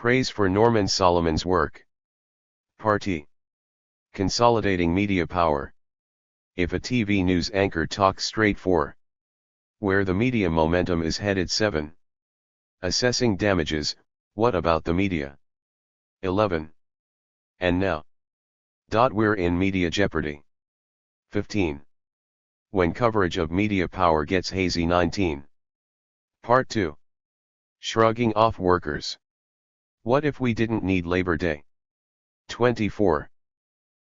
Praise for Norman Solomon's work. Part E. Consolidating media power. If a TV news anchor talks straight for where the media momentum is headed. 7. Assessing damages, what about the media? 11. And now. We're in media jeopardy. 15. When coverage of media power gets hazy. 19. Part 2. Shrugging off workers. What if we didn't need Labor Day? 24.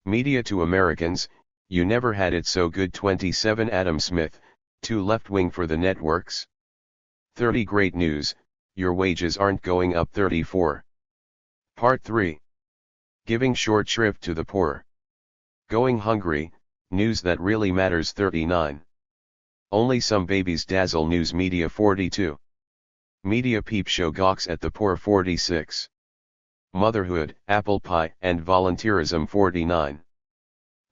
Media to Americans, you never had it so good. 27. Adam Smith, too left-wing for the networks. 30. Great news, your wages aren't going up. 34. Part 3. Giving short shrift to the poor. Going hungry, news that really matters. 39. Only some babies dazzle news media. 42. Media peep show gawks at the poor. 46. Motherhood, apple pie, and volunteerism. 49.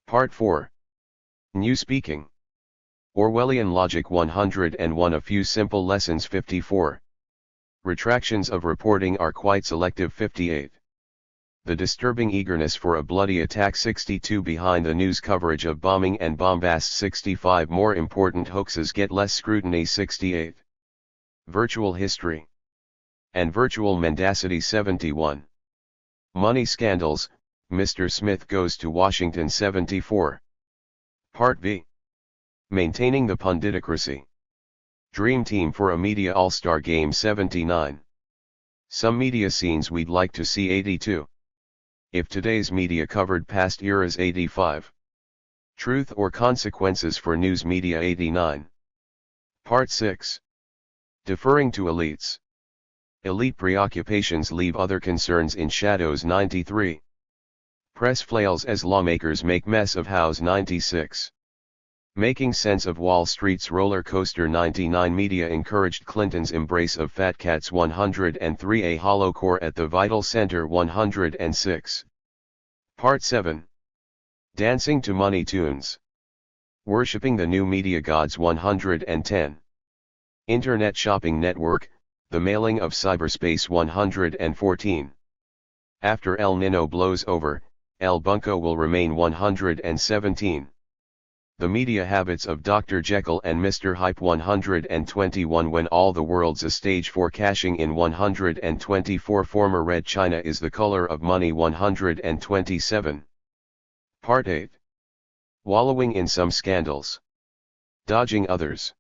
Part 4. New speaking. Orwellian logic. 101. A few simple lessons. 54. Retractions of reporting are quite selective. 58. The disturbing eagerness for a bloody attack. 62. Behind the news coverage of bombing and bombast. 65. More important hoaxes get less scrutiny. 68. Virtual history and virtual mendacity. 71. Money scandals, Mr. Smith goes to Washington. 74. Part B. Maintaining the punditocracy. Dream team for a media all-star game. 79. Some media scenes we'd like to see. 82. If today's media covered past eras. 85. Truth or consequences for news media. 89. Part 6. Deferring to elites. Elite preoccupations leave other concerns in shadows. 93. Press flails as lawmakers make mess of House. 96. Making sense of Wall Street's roller coaster. 99. Media encouraged Clinton's embrace of fat cats. 103. A hollow core at the vital center. 106. Part 7. Dancing to money tunes. Worshipping the new media gods. 110. Internet shopping network, the mailing of cyberspace. 114. After El Nino blows over, El Bunco will remain. 117. The media habits of Dr. Jekyll and Mr. Hyde. 121. When all the world's a stage for cashing in. 124. Former red china is the color of money. 127. Part 8. Wallowing in some scandals. Dodging others.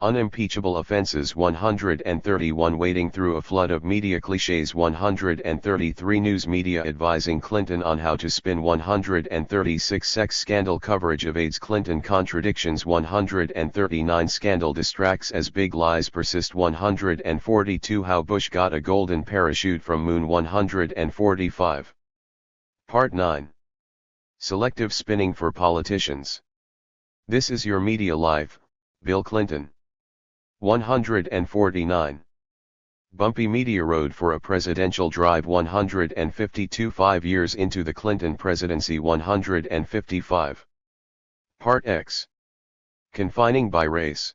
Unimpeachable offenses. 131. Wading through a flood of media cliches. 133. News media advising Clinton on how to spin. 136. Sex scandal coverage evades Clinton contradictions. 139. Scandal distracts as big lies persist. 142. How Bush got a golden parachute from moon. 145. Part 9. Selective spinning for politicians. This is your media life, Bill Clinton. 149. Bumpy media road for a presidential drive. 152. 5 years into the Clinton presidency. 155. Part X. Confining by race.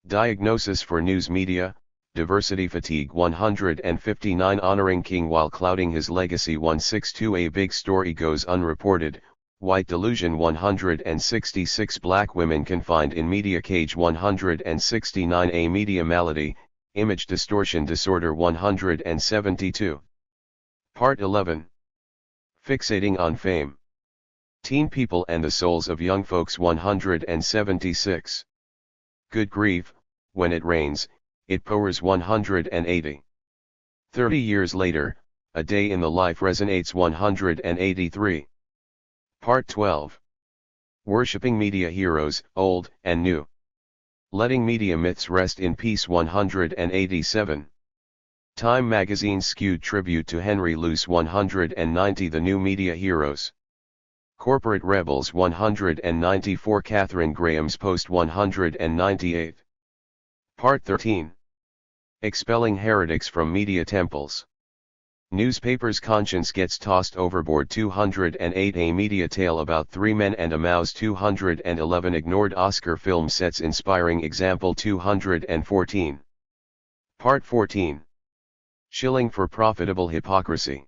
Diagnosis for news media, diversity fatigue. 159. Honoring King while clouding his legacy. 162. A big story goes unreported. White delusion. 166. Black women confined in media cage. 169. A media malady, image distortion disorder. 172. Part 11. Fixating on fame. Teen people and the souls of young folks. 176. Good grief, when it rains, it pours. 180. 30 years later, a day in the life resonates. 183. Part 12. Worshipping media heroes, old and new. Letting media myths rest in peace. 187. Time magazine's skewed tribute to Henry Luce. 190. The new media heroes. Corporate rebels. 194. Katharine Graham's post. 198. Part 13. Expelling heretics from media temples. Newspaper's conscience gets tossed overboard. 208. A media tale about 3 men and a mouse. 211. Ignored Oscar film sets inspiring example. 214. Part 14. Shilling for profitable hypocrisy.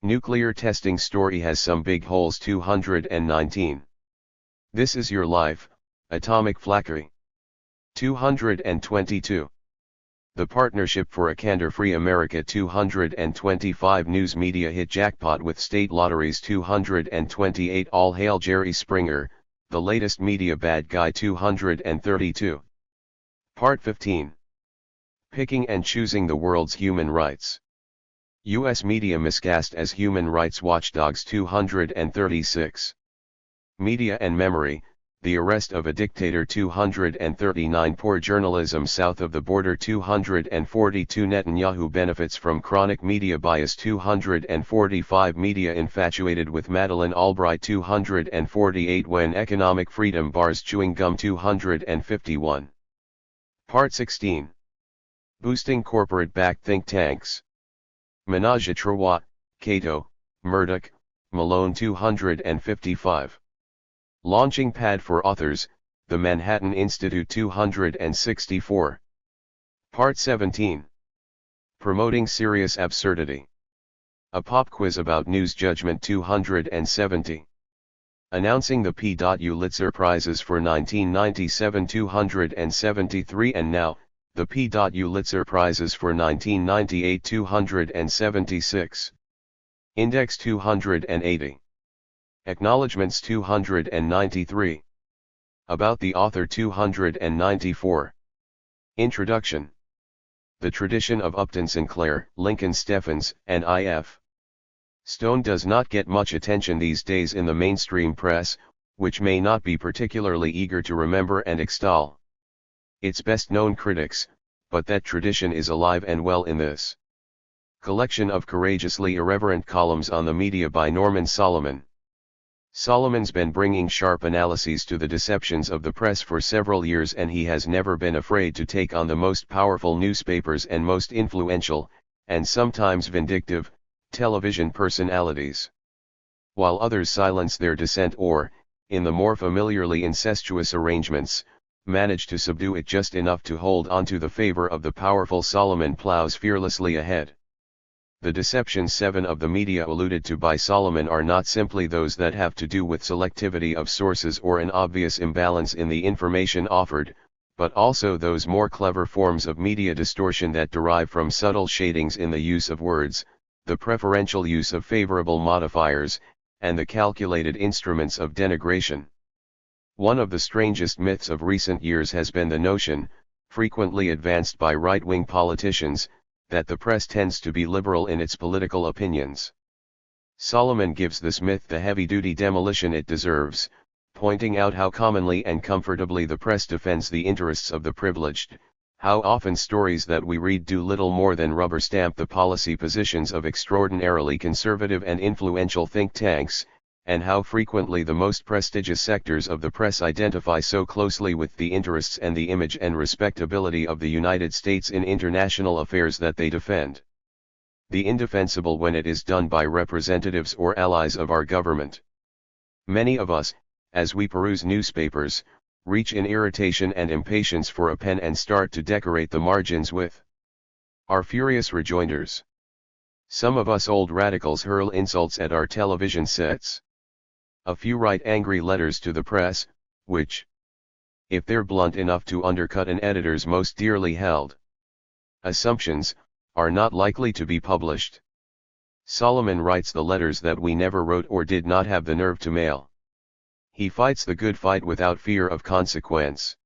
Nuclear testing story has some big holes. 219. This is your life, atomic flackery. 222. The Partnership for a Candor-Free America. 225. News media hit jackpot with state lotteries. 228. All hail Jerry Springer, the latest media bad guy. 232. Part 15. Picking and choosing the world's human rights. U.S. media miscast as human rights watchdogs. 236. Media and memory, the arrest of a dictator. 239. Poor journalism south of the border. 242. Netanyahu benefits from chronic media bias. 245. Media infatuated with Madeleine Albright. 248. When economic freedom bars chewing gum. 251. Part 16. Boosting corporate-backed think tanks. Menage a trois, Cato, Murdoch, Malone. 255. Launching pad for authors, the Manhattan Institute. 264. Part 17. Promoting serious absurdity. A pop quiz about news judgment. 270. Announcing the Pulitzer Prizes for 1997. 273. And now, the Pulitzer Prizes for 1998. 276. Index. 280. Acknowledgements. 293. About the author. 294. Introduction. The tradition of Upton Sinclair, Lincoln Steffens, and I.F. Stone does not get much attention these days in the mainstream press, which may not be particularly eager to remember and extol its best-known critics, but that tradition is alive and well in this collection of courageously irreverent columns on the media by Norman Solomon. Solomon's been bringing sharp analyses to the deceptions of the press for several years, and he has never been afraid to take on the most powerful newspapers and most influential, and sometimes vindictive, television personalities. While others silence their dissent or, in the more familiarly incestuous arrangements, manage to subdue it just enough to hold on to the favor of the powerful, Solomon plows fearlessly ahead. The deceptions 7 of the media alluded to by Solomon are not simply those that have to do with selectivity of sources or an obvious imbalance in the information offered, but also those more clever forms of media distortion that derive from subtle shadings in the use of words, the preferential use of favorable modifiers, and the calculated instruments of denigration. One of the strangest myths of recent years has been the notion, frequently advanced by right-wing politicians, that the press tends to be liberal in its political opinions. Solomon gives this myth the heavy-duty demolition it deserves, pointing out how commonly and comfortably the press defends the interests of the privileged, how often stories that we read do little more than rubber stamp the policy positions of extraordinarily conservative and influential think tanks, and how frequently the most prestigious sectors of the press identify so closely with the interests and the image and respectability of the United States in international affairs that they defend the indefensible when it is done by representatives or allies of our government. Many of us, as we peruse newspapers, reach in irritation and impatience for a pen and start to decorate the margins with our furious rejoinders. Some of us old radicals hurl insults at our television sets. A few write angry letters to the press, which, if they're blunt enough to undercut an editor's most dearly held assumptions, are not likely to be published. Solomon writes the letters that we never wrote or did not have the nerve to mail. He fights the good fight without fear of consequence.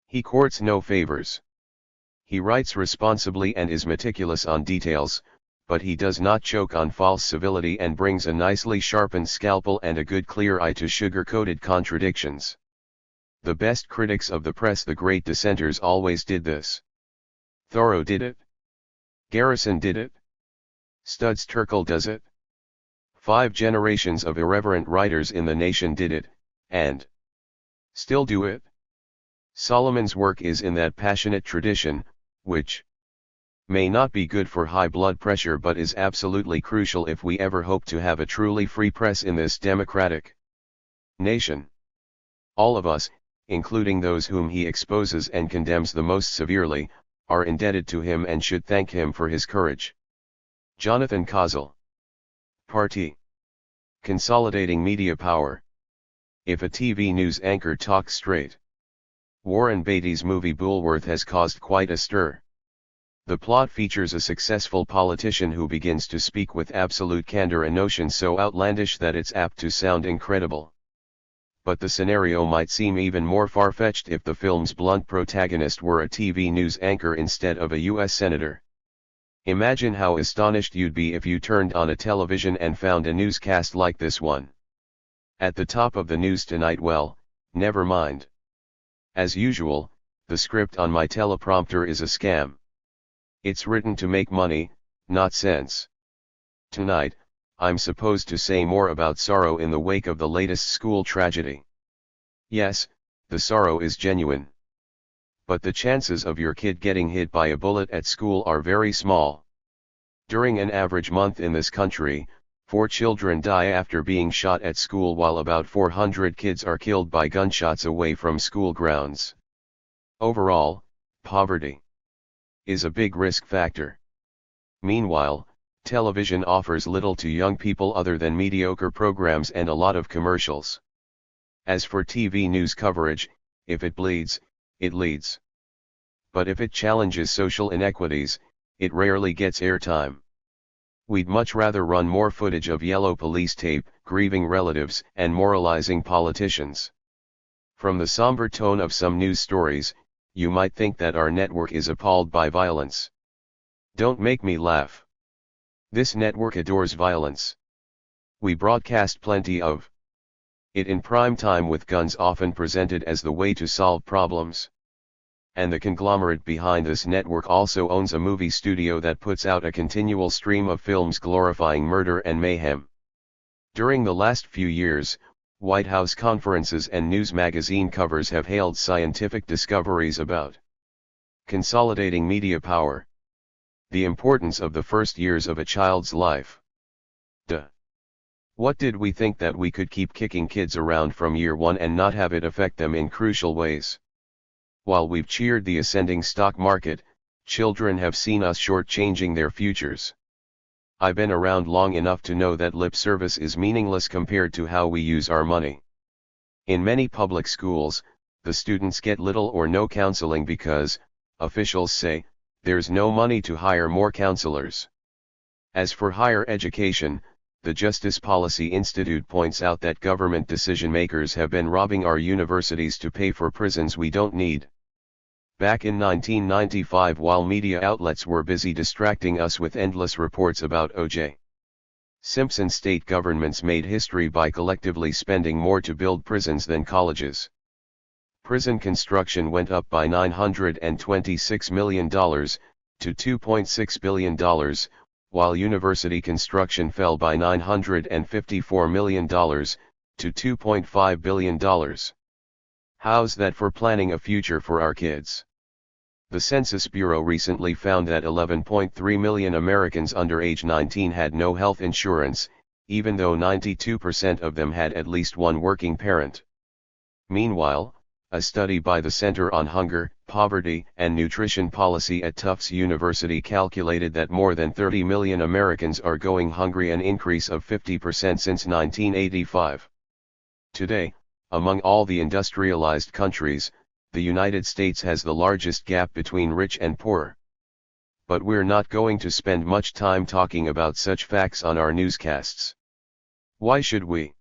He courts no favors. He writes responsibly and is meticulous on details, but he does not choke on false civility and brings a nicely sharpened scalpel and a good clear eye to sugar-coated contradictions. The best critics of the press, the great dissenters, always did this. Thoreau did it. Garrison did it. Studs Terkel does it. 5 generations of irreverent writers in the nation did it, and still do it. Solomon's work is in that passionate tradition, which may not be good for high blood pressure but is absolutely crucial if we ever hope to have a truly free press in this democratic nation. All of us, including those whom he exposes and condemns the most severely, are indebted to him and should thank him for his courage. Jonathan Kozol. Party. Consolidating media power. If a TV news anchor talks straight. Warren Beatty's movie Bulworth has caused quite a stir. The plot features a successful politician who begins to speak with absolute candor, a notion so outlandish that it's apt to sound incredible. But the scenario might seem even more far-fetched if the film's blunt protagonist were a TV news anchor instead of a U.S. senator. Imagine how astonished you'd be if you turned on a television and found a newscast like this one. At the top of the news tonight, well, never mind. As usual, the script on my teleprompter is a scam. It's written to make money, not sense. Tonight, I'm supposed to say more about sorrow in the wake of the latest school tragedy. Yes, the sorrow is genuine. But the chances of your kid getting hit by a bullet at school are very small. During an average month in this country, 4 children die after being shot at school, while about 400 kids are killed by gunshots away from school grounds. Overall, poverty is a big risk factor. Meanwhile, television offers little to young people other than mediocre programs and a lot of commercials. As for TV news coverage, if it bleeds, it leads. But if it challenges social inequities, it rarely gets airtime. We'd much rather run more footage of yellow police tape, grieving relatives, and moralizing politicians. From the somber tone of some news stories, you might think that our network is appalled by violence. Don't make me laugh. This network adores violence. We broadcast plenty of it in prime time, with guns often presented as the way to solve problems. And the conglomerate behind this network also owns a movie studio that puts out a continual stream of films glorifying murder and mayhem. During the last few years, White House conferences and news magazine covers have hailed scientific discoveries about consolidating media power. The importance of the first years of a child's life. What did we think, that we could keep kicking kids around from year 1 and not have it affect them in crucial ways? While we've cheered the ascending stock market, children have seen us shortchanging their futures. I've been around long enough to know that lip service is meaningless compared to how we use our money. In many public schools, the students get little or no counseling because, officials say, there's no money to hire more counselors. As for higher education, the Justice Policy Institute points out that government decision-makers have been robbing our universities to pay for prisons we don't need. Back in 1995, while media outlets were busy distracting us with endless reports about O.J. Simpson, state governments made history by collectively spending more to build prisons than colleges. Prison construction went up by $926 million, to $2.6 billion, while university construction fell by $954 million, to $2.5 billion. How's that for planning a future for our kids? The Census Bureau recently found that 11.3 million Americans under age 19 had no health insurance, even though 92% of them had at least one working parent. Meanwhile, a study by the Center on Hunger, Poverty, and Nutrition Policy at Tufts University calculated that more than 30 million Americans are going hungry, an increase of 50% since 1985. Today, among all the industrialized countries, the United States has the largest gap between rich and poor. But we're not going to spend much time talking about such facts on our newscasts. Why should we?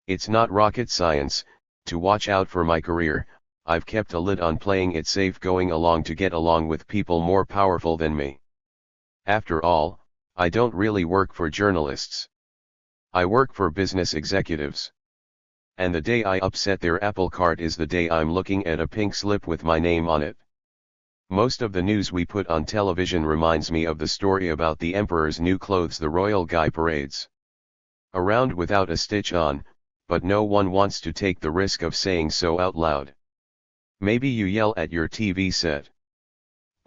It's not rocket science. To watch out for my career, I've kept a lid on playing it safe, going along to get along with people more powerful than me. After all, I don't really work for journalists. I work for business executives. And the day I upset their apple cart is the day I'm looking at a pink slip with my name on it. Most of the news we put on television reminds me of the story about the emperor's new clothes the royal guy parades around without a stitch on, but no one wants to take the risk of saying so out loud. Maybe you yell at your TV set.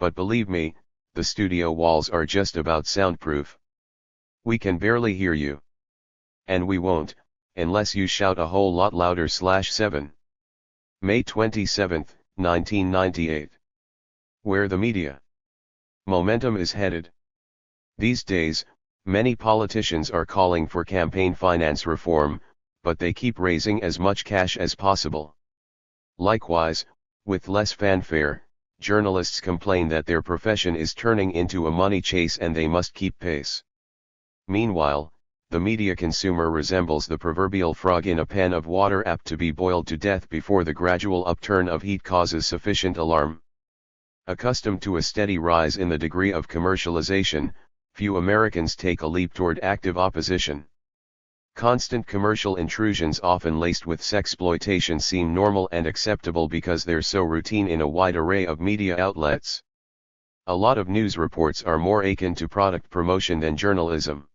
But believe me, the studio walls are just about soundproof. We can barely hear you. And we won't, unless you shout a whole lot louder. /7 May 27, 1998 Where the media momentum is headed. These days, many politicians are calling for campaign finance reform, but they keep raising as much cash as possible. Likewise, with less fanfare, journalists complain that their profession is turning into a money chase and they must keep pace. Meanwhile, the media consumer resembles the proverbial frog in a pan of water apt to be boiled to death before the gradual upturn of heat causes sufficient alarm. Accustomed to a steady rise in the degree of commercialization, few Americans take a leap toward active opposition. Constant commercial intrusions often laced with sexploitation seem normal and acceptable because they're so routine in a wide array of media outlets. A lot of news reports are more akin to product promotion than journalism.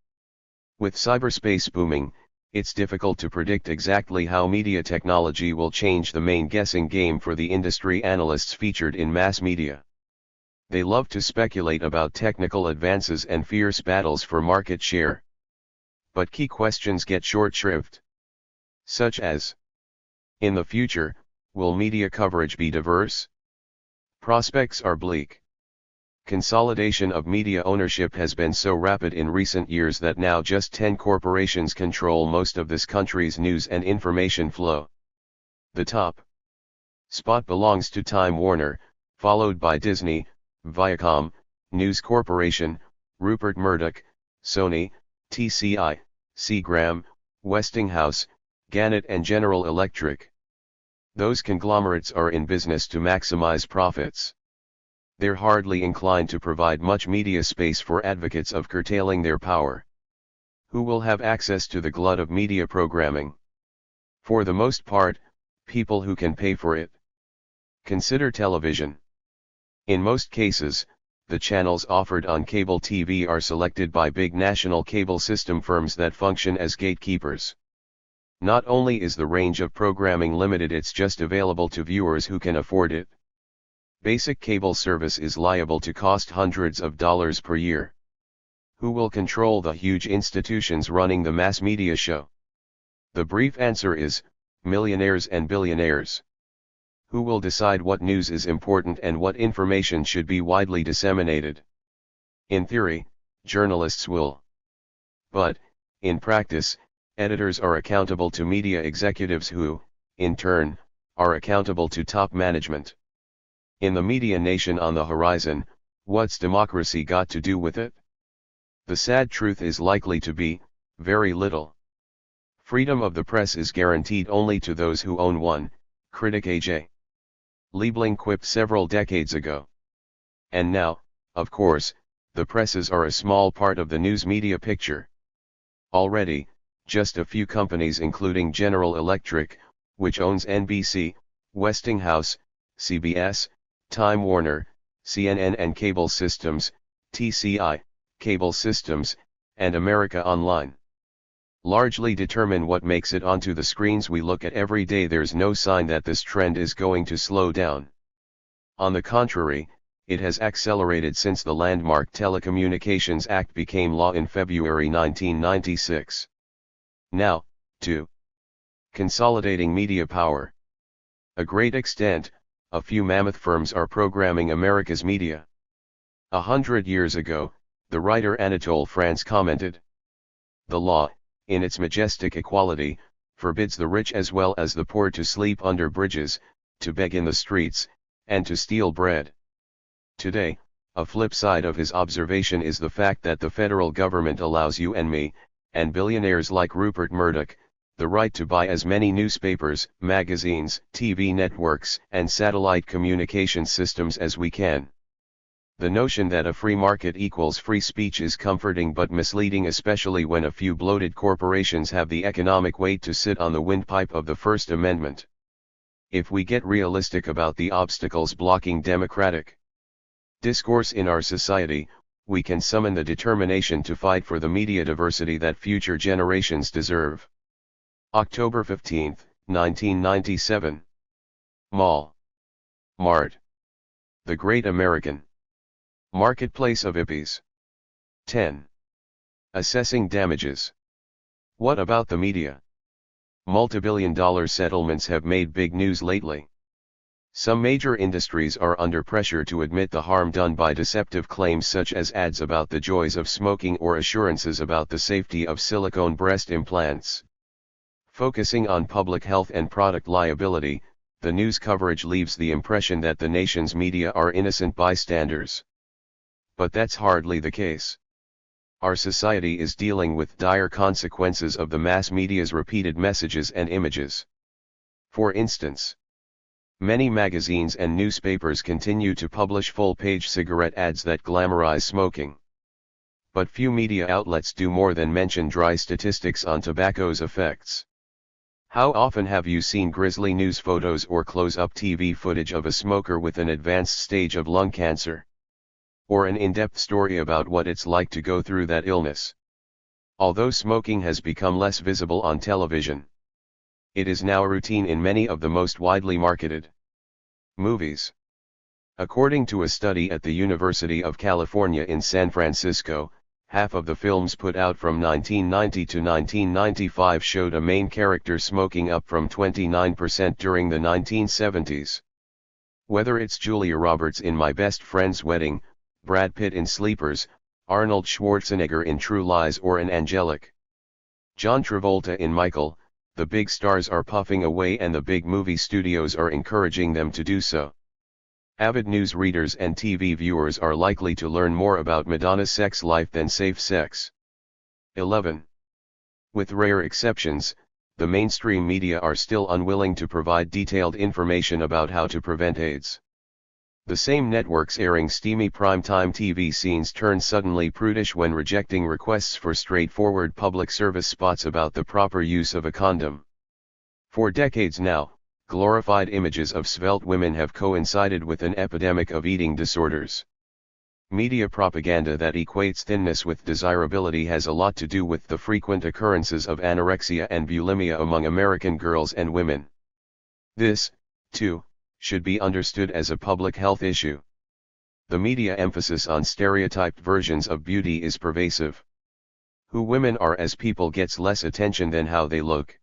With cyberspace booming, it's difficult to predict exactly how media technology will change the main guessing game for the industry analysts featured in mass media. They love to speculate about technical advances and fierce battles for market share. But key questions get short shrift. Such as: in the future, will media coverage be diverse? Prospects are bleak. Consolidation of media ownership has been so rapid in recent years that now just 10 corporations control most of this country's news and information flow. The top spot belongs to Time Warner, followed by Disney, Viacom, News Corporation, Rupert Murdoch, Sony, TCI, Seagram, Westinghouse, Gannett and General Electric. Those conglomerates are in business to maximize profits. They're hardly inclined to provide much media space for advocates of curtailing their power. Who will have access to the glut of media programming? For the most part, people who can pay for it. Consider television. In most cases, the channels offered on cable TV are selected by big national cable system firms that function as gatekeepers. Not only is the range of programming limited, it's just available to viewers who can afford it. Basic cable service is liable to cost hundreds of dollars per year. Who will control the huge institutions running the mass media show? The brief answer is, millionaires and billionaires. Who will decide what news is important and what information should be widely disseminated? In theory, journalists will. But, in practice, editors are accountable to media executives who, in turn, are accountable to top management. In the media nation on the horizon, what's democracy got to do with it? The sad truth is likely to be, very little. Freedom of the press is guaranteed only to those who own one, critic A.J. Liebling quipped several decades ago. And now, of course, the presses are a small part of the news media picture. Already, just a few companies including General Electric, which owns NBC, Westinghouse, CBS, Time Warner, CNN and Cable Systems, TCI, Cable Systems, and America Online, largely determine what makes it onto the screens we look at every day. There's no sign that this trend is going to slow down. On the contrary, it has accelerated since the landmark Telecommunications Act became law in February 1996. Now, to consolidating media power. A great extent, a few mammoth firms are programming America's media. 100 years ago, the writer Anatole France commented, "The law, in its majestic equality, forbids the rich as well as the poor to sleep under bridges, to beg in the streets, and to steal bread." Today, a flip side of his observation is the fact that the federal government allows you and me, and billionaires like Rupert Murdoch, the right to buy as many newspapers, magazines, TV networks, and satellite communication systems as we can. The notion that a free market equals free speech is comforting but misleading, especially when a few bloated corporations have the economic weight to sit on the windpipe of the First Amendment. If we get realistic about the obstacles blocking democratic discourse in our society, we can summon the determination to fight for the media diversity that future generations deserve. October 15, 1997. Mall. Mart. The Great American Marketplace of Hippies. 10. Assessing damages. What about the media? Multibillion-dollar settlements have made big news lately. Some major industries are under pressure to admit the harm done by deceptive claims such as ads about the joys of smoking or assurances about the safety of silicone breast implants. Focusing on public health and product liability, the news coverage leaves the impression that the nation's media are innocent bystanders. But that's hardly the case. Our society is dealing with dire consequences of the mass media's repeated messages and images. For instance, many magazines and newspapers continue to publish full-page cigarette ads that glamorize smoking. But few media outlets do more than mention dry statistics on tobacco's effects. How often have you seen grisly news photos or close-up TV footage of a smoker with an advanced stage of lung cancer? Or an in-depth story about what it's like to go through that illness? Although smoking has become less visible on television, it is now a routine in many of the most widely marketed movies. According to a study at the University of California in San Francisco, half of the films put out from 1990 to 1995 showed a main character smoking, up from 29% during the 1970s. Whether it's Julia Roberts in My Best Friend's Wedding, Brad Pitt in Sleepers, Arnold Schwarzenegger in True Lies, or an Angelic John Travolta in Michael, the big stars are puffing away and the big movie studios are encouraging them to do so. Avid news readers and TV viewers are likely to learn more about Madonna's sex life than safe sex. 11. With rare exceptions, the mainstream media are still unwilling to provide detailed information about how to prevent AIDS. The same networks airing steamy primetime TV scenes turn suddenly prudish when rejecting requests for straightforward public service spots about the proper use of a condom. For decades now, glorified images of svelte women have coincided with an epidemic of eating disorders. Media propaganda that equates thinness with desirability has a lot to do with the frequent occurrences of anorexia and bulimia among American girls and women. This, too, should be understood as a public health issue. The media emphasis on stereotyped versions of beauty is pervasive. Who women are as people gets less attention than how they look.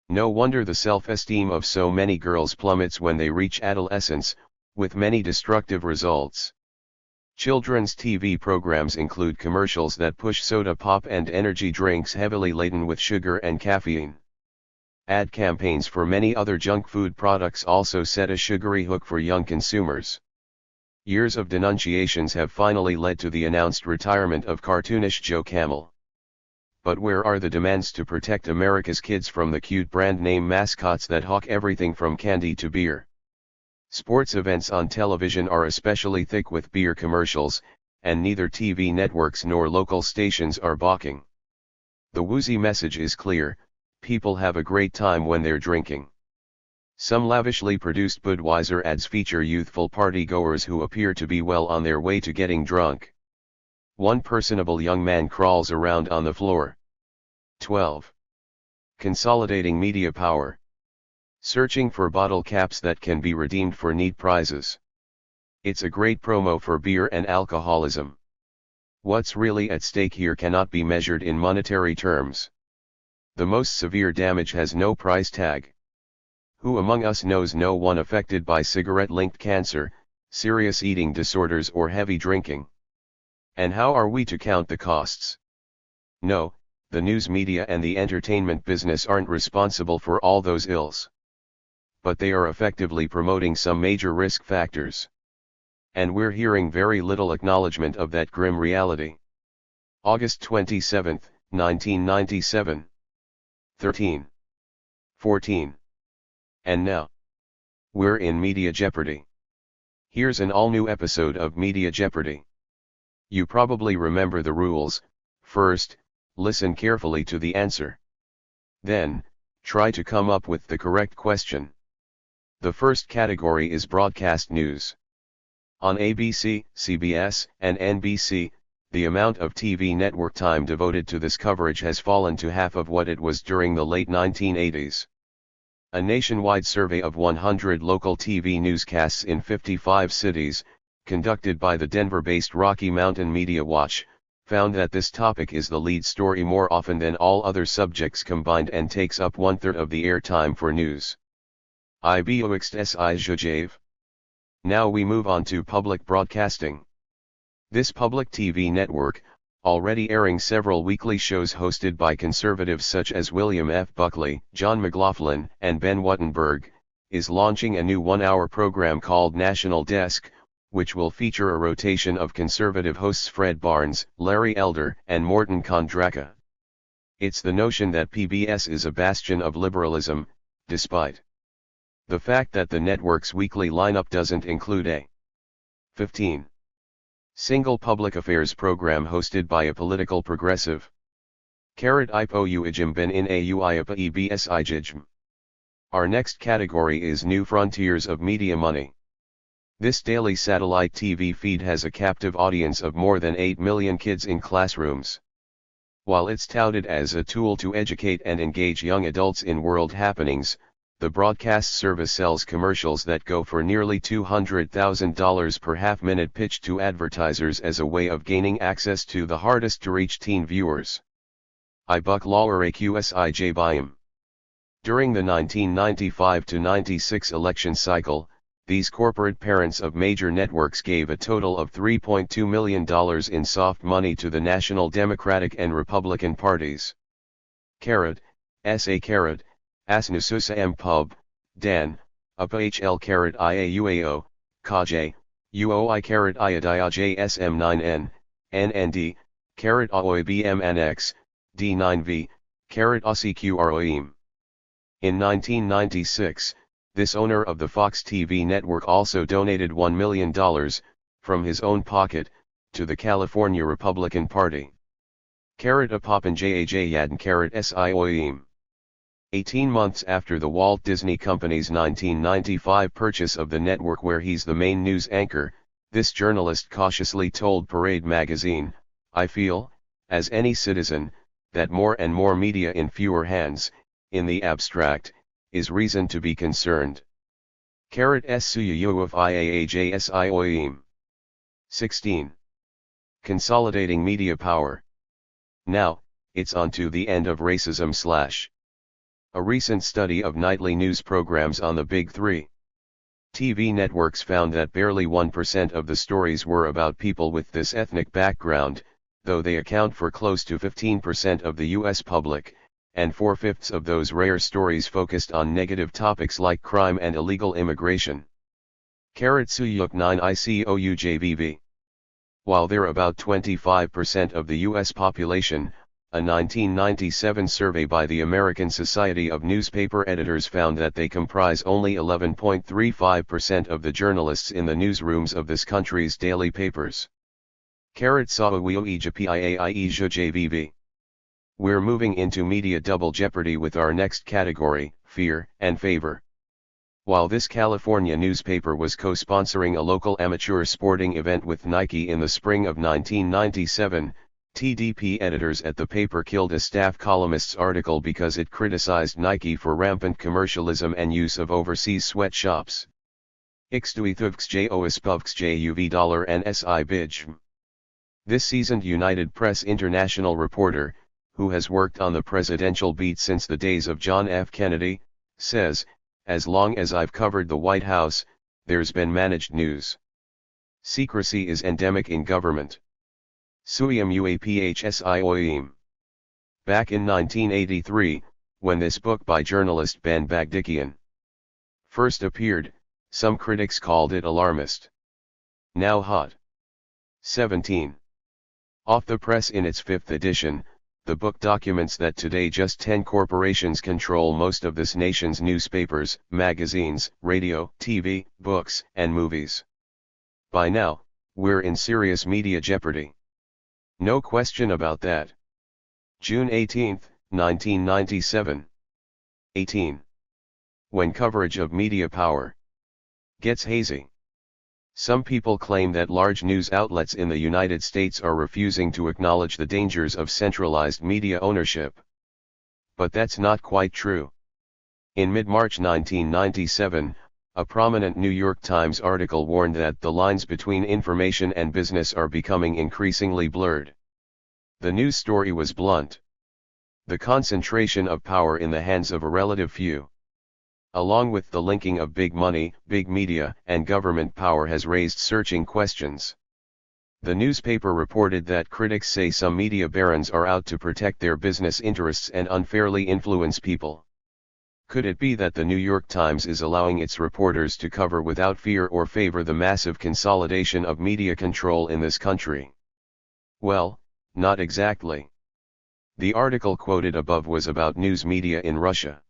No wonder the self-esteem of so many girls plummets when they reach adolescence, with many destructive results. Children's TV programs include commercials that push soda pop and energy drinks heavily laden with sugar and caffeine. Ad campaigns for many other junk food products also set a sugary hook for young consumers. Years of denunciations have finally led to the announced retirement of cartoonish Joe Camel. But where are the demands to protect America's kids from the cute brand name mascots that hawk everything from candy to beer? Sports events on television are especially thick with beer commercials, and neither TV networks nor local stations are balking. The woozy message is clear: people have a great time when they're drinking. Some lavishly produced Budweiser ads feature youthful party-goers who appear to be well on their way to getting drunk. One personable young man crawls around on the floor. 12. Consolidating media power. Searching for bottle caps that can be redeemed for neat prizes. It's a great promo for beer and alcoholism. What's really at stake here cannot be measured in monetary terms. The most severe damage has no price tag. Who among us knows no one affected by cigarette-linked cancer, serious eating disorders, or heavy drinking? And how are we to count the costs? No, the news media and the entertainment business aren't responsible for all those ills. But they are effectively promoting some major risk factors. And we're hearing very little acknowledgement of that grim reality. August 27, 1997. 13. 14. And now, we're in Media Jeopardy. Here's an all-new episode of Media Jeopardy. You probably remember the rules. First, listen carefully to the answer. Then, try to come up with the correct question. The first category is broadcast news. On ABC, CBS, and NBC, the amount of TV network time devoted to this coverage has fallen to half of what it was during the late 1980s. A nationwide survey of 100 local TV newscasts in 55 cities, conducted by the Denver-based Rocky Mountain Media Watch, found that this topic is the lead story more often than all other subjects combined and takes up 1/3 of the airtime for news. IBOXSI. Now we move on to public broadcasting. This public TV network, already airing several weekly shows hosted by conservatives such as William F. Buckley, John McLaughlin, and Ben Wattenberg, is launching a new one-hour program called National Desk, which will feature a rotation of conservative hosts Fred Barnes, Larry Elder, and Morton Kondraka. It's the notion that PBS is a bastion of liberalism, despite the fact that the network's weekly lineup doesn't include a 15. Single public affairs program hosted by a political progressive. Ipo uijim ben in au iapa ebs ijim. Our next category is New Frontiers of Media Money. This daily satellite TV feed has a captive audience of more than 8 million kids in classrooms. While it's touted as a tool to educate and engage young adults in world happenings, the broadcast service sells commercials that go for nearly $200,000 per half-minute pitched to advertisers as a way of gaining access to the hardest-to-reach teen viewers. Ibuk Lawar Aqsij Bayam. During the 1995-96 election cycle, these corporate parents of major networks gave a total of $3.2 million in soft money to the National Democratic and Republican parties. Asnususa M. Pub, Dan, UPA IAUAO, KJ, UOI IADIAJ SM9N, NND, AOI BMNX, D9V, ACQROIM. In 1996, this owner of the Fox TV network also donated $1 million, from his own pocket, to the California Republican Party. Apapan Jaj Yadn SIOIM. 18 months after the Walt Disney Company's 1995 purchase of the network where he's the main news anchor, this journalist cautiously told Parade magazine, "I feel, as any citizen, that more and more media in fewer hands, in the abstract, is reason to be concerned." Suyuyuuf IAAJSIOIM. 16. Consolidating media power. Now, it's on to the end of racism / A recent study of nightly news programs on the Big Three TV networks found that barely 1% of the stories were about people with this ethnic background, though they account for close to 15% of the U.S. public, and 4/5 of those rare stories focused on negative topics like crime and illegal immigration. Suyuk 9 ICOUJVV. While they're about 25% of the U.S. population, a 1997 survey by the American Society of Newspaper Editors found that they comprise only 11.35% of the journalists in the newsrooms of this country's daily papers. We're moving into media double jeopardy with our next category, fear and favor. While this California newspaper was co-sponsoring a local amateur sporting event with Nike in the spring of 1997, TDP editors at the paper killed a staff columnist's article because it criticized Nike for rampant commercialism and use of overseas sweatshops. $NSI. This seasoned United Press International reporter, who has worked on the presidential beat since the days of John F. Kennedy, says, "As long as I've covered the White House, there's been managed news. Secrecy is endemic in government." Suyam Uaphsioim. Back in 1983, when this book by journalist Ben Bagdikian first appeared, some critics called it alarmist. Now hot. 17. Off the press in its 5th edition, the book documents that today just 10 corporations control most of this nation's newspapers, magazines, radio, TV, books, and movies. By now, we're in serious media jeopardy. No question about that. June 18, 1997. 18. When coverage of media power gets hazy. Some people claim that large news outlets in the United States are refusing to acknowledge the dangers of centralized media ownership. But that's not quite true. In mid-March 1997, a prominent New York Times article warned that the lines between information and business are becoming increasingly blurred. The news story was blunt. The concentration of power in the hands of a relative few. along with the linking of big money, big media, and government power has raised searching questions. The newspaper reported that critics say some media barons are out to protect their business interests and unfairly influence people. Could it be that the New York Times is allowing its reporters to cover without fear or favor the massive consolidation of media control in this country? Well, not exactly. The article quoted above was about news media in Russia.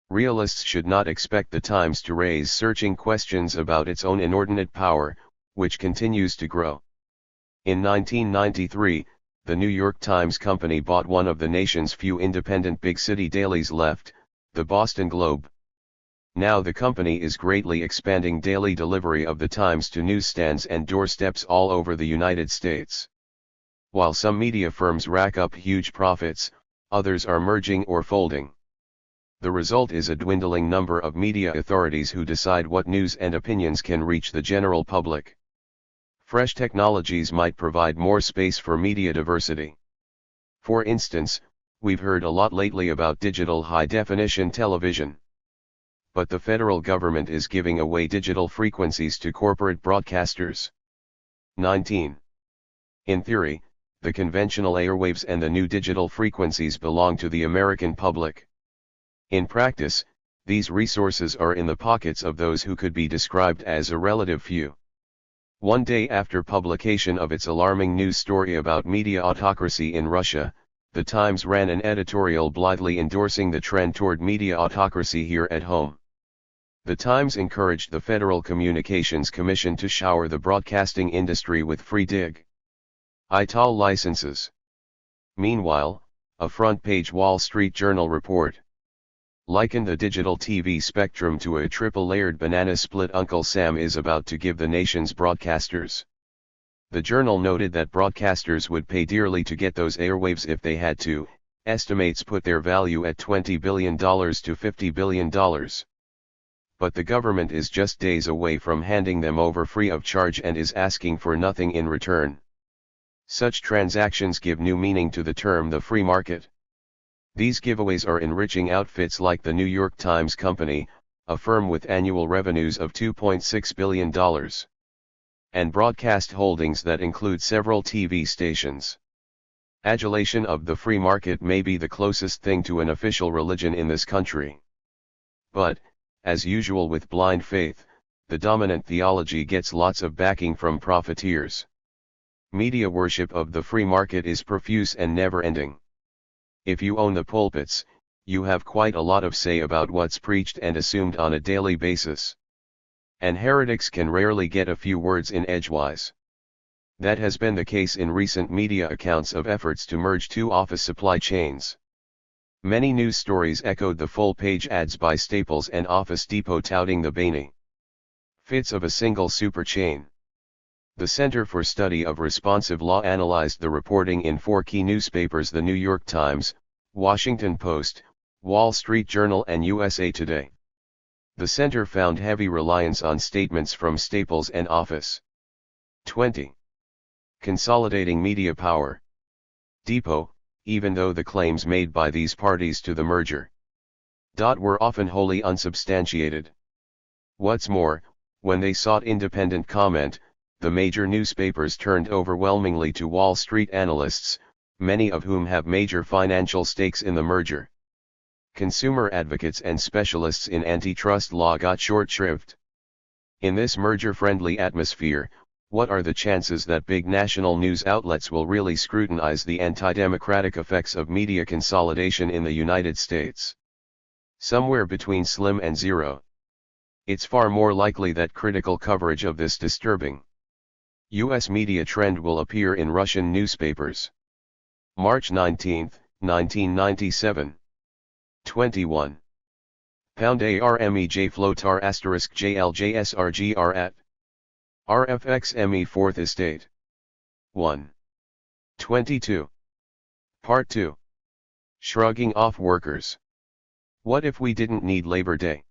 Realists should not expect the Times to raise searching questions about its own inordinate power, which continues to grow. In 1993, the New York Times Company bought one of the nation's few independent big city dailies left, the Boston Globe. Now the company is greatly expanding daily delivery of the Times to newsstands and doorsteps all over the United States. While some media firms rack up huge profits, others are merging or folding. The result is a dwindling number of media authorities who decide what news and opinions can reach the general public. Fresh technologies might provide more space for media diversity. For instance, we've heard a lot lately about digital high-definition television. But the federal government is giving away digital frequencies to corporate broadcasters. 19. In theory, the conventional airwaves and the new digital frequencies belong to the American public. In practice, these resources are in the pockets of those who could be described as a relative few. One day after publication of its alarming news story about media autocracy in Russia, the Times ran an editorial blithely endorsing the trend toward media autocracy here at home. The Times encouraged the Federal Communications Commission to shower the broadcasting industry with free digital licenses. Meanwhile, a front-page Wall Street Journal report likened the digital TV spectrum to a triple-layered banana split Uncle Sam is about to give the nation's broadcasters. The journal noted that broadcasters would pay dearly to get those airwaves if they had to. Estimates put their value at $20 billion to $50 billion. But the government is just days away from handing them over free of charge and is asking for nothing in return. Such transactions give new meaning to the term the free market. These giveaways are enriching outfits like the New York Times Company, a firm with annual revenues of $2.6 billion. And broadcast holdings that include several TV stations. Adulation of the free market may be the closest thing to an official religion in this country. But, as usual with blind faith, the dominant theology gets lots of backing from profiteers. Media worship of the free market is profuse and never-ending. If you own the pulpits, you have quite a lot of say about what's preached and assumed on a daily basis. And heretics can rarely get a few words in edgewise. That has been the case in recent media accounts of efforts to merge two office supply chains. Many news stories echoed the full-page ads by Staples and Office Depot touting the benefits of a single super chain. The Center for Study of Responsive Law analyzed the reporting in four key newspapers: The New York Times, Washington Post, Wall Street Journal and USA Today. The center found heavy reliance on statements from Staples and Office 20. Consolidating media power. Depot, even though the claims made by these parties to the merger were often wholly unsubstantiated. What's more, when they sought independent comment, the major newspapers turned overwhelmingly to Wall Street analysts, many of whom have major financial stakes in the merger. Consumer advocates and specialists in antitrust law got short shrift. In this merger-friendly atmosphere, what are the chances that big national news outlets will really scrutinize the anti-democratic effects of media consolidation in the United States? Somewhere between slim and zero. It's far more likely that critical coverage of this disturbing U.S. media trend will appear in Russian newspapers. March 19, 1997. 21. Pound ARMEJ floatar asterisk JLJSRGR at RFXME 4th Estate. 1. 22. Part 2. Shrugging off workers. What if we didn't need Labor Day?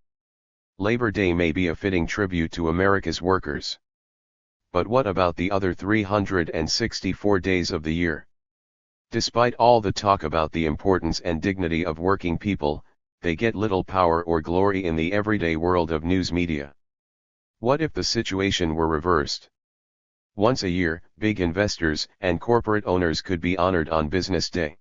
Labor Day may be a fitting tribute to America's workers. But what about the other 364 days of the year? Despite all the talk about the importance and dignity of working people, they get little power or glory in the everyday world of news media. What if the situation were reversed? Once a year, big investors and corporate owners could be honored on business day.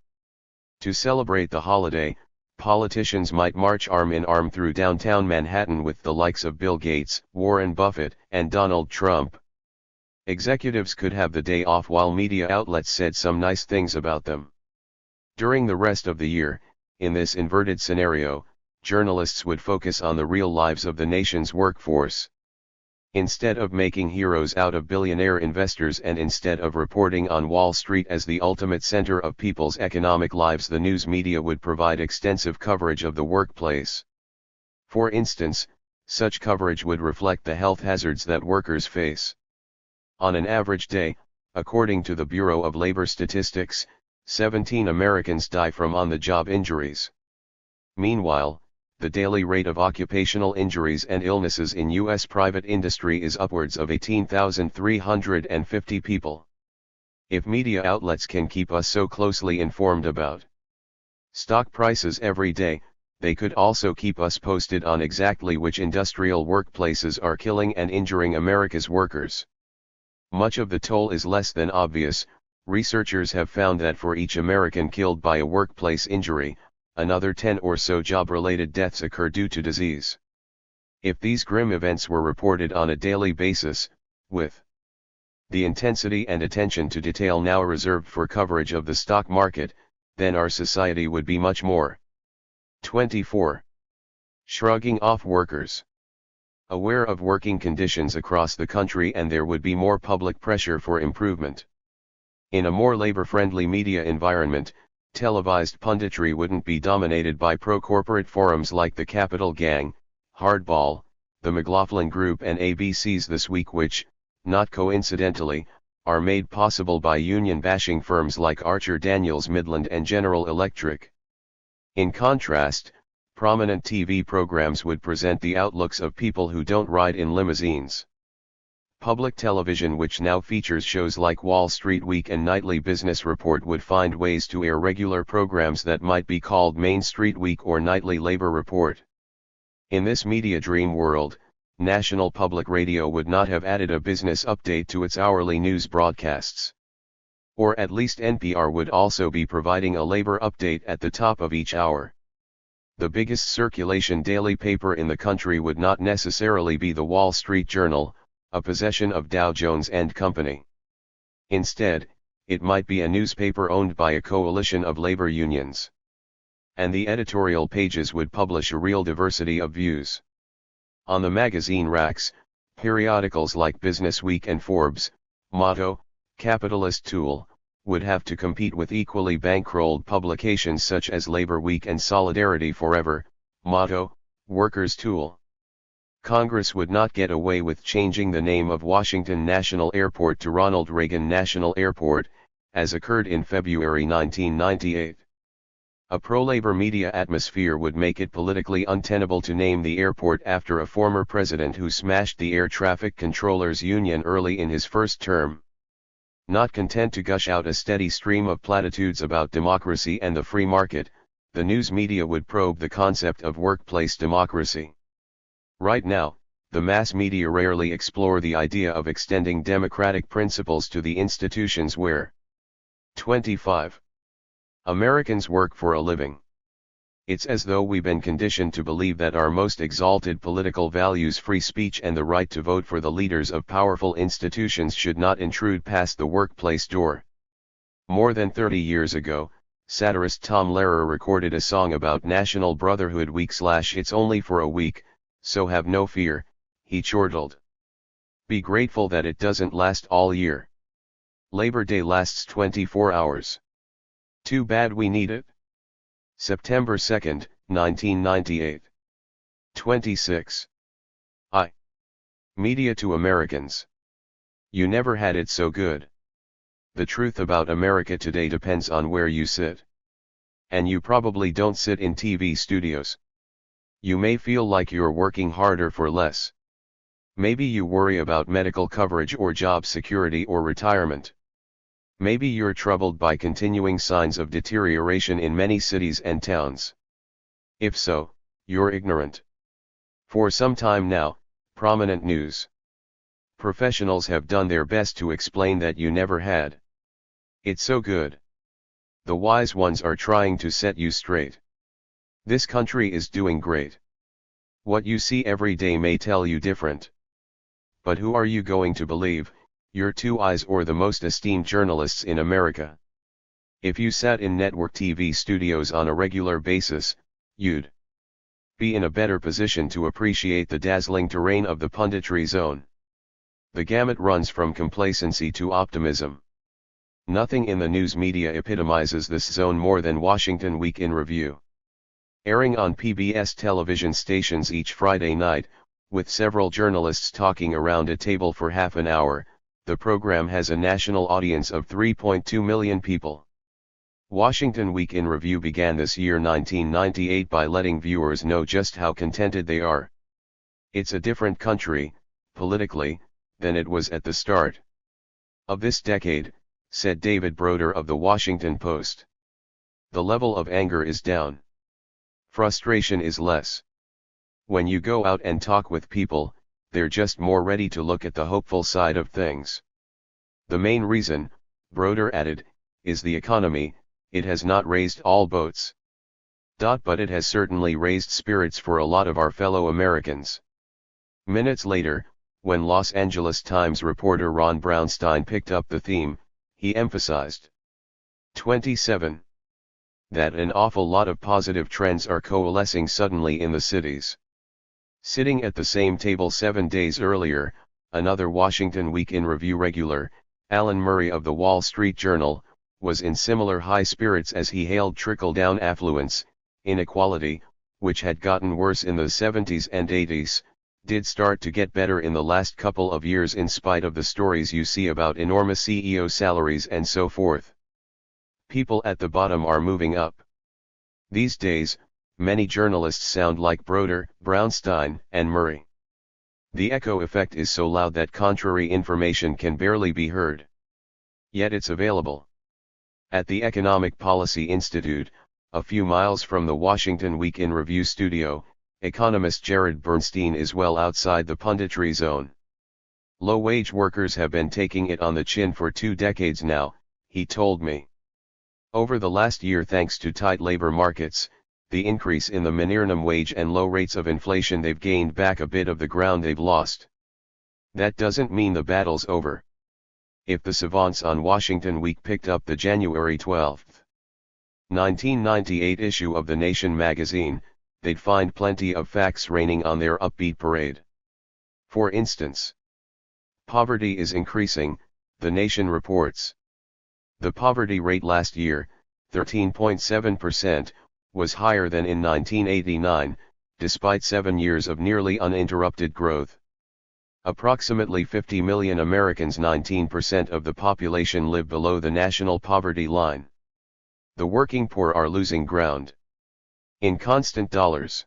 To celebrate the holiday, politicians might march arm in arm through downtown Manhattan with the likes of Bill Gates, Warren Buffett, and Donald Trump. Executives could have the day off while media outlets said some nice things about them. During the rest of the year, in this inverted scenario, journalists would focus on the real lives of the nation's workforce. Instead of making heroes out of billionaire investors and instead of reporting on Wall Street as the ultimate center of people's economic lives, the news media would provide extensive coverage of the workplace. For instance, such coverage would reflect the health hazards that workers face. On an average day, according to the Bureau of Labor Statistics, 17 Americans die from on-the-job injuries. Meanwhile, the daily rate of occupational injuries and illnesses in U.S. private industry is upwards of 18,350 people. If media outlets can keep us so closely informed about stock prices every day, they could also keep us posted on exactly which industrial workplaces are killing and injuring America's workers. Much of the toll is less than obvious. Researchers have found that for each American killed by a workplace injury, another 10 or so job-related deaths occur due to disease. If these grim events were reported on a daily basis, with the intensity and attention to detail now reserved for coverage of the stock market, then our society would be much more 24. Shrugging off workers. Aware of working conditions across the country, and there would be more public pressure for improvement. In a more labor-friendly media environment, televised punditry wouldn't be dominated by pro-corporate forums like the Capital Gang, Hardball, the McLaughlin Group and ABC's This Week, which, not coincidentally, are made possible by union-bashing firms like Archer Daniels Midland and General Electric. In contrast, prominent TV programs would present the outlooks of people who don't ride in limousines. Public television, which now features shows like Wall Street Week and Nightly Business Report, would find ways to air regular programs that might be called Main Street Week or Nightly Labor Report. In this media dream world, National Public Radio would not have added a business update to its hourly news broadcasts. Or at least NPR would also be providing a labor update at the top of each hour. The biggest circulation daily paper in the country would not necessarily be the Wall Street Journal, a possession of Dow Jones and Company. Instead, it might be a newspaper owned by a coalition of labor unions. And the editorial pages would publish a real diversity of views. On the magazine racks, periodicals like Business Week and Forbes, Motto, Capitalist Tool, would have to compete with equally bankrolled publications such as Labor Week and Solidarity Forever, Motto, Workers' Tool. Congress would not get away with changing the name of Washington National Airport to Ronald Reagan National Airport, as occurred in February 1998. A pro-labor media atmosphere would make it politically untenable to name the airport after a former president who smashed the Air Traffic Controllers Union early in his first term. Not content to gush out a steady stream of platitudes about democracy and the free market, the news media would probe the concept of workplace democracy. Right now, the mass media rarely explore the idea of extending democratic principles to the institutions where 25. Americans work for a living. It's as though we've been conditioned to believe that our most exalted political values, free speech and the right to vote for the leaders of powerful institutions, should not intrude past the workplace door. More than 30 years ago, satirist Tom Lehrer recorded a song about National Brotherhood Week / "It's only for a week, so have no fear," he chortled. Be grateful that it doesn't last all year. Labor Day lasts 24 hours. Too bad we need it. September 2, 1998. 26. Media to Americans. You never had it so good. The truth about America today depends on where you sit. And you probably don't sit in TV studios. You may feel like you're working harder for less. Maybe you worry about medical coverage or job security or retirement. Maybe you're troubled by continuing signs of deterioration in many cities and towns. If so, you're ignorant. For some time now, prominent news professionals have done their best to explain that you never had. It's so good. The wise ones are trying to set you straight. This country is doing great. What you see every day may tell you different. But who are you going to believe, your two eyes or the most esteemed journalists in America? If you sat in network TV studios on a regular basis, you'd be in a better position to appreciate the dazzling terrain of the punditry zone. The gamut runs from complacency to optimism. Nothing in the news media epitomizes this zone more than Washington Week in Review. Airing on PBS television stations each Friday night, with several journalists talking around a table for half an hour, the program has a national audience of 3.2 million people. Washington Week in Review began this year 1998 by letting viewers know just how contented they are. It's a different country, politically, than it was at the start of this decade, said David Broder of the Washington Post. The level of anger is down. Frustration is less. When you go out and talk with people, they're just more ready to look at the hopeful side of things. The main reason, Broder added, is the economy. It has not raised all boats. But it has certainly raised spirits for a lot of our fellow Americans. Minutes later, when Los Angeles Times reporter Ron Brownstein picked up the theme, he emphasized 27. That an awful lot of positive trends are coalescing suddenly in the cities. Sitting at the same table 7 days earlier, another Washington Week in Review regular, Alan Murray of the Wall Street Journal, was in similar high spirits as he hailed trickle-down affluence. Inequality, which had gotten worse in the 70s and 80s, did start to get better in the last couple of years in spite of the stories you see about enormous CEO salaries and so forth. People at the bottom are moving up. These days, many journalists sound like Broder, Brownstein, and Murray. The echo effect is so loud that contrary information can barely be heard. Yet it's available. At the Economic Policy Institute, a few miles from the Washington Week in Review studio, economist Jared Bernstein is well outside the punditry zone. Low-wage workers have been taking it on the chin for 2 decades now, he told me. Over the last year, thanks to tight labor markets, the increase in the minimum wage and low rates of inflation, they've gained back a bit of the ground they've lost. That doesn't mean the battle's over. If the savants on Washington Week picked up the January 12, 1998 issue of The Nation magazine, they'd find plenty of facts raining on their upbeat parade. For instance, poverty is increasing, The Nation reports. The poverty rate last year, 13.7%, was higher than in 1989, despite 7 years of nearly uninterrupted growth. Approximately 50 million Americans, 19% of the population, live below the national poverty line. The working poor are losing ground. In constant dollars,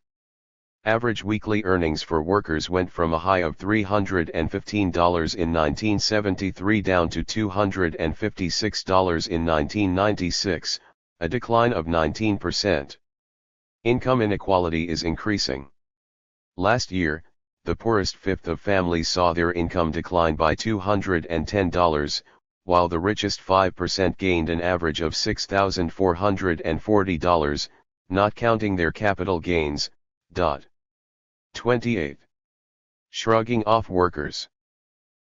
average weekly earnings for workers went from a high of $315 in 1973 down to $256 in 1996, a decline of 19%. Income inequality is increasing. Last year, the poorest fifth of families saw their income decline by $210, while the richest 5% gained an average of $6,440, not counting their capital gains. 28. Shrugging off workers.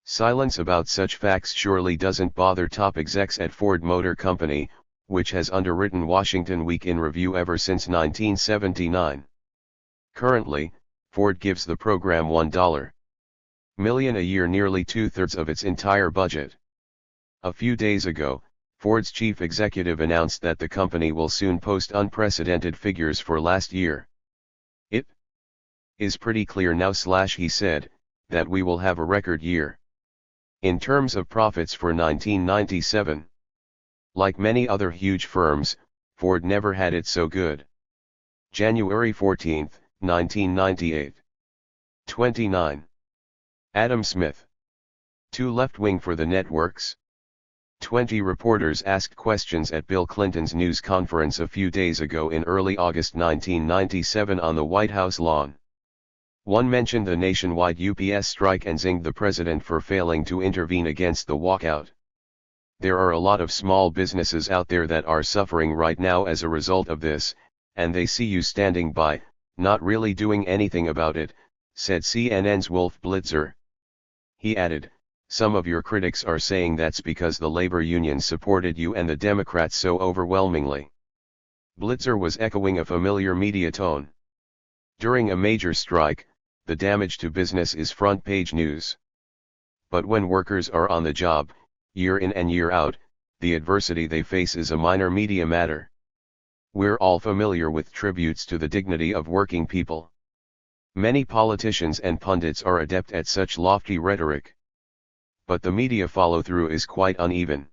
Silence about such facts surely doesn't bother top execs at Ford Motor Company, which has underwritten Washington Week in Review ever since 1979. Currently, Ford gives the program $1 million a year, nearly 2/3 of its entire budget. A few days ago, Ford's chief executive announced that the company will soon post unprecedented figures for last year. It is pretty clear now, he said, that we will have a record year. In terms of profits for 1997. Like many other huge firms, Ford never had it so good. January 14, 1998. 29. Adam Smith. Too left-wing for the networks? 20 reporters asked questions at Bill Clinton's news conference a few days ago in early August 1997 on the White House lawn. One mentioned the nationwide UPS strike and zinged the president for failing to intervene against the walkout. There are a lot of small businesses out there that are suffering right now as a result of this, and they see you standing by, not really doing anything about it, said CNN's Wolf Blitzer. He added, "Some of your critics are saying that's because the labor unions supported you and the Democrats so overwhelmingly." Blitzer was echoing a familiar media tone. During a major strike, the damage to business is front-page news. But when workers are on the job, year in and year out, the adversity they face is a minor media matter. We're all familiar with tributes to the dignity of working people. Many politicians and pundits are adept at such lofty rhetoric. But the media follow-through is quite uneven.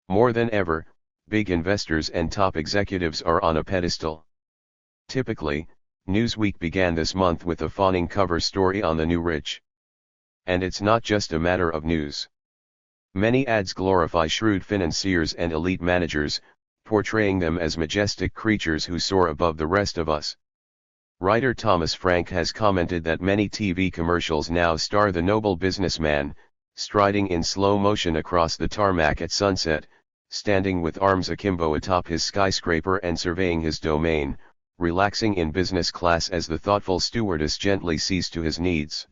More than ever, big investors and top executives are on a pedestal. Typically, Newsweek began this month with a fawning cover story on the new rich. And it's not just a matter of news. Many ads glorify shrewd financiers and elite managers, portraying them as majestic creatures who soar above the rest of us. Writer Thomas Frank has commented that many TV commercials now star the noble businessman, striding in slow motion across the tarmac at sunset, standing with arms akimbo atop his skyscraper and surveying his domain, relaxing in business class as the thoughtful stewardess gently sees to his needs.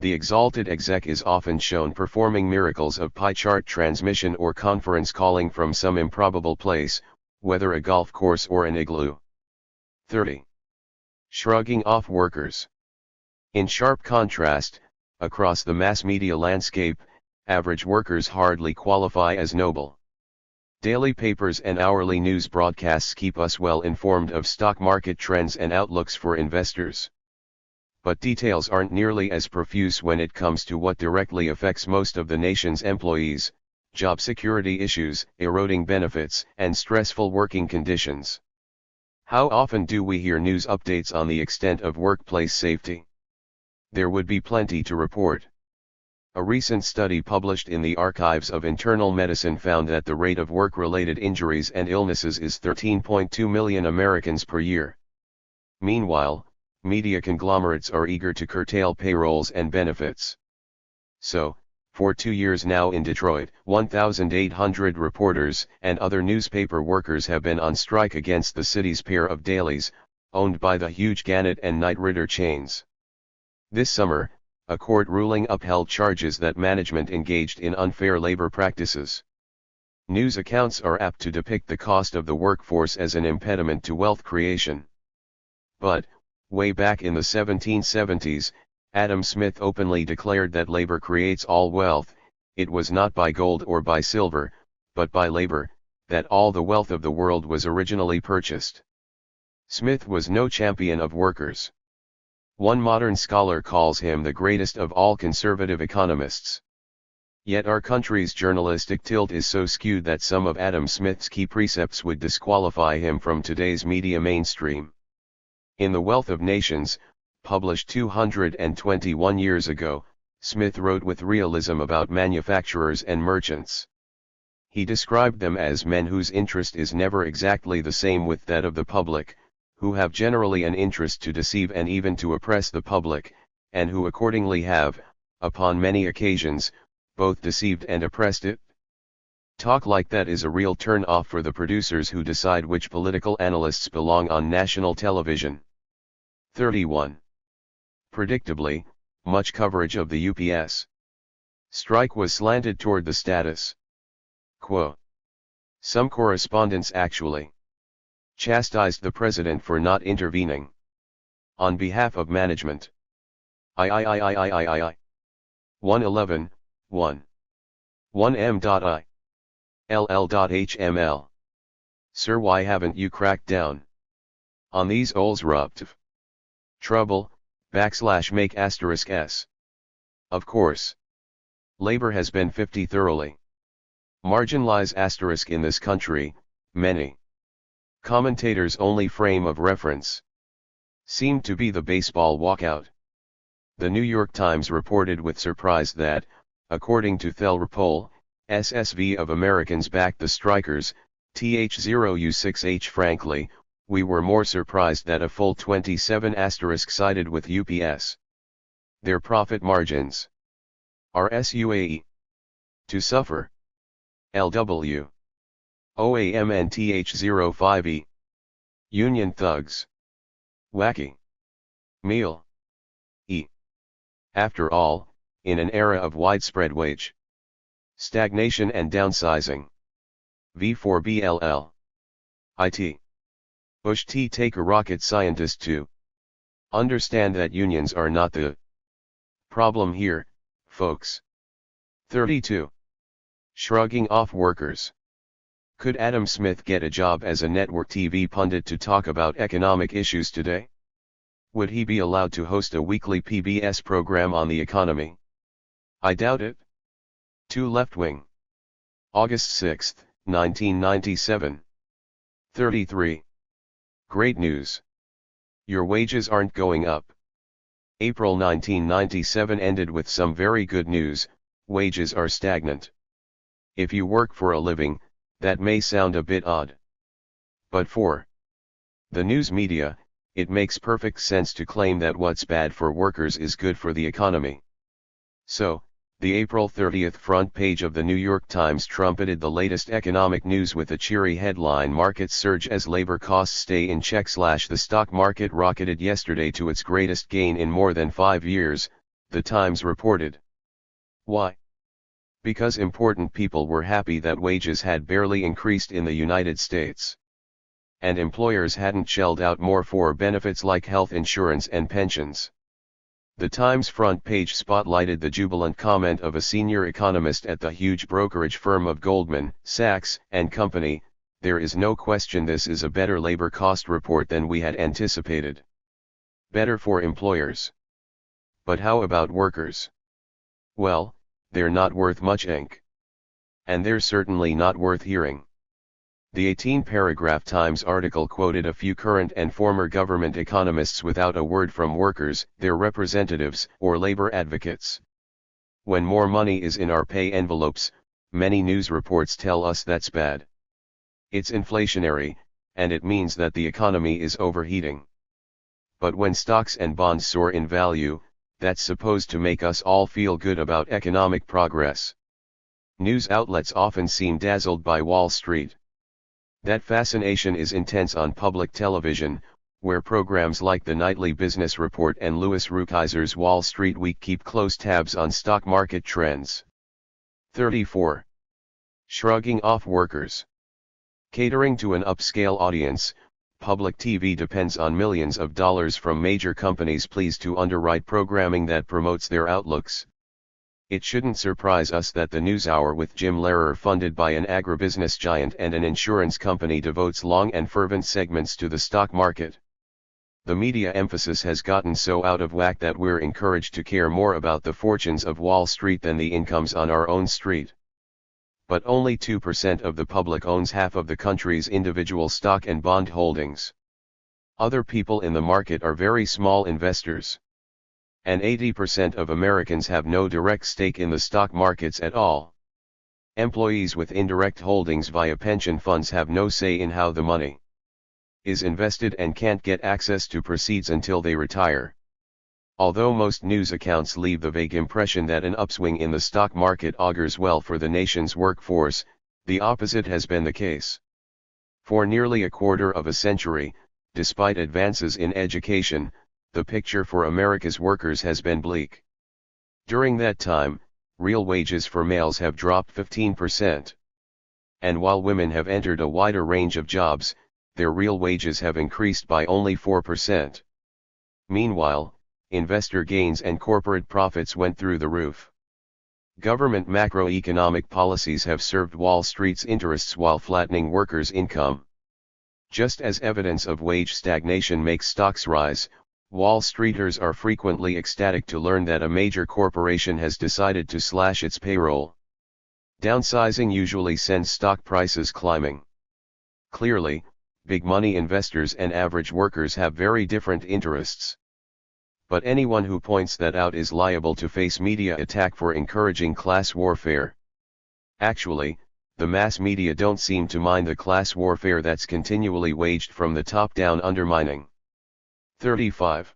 The exalted exec is often shown performing miracles of pie chart transmission or conference calling from some improbable place, whether a golf course or an igloo. 30. Shrugging off workers. In sharp contrast, across the mass media landscape, average workers hardly qualify as noble. Daily papers and hourly news broadcasts keep us well informed of stock market trends and outlooks for investors. But details aren't nearly as profuse when it comes to what directly affects most of the nation's employees: job security issues, eroding benefits, and stressful working conditions. How often do we hear news updates on the extent of workplace safety? There would be plenty to report. A recent study published in the Archives of Internal Medicine found that the rate of work-related injuries and illnesses is 13.2 million Americans per year. Meanwhile, media conglomerates are eager to curtail payrolls and benefits. So, for 2 years now in Detroit, 1,800 reporters and other newspaper workers have been on strike against the city's pair of dailies, owned by the huge Gannett and Knight Ridder chains. This summer, a court ruling upheld charges that management engaged in unfair labor practices. News accounts are apt to depict the cost of the workforce as an impediment to wealth creation. But, way back in the 1770s, Adam Smith openly declared that labor creates all wealth. It was not by gold or by silver, but by labor, that all the wealth of the world was originally purchased. Smith was no champion of workers. One modern scholar calls him the greatest of all conservative economists. Yet our country's journalistic tilt is so skewed that some of Adam Smith's key precepts would disqualify him from today's media mainstream. In The Wealth of Nations, published 221 years ago, Smith wrote with realism about manufacturers and merchants. He described them as men whose interest is never exactly the same with that of the public, who have generally an interest to deceive and even to oppress the public, and who accordingly have, upon many occasions, both deceived and oppressed it. Talk like that is a real turn-off for the producers who decide which political analysts belong on national television. 31. Predictably, much coverage of the UPS strike was slanted toward the status quo. Some correspondents actually chastised the president for not intervening on behalf of management. 111, 1. 1m.I. ll.html. Sir, why haven't you cracked down on these ols ruptive trouble, \make *s. Of course. Labor has been 50 thoroughly marginalized * in this country. Many commentators' only frame of reference seemed to be the baseball walkout. The New York Times reported with surprise that, according to THIRD poll, SSV of Americans backed the strikers, TH0U6H. Frankly, we were more surprised that a full 27 asterisk sided with UPS. Their profit margins. RSUAE. To suffer. LW. OAM and TH05E. Union thugs. Wacky. Meal. E. After all, in an era of widespread wage stagnation and downsizing. V4BLL. IT. Bush T. Take a rocket scientist to understand that unions are not the problem here, folks. 32. Shrugging off workers. Could Adam Smith get a job as a network TV pundit to talk about economic issues today? Would he be allowed to host a weekly PBS program on the economy? I doubt it. Too left-wing. August 6, 1997. 33. Great news. Your wages aren't going up. April 1997 ended with some very good news. Wages are stagnant. If you work for a living, that may sound a bit odd. But for the news media, it makes perfect sense to claim that what's bad for workers is good for the economy. So, the April 30th front page of the New York Times trumpeted the latest economic news with a cheery headline: Markets surge as labor costs stay in check. The stock market rocketed yesterday to its greatest gain in more than 5 years, the Times reported. Why? Because important people were happy that wages had barely increased in the United States. And employers hadn't shelled out more for benefits like health insurance and pensions. The Times front page spotlighted the jubilant comment of a senior economist at the huge brokerage firm of Goldman, Sachs and Company: "There is no question this is a better labor cost report than we had anticipated. Better for employers. But how about workers? Well, they're not worth much ink. And they're certainly not worth hearing." The 18-paragraph Times article quoted a few current and former government economists without a word from workers, their representatives, or labor advocates. When more money is in our pay envelopes, many news reports tell us that's bad. It's inflationary, and it means that the economy is overheating. But when stocks and bonds soar in value, that's supposed to make us all feel good about economic progress. News outlets often seem dazzled by Wall Street. That fascination is intense on public television, where programs like the Nightly Business Report and Louis Rukeyser's Wall Street Week keep close tabs on stock market trends. 34. Shrugging off workers. Catering to an upscale audience, public TV depends on millions of dollars from major companies pleased to underwrite programming that promotes their outlooks. It shouldn't surprise us that the NewsHour with Jim Lehrer, funded by an agribusiness giant and an insurance company, devotes long and fervent segments to the stock market. The media emphasis has gotten so out of whack that we're encouraged to care more about the fortunes of Wall Street than the incomes on our own street. But only 2% of the public owns half of the country's individual stock and bond holdings. Other people in the market are very small investors. And 80% of Americans have no direct stake in the stock markets at all. Employees with indirect holdings via pension funds have no say in how the money is invested and can't get access to proceeds until they retire. Although most news accounts leave the vague impression that an upswing in the stock market augurs well for the nation's workforce, the opposite has been the case. For nearly a quarter of a century, despite advances in education, the picture for America's workers has been bleak. During that time, real wages for males have dropped 15%. And while women have entered a wider range of jobs, their real wages have increased by only 4%. Meanwhile, investor gains and corporate profits went through the roof. Government macroeconomic policies have served Wall Street's interests while flattening workers' income. Just as evidence of wage stagnation makes stocks rise, Wall Streeters are frequently ecstatic to learn that a major corporation has decided to slash its payroll. Downsizing usually sends stock prices climbing. Clearly, big money investors and average workers have very different interests. But anyone who points that out is liable to face media attack for encouraging class warfare. Actually, the mass media don't seem to mind the class warfare that's continually waged from the top down, undermining. 35.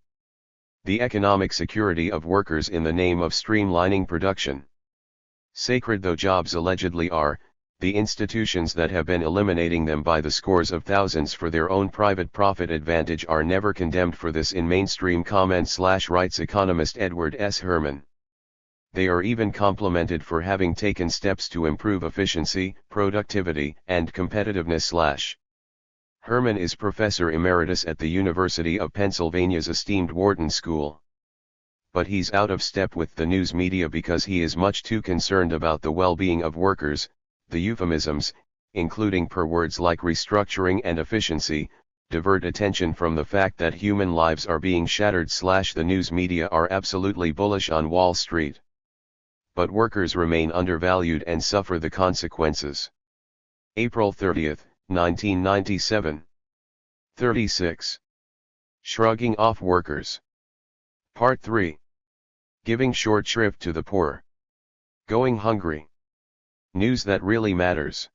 The economic security of workers in the name of streamlining production. Sacred though jobs allegedly are, the institutions that have been eliminating them by the scores of thousands for their own private profit advantage are never condemned for this in mainstream comment/rights economist Edward S. Herman. They are even complimented for having taken steps to improve efficiency, productivity, and competitiveness/. Herman is professor emeritus at the University of Pennsylvania's esteemed Wharton School. But he's out of step with the news media because he is much too concerned about the well-being of workers. The euphemisms, including per words like restructuring and efficiency, divert attention from the fact that human lives are being shattered. The news media are absolutely bullish on Wall Street. But workers remain undervalued and suffer the consequences. April 30, 1997. 36. Shrugging off workers. Part 3. Giving short shrift to the poor. Going hungry. News that really matters.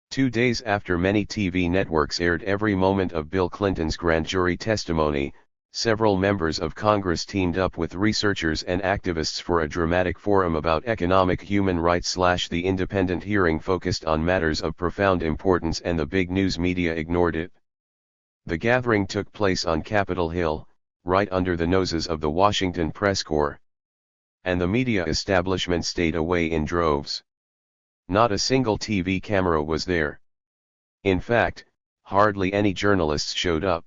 2 days after many TV networks aired every moment of Bill Clinton's grand jury testimony, several members of Congress teamed up with researchers and activists for a dramatic forum about economic human rights. The independent hearing focused on matters of profound importance and the big news media ignored it. The gathering took place on Capitol Hill, right under the noses of the Washington press corps. And the media establishment stayed away in droves. Not a single TV camera was there. In fact, hardly any journalists showed up.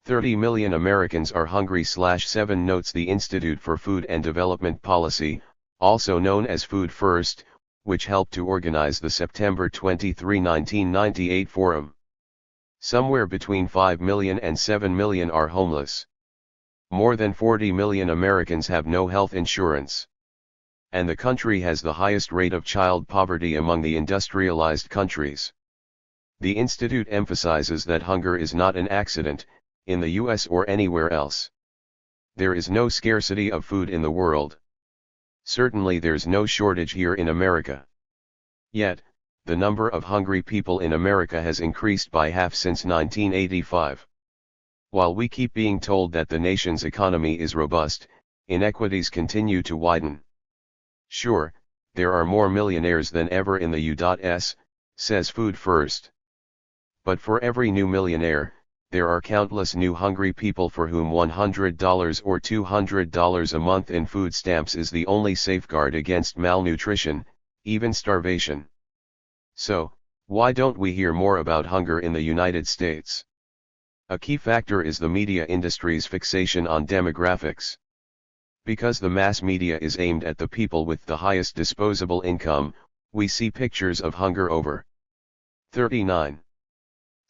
30 million Americans are hungry. 7 notes the Institute for Food and Development Policy, also known as Food First, which helped to organize the September 23, 1998 forum. Somewhere between 5 million and 7 million are homeless. More than 40 million Americans have no health insurance. And the country has the highest rate of child poverty among the industrialized countries. The Institute emphasizes that hunger is not an accident, in the US or anywhere else. There is no scarcity of food in the world. Certainly there's no shortage here in America. Yet, the number of hungry people in America has increased by half since 1985. While we keep being told that the nation's economy is robust, inequities continue to widen. Sure, there are more millionaires than ever in the U.S., says Food First. But for every new millionaire, there are countless new hungry people for whom $100 or $200 a month in food stamps is the only safeguard against malnutrition, even starvation. So, why don't we hear more about hunger in the United States? A key factor is the media industry's fixation on demographics. Because the mass media is aimed at the people with the highest disposable income, we see pictures of hunger over 39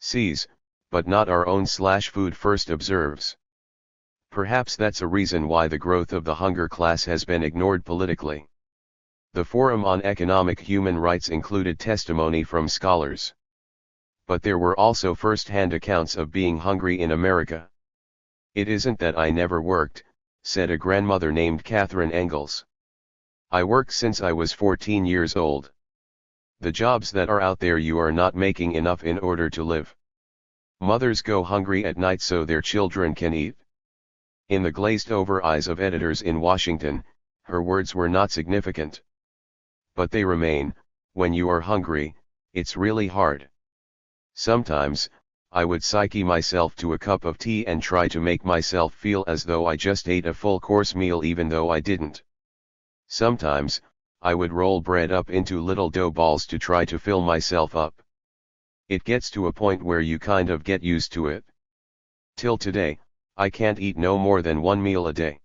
C's, but not our own. Food First observes. Perhaps that's a reason why the growth of the hunger class has been ignored politically. The Forum on Economic Human Rights included testimony from scholars. But there were also first-hand accounts of being hungry in America. It isn't that I never worked, said a grandmother named Catherine Engels. I worked since I was 14 years old. The jobs that are out there, you are not making enough in order to live. Mothers go hungry at night so their children can eat. In the glazed-over eyes of editors in Washington, her words were not significant. But they remain. When you are hungry, it's really hard. Sometimes, I would psyche myself to a cup of tea and try to make myself feel as though I just ate a full-course meal even though I didn't. Sometimes, I would roll bread up into little dough balls to try to fill myself up. It gets to a point where you kind of get used to it. Till today, I can't eat no more than one meal a day.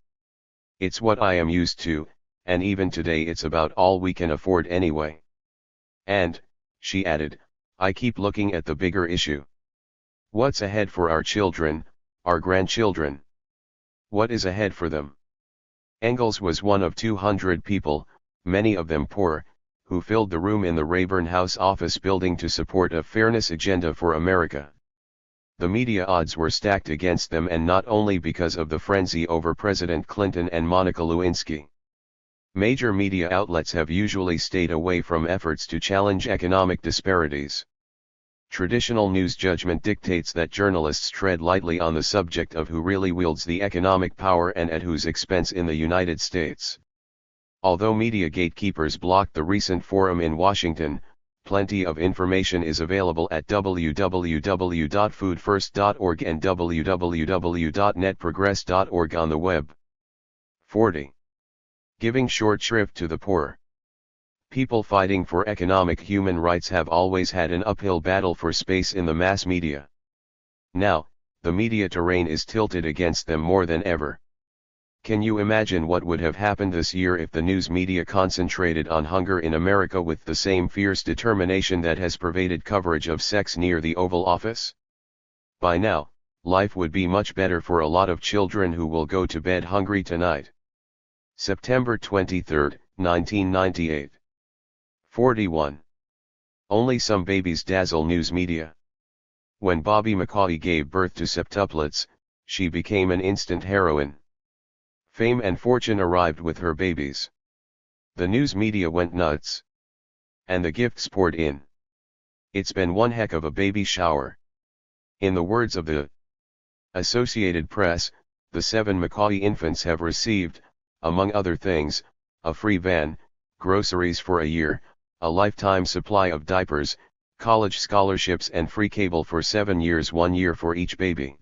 It's what I am used to, and even today it's about all we can afford anyway. And, she added, I keep looking at the bigger issue. What's ahead for our children, our grandchildren? What is ahead for them? Engels was one of 200 people, many of them poor, who filled the room in the Rayburn House office building to support a fairness agenda for America. The media odds were stacked against them, and not only because of the frenzy over President Clinton and Monica Lewinsky. Major media outlets have usually stayed away from efforts to challenge economic disparities. Traditional news judgment dictates that journalists tread lightly on the subject of who really wields the economic power and at whose expense in the United States. Although media gatekeepers blocked the recent forum in Washington, plenty of information is available at www.foodfirst.org and www.netprogress.org on the web. 40. Giving short shrift to the poor. People fighting for economic human rights have always had an uphill battle for space in the mass media. Now, the media terrain is tilted against them more than ever. Can you imagine what would have happened this year if the news media concentrated on hunger in America with the same fierce determination that has pervaded coverage of sex near the Oval Office? By now, life would be much better for a lot of children who will go to bed hungry tonight. September 23, 1998. 41. Only some babies dazzle news media. When Bobby McCauley gave birth to septuplets, she became an instant heroine. Fame and fortune arrived with her babies. The news media went nuts. And the gifts poured in. It's been one heck of a baby shower. In the words of the Associated Press, the 7 McCauley infants have received, among other things, a free van, groceries for a year, a lifetime supply of diapers, college scholarships and free cable for 7 years, 1 year for each baby.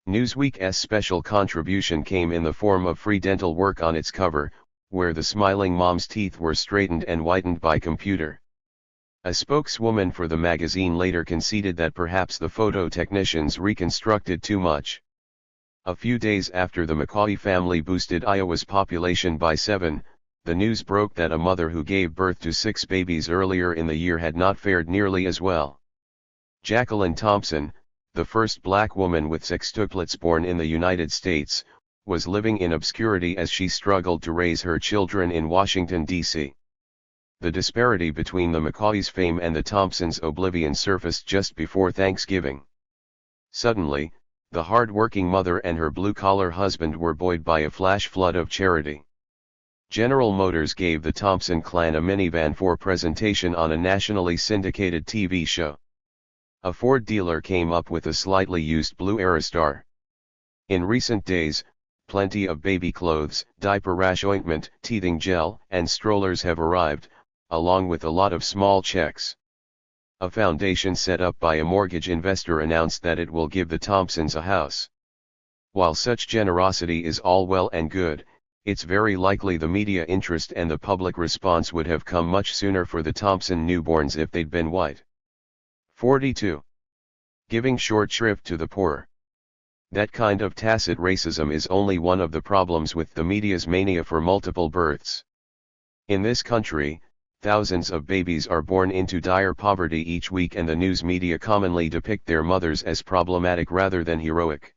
Newsweek's special contribution came in the form of free dental work on its cover, where the smiling mom's teeth were straightened and whitened by computer. A spokeswoman for the magazine later conceded that perhaps the photo technicians reconstructed too much. A few days after the McCauley family boosted Iowa's population by 7, the news broke that a mother who gave birth to 6 babies earlier in the year had not fared nearly as well. Jacqueline Thompson, the first black woman with sextuplets born in the United States, was living in obscurity as she struggled to raise her children in Washington, D.C. The disparity between the McCauley's fame and the Thompsons' oblivion surfaced just before Thanksgiving. Suddenly, the hard-working mother and her blue-collar husband were buoyed by a flash flood of charity. General Motors gave the Thompson clan a minivan for presentation on a nationally syndicated TV show. A Ford dealer came up with a slightly used blue Aerostar. In recent days, plenty of baby clothes, diaper rash ointment, teething gel, and strollers have arrived, along with a lot of small checks. A foundation set up by a mortgage investor announced that it will give the Thompsons a house. While such generosity is all well and good, it's very likely the media interest and the public response would have come much sooner for the Thompson newborns if they'd been white. 42. Giving short shrift to the poor. That kind of tacit racism is only one of the problems with the media's mania for multiple births. In this country, thousands of babies are born into dire poverty each week, and the news media commonly depict their mothers as problematic rather than heroic.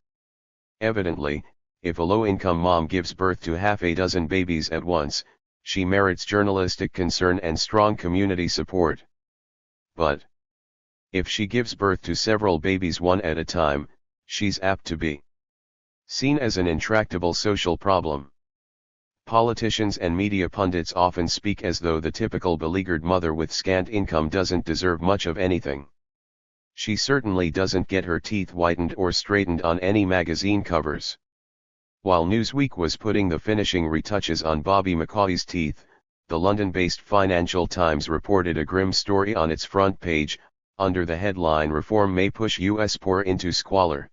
Evidently, if a low-income mom gives birth to half a dozen babies at once, she merits journalistic concern and strong community support. But if she gives birth to several babies one at a time, she's apt to be seen as an intractable social problem. Politicians and media pundits often speak as though the typical beleaguered mother with scant income doesn't deserve much of anything. She certainly doesn't get her teeth whitened or straightened on any magazine covers. While Newsweek was putting the finishing retouches on Bobby McCauley's teeth, the London-based Financial Times reported a grim story on its front page, under the headline "Reform May Push U.S. Poor into Squalor."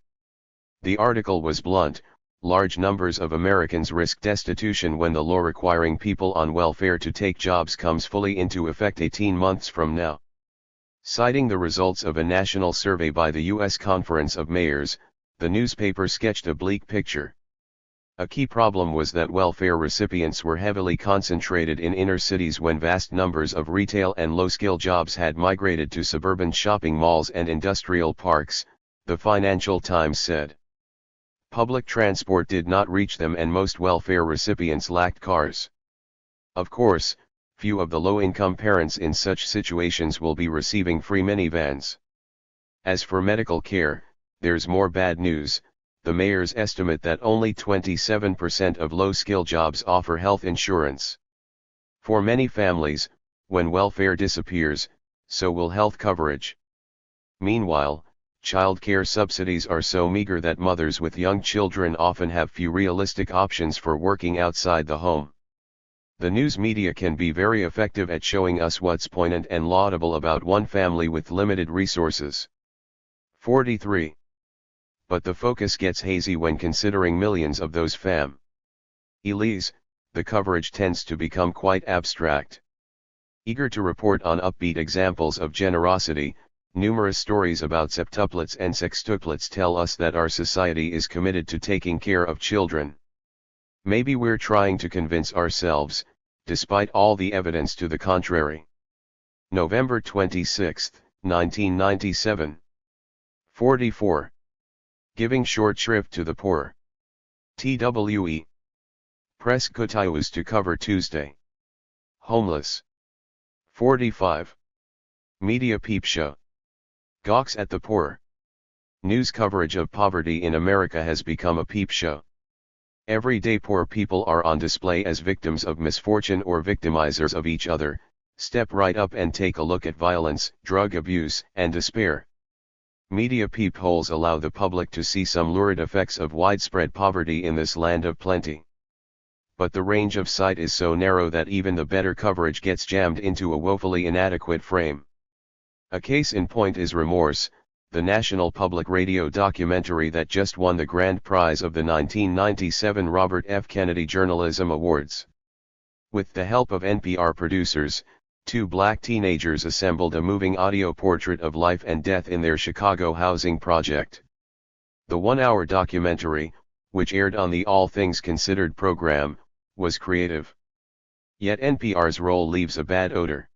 The article was blunt: large numbers of Americans risk destitution when the law requiring people on welfare to take jobs comes fully into effect 18 months from now. Citing the results of a national survey by the U.S. Conference of Mayors, the newspaper sketched a bleak picture. A key problem was that welfare recipients were heavily concentrated in inner cities when vast numbers of retail and low-skill jobs had migrated to suburban shopping malls and industrial parks, the Financial Times said. Public transport did not reach them, and most welfare recipients lacked cars. Of course, few of the low-income parents in such situations will be receiving free minivans. As for medical care, there's more bad news. The mayors estimate that only 27% of low-skill jobs offer health insurance. For many families, when welfare disappears, so will health coverage. Meanwhile, child care subsidies are so meager that mothers with young children often have few realistic options for working outside the home. The news media can be very effective at showing us what's poignant and laudable about one family with limited resources. 43. But the focus gets hazy when considering millions of those families. The coverage tends to become quite abstract. Eager to report on upbeat examples of generosity, numerous stories about septuplets and sextuplets tell us that our society is committed to taking care of children. Maybe we're trying to convince ourselves, despite all the evidence to the contrary. November 26, 1997. 44. Giving short shrift to the poor. TWE. Press continues to cover Tuesday. Homeless. 45. Media peep show. Gawks at the poor. News coverage of poverty in America has become a peep show. Everyday poor people are on display as victims of misfortune or victimizers of each other. Step right up and take a look at violence, drug abuse, and despair. Media peepholes allow the public to see some lurid effects of widespread poverty in this land of plenty. But the range of sight is so narrow that even the better coverage gets jammed into a woefully inadequate frame. A case in point is Remorse, the National Public Radio documentary that just won the grand prize of the 1997 Robert F. Kennedy Journalism Awards. With the help of NPR producers, two black teenagers assembled a moving audio portrait of life and death in their Chicago housing project. The one-hour documentary, which aired on the All Things Considered program, was creative. Yet NPR's role leaves a bad odor.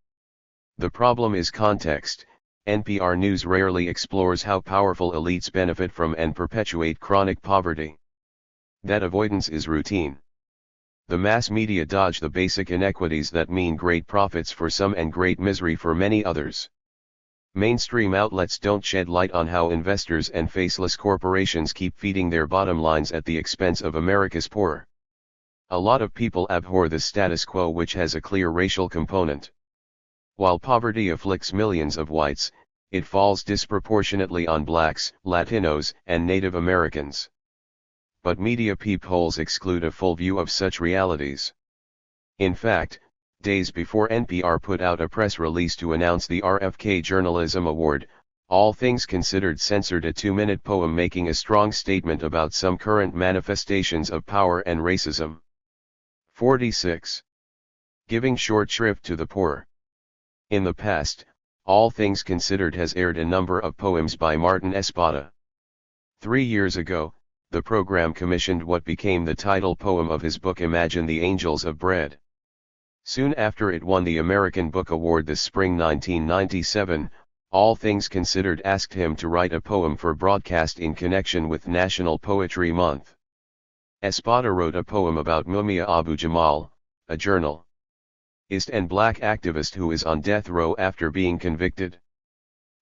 The problem is context. NPR News rarely explores how powerful elites benefit from and perpetuate chronic poverty. That avoidance is routine. The mass media dodge the basic inequities that mean great profits for some and great misery for many others. Mainstream outlets don't shed light on how investors and faceless corporations keep feeding their bottom lines at the expense of America's poor. A lot of people abhor the status quo, which has a clear racial component. While poverty afflicts millions of whites, it falls disproportionately on blacks, Latinos, and Native Americans. But media peepholes exclude a full view of such realities. In fact, days before NPR put out a press release to announce the RFK Journalism Award, All Things Considered censored a 2-minute poem making a strong statement about some current manifestations of power and racism. 46. Giving short shrift to the poor. In the past, All Things Considered has aired a number of poems by Martin Espada. 3 years ago, the program commissioned what became the title poem of his book Imagine the Angels of Bread. Soon after it won the American Book Award this spring 1997, All Things Considered asked him to write a poem for broadcast in connection with National Poetry Month. Espada wrote a poem about Mumia Abu-Jamal, a journalist and black activist who is on death row after being convicted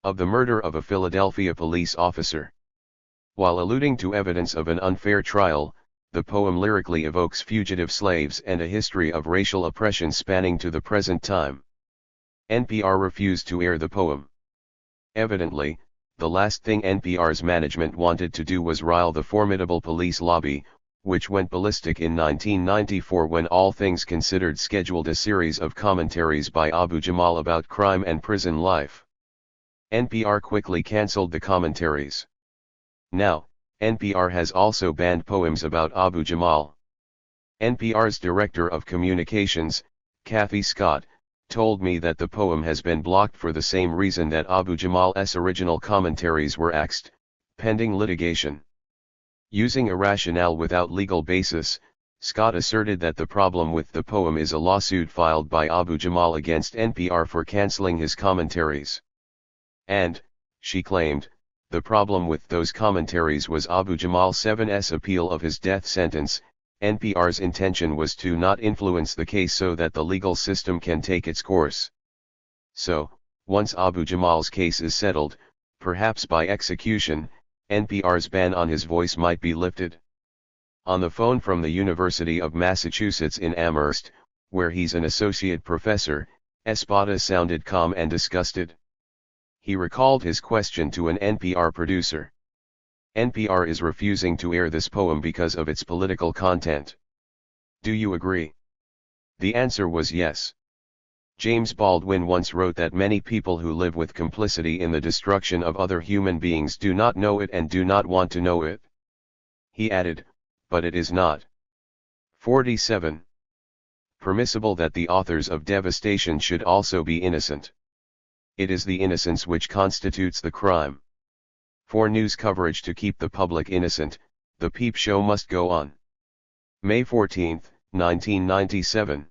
of the murder of a Philadelphia police officer. While alluding to evidence of an unfair trial, the poem lyrically evokes fugitive slaves and a history of racial oppression spanning to the present time. NPR refused to air the poem. Evidently, the last thing NPR's management wanted to do was rile the formidable police lobby, which went ballistic in 1994 when All Things Considered scheduled a series of commentaries by Abu-Jamal about crime and prison life. NPR quickly cancelled the commentaries. Now, NPR has also banned poems about Abu-Jamal. NPR's Director of Communications, Kathy Scott, told me that the poem has been blocked for the same reason that Abu-Jamal's original commentaries were axed, pending litigation. Using a rationale without legal basis, Scott asserted that the problem with the poem is a lawsuit filed by Abu-Jamal against NPR for canceling his commentaries. And, she claimed, the problem with those commentaries was Abu-Jamal 7's appeal of his death sentence. NPR's intention was to not influence the case so that the legal system can take its course. So, once Abu-Jamal's case is settled, perhaps by execution, NPR's ban on his voice might be lifted. On the phone from the University of Massachusetts in Amherst, where he's an associate professor, Espada sounded calm and disgusted. He recalled his question to an NPR producer. NPR is refusing to air this poem because of its political content. Do you agree? The answer was yes. James Baldwin once wrote that many people who live with complicity in the destruction of other human beings do not know it and do not want to know it. He added, but it is not 47. Permissible that the authors of devastation should also be innocent. It is the innocence which constitutes the crime. For news coverage to keep the public innocent, the peep show must go on. May 14, 1997.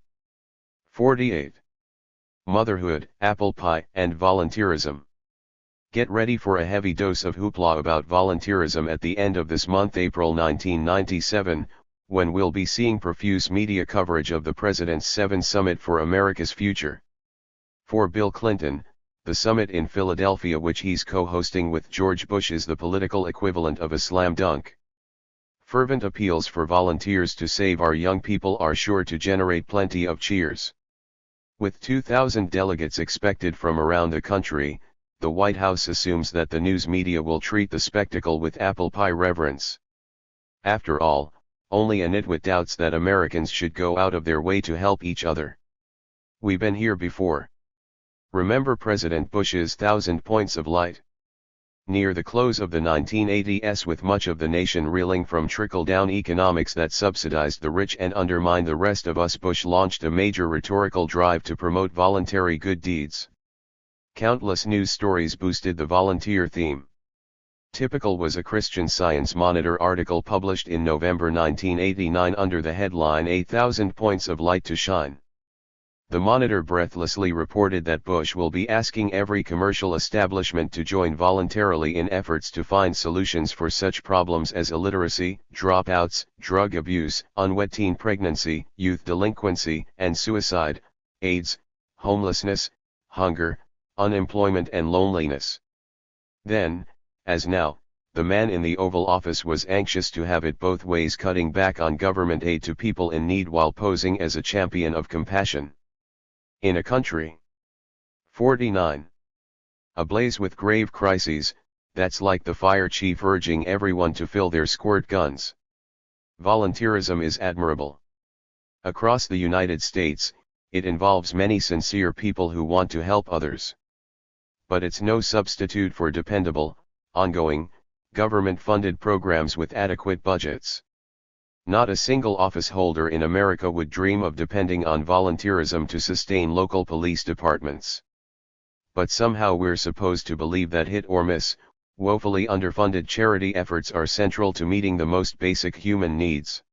48. Motherhood, apple pie, and volunteerism. Get ready for a heavy dose of hoopla about volunteerism at the end of this month, April 1997, when we'll be seeing profuse media coverage of the President's 7 Summit for America's Future. For Bill Clinton, the summit in Philadelphia, which he's co-hosting with George Bush, is the political equivalent of a slam dunk. Fervent appeals for volunteers to save our young people are sure to generate plenty of cheers. With 2,000 delegates expected from around the country, the White House assumes that the news media will treat the spectacle with apple pie reverence. After all, only a nitwit doubts that Americans should go out of their way to help each other. We've been here before. Remember President Bush's 1,000 points of light? Near the close of the 1980s, with much of the nation reeling from trickle-down economics that subsidized the rich and undermined the rest of us, Bush launched a major rhetorical drive to promote voluntary good deeds. Countless news stories boosted the volunteer theme. Typical was a Christian Science Monitor article published in November 1989 under the headline "8,000 Points of Light to Shine." The Monitor breathlessly reported that Bush will be asking every commercial establishment to join voluntarily in efforts to find solutions for such problems as illiteracy, dropouts, drug abuse, unwed teen pregnancy, youth delinquency and suicide, AIDS, homelessness, hunger, unemployment and loneliness. Then, as now, the man in the Oval Office was anxious to have it both ways, cutting back on government aid to people in need while posing as a champion of compassion. In a country 49. ablaze with grave crises, that's like the fire chief urging everyone to fill their squirt guns. Volunteerism is admirable. Across the United States, it involves many sincere people who want to help others. But it's no substitute for dependable, ongoing, government-funded programs with adequate budgets. Not a single office holder in America would dream of depending on volunteerism to sustain local police departments. But somehow we're supposed to believe that hit or miss, woefully underfunded charity efforts are central to meeting the most basic human needs.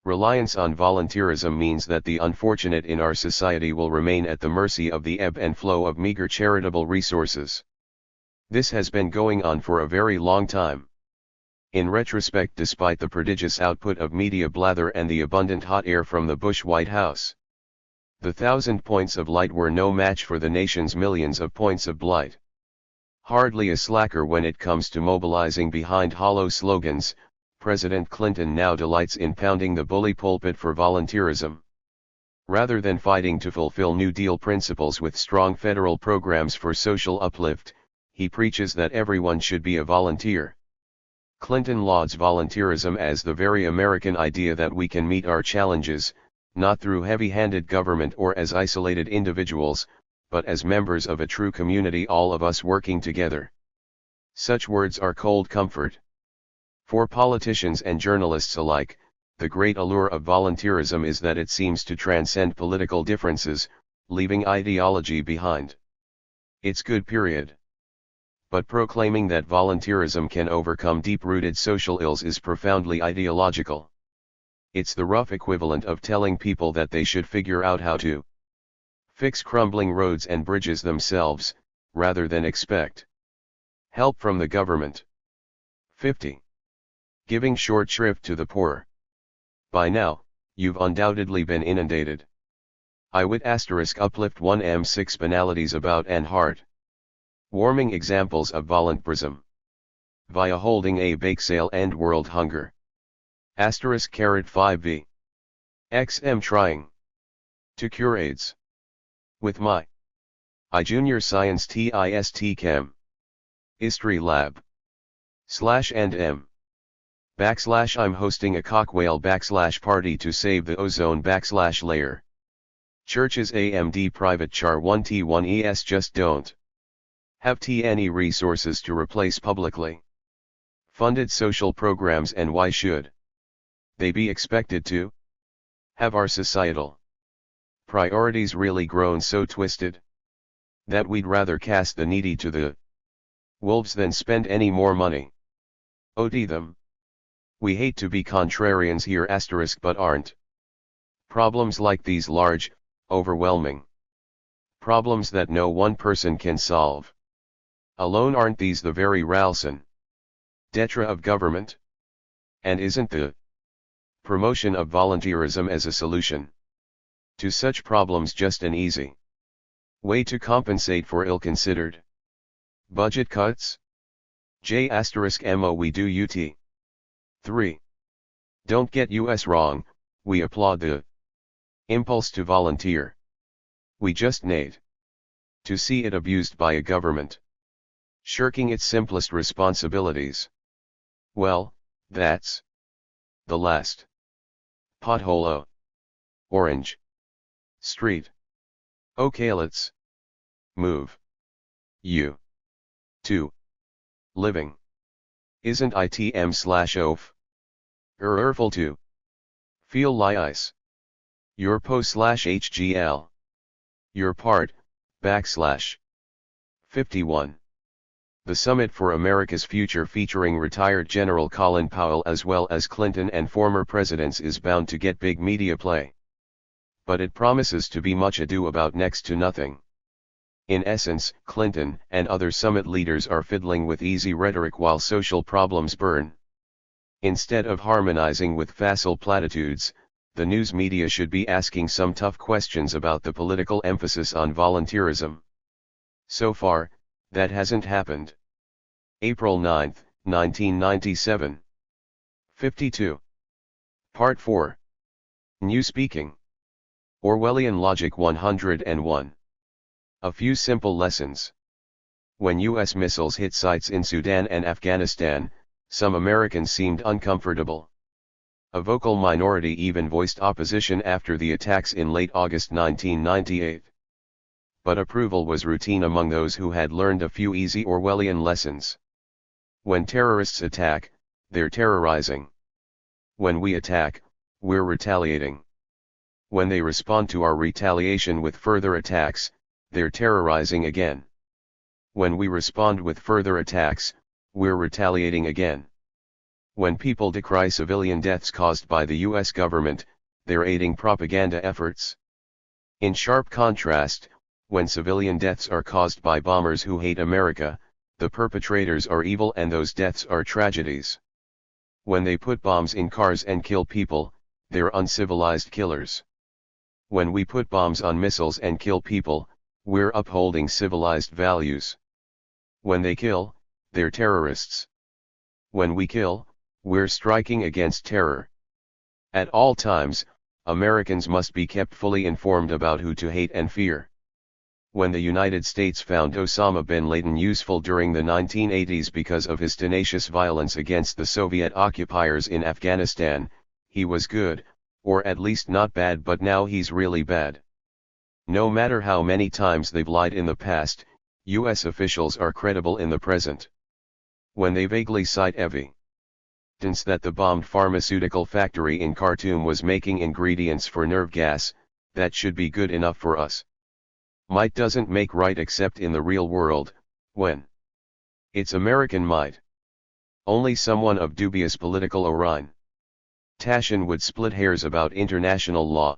Reliance on volunteerism means that the unfortunate in our society will remain at the mercy of the ebb and flow of meager charitable resources. This has been going on for a very long time. In retrospect, despite the prodigious output of media blather and the abundant hot air from the Bush White House, the 1,000 points of light were no match for the nation's millions of points of blight. Hardly a slacker when it comes to mobilizing behind hollow slogans, President Clinton now delights in pounding the bully pulpit for volunteerism. Rather than fighting to fulfill New Deal principles with strong federal programs for social uplift, he preaches that everyone should be a volunteer. Clinton lauds volunteerism as the very American idea that we can meet our challenges, not through heavy-handed government or as isolated individuals, but as members of a true community, all of us working together. Such words are cold comfort. For politicians and journalists alike, the great allure of volunteerism is that it seems to transcend political differences, leaving ideology behind. It's good, period. But proclaiming that volunteerism can overcome deep-rooted social ills is profoundly ideological. It's the rough equivalent of telling people that they should figure out how to fix crumbling roads and bridges themselves, rather than expect help from the government. 50. Giving short shrift to the poor. By now, you've undoubtedly been inundated. Uplift 1m6 banalities about and heart warming examples of volunteerism via holding a bake sale and world hunger. *5v. XM trying. To cure AIDS. With my Junior Science TIST Chem. History Lab. /and m. I'm hosting a cockwhale /party to save the ozone /layer. Churches AMD private char 1T1 ES just don't have any resources to replace publicly funded social programs, and why should they be expected to? Have our societal priorities really grown so twisted that we'd rather cast the needy to the wolves than spend any more money? OD them. We hate to be contrarians here but aren't problems like these large, overwhelming problems that no one person can solve alone? Aren't these the very raison d'etre of government? And isn't the promotion of volunteerism as a solution to such problems just an easy way to compensate for ill-considered budget cuts? J*mo we do UT. 3. Don't get us wrong, we applaud the impulse to volunteer. We just need to see it abused by a government shirking its simplest responsibilities. Well, that's the last pothole. Orange Street. Okay, let's move you to living. Isn't itm/oaf urful to feel lice your po/hgl your part /51. The Summit for America's Future, featuring retired General Colin Powell as well as Clinton and former presidents, is bound to get big media play. But it promises to be much ado about next to nothing. In essence, Clinton and other summit leaders are fiddling with easy rhetoric while social problems burn. Instead of harmonizing with facile platitudes, the news media should be asking some tough questions about the political emphasis on volunteerism. So far, that hasn't happened. April 9, 1997. 52. Part 4. New Speaking. Orwellian Logic 101. A few simple lessons. When U.S. missiles hit sites in Sudan and Afghanistan, some Americans seemed uncomfortable. A vocal minority even voiced opposition after the attacks in late August 1998. But approval was routine among those who had learned a few easy Orwellian lessons. When terrorists attack, they're terrorizing. When we attack, we're retaliating. When they respond to our retaliation with further attacks, they're terrorizing again. When we respond with further attacks, we're retaliating again. When people decry civilian deaths caused by the U.S. government, they're aiding propaganda efforts. In sharp contrast, when civilian deaths are caused by bombers who hate America, the perpetrators are evil and those deaths are tragedies. When they put bombs in cars and kill people, they're uncivilized killers. When we put bombs on missiles and kill people, we're upholding civilized values. When they kill, they're terrorists. When we kill, we're striking against terror. At all times, Americans must be kept fully informed about who to hate and fear. When the United States found Osama bin Laden useful during the 1980s because of his tenacious violence against the Soviet occupiers in Afghanistan, he was good, or at least not bad, but now he's really bad. No matter how many times they've lied in the past, U.S. officials are credible in the present. When they vaguely cite evidence that the bombed pharmaceutical factory in Khartoum was making ingredients for nerve gas, that should be good enough for us. Might doesn't make right except in the real world, when it's American might. Only someone of dubious political orientation would split hairs about international law.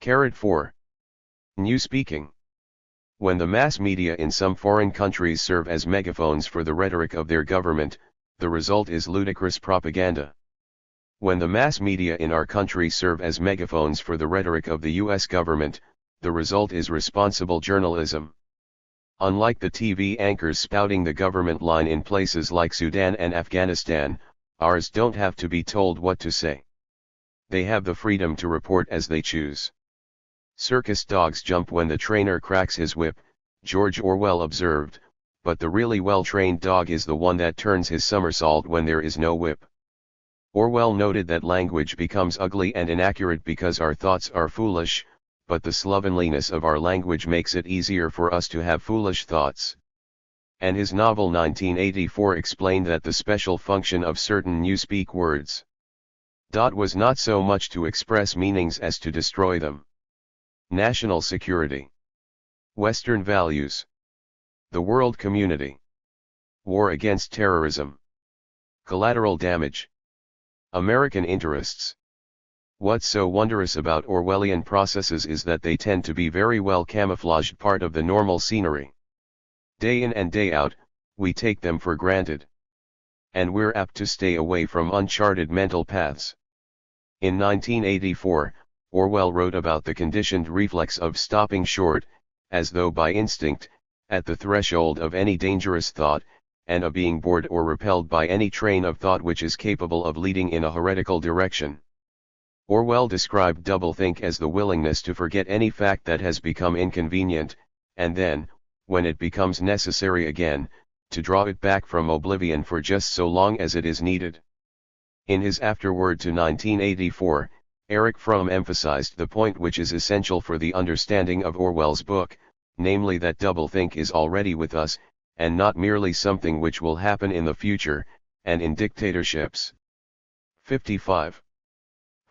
4. New Speaking. When the mass media in some foreign countries serve as megaphones for the rhetoric of their government, the result is ludicrous propaganda. When the mass media in our country serve as megaphones for the rhetoric of the U.S. government, the result is responsible journalism. Unlike the TV anchors spouting the government line in places like Sudan and Afghanistan, ours don't have to be told what to say. They have the freedom to report as they choose. Circus dogs jump when the trainer cracks his whip, George Orwell observed, but the really well-trained dog is the one that turns his somersault when there is no whip. Orwell noted that language becomes ugly and inaccurate because our thoughts are foolish, but the slovenliness of our language makes it easier for us to have foolish thoughts. And his novel 1984 explained that the special function of certain newspeak words was not so much to express meanings as to destroy them. National security. Western values. The world community. War against terrorism. Collateral damage. American interests. What's so wondrous about Orwellian processes is that they tend to be very well camouflaged part of the normal scenery. Day in and day out, we take them for granted. And we're apt to stay away from uncharted mental paths. In 1984, Orwell wrote about the conditioned reflex of stopping short, as though by instinct, at the threshold of any dangerous thought, and of being bored or repelled by any train of thought which is capable of leading in a heretical direction. Orwell described doublethink as the willingness to forget any fact that has become inconvenient, and then, when it becomes necessary again, to draw it back from oblivion for just so long as it is needed. In his afterword to 1984, Erich Fromm emphasized the point which is essential for the understanding of Orwell's book, namely that doublethink is already with us, and not merely something which will happen in the future, and in dictatorships. 55.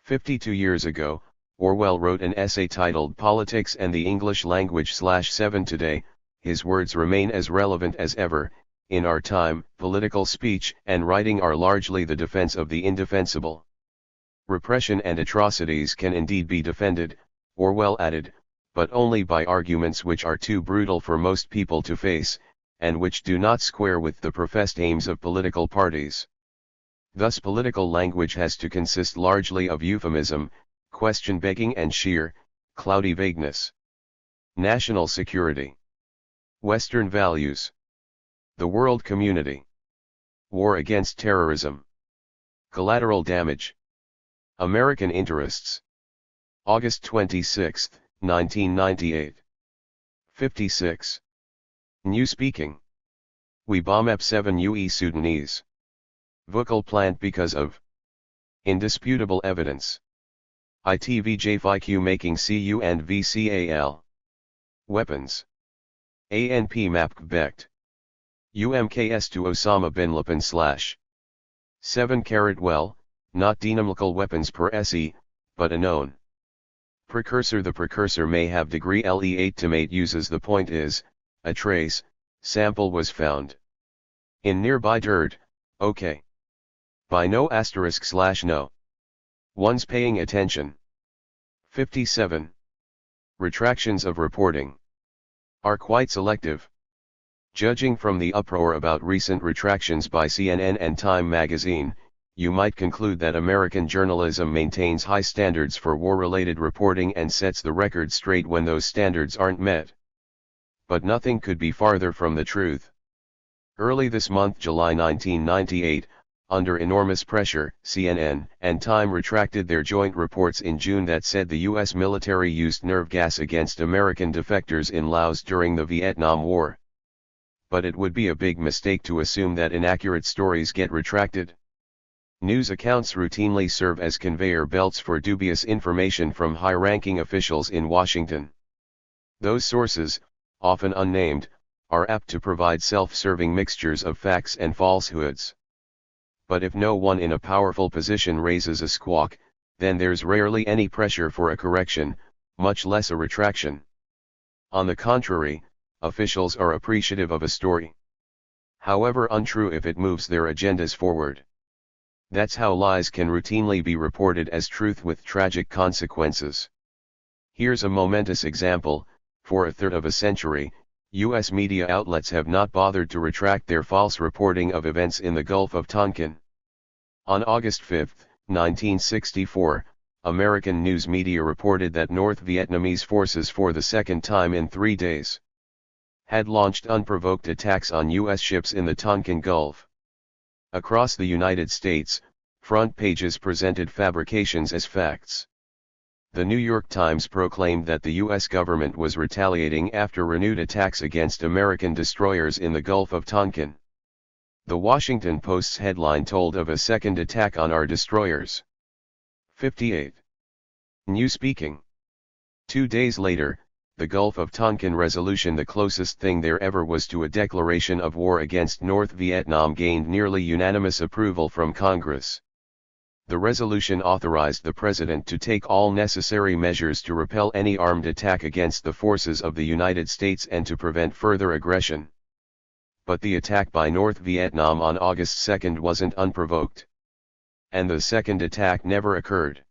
52 years ago, Orwell wrote an essay titled Politics and the English Language /7 Today. His words remain as relevant as ever. In our time, political speech and writing are largely the defense of the indefensible. Repression and atrocities can indeed be defended, Orwell added, but only by arguments which are too brutal for most people to face, and which do not square with the professed aims of political parties. Thus political language has to consist largely of euphemism, question-begging and sheer, cloudy vagueness. National security. Western values. The world community. War against terrorism. Collateral damage. American interests. August 26, 1998. 56. New speaking. We bomb F7 UE Sudanese. Vocal plant because of indisputable evidence. ITVJ5Q making CU and VCAL. Weapons. ANP map Kbekt. UMKS to Osama bin Laden / 7 well, not dynamical weapons per SE, but a known precursor. The precursor may have degree LE8 to mate uses. The point is, a trace sample was found in nearby dirt. Okay. By no * no. One's paying attention. 57. Retractions of reporting are quite selective. Judging from the uproar about recent retractions by CNN and Time magazine, you might conclude that American journalism maintains high standards for war-related reporting and sets the record straight when those standards aren't met. But nothing could be farther from the truth. Early this month, July 1998, under enormous pressure, CNN and Time retracted their joint reports in June that said the U.S. military used nerve gas against American defectors in Laos during the Vietnam War. But it would be a big mistake to assume that inaccurate stories get retracted. News accounts routinely serve as conveyor belts for dubious information from high-ranking officials in Washington. Those sources, often unnamed, are apt to provide self-serving mixtures of facts and falsehoods. But if no one in a powerful position raises a squawk, then there's rarely any pressure for a correction, much less a retraction. On the contrary, officials are appreciative of a story, however untrue, if it moves their agendas forward. That's how lies can routinely be reported as truth with tragic consequences. Here's a momentous example. For a third of a century, U.S. media outlets have not bothered to retract their false reporting of events in the Gulf of Tonkin. On August 5, 1964, American news media reported that North Vietnamese forces, for the second time in 3 days, had launched unprovoked attacks on U.S. ships in the Tonkin Gulf. Across the United States, front pages presented fabrications as facts. The New York Times proclaimed that the U.S. government was retaliating after renewed attacks against American destroyers in the Gulf of Tonkin. The Washington Post's headline told of a second attack on our destroyers. 58. New speaking. 2 days later, the Gulf of Tonkin resolution, the closest thing there ever was to a declaration of war against North Vietnam, gained nearly unanimous approval from Congress. The resolution authorized the President to take all necessary measures to repel any armed attack against the forces of the United States and to prevent further aggression. But the attack by North Vietnam on August 2 wasn't unprovoked. And the second attack never occurred.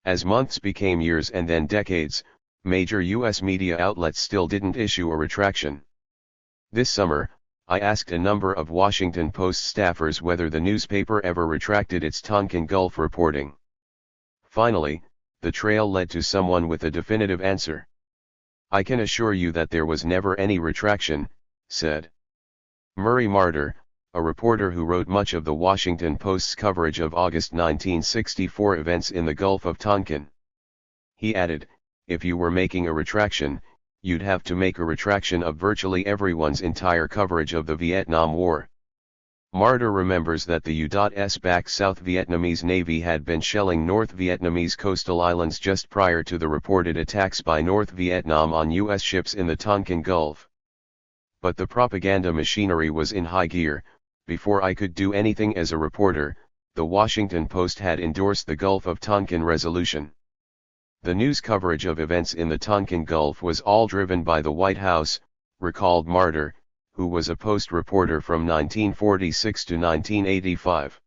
As months became years and then decades, major U.S. media outlets still didn't issue a retraction. This summer, I asked a number of Washington Post staffers whether the newspaper ever retracted its Tonkin Gulf reporting. Finally, the trail led to someone with a definitive answer. "I can assure you that there was never any retraction," said Murray Marder, a reporter who wrote much of the Washington Post's coverage of August 1964 events in the Gulf of Tonkin. He added, "If you were making a retraction, you'd have to make a retraction of virtually everyone's entire coverage of the Vietnam War." Marder remembers that the U.S.-backed South Vietnamese Navy had been shelling North Vietnamese coastal islands just prior to the reported attacks by North Vietnam on U.S. ships in the Tonkin Gulf. But the propaganda machinery was in high gear. Before I could do anything as a reporter, the Washington Post had endorsed the Gulf of Tonkin resolution. The news coverage of events in the Tonkin Gulf was all driven by the White House, recalled Marder, who was a Post reporter from 1946 to 1985.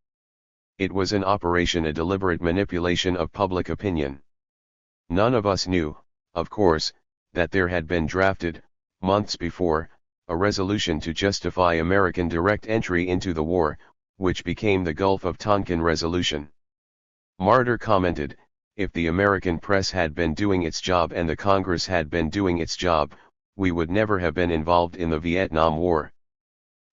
It was an operation, a deliberate manipulation of public opinion. None of us knew, of course, that there had been drafted, months before, a resolution to justify American direct entry into the war, which became the Gulf of Tonkin resolution. Marder commented, "If the American press had been doing its job and the Congress had been doing its job, we would never have been involved in the Vietnam War."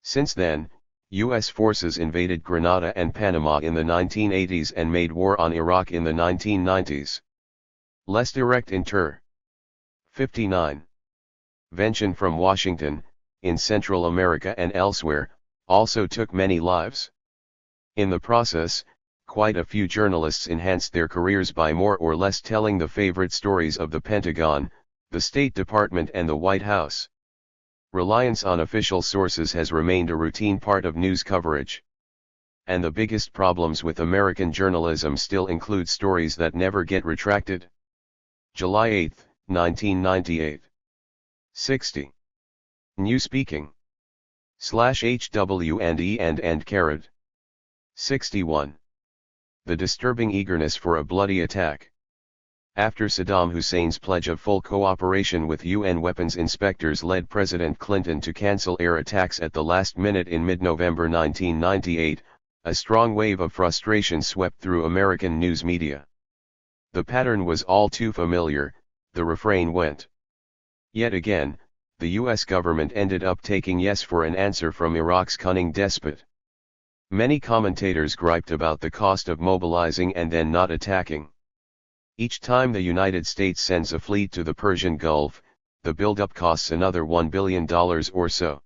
Since then, U.S. forces invaded Grenada and Panama in the 1980s and made war on Iraq in the 1990s. Les direct inter. 59. Vention from Washington, in Central America and elsewhere, also took many lives. In the process, quite a few journalists enhanced their careers by more or less telling the favorite stories of the Pentagon, the State Department and the White House. Reliance on official sources has remained a routine part of news coverage. And the biggest problems with American journalism still include stories that never get retracted. July 8, 1998. 60. New speaking. /HW and carrot. 61. The disturbing eagerness for a bloody attack. After Saddam Hussein's pledge of full cooperation with UN weapons inspectors led President Clinton to cancel air attacks at the last minute in mid-November 1998, a strong wave of frustration swept through American news media. The pattern was all too familiar, the refrain went. Yet again, the U.S. government ended up taking yes for an answer from Iraq's cunning despot. Many commentators griped about the cost of mobilizing and then not attacking. Each time the United States sends a fleet to the Persian Gulf, the buildup costs another $1 billion or so.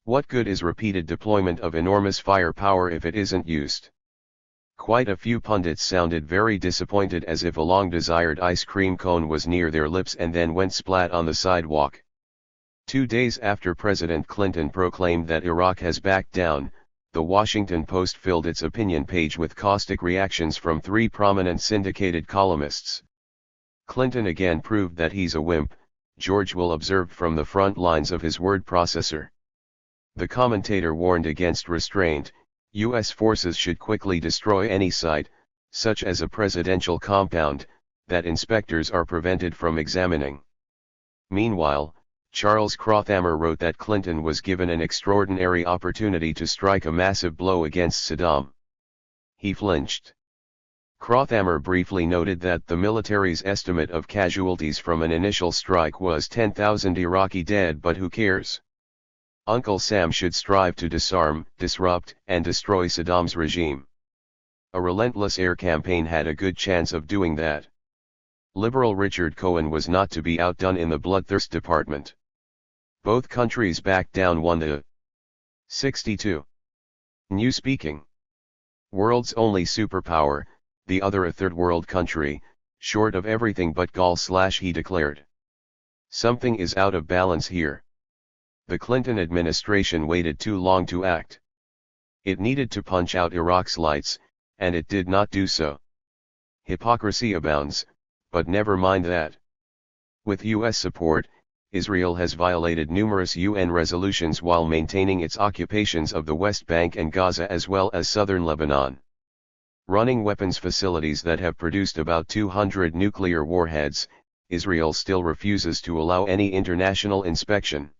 What good is repeated deployment of enormous firepower if it isn't used? Quite a few pundits sounded very disappointed, as if a long-desired ice cream cone was near their lips and then went splat on the sidewalk. 2 days after President Clinton proclaimed that Iraq has backed down, the Washington Post filled its opinion page with caustic reactions from 3 prominent syndicated columnists. Clinton again proved that he's a wimp, George Will observed from the front lines of his word processor. The commentator warned against restraint. U.S. forces should quickly destroy any site, such as a presidential compound, that inspectors are prevented from examining. Meanwhile, Charles Crothammer wrote that Clinton was given an extraordinary opportunity to strike a massive blow against Saddam. He flinched. Crothammer briefly noted that the military's estimate of casualties from an initial strike was 10,000 Iraqi dead, but who cares? Uncle Sam should strive to disarm, disrupt, and destroy Saddam's regime. A relentless air campaign had a good chance of doing that. Liberal Richard Cohen was not to be outdone in the bloodthirst department. Both countries backed down 1-62. New speaking. World's only superpower, the other a third world country, short of everything but he declared. Something is out of balance here. The Clinton administration waited too long to act. It needed to punch out Iraq's lights, and it did not do so. Hypocrisy abounds, but never mind that. With U.S. support, Israel has violated numerous UN resolutions while maintaining its occupations of the West Bank and Gaza as well as southern Lebanon. Running weapons facilities that have produced about 200 nuclear warheads, Israel still refuses to allow any international inspection.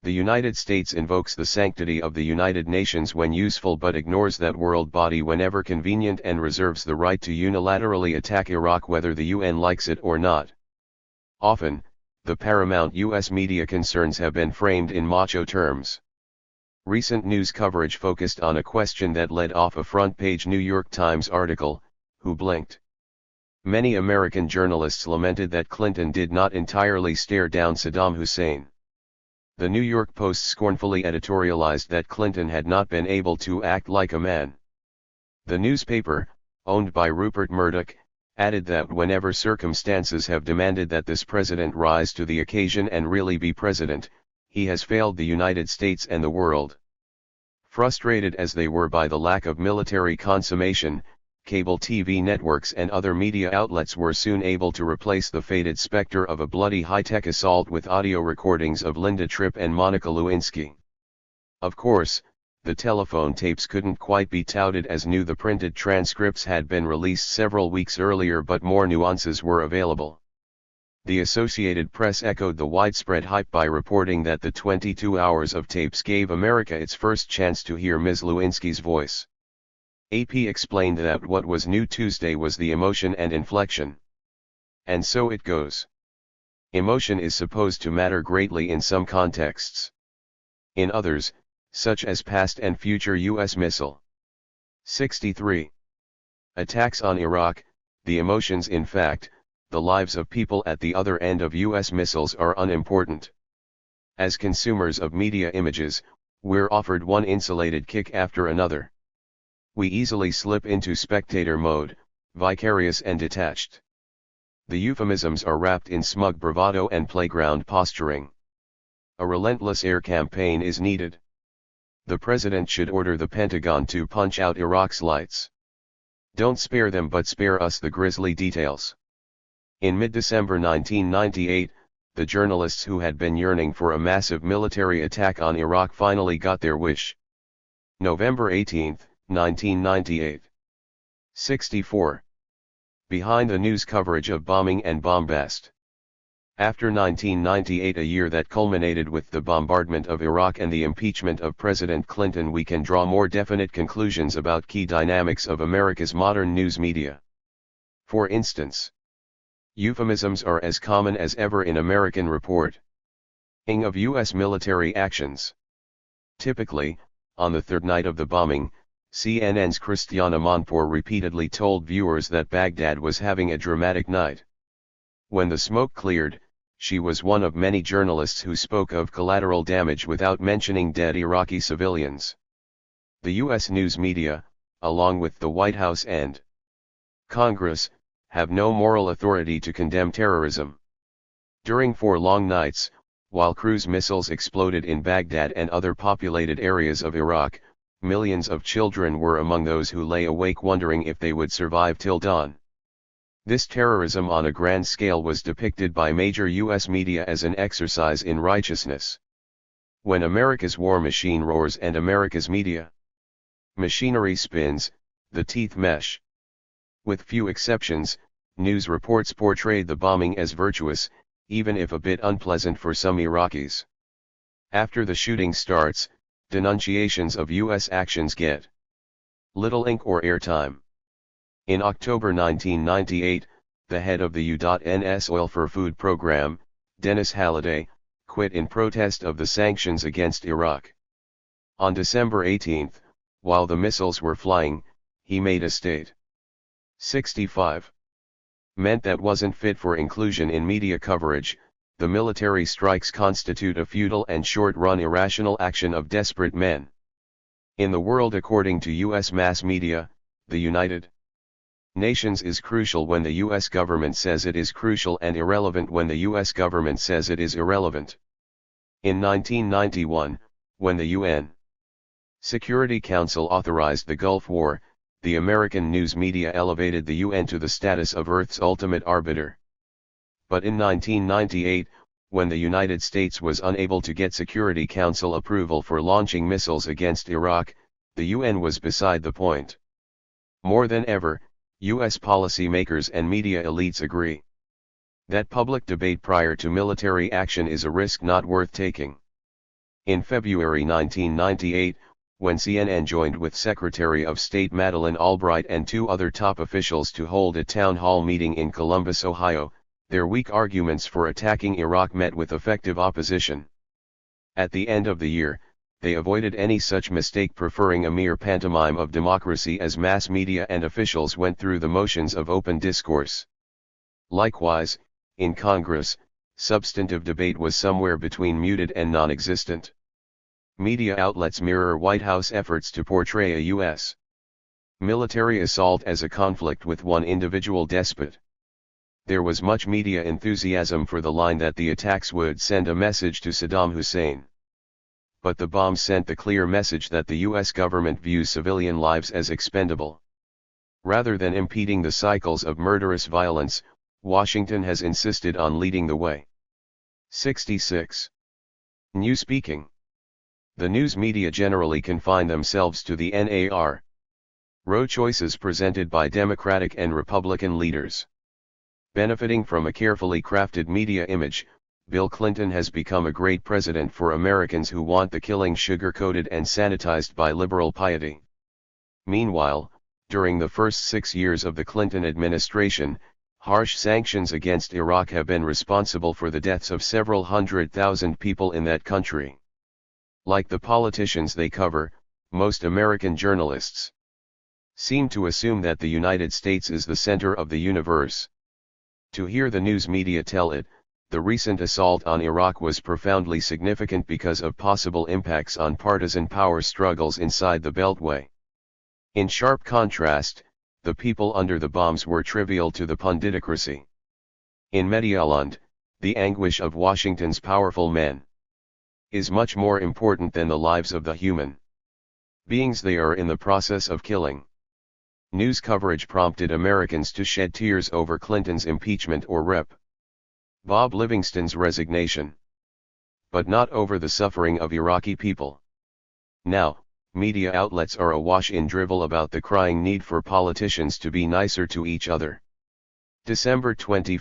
The United States invokes the sanctity of the United Nations when useful but ignores that world body whenever convenient and reserves the right to unilaterally attack Iraq whether the UN likes it or not. Often, the paramount U.S. media concerns have been framed in macho terms. Recent news coverage focused on a question that led off a front-page New York Times article, "Who blinked?" Many American journalists lamented that Clinton did not entirely stare down Saddam Hussein. The New York Post scornfully editorialized that Clinton had not been able to act like a man. The newspaper, owned by Rupert Murdoch, added that whenever circumstances have demanded that this president rise to the occasion and really be president, he has failed the United States and the world. Frustrated as they were by the lack of military consummation, cable TV networks and other media outlets were soon able to replace the faded specter of a bloody high-tech assault with audio recordings of Linda Tripp and Monica Lewinsky. Of course, the telephone tapes couldn't quite be touted as new. The printed transcripts had been released several weeks earlier, but more nuances were available. The Associated Press echoed the widespread hype by reporting that the 22 hours of tapes gave America its first chance to hear Ms. Lewinsky's voice. AP explained that what was new Tuesday was the emotion and inflection. And so it goes. Emotion is supposed to matter greatly in some contexts. In others, such as past and future U.S. missile 63 attacks on Iraq, the emotions, in fact, the lives of people at the other end of U.S. missiles are unimportant. As consumers of media images, we're offered one insulated kick after another. We easily slip into spectator mode, vicarious and detached. The euphemisms are wrapped in smug bravado and playground posturing. A relentless air campaign is needed. The president should order the Pentagon to punch out Iraq's lights. Don't spare them, but spare us the grisly details. In mid-December 1998, the journalists who had been yearning for a massive military attack on Iraq finally got their wish. November 18, 1998. 64. Behind the news coverage of bombing and bombast. After 1998, a year that culminated with the bombardment of Iraq and the impeachment of President Clinton, we can draw more definite conclusions about key dynamics of America's modern news media. For instance, euphemisms are as common as ever in American reporting of U.S. military actions. Typically, on the third night of the bombing, CNN's Christiana Monpour repeatedly told viewers that Baghdad was having a dramatic night. When the smoke cleared, she was one of many journalists who spoke of collateral damage without mentioning dead Iraqi civilians. The U.S. news media, along with the White House and Congress, have no moral authority to condemn terrorism. During 4 long nights, while cruise missiles exploded in Baghdad and other populated areas of Iraq, millions of children were among those who lay awake wondering if they would survive till dawn. This terrorism on a grand scale was depicted by major U.S. media as an exercise in righteousness. When America's war machine roars and America's media machinery spins, the teeth mesh. With few exceptions, news reports portrayed the bombing as virtuous, even if a bit unpleasant for some Iraqis. After the shooting starts, denunciations of U.S. actions get little ink or airtime. In October 1998, the head of the U.N.'s Oil for Food program, Dennis Halliday, quit in protest of the sanctions against Iraq. On December 18, while the missiles were flying, he made a state. 65. meant that wasn't fit for inclusion in media coverage. The military strikes constitute a futile and short-run irrational action of desperate men. In the world, according to U.S. mass media, the United Nations is crucial when the U.S. government says it is crucial and irrelevant when the U.S. government says it is irrelevant. In 1991, when the UN Security Council authorized the Gulf War, the American news media elevated the UN to the status of Earth's ultimate arbiter. But in 1998, when the United States was unable to get Security Council approval for launching missiles against Iraq, the UN was beside the point. More than ever, U.S. policymakers and media elites agree that public debate prior to military action is a risk not worth taking. In February 1998, when CNN joined with Secretary of State Madeleine Albright and two other top officials to hold a town hall meeting in Columbus, Ohio, their weak arguments for attacking Iraq met with effective opposition. At the end of the year, they avoided any such mistake, preferring a mere pantomime of democracy as mass media and officials went through the motions of open discourse. Likewise, in Congress, substantive debate was somewhere between muted and non-existent. Media outlets mirror White House efforts to portray a U.S. military assault as a conflict with one individual despot. There was much media enthusiasm for the line that the attacks would send a message to Saddam Hussein. But the bombs sent the clear message that the U.S. government views civilian lives as expendable. Rather than impeding the cycles of murderous violence, Washington has insisted on leading the way. 66. Newspeaking. The news media generally confine themselves to the narrow choices presented by Democratic and Republican leaders. Benefiting from a carefully crafted media image, Bill Clinton has become a great president for Americans who want the killing sugar-coated and sanitized by liberal piety. Meanwhile, during the first 6 years of the Clinton administration, harsh sanctions against Iraq have been responsible for the deaths of several 100,000 people in that country. Like the politicians they cover, most American journalists seem to assume that the United States is the center of the universe. To hear the news media tell it, the recent assault on Iraq was profoundly significant because of possible impacts on partisan power struggles inside the Beltway. In sharp contrast, the people under the bombs were trivial to the punditocracy. In Medialand, the anguish of Washington's powerful men is much more important than the lives of the human beings they are in the process of killing. News coverage prompted Americans to shed tears over Clinton's impeachment or Rep. Bob Livingston's resignation. But not over the suffering of Iraqi people. Now, media outlets are awash in drivel about the crying need for politicians to be nicer to each other. December 21,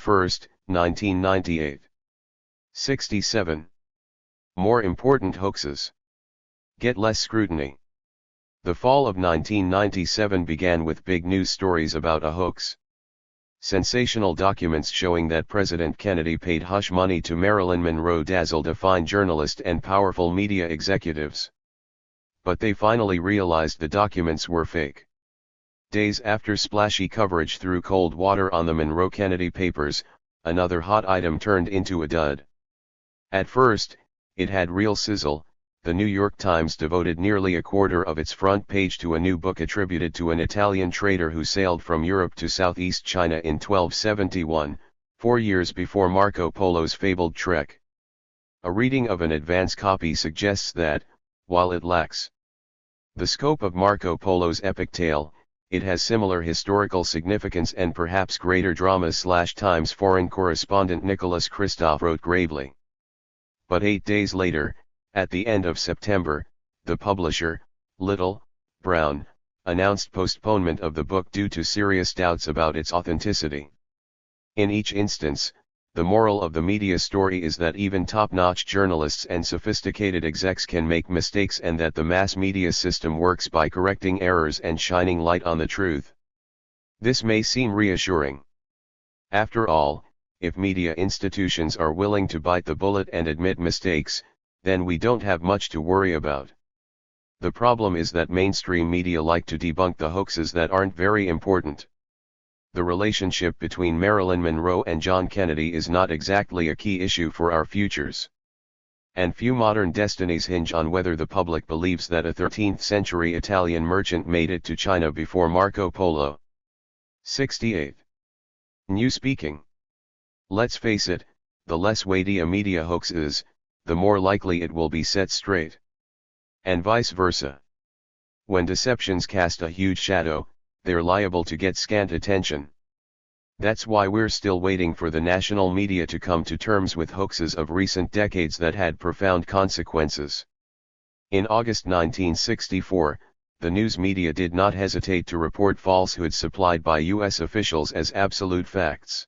1998. 67. More important hoaxes get less scrutiny. The fall of 1997 began with big news stories about a hoax. Sensational documents showing that President Kennedy paid hush money to Marilyn Monroe dazzled a fine journalist and powerful media executives. But they finally realized the documents were fake. Days after splashy coverage threw cold water on the Monroe-Kennedy papers, another hot item turned into a dud. At first, it had real sizzle. The New York Times devoted nearly a quarter of its front page to a new book attributed to an Italian trader who sailed from Europe to southeast China in 1271, 4 years before Marco Polo's fabled trek. A reading of an advance copy suggests that, while it lacks the scope of Marco Polo's epic tale, it has similar historical significance and perhaps greater drama. Times foreign correspondent Nicholas Kristof wrote gravely. But 8 days later, at the end of September, the publisher, Little, Brown, announced postponement of the book due to serious doubts about its authenticity. In each instance, the moral of the media story is that even top-notch journalists and sophisticated execs can make mistakes and that the mass media system works by correcting errors and shining light on the truth. This may seem reassuring. After all, if media institutions are willing to bite the bullet and admit mistakes, then we don't have much to worry about. The problem is that mainstream media like to debunk the hoaxes that aren't very important. the relationship between Marilyn Monroe and John Kennedy is not exactly a key issue for our futures. And few modern destinies hinge on whether the public believes that a 13th-century Italian merchant made it to China before Marco Polo. 68. New speaking. Let's face it, the less weighty a media hoax is, the more likely it will be set straight. And vice versa. When deceptions cast a huge shadow, they're liable to get scant attention. That's why we're still waiting for the national media to come to terms with hoaxes of recent decades that had profound consequences. In August 1964, the news media did not hesitate to report falsehoods supplied by U.S. officials as absolute facts.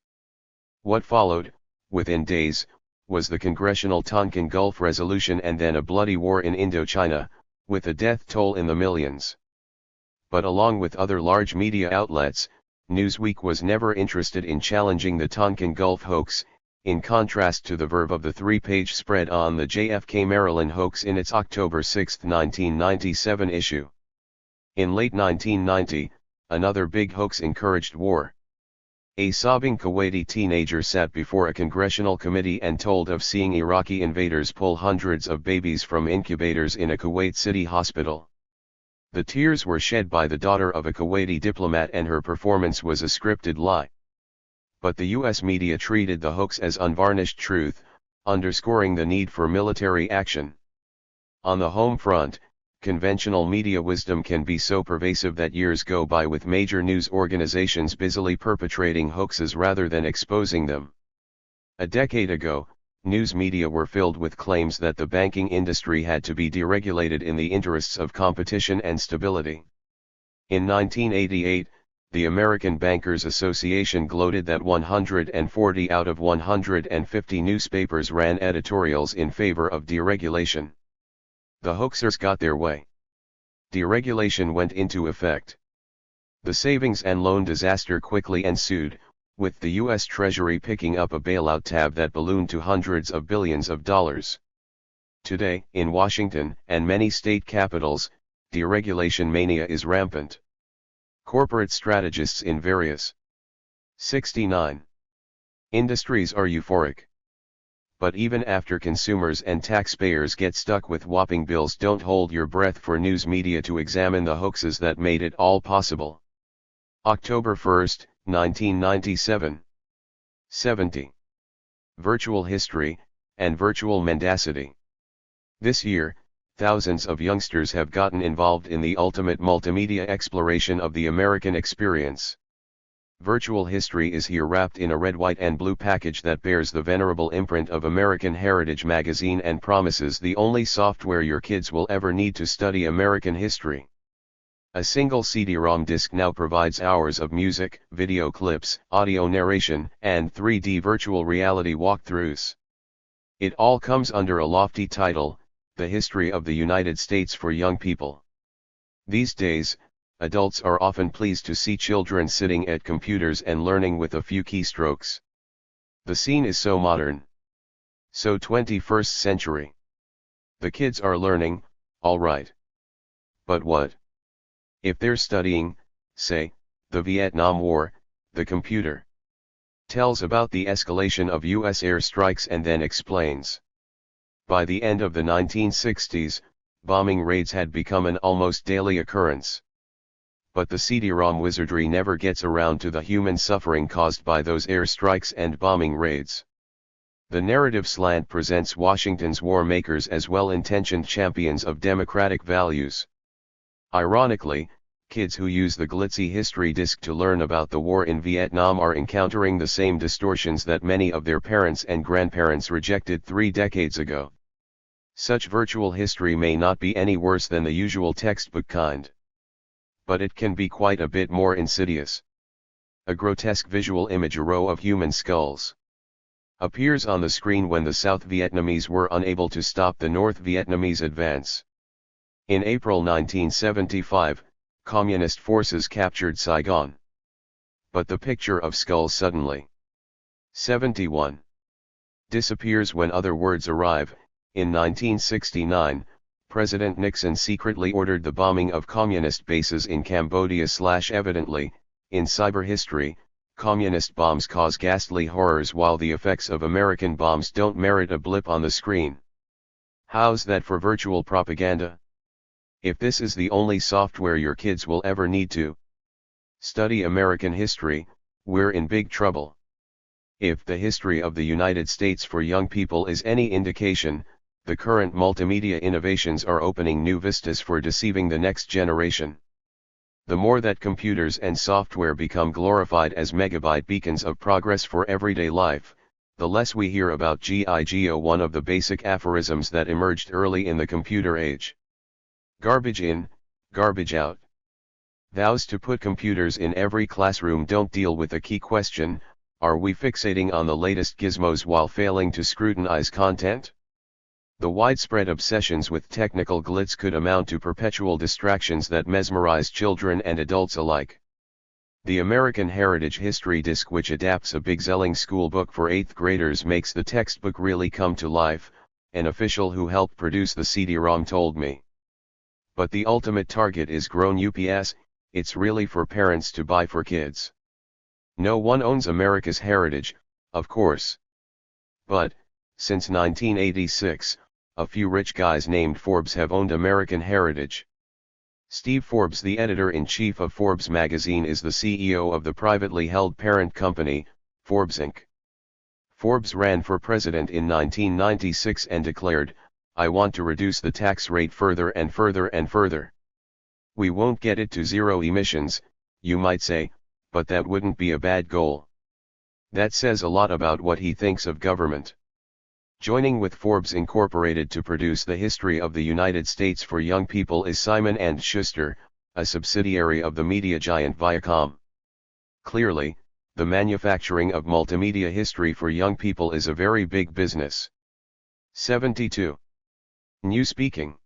What followed, within days, was the Congressional Tonkin Gulf Resolution and then a bloody war in Indochina, with a death toll in the millions. But along with other large media outlets, Newsweek was never interested in challenging the Tonkin Gulf hoax, in contrast to the verve of the three-page spread on the JFK Maryland hoax in its October 6, 1997 issue. In late 1990, another big hoax encouraged war. A sobbing Kuwaiti teenager sat before a congressional committee and told of seeing Iraqi invaders pull hundreds of babies from incubators in a Kuwait City hospital. The tears were shed by the daughter of a Kuwaiti diplomat and her performance was a scripted lie. But the U.S. media treated the hoax as unvarnished truth, underscoring the need for military action. On the home front, conventional media wisdom can be so pervasive that years go by with major news organizations busily perpetrating hoaxes rather than exposing them. A decade ago, news media were filled with claims that the banking industry had to be deregulated in the interests of competition and stability. In 1988, the American Bankers Association gloated that 140 out of 150 newspapers ran editorials in favor of deregulation. The hoaxers got their way. Deregulation went into effect. The savings and loan disaster quickly ensued, with the U.S. Treasury picking up a bailout tab that ballooned to hundreds of billions of dollars. Today, in Washington and many state capitals, deregulation mania is rampant. Corporate strategists in various 69 industries are euphoric. But even after consumers and taxpayers get stuck with whopping bills, don't hold your breath for news media to examine the hoaxes that made it all possible. October 1, 1997. 70. Virtual history, and virtual mendacity. This year, thousands of youngsters have gotten involved in the ultimate multimedia exploration of the American experience. Virtual history is here wrapped in a red, white and blue package that bears the venerable imprint of American Heritage magazine and promises the only software your kids will ever need to study American history. A single CD-ROM disc now provides hours of music, video clips, audio narration, and 3D virtual reality walkthroughs. It all comes under a lofty title, The History of the United States for Young People. These days, adults are often pleased to see children sitting at computers and learning with a few keystrokes. The scene is so modern. So 21st century. The kids are learning, all right. But what? If they're studying, say, the Vietnam War, the computer tells about the escalation of U.S. airstrikes and then explains. By the end of the 1960s, bombing raids had become an almost daily occurrence. But the CD-ROM wizardry never gets around to the human suffering caused by those airstrikes and bombing raids. The narrative slant presents Washington's war makers as well-intentioned champions of democratic values. Ironically, kids who use the glitzy history disc to learn about the war in Vietnam are encountering the same distortions that many of their parents and grandparents rejected 3 decades ago. Such virtual history may not be any worse than the usual textbook kind. But it can be quite a bit more insidious. A grotesque visual image, a row of human skulls, appears on the screen when the South Vietnamese were unable to stop the North Vietnamese advance. In April 1975, Communist forces captured Saigon. But the picture of skulls suddenly 71 disappears when other words arrive. In 1969, President Nixon secretly ordered the bombing of communist bases in Cambodia. Evidently, in cyber history, Communist bombs cause ghastly horrors while the effects of American bombs don't merit a blip on the screen. How's that for virtual propaganda? If this is the only software your kids will ever need to study American history, we're in big trouble. If the history of the United States for young people is any indication, the current multimedia innovations are opening new vistas for deceiving the next generation. The more that computers and software become glorified as megabyte beacons of progress for everyday life, the less we hear about G.I. Joe, one of the basic aphorisms that emerged early in the computer age. Garbage in, garbage out. Vows to put computers in every classroom don't deal with the key question: are we fixating on the latest gizmos while failing to scrutinize content? The widespread obsessions with technical glitz could amount to perpetual distractions that mesmerize children and adults alike. The American Heritage History Disc, which adapts a big-selling school book for 8th graders, makes the textbook really come to life, an official who helped produce the CD-ROM told me. But the ultimate target is grown ups, it's really for parents to buy for kids. No one owns America's heritage, of course. But, since 1986, a few rich guys named Forbes have owned American heritage. Steve Forbes, the editor-in-chief of Forbes magazine, is the CEO of the privately held parent company, Forbes Inc. Forbes ran for president in 1996 and declared, "I want to reduce the tax rate further and further and further. We won't get it to zero emissions," you might say, but that wouldn't be a bad goal. That says a lot about what he thinks of government. Joining with Forbes Incorporated to produce the history of the United States for young people is Simon & Schuster, a subsidiary of the media giant Viacom. Clearly, the manufacturing of multimedia history for young people is a very big business. 72. New speaking.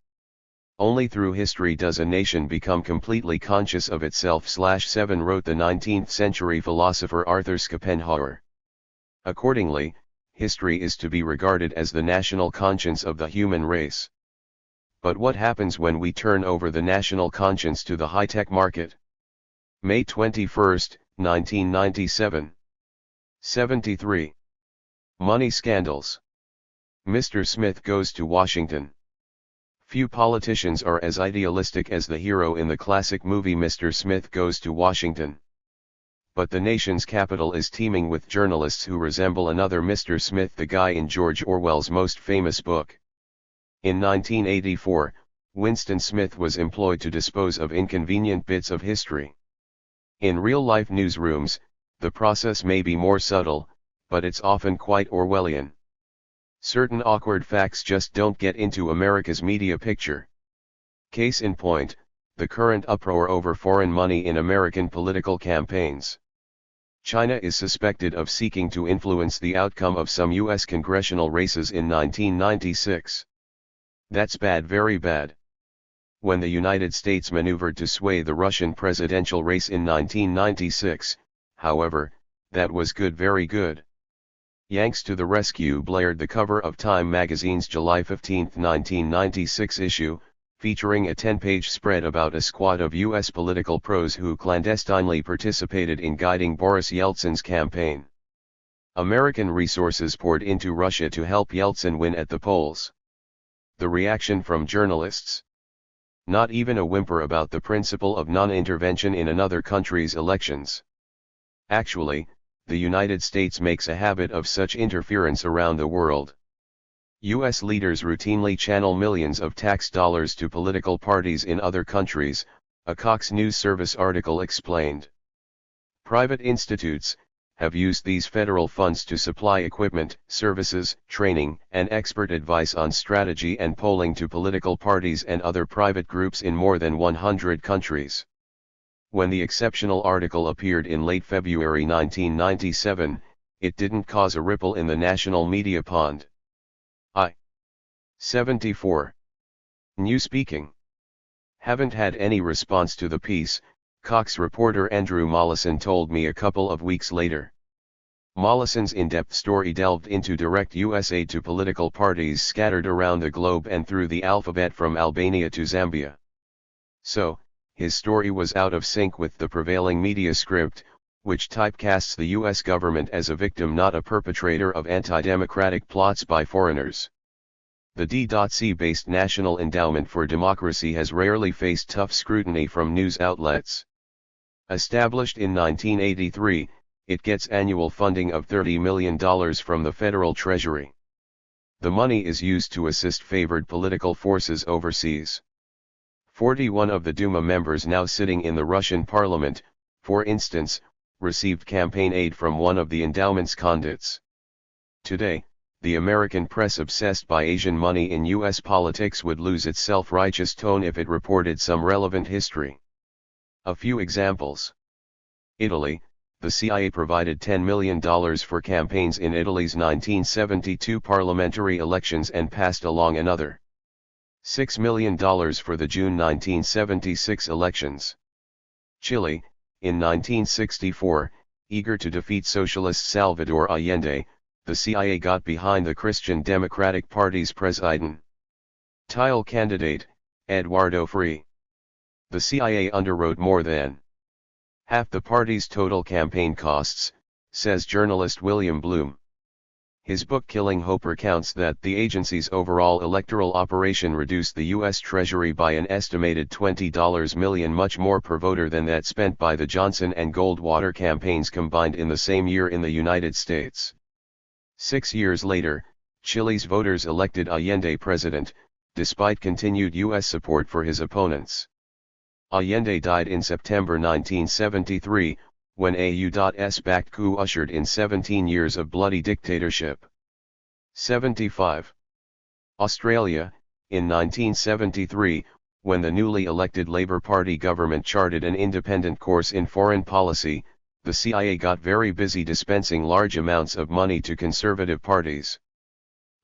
Only through history does a nation become completely conscious of itself. 7 wrote the 19th century philosopher Arthur Schopenhauer. Accordingly, history is to be regarded as the national conscience of the human race. But what happens when we turn over the national conscience to the high-tech market? May 21, 1997. 73. Money scandals. Mr. Smith goes to Washington. Few politicians are as idealistic as the hero in the classic movie Mr. Smith Goes to Washington. But the nation's capital is teeming with journalists who resemble another Mr. Smith, the guy in George Orwell's most famous book. In 1984, Winston Smith was employed to dispose of inconvenient bits of history. In real-life newsrooms, the process may be more subtle, but it's often quite Orwellian. Certain awkward facts just don't get into America's media picture. Case in point, the current uproar over foreign money in American political campaigns. China is suspected of seeking to influence the outcome of some U.S. congressional races in 1996. That's bad, very bad. When the United States maneuvered to sway the Russian presidential race in 1996, however, that was good, very good. Yanks to the rescue blared the cover of Time magazine's July 15, 1996 issue, featuring a 10-page spread about a squad of U.S. political pros who clandestinely participated in guiding Boris Yeltsin's campaign. American resources poured into Russia to help Yeltsin win at the polls. The reaction from journalists? Not even a whimper about the principle of non-intervention in another country's elections. Actually, the United States makes a habit of such interference around the world. U.S. leaders routinely channel millions of tax dollars to political parties in other countries, a Cox News Service article explained. Private institutes have used these federal funds to supply equipment, services, training, and expert advice on strategy and polling to political parties and other private groups in more than 100 countries. When the exceptional article appeared in late February 1997, it didn't cause a ripple in the national media pond. 74. New speaking. Haven't had any response to the piece, Cox reporter Andrew Mollison told me a couple of weeks later. Mollison's in-depth story delved into direct U.S. aid to political parties scattered around the globe and through the alphabet from Albania to Zambia. So, his story was out of sync with the prevailing media script, which typecasts the US government as a victim, not a perpetrator of anti-democratic plots by foreigners. The D.C-based National Endowment for Democracy has rarely faced tough scrutiny from news outlets. Established in 1983, it gets annual funding of $30 million from the federal treasury. The money is used to assist favored political forces overseas. 41 of the Duma members now sitting in the Russian parliament, for instance, received campaign aid from one of the endowment's conduits. Today, the American press obsessed by Asian money in U.S. politics would lose its self-righteous tone if it reported some relevant history. A few examples. Italy, the CIA provided $10 million for campaigns in Italy's 1972 parliamentary elections and passed along another $6 million for the June 1976 elections. Chile, in 1964, eager to defeat socialist Salvador Allende, the CIA got behind the Christian Democratic Party's presidential candidate, Eduardo Frei. The CIA underwrote more than half the party's total campaign costs, says journalist William Bloom. His book Killing Hope recounts that the agency's overall electoral operation reduced the U.S. Treasury by an estimated $20 million, much more per voter than that spent by the Johnson and Goldwater campaigns combined in the same year in the United States. 6 years later, Chile's voters elected Allende president, despite continued U.S. support for his opponents. Allende died in September 1973, when a U.S.-backed coup ushered in 17 years of bloody dictatorship. 75. Australia, in 1973, when the newly elected Labour Party government charted an independent course in foreign policy, the CIA got very busy dispensing large amounts of money to conservative parties.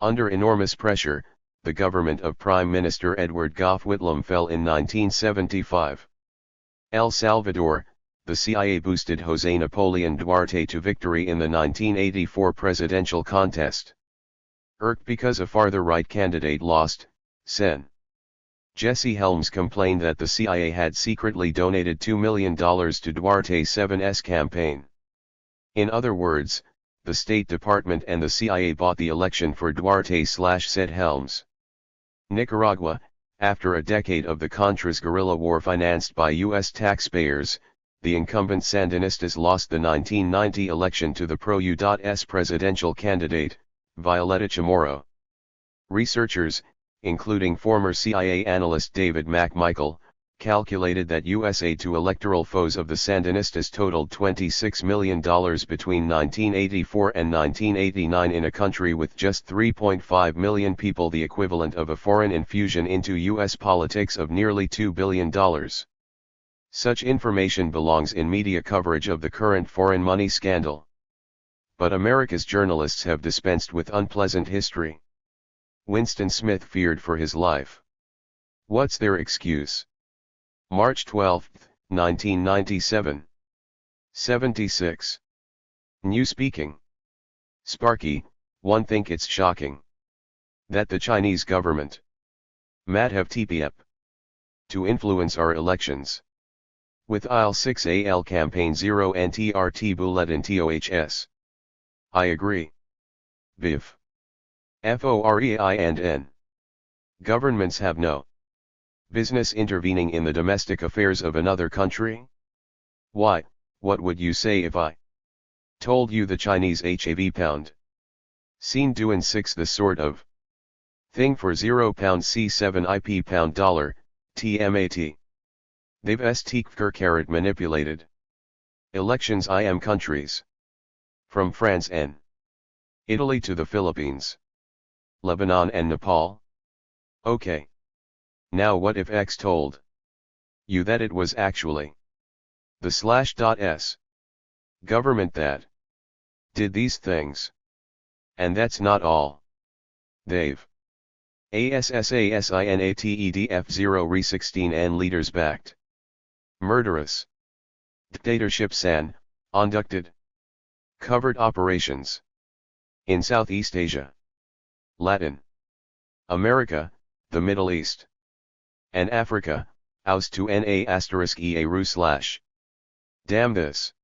Under enormous pressure, the government of Prime Minister Edward Gough Whitlam fell in 1975. El Salvador, the CIA boosted José Napoleón Duarte to victory in the 1984 presidential contest. Irked because a farther-right candidate lost, Sen. Jesse Helms complained that the CIA had secretly donated $2 million to Duarte's 7's campaign. In other words, the State Department and the CIA bought the election for Duarte, said Helms. Nicaragua, after a decade of the Contras guerrilla war financed by U.S. taxpayers, the incumbent Sandinistas lost the 1990 election to the pro-U.S. presidential candidate, Violeta Chamorro. Researchers, including former CIA analyst David McMichael, calculated that U.S. aid to electoral foes of the Sandinistas totaled $26 million between 1984 and 1989 in a country with just 3.5 million people, the equivalent of a foreign infusion into U.S. politics of nearly $2 billion. Such information belongs in media coverage of the current foreign money scandal. But America's journalists have dispensed with unpleasant history. Winston Smith feared for his life. What's their excuse? March 12, 1997. 76. New speaking. Sparky, one think it's shocking that the Chinese government might have TPEP to influence our elections. With IL-6AL campaign 0 and TRT bulletin TOHS. I agree. BIF. FOREI and N. Governments have no business intervening in the domestic affairs of another country? Why, what would you say if I told you the Chinese HAV pound scene doing 6 the sort of thing for £0 C7 IP pound dollar, TMAT? They've st manipulated elections IM countries. From France and Italy to the Philippines, Lebanon and Nepal. Okay. Now what if X told you that it was actually the /s government that did these things? And that's not all. They've ASSASINATEDF0 Re16 and leaders backed murderous dictatorships and conducted covert operations in Southeast Asia, Latin America, the Middle East, and Africa, aus to na *ea ru /. Damn this.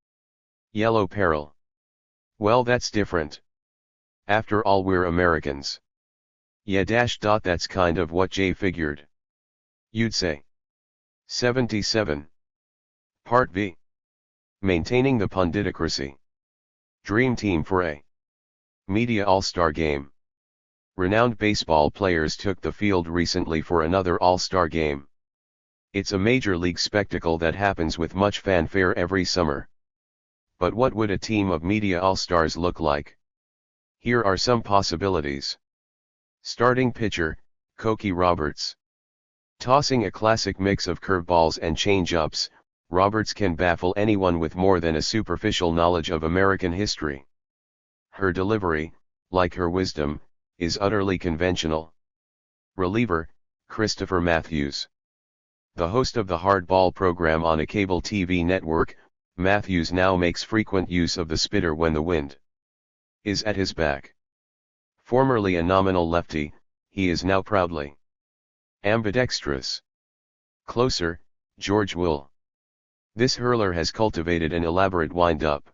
Yellow peril. Well, that's different. After all, we're Americans. Yeah, that's kind of what Jay figured. You'd say. 77. Part B. Maintaining the punditocracy. Dream team for a media all-star game. Renowned baseball players took the field recently for another all-star game. It's a major league spectacle that happens with much fanfare every summer. But what would a team of media all-stars look like? Here are some possibilities. Starting pitcher, Cokie Roberts. Tossing a classic mix of curveballs and changeups, Roberts can baffle anyone with more than a superficial knowledge of American history. Her delivery, like her wisdom, is utterly conventional. Reliever, Christopher Matthews. The host of the hardball program on a cable TV network, Matthews now makes frequent use of the spitter when the wind is at his back. Formerly a nominal lefty, he is now proudly ambidextrous. Closer, George Will. This hurler has cultivated an elaborate wind-up.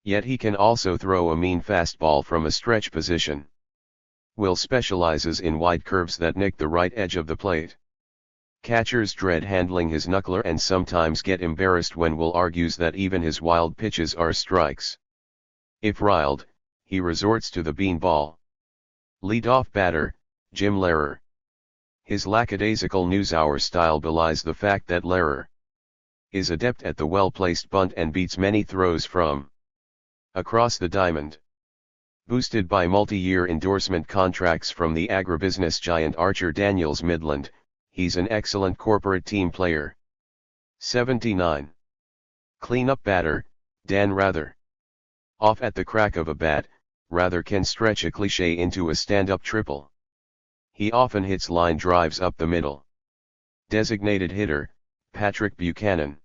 Yet he can also throw a mean fastball from a stretch position. Will specializes in wide curves that nick the right edge of the plate. Catchers dread handling his knuckler and sometimes get embarrassed when Will argues that even his wild pitches are strikes. If riled, he resorts to the beanball. Lead-off batter, Jim Lehrer. His lackadaisical NewsHour style belies the fact that Lehrer is adept at the well-placed bunt and beats many throws from across the diamond. Boosted by multi-year endorsement contracts from the agribusiness giant Archer Daniels Midland, he's an excellent corporate team player. 79. Cleanup batter, Dan Rather. Off at the crack of a bat, Rather can stretch a cliché into a stand-up triple. He often hits line drives up the middle. Designated hitter, Patrick Buchanan.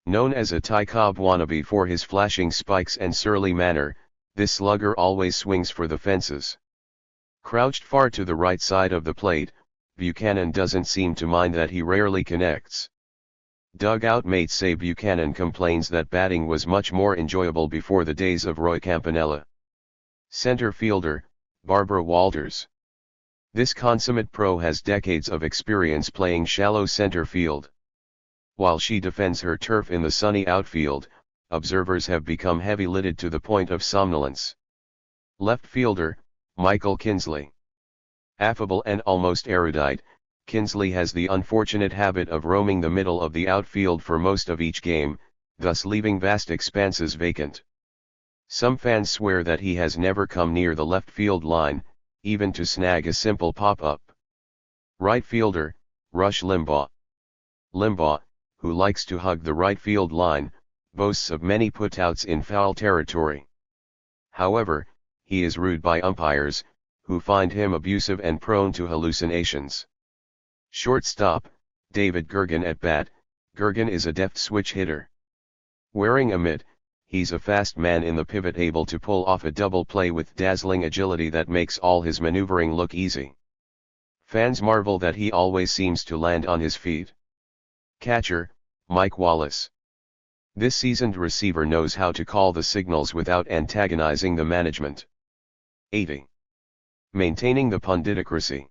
Known as a Ty Cobb wannabe for his flashing spikes and surly manner, this slugger always swings for the fences. Crouched far to the right side of the plate, Buchanan doesn't seem to mind that he rarely connects. Dugout mates say Buchanan complains that batting was much more enjoyable before the days of Roy Campanella. Center fielder, Barbara Walters. This consummate pro has decades of experience playing shallow center field. While she defends her turf in the sunny outfield, observers have become heavy-lidded to the point of somnolence. Left fielder, Michael Kinsley. Affable and almost erudite, Kinsley has the unfortunate habit of roaming the middle of the outfield for most of each game, thus leaving vast expanses vacant. Some fans swear that he has never come near the left field line, even to snag a simple pop-up. Right fielder, Rush Limbaugh. Limbaugh, who likes to hug the right field line, boasts of many putouts in foul territory. However, he is rude by umpires, who find him abusive and prone to hallucinations. Shortstop, David Gergen at bat. Gergen is a deft switch hitter. Wearing a mitt, he's a fast man in the pivot, able to pull off a double play with dazzling agility that makes all his maneuvering look easy. Fans marvel that he always seems to land on his feet. Catcher, Mike Wallace. This seasoned receiver knows how to call the signals without antagonizing the management. 80. Maintaining the punditocracy.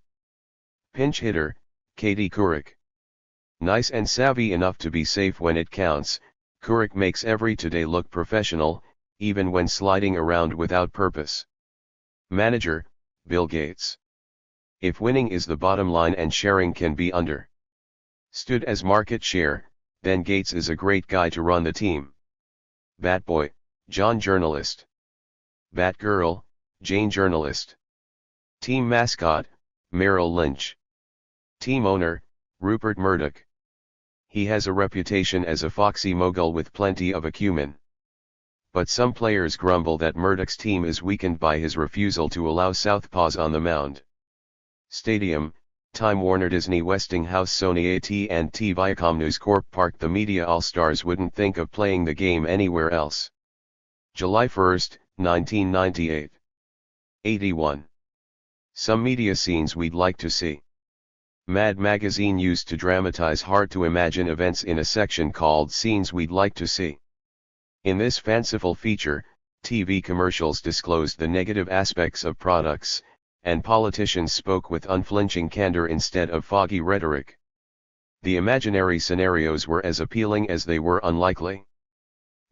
Pinch hitter, Katie Couric. Nice and savvy enough to be safe when it counts, Couric makes every today look professional, even when sliding around without purpose. Manager, Bill Gates. If winning is the bottom line and sharing can be understood as market share, then Gates is a great guy to run the team. Batboy, John Journalist. Batgirl, Jane Journalist. Team mascot, Merrill Lynch. Team owner, Rupert Murdoch. He has a reputation as a foxy mogul with plenty of acumen. But some players grumble that Murdoch's team is weakened by his refusal to allow southpaws on the mound. Stadium, Time Warner Disney Westinghouse Sony AT&T Viacom News Corp Park. The media all-stars wouldn't think of playing the game anywhere else. July 1, 1998. 81. Some media scenes we'd like to see. Mad Magazine used to dramatize hard-to-imagine events in a section called Scenes We'd Like to See. In this fanciful feature, TV commercials disclosed the negative aspects of products, and politicians spoke with unflinching candor instead of foggy rhetoric. The imaginary scenarios were as appealing as they were unlikely.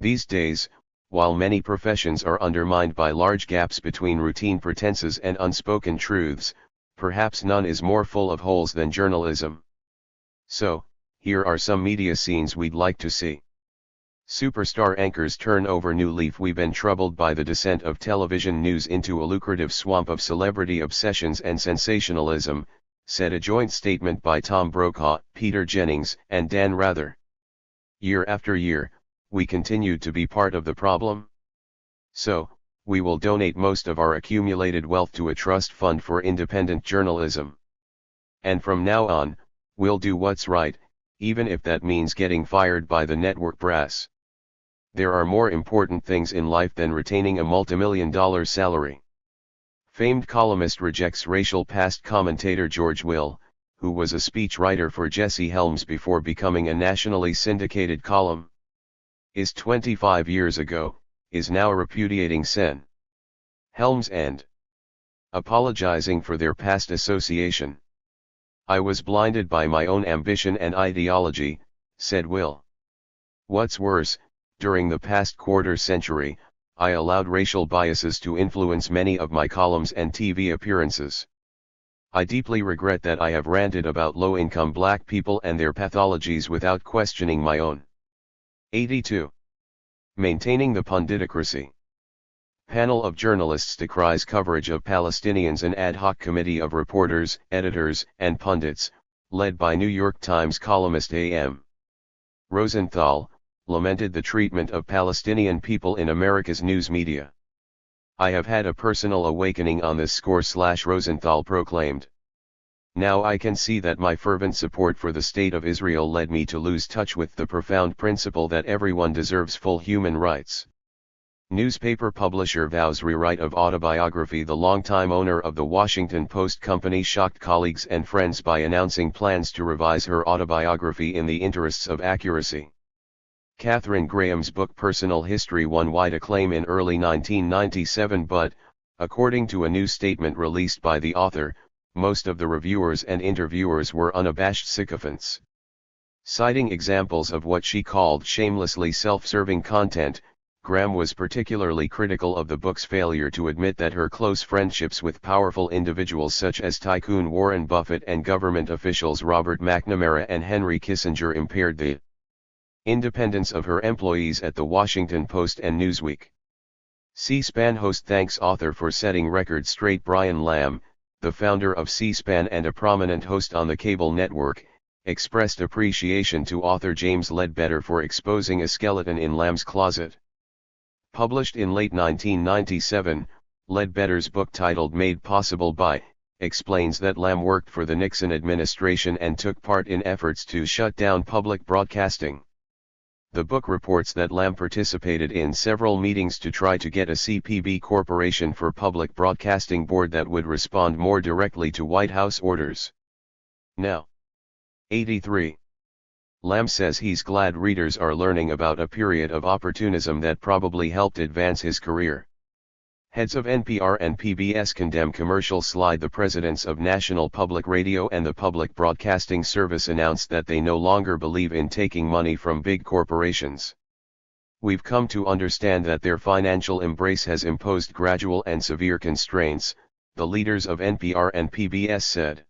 These days, while many professions are undermined by large gaps between routine pretenses and unspoken truths, perhaps none is more full of holes than journalism. So, here are some media scenes we'd like to see. Superstar anchors turn over new leaf. We've been troubled by the descent of television news into a lucrative swamp of celebrity obsessions and sensationalism, said a joint statement by Tom Brokaw, Peter Jennings, and Dan Rather. Year after year, we continue to be part of the problem. So, we will donate most of our accumulated wealth to a trust fund for independent journalism. And from now on, we'll do what's right, even if that means getting fired by the network brass. There are more important things in life than retaining a multimillion-dollar salary. Famed columnist rejects racial past. Commentator George Will, who was a speechwriter for Jesse Helms before becoming a nationally syndicated column, is 25 years ago, is now repudiating Sen. Helms and apologizing for their past association. I was blinded by my own ambition and ideology, said Will. What's worse, during the past quarter century, I allowed racial biases to influence many of my columns and TV appearances. I deeply regret that I have ranted about low-income black people and their pathologies without questioning my own. 82. Maintaining the punditocracy. Panel of journalists decries coverage of Palestinians. An ad hoc committee of reporters, editors, and pundits, led by New York Times columnist A.M. Rosenthal, lamented the treatment of Palestinian people in America's news media. I have had a personal awakening on this score, Rosenthal proclaimed. Now I can see that my fervent support for the State of Israel led me to lose touch with the profound principle that everyone deserves full human rights. Newspaper publisher vows rewrite of autobiography. The longtime owner of the Washington Post company shocked colleagues and friends by announcing plans to revise her autobiography in the interests of accuracy. Katharine Graham's book Personal History won wide acclaim in early 1997, but, according to a new statement released by the author, most of the reviewers and interviewers were unabashed sycophants. Citing examples of what she called shamelessly self-serving content, Graham was particularly critical of the book's failure to admit that her close friendships with powerful individuals such as tycoon Warren Buffett and government officials Robert McNamara and Henry Kissinger impaired the independence of her employees at the Washington Post and Newsweek. C-SPAN host thanks author for setting record straight. Brian Lamb, the founder of C-SPAN and a prominent host on the cable network, expressed appreciation to author James Ledbetter for exposing a skeleton in Lamb's closet. Published in late 1997, Ledbetter's book titled Made Possible By, explains that Lamb worked for the Nixon administration and took part in efforts to shut down public broadcasting. The book reports that Lamb participated in several meetings to try to get a CPB Corporation for Public Broadcasting Board that would respond more directly to White House orders. Now. 83. Lamb says he's glad readers are learning about a period of opportunism that probably helped advance his career. Heads of NPR and PBS condemn commercial slide. The presidents of National Public Radio and the Public Broadcasting Service announced that they no longer believe in taking money from big corporations. We've come to understand that their financial embrace has imposed gradual and severe constraints, the leaders of NPR and PBS said.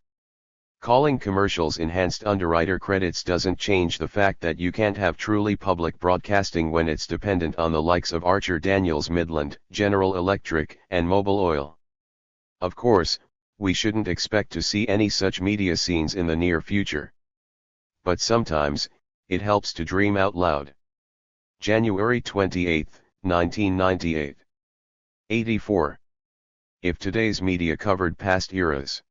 Calling commercials enhanced underwriter credits doesn't change the fact that you can't have truly public broadcasting when it's dependent on the likes of Archer Daniels Midland, General Electric, and Mobil Oil. Of course, we shouldn't expect to see any such media scenes in the near future. But sometimes, it helps to dream out loud. January 28, 1998. 84. If today's media covered past eras.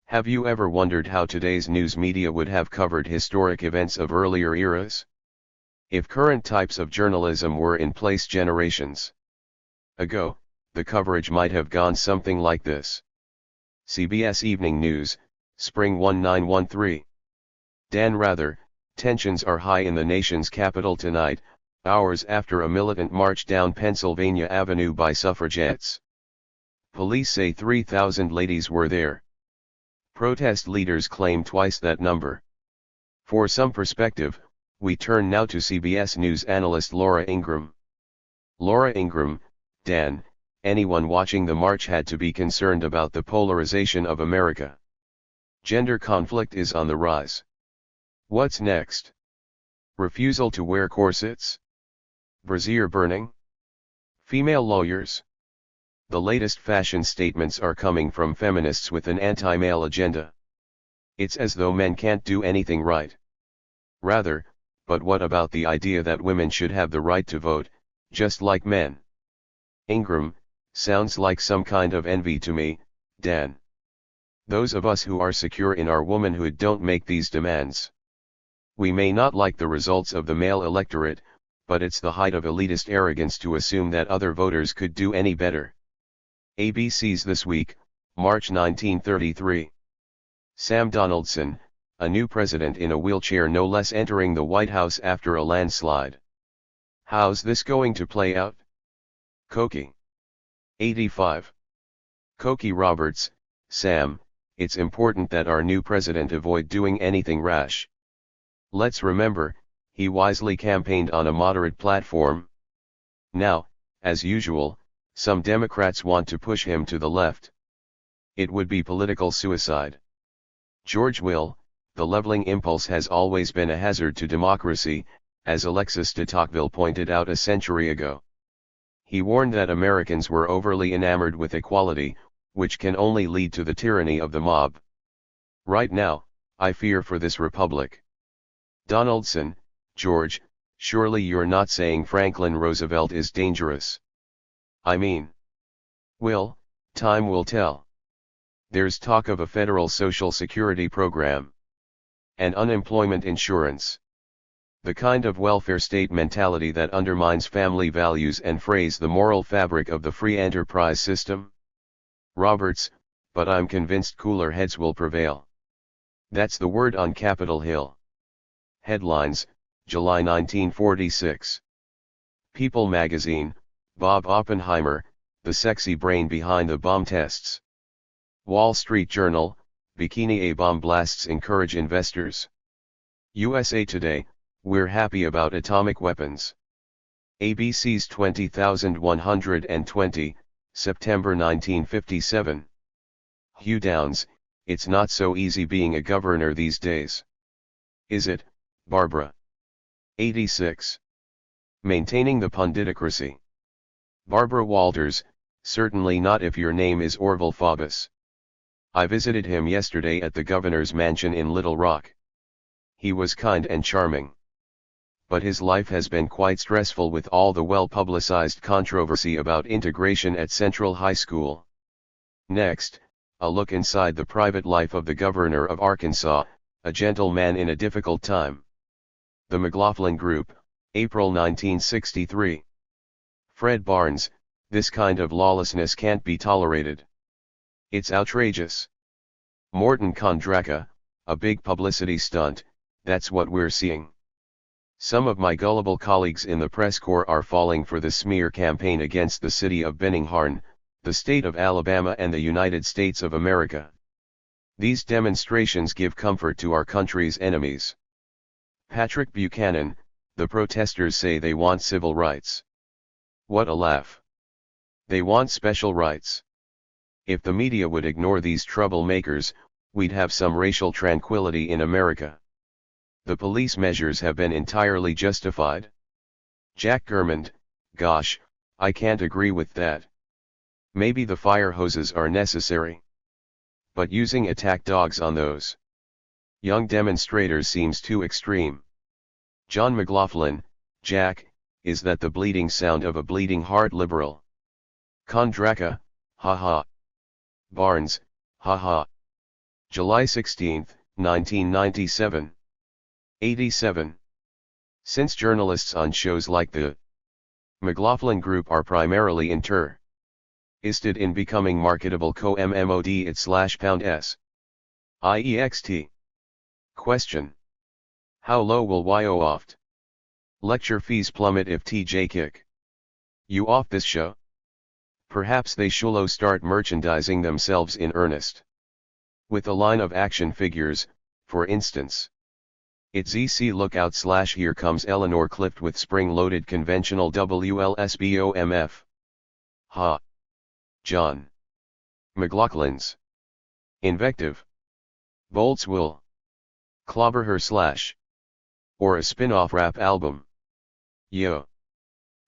Have you ever wondered how today's news media would have covered historic events of earlier eras? If current types of journalism were in place generations ago, the coverage might have gone something like this. CBS Evening News, Spring 1913. Dan Rather, tensions are high in the nation's capital tonight, hours after a militant march down Pennsylvania Avenue by suffragettes. Police say 3,000 ladies were there. Protest leaders claim twice that number. For some perspective, we turn now to CBS News analyst Laura Ingraham. Laura Ingraham, Dan, anyone watching the march had to be concerned about the polarization of America. Gender conflict is on the rise. What's next? Refusal to wear corsets? Brassiere burning? Female lawyers? The latest fashion statements are coming from feminists with an anti-male agenda. It's as though men can't do anything right. Rather, but what about the idea that women should have the right to vote, just like men? Ingraham, sounds like some kind of envy to me, Dan. Those of us who are secure in our womanhood don't make these demands. We may not like the results of the male electorate, but it's the height of elitist arrogance to assume that other voters could do any better. ABC's This Week, March 1933. Sam Donaldson, a new president in a wheelchair no less, entering the White House after a landslide. How's this going to play out? Cokie. 85. Cokie Roberts, Sam, it's important that our new president avoid doing anything rash. Let's remember, he wisely campaigned on a moderate platform. Now, as usual, some Democrats want to push him to the left. It would be political suicide. George Will, the leveling impulse has always been a hazard to democracy, as Alexis de Tocqueville pointed out a century ago. He warned that Americans were overly enamored with equality, which can only lead to the tyranny of the mob. Right now, I fear for this republic. Donaldson, George, surely you're not saying Franklin Roosevelt is dangerous. I mean. Will, time will tell. There's talk of a federal Social Security program. And unemployment insurance. The kind of welfare state mentality that undermines family values and frays the moral fabric of the free enterprise system. Roberts, but I'm convinced cooler heads will prevail. That's the word on Capitol Hill. Headlines, July 1946. People magazine, Bob Oppenheimer, the sexy brain behind the bomb tests. Wall Street Journal, Bikini A-bomb blasts encourage investors. USA Today, we're happy about atomic weapons. ABC's 20,120, September 1957. Hugh Downs, it's not so easy being a governor these days. Is it, Barbara? 86. Maintaining the punditocracy. Barbara Walters, certainly not if your name is Orville Faubus. I visited him yesterday at the governor's mansion in Little Rock. He was kind and charming. But his life has been quite stressful with all the well-publicized controversy about integration at Central High School. Next, a look inside the private life of the governor of Arkansas, a gentle man in a difficult time. The McLaughlin Group, April 1963. Fred Barnes, this kind of lawlessness can't be tolerated. It's outrageous. Morton Kondraka, a big publicity stunt, that's what we're seeing. Some of my gullible colleagues in the press corps are falling for the smear campaign against the city of Birmingham, the state of Alabama and the United States of America. These demonstrations give comfort to our country's enemies. Patrick Buchanan, the protesters say they want civil rights. What a laugh. They want special rights. If the media would ignore these troublemakers, we'd have some racial tranquility in America. The police measures have been entirely justified. Jack Germond, gosh, I can't agree with that. Maybe the fire hoses are necessary. But using attack dogs on those young demonstrators seems too extreme. John McLaughlin, Jack, is that the bleeding sound of a bleeding heart liberal? Kondraka, haha. Barnes, haha. July 16, 1997. 87. Since journalists on shows like the McLaughlin Group are primarily interested in becoming marketable co-mmod it/pound/s. IEXT. Question. How low will YO oft? Lecture fees plummet if TJ kick you off this show. Perhaps they should start merchandising themselves in earnest. With a line of action figures, for instance. It's EC lookout / here comes Eleanor clipped with spring-loaded conventional WLSBOMF. Ha! John McLaughlin's invective. Bolts will clobber her / or a spin-off rap album. Yo.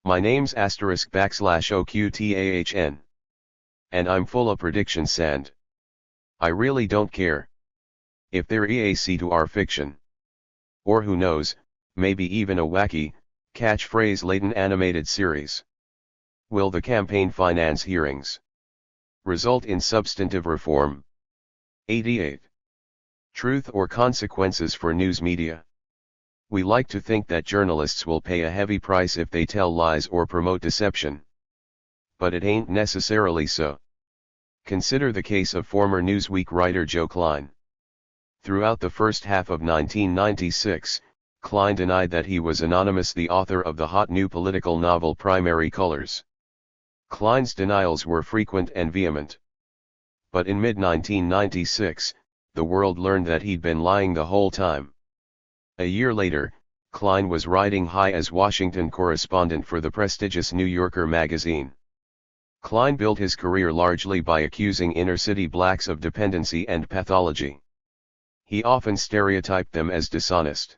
My name's */ OQTAHN. And I'm full of prediction sand. I really don't care if they're EAC to our fiction. Or who knows, maybe even a wacky, catchphrase-laden animated series. Will the campaign finance hearings result in substantive reform? 88. Truth or consequences for news media? We like to think that journalists will pay a heavy price if they tell lies or promote deception. But it ain't necessarily so. Consider the case of former Newsweek writer Joe Klein. Throughout the first half of 1996, Klein denied that he was anonymous, the author of the hot new political novel Primary Colors. Klein's denials were frequent and vehement. But in mid-1996, the world learned that he'd been lying the whole time. A year later, Klein was riding high as Washington correspondent for the prestigious New Yorker magazine. Klein built his career largely by accusing inner-city blacks of dependency and pathology. He often stereotyped them as dishonest.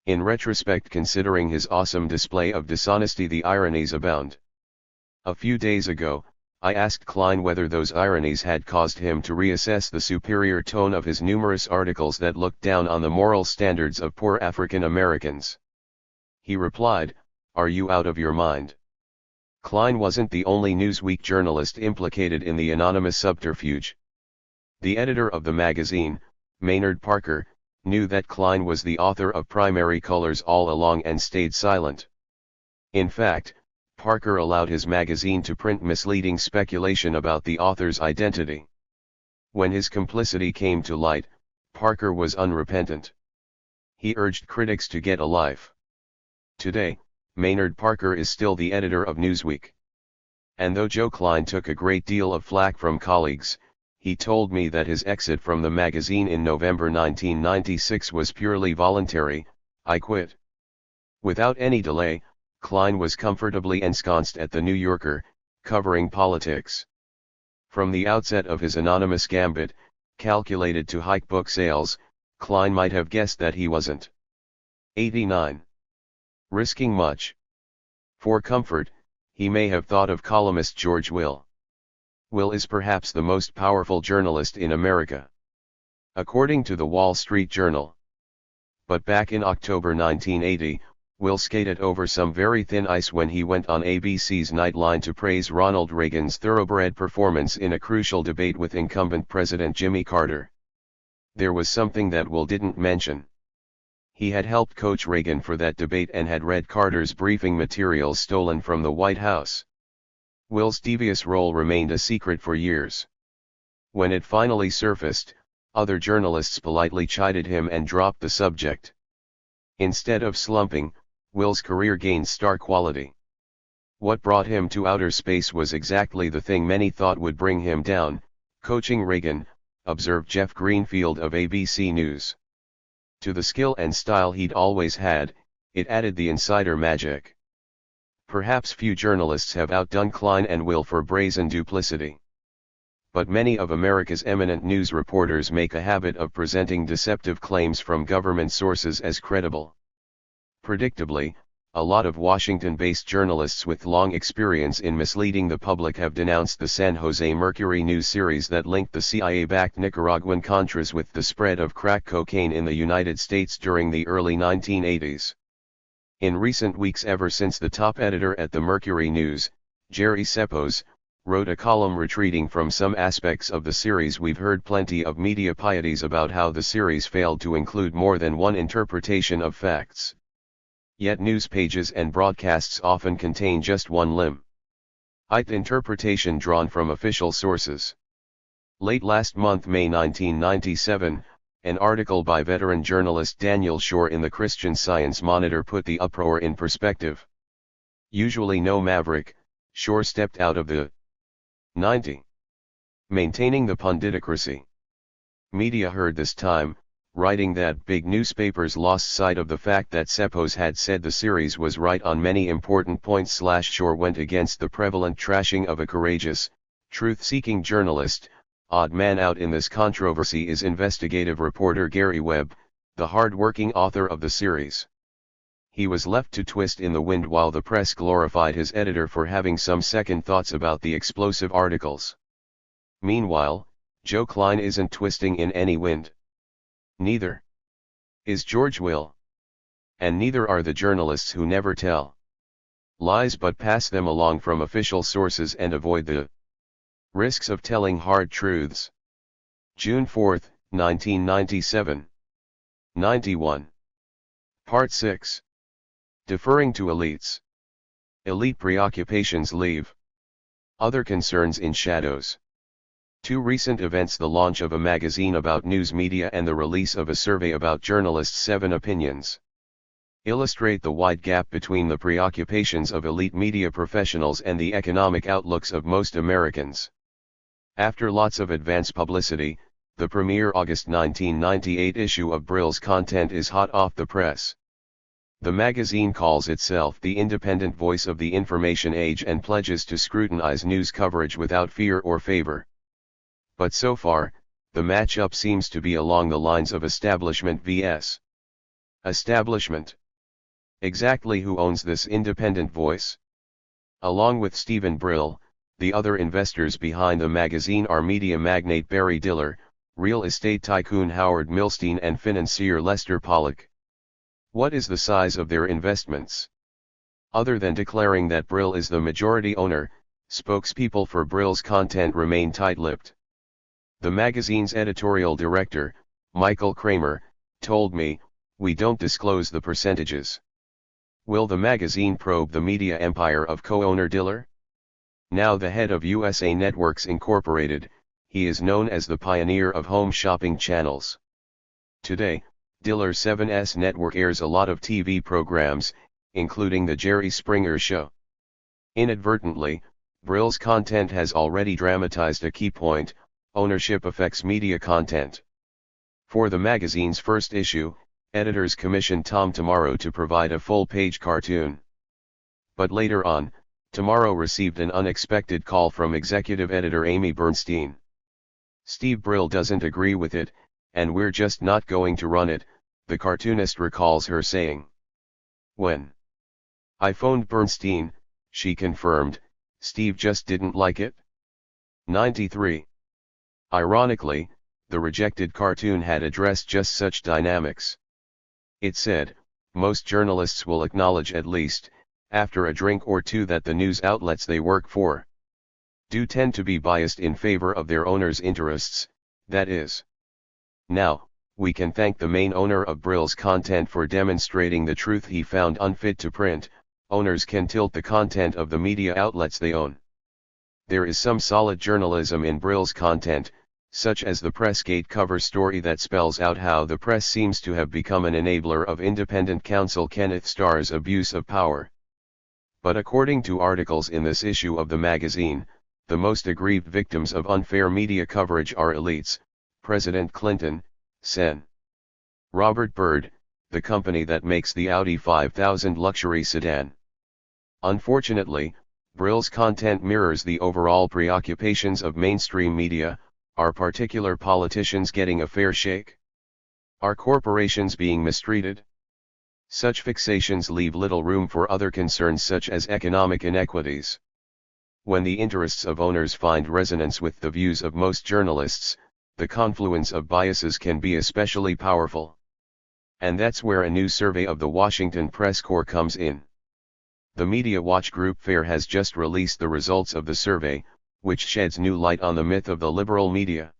In retrospect, considering his awesome display of dishonesty, the ironies abound. A few days ago, I asked Klein whether those ironies had caused him to reassess the superior tone of his numerous articles that looked down on the moral standards of poor African Americans. He replied, "Are you out of your mind?" Klein wasn't the only Newsweek journalist implicated in the anonymous subterfuge. The editor of the magazine, Maynard Parker, knew that Klein was the author of Primary Colors all along and stayed silent. In fact, Parker allowed his magazine to print misleading speculation about the author's identity. When his complicity came to light, Parker was unrepentant. He urged critics to get a life. Today, Maynard Parker is still the editor of Newsweek. And though Joe Klein took a great deal of flack from colleagues, he told me that his exit from the magazine in November 1996 was purely voluntary. "I quit." Without any delay, Klein was comfortably ensconced at The New Yorker, covering politics. From the outset of his anonymous gambit, calculated to hike book sales, Klein might have guessed that he wasn't 89. Risking much. For comfort, he may have thought of columnist George Will. Will is perhaps the most powerful journalist in America, according to the Wall Street Journal. But back in October 1980, Will skated over some very thin ice when he went on ABC's Nightline to praise Ronald Reagan's thoroughbred performance in a crucial debate with incumbent President Jimmy Carter. There was something that Will didn't mention. He had helped coach Reagan for that debate and had read Carter's briefing materials stolen from the White House. Will's devious role remained a secret for years. When it finally surfaced, other journalists politely chided him and dropped the subject. Instead of slumping, Will's career gained star quality. What brought him to outer space was exactly the thing many thought would bring him down: coaching Reagan, observed Jeff Greenfield of ABC News. To the skill and style he'd always had, it added the insider magic. Perhaps few journalists have outdone Klein and Will for brazen duplicity. But many of America's eminent news reporters make a habit of presenting deceptive claims from government sources as credible. Predictably, a lot of Washington-based journalists with long experience in misleading the public have denounced the San Jose Mercury news series that linked the CIA-backed Nicaraguan Contras with the spread of crack cocaine in the United States during the early 1980s. In recent weeks, ever since the top editor at the Mercury News, Jerry Seppos, wrote a column retreating from some aspects of the series, we've heard plenty of media pieties about how the series failed to include more than one interpretation of facts. Yet news pages and broadcasts often contain just one limb. Interpretation drawn from official sources. Late last month, May 1997, An article by veteran journalist Daniel Shore in the Christian Science Monitor put the uproar in perspective. Usually no maverick, Shore stepped out of the 90. Maintaining the punditocracy. Media heard this time, writing that big newspapers lost sight of the fact that Seppos had said the series was right on many important points. Shore went against the prevalent trashing of a courageous, truth-seeking journalist. Odd man out in this controversy is investigative reporter Gary Webb, the hard-working author of the series. He was left to twist in the wind while the press glorified his editor for having some second thoughts about the explosive articles. Meanwhile, Joe Klein isn't twisting in any wind. Neither is George Will. And neither are the journalists who never tell lies but pass them along from official sources and avoid the risks of telling hard truths. June 4, 1997. 91. Part 6. Deferring to elites. Elite preoccupations leave other concerns in shadows. Two recent events: the launch of a magazine about news media and the release of a survey about journalists' 7 opinions, illustrate the wide gap between the preoccupations of elite media professionals and the economic outlooks of most Americans. After lots of advance publicity, the premiere August 1998 issue of Brill's Content is hot off the press. The magazine calls itself the independent voice of the information age and pledges to scrutinize news coverage without fear or favor. But so far, the matchup seems to be along the lines of establishment vs. establishment. Exactly who owns this independent voice? Along with Stephen Brill, the other investors behind the magazine are media magnate Barry Diller, real estate tycoon Howard Milstein and financier Lester Pollock. What is the size of their investments? Other than declaring that Brill is the majority owner, spokespeople for Brill's Content remain tight-lipped. The magazine's editorial director, Michael Kramer, told me, "We don't disclose the percentages." Will the magazine probe the media empire of co-owner Diller? Now the head of USA Networks Incorporated, he is known as the pioneer of home shopping channels. Today, Diller's 7's network airs a lot of TV programs, including The Jerry Springer Show. Inadvertently, Brill's Content has already dramatized a key point: ownership affects media content. For the magazine's first issue, editors commissioned Tom Tomorrow to provide a full-page cartoon. But later on, Tomorrow received an unexpected call from executive editor Amy Bernstein. "Steve Brill doesn't agree with it, and we're just not going to run it," the cartoonist recalls her saying. "When I phoned Bernstein," she confirmed, "Steve just didn't like it." 93. Ironically, the rejected cartoon had addressed just such dynamics. It said, "Most journalists will acknowledge at least, after a drink or two, that the news outlets they work for do tend to be biased in favor of their owners' interests, that is. Now, we can thank the main owner of Brill's Content for demonstrating the truth he found unfit to print: owners can tilt the content of the media outlets they own." There is some solid journalism in Brill's Content, such as the Pressgate cover story that spells out how the press seems to have become an enabler of independent counsel Kenneth Starr's abuse of power. But according to articles in this issue of the magazine, the most aggrieved victims of unfair media coverage are elites: President Clinton, Sen. Robert Byrd, the company that makes the Audi 5000 luxury sedan. Unfortunately, Brill's Content mirrors the overall preoccupations of mainstream media. Are particular politicians getting a fair shake? Are corporations being mistreated? Such fixations leave little room for other concerns such as economic inequities. When the interests of owners find resonance with the views of most journalists, the confluence of biases can be especially powerful. And that's where a new survey of the Washington Press Corps comes in. The Media Watch Group FAIR has just released the results of the survey, which sheds new light on the myth of the liberal media.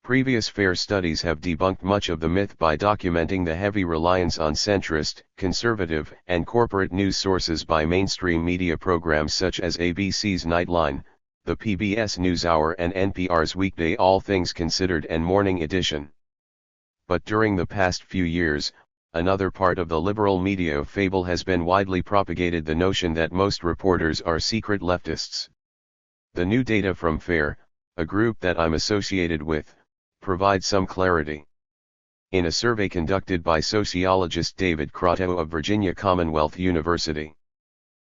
Previous FAIR studies have debunked much of the myth by documenting the heavy reliance on centrist, conservative, and corporate news sources by mainstream media programs such as ABC's Nightline, the PBS NewsHour, and NPR's weekday All Things Considered and Morning Edition. But during the past few years, another part of the liberal media fable has been widely propagated: the notion that most reporters are secret leftists. The new data from FAIR, a group that I'm associated with, provides some clarity. In a survey conducted by sociologist David Crotto of Virginia Commonwealth University,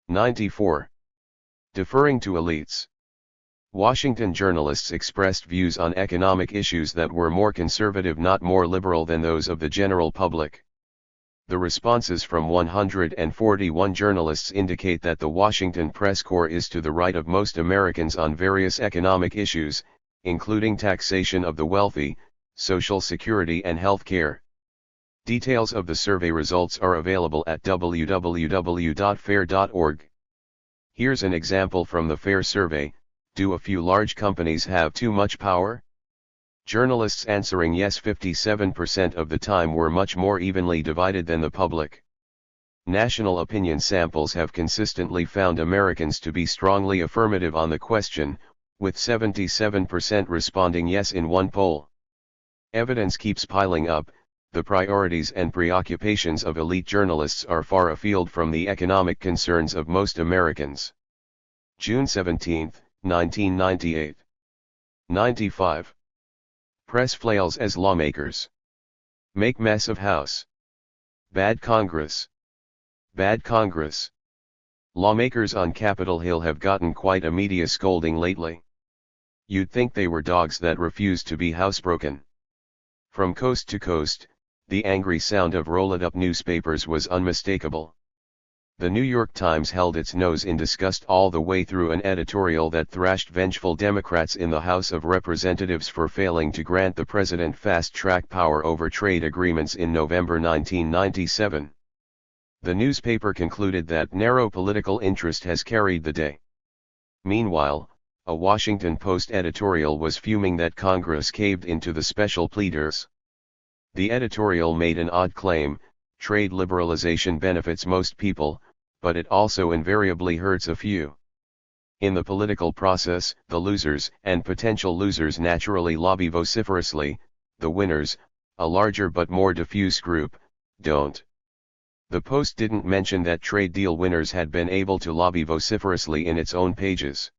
94. Deferring to elites. Washington journalists expressed views on economic issues that were more conservative, not more liberal, than those of the general public. The responses from 141 journalists indicate that the Washington press corps is to the right of most Americans on various economic issues, including taxation of the wealthy, Social Security and health care. Details of the survey results are available at www.fair.org. Here's an example from the FAIR survey: do a few large companies have too much power? Journalists answering yes 57% of the time were much more evenly divided than the public. National opinion samples have consistently found Americans to be strongly affirmative on the question, with 77% responding yes in one poll. Evidence keeps piling up: the priorities and preoccupations of elite journalists are far afield from the economic concerns of most Americans. June 17, 1998. 95. Press flails as lawmakers make mess of House. Bad Congress. Bad Congress. Lawmakers on Capitol Hill have gotten quite a media scolding lately. You'd think they were dogs that refused to be housebroken. From coast to coast, the angry sound of rolled-up newspapers was unmistakable. The New York Times held its nose in disgust all the way through an editorial that thrashed vengeful Democrats in the House of Representatives for failing to grant the president fast-track power over trade agreements in November 1997. The newspaper concluded that narrow political interest has carried the day. Meanwhile, a Washington Post editorial was fuming that Congress caved into the special pleaders. The editorial made an odd claim: trade liberalization benefits most people, but it also invariably hurts a few. In the political process, the losers and potential losers naturally lobby vociferously; the winners, a larger but more diffuse group, don't. The Post didn't mention that trade deal winners had been able to lobby vociferously in its own pages.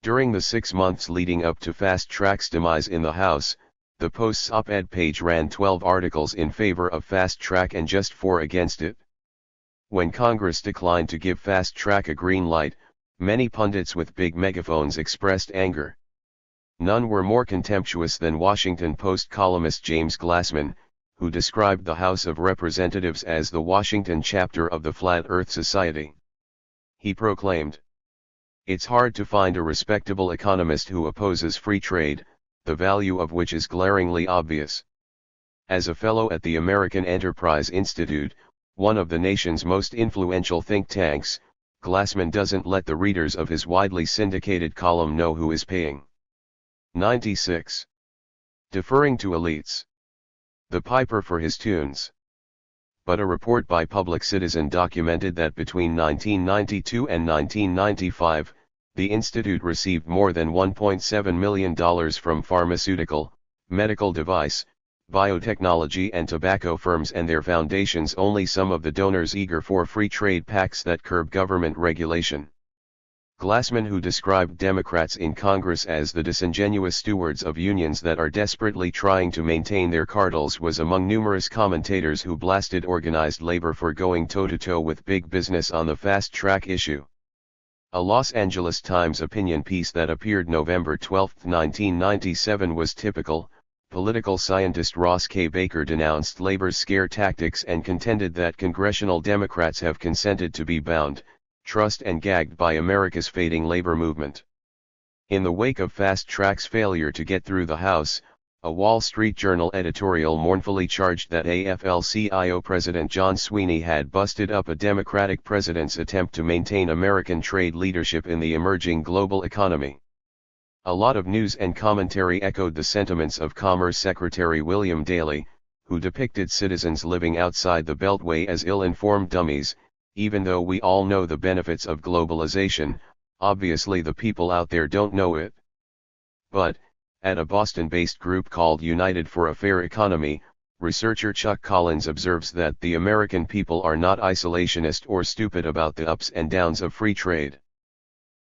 During the 6 months leading up to Fast Track's demise in the House, the Post's op-ed page ran 12 articles in favor of Fast Track and just 4 against it. When Congress declined to give Fast Track a green light, many pundits with big megaphones expressed anger. None were more contemptuous than Washington Post columnist James Glassman, who described the House of Representatives as the Washington chapter of the Flat Earth Society. He proclaimed, "It's hard to find a respectable economist who opposes free trade, the value of which is glaringly obvious." As a fellow at the American Enterprise Institute, one of the nation's most influential think tanks, Glassman doesn't let the readers of his widely syndicated column know who is paying. 96. Deferring to elites. The piper for his tunes. But a report by Public Citizen documented that between 1992 and 1995, the Institute received more than $1.7 million from pharmaceutical, medical device, biotechnology and tobacco firms and their foundations, only some of the donors eager for free trade pacts that curb government regulation. Glassman, who described Democrats in Congress as the disingenuous stewards of unions that are desperately trying to maintain their cartels, was among numerous commentators who blasted organized labor for going toe-to-toe with big business on the fast track issue. A Los Angeles Times opinion piece that appeared November 12, 1997 was typical. Political scientist Ross K. Baker denounced labor's scare tactics and contended that congressional Democrats have consented to be bound, trussed and gagged by America's fading labor movement. In the wake of Fast Track's failure to get through the House, a Wall Street Journal editorial mournfully charged that AFL-CIO President John Sweeney had busted up a Democratic president's attempt to maintain American trade leadership in the emerging global economy. A lot of news and commentary echoed the sentiments of Commerce Secretary William Daley, who depicted citizens living outside the Beltway as ill-informed dummies. Even though we all know the benefits of globalization, obviously the people out there don't know it. But, at a Boston-based group called United for a Fair Economy, researcher Chuck Collins observes that the American people are not isolationist or stupid about the ups and downs of free trade.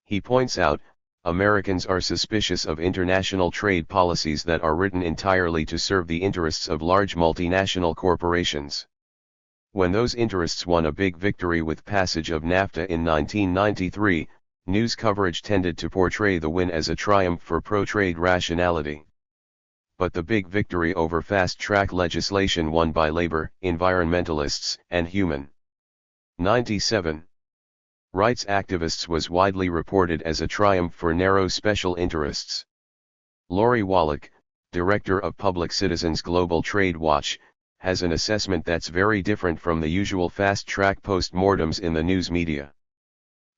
He points out, Americans are suspicious of international trade policies that are written entirely to serve the interests of large multinational corporations. When those interests won a big victory with passage of NAFTA in 1993, news coverage tended to portray the win as a triumph for pro-trade rationality. But the big victory over fast-track legislation won by labor, environmentalists, and human 97 rights activists was widely reported as a triumph for narrow special interests. Lori Wallach, director of Public Citizens Global Trade Watch, has an assessment that's very different from the usual fast-track post-mortems in the news media.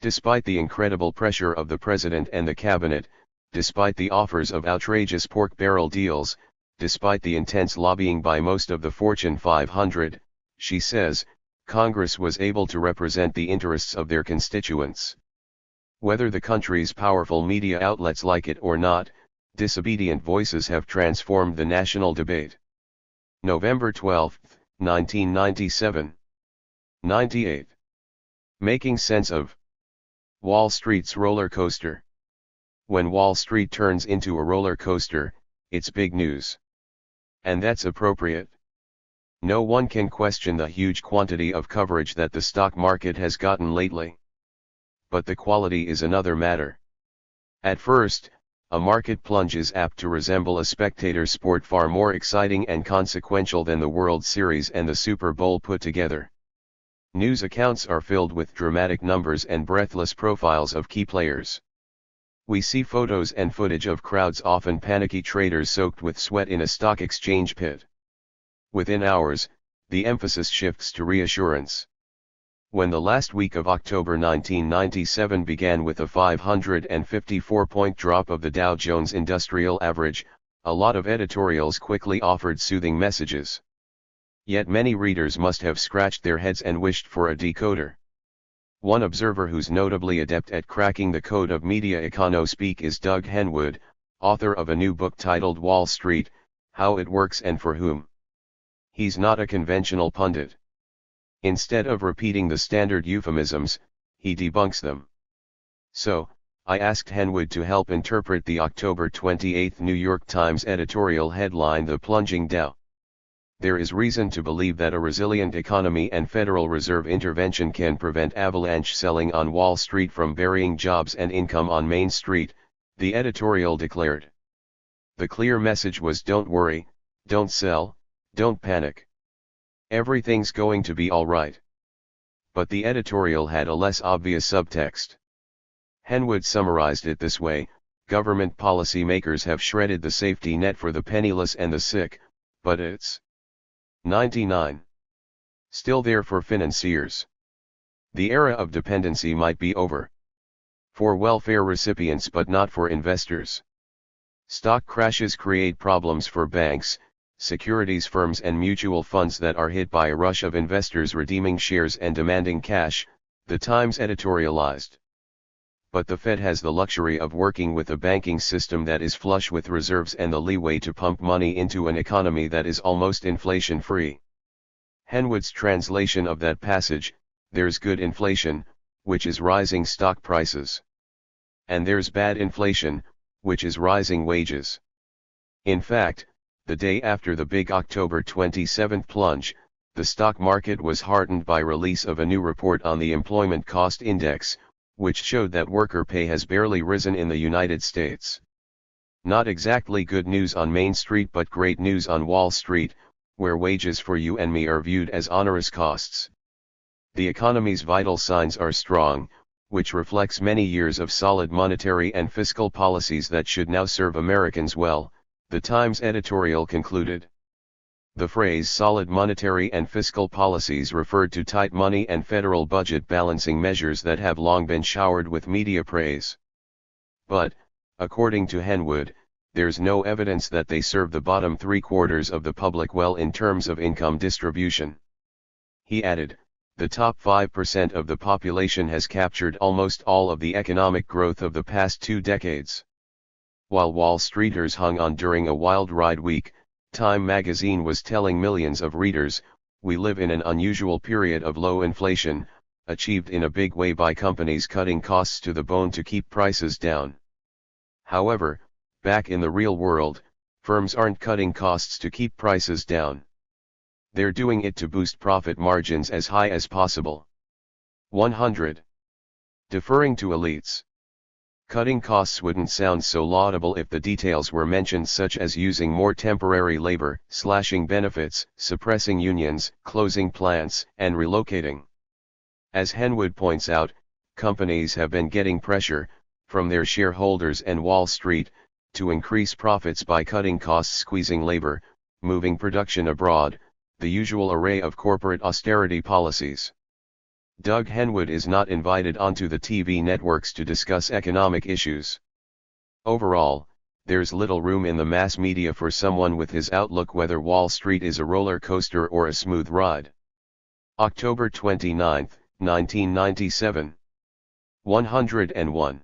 Despite the incredible pressure of the president and the cabinet, despite the offers of outrageous pork barrel deals, despite the intense lobbying by most of the Fortune 500, she says, Congress was able to represent the interests of their constituents. Whether the country's powerful media outlets like it or not, disobedient voices have transformed the national debate. November 12, 1997. 98. Making sense of Wall Street's roller coaster. When Wall Street turns into a roller coaster, it's big news. And that's appropriate. No one can question the huge quantity of coverage that the stock market has gotten lately. But the quality is another matter. At first, a market plunge is apt to resemble a spectator sport far more exciting and consequential than the World Series and the Super Bowl put together. News accounts are filled with dramatic numbers and breathless profiles of key players. We see photos and footage of crowds, often panicky traders soaked with sweat in a stock exchange pit. Within hours, the emphasis shifts to reassurance. When the last week of October 1997 began with a 554-point drop of the Dow Jones Industrial Average, a lot of editorials quickly offered soothing messages. Yet many readers must have scratched their heads and wished for a decoder. One observer who's notably adept at cracking the code of media econo-speak is Doug Henwood, author of a new book titled Wall Street, How It Works and For Whom. He's not a conventional pundit. Instead of repeating the standard euphemisms, he debunks them. So, I asked Henwood to help interpret the October 28 New York Times editorial headline "The Plunging Dow." There is reason to believe that a resilient economy and Federal Reserve intervention can prevent avalanche selling on Wall Street from burying jobs and income on Main Street, the editorial declared. The clear message was, don't worry, don't sell, don't panic. Everything's going to be all right. But the editorial had a less obvious subtext. Henwood summarized it this way: government policymakers have shredded the safety net for the penniless and the sick, but it's 99. Still there for financiers. The era of dependency might be over. For welfare recipients but not for investors. Stock crashes create problems for banks, securities firms and mutual funds that are hit by a rush of investors redeeming shares and demanding cash, the Times editorialized. But the Fed has the luxury of working with a banking system that is flush with reserves and the leeway to pump money into an economy that is almost inflation-free. Henwood's translation of that passage: there's good inflation, which is rising stock prices. And there's bad inflation, which is rising wages. In fact, the day after the big October 27 plunge, the stock market was heartened by release of a new report on the Employment Cost Index, which showed that worker pay has barely risen in the United States. Not exactly good news on Main Street, but great news on Wall Street, where wages for you and me are viewed as onerous costs. The economy's vital signs are strong, which reflects many years of solid monetary and fiscal policies that should now serve Americans well, the Times editorial concluded. The phrase solid monetary and fiscal policies referred to tight money and federal budget balancing measures that have long been showered with media praise. But, according to Henwood, there's no evidence that they serve the bottom three-quarters of the public well in terms of income distribution. He added, the top 5% of the population has captured almost all of the economic growth of the past 2 decades. While Wall Streeters hung on during a wild ride week, Time magazine was telling millions of readers, we live in an unusual period of low inflation, achieved in a big way by companies cutting costs to the bone to keep prices down. However, back in the real world, firms aren't cutting costs to keep prices down. They're doing it to boost profit margins as high as possible. 100. Deferring to elites. Cutting costs wouldn't sound so laudable if the details were mentioned, such as using more temporary labor, slashing benefits, suppressing unions, closing plants, and relocating. As Henwood points out, companies have been getting pressure, from their shareholders and Wall Street, to increase profits by cutting costs, squeezing labor, moving production abroad, the usual array of corporate austerity policies. Doug Henwood is not invited onto the TV networks to discuss economic issues. Overall, there's little room in the mass media for someone with his outlook, whether Wall Street is a roller coaster or a smooth ride. October 29, 1997. 101.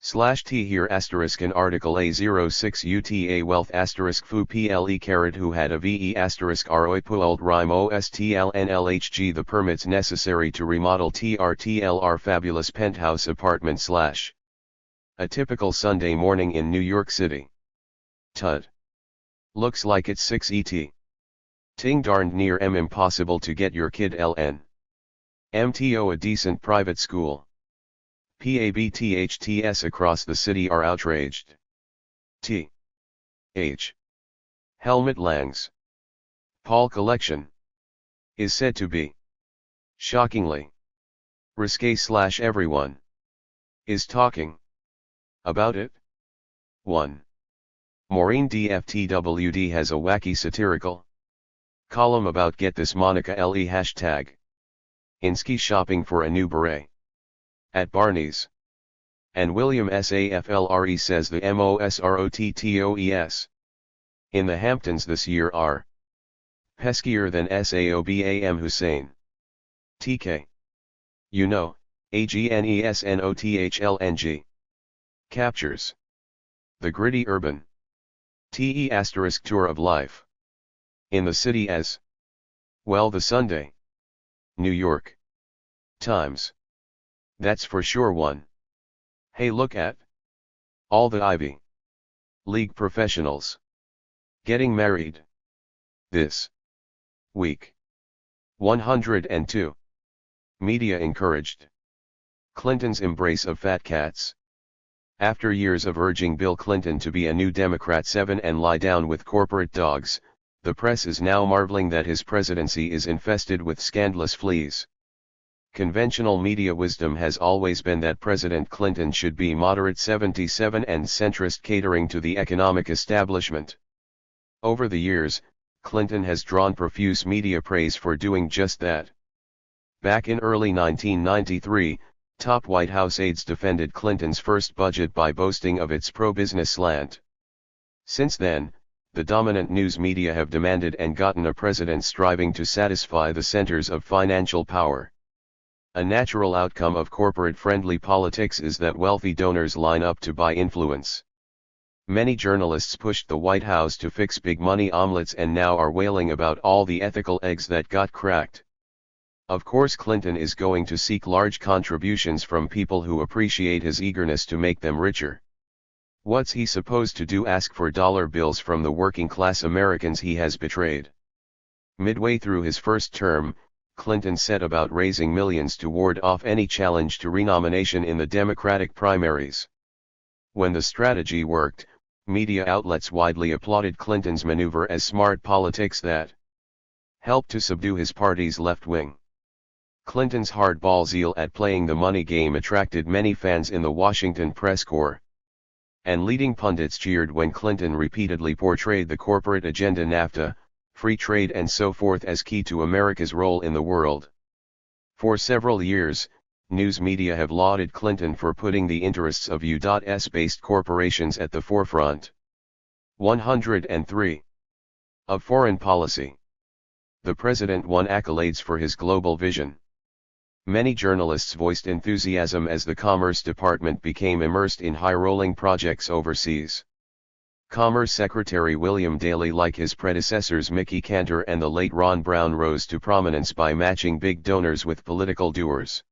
/T here *an article A06 UTA wealth *fu ple carat who had a ve *roi puold rhyme ostlnlhg the permits necessary to remodel TRTLR fabulous penthouse apartment / A typical Sunday morning in New York City. Tud. Looks like it's 6 ET. Ting darned near impossible to get your kid LN. MTO a decent private school. PABTHTS across the city are outraged. H. Helmut Lang's Paul collection is said to be shockingly risque / everyone is talking about it. 1. Maureen DFTWD has a wacky satirical column about get this Monica LE hashtag Insky shopping for a new beret at Barney's. And William Saflre says the MOSROTTOES in the Hamptons this year are peskier than SAOBAM Hussein. TK. You know, AGNESNOTHLNG. Captures the gritty urban TE * tour of life in the city as well. The Sunday New York Times. That's for sure. 1. Hey, look at all the Ivy League professionals getting married this week. 102. Media encouraged Clinton's embrace of fat cats. After years of urging Bill Clinton to be a new Democrat 7 and lie down with corporate dogs, the press is now marveling that his presidency is infested with scandalous fleas. Conventional media wisdom has always been that President Clinton should be moderate 77 and centrist, catering to the economic establishment. Over the years, Clinton has drawn profuse media praise for doing just that. Back in early 1993, top White House aides defended Clinton's first budget by boasting of its pro-business slant. Since then, the dominant news media have demanded and gotten a president striving to satisfy the centers of financial power. A natural outcome of corporate-friendly politics is that wealthy donors line up to buy influence. Many journalists pushed the White House to fix big money omelets and now are wailing about all the ethical eggs that got cracked. Of course, Clinton is going to seek large contributions from people who appreciate his eagerness to make them richer. What's he supposed to do? Ask for dollar bills from the working-class Americans he has betrayed? Midway through his first term, Clinton set about raising millions to ward off any challenge to renomination in the Democratic primaries. When the strategy worked, media outlets widely applauded Clinton's maneuver as smart politics that helped to subdue his party's left wing. Clinton's hardball zeal at playing the money game attracted many fans in the Washington press corps. And leading pundits cheered when Clinton repeatedly portrayed the corporate agenda, NAFTA, free trade and so forth, as key to America's role in the world. For several years, news media have lauded Clinton for putting the interests of U.S.-based corporations at the forefront. 103. Of foreign policy. The president won accolades for his global vision. Many journalists voiced enthusiasm as the Commerce Department became immersed in high-rolling projects overseas. Commerce Secretary William Daley, like his predecessors Mickey Cantor and the late Ron Brown, rose to prominence by matching big donors with political doers.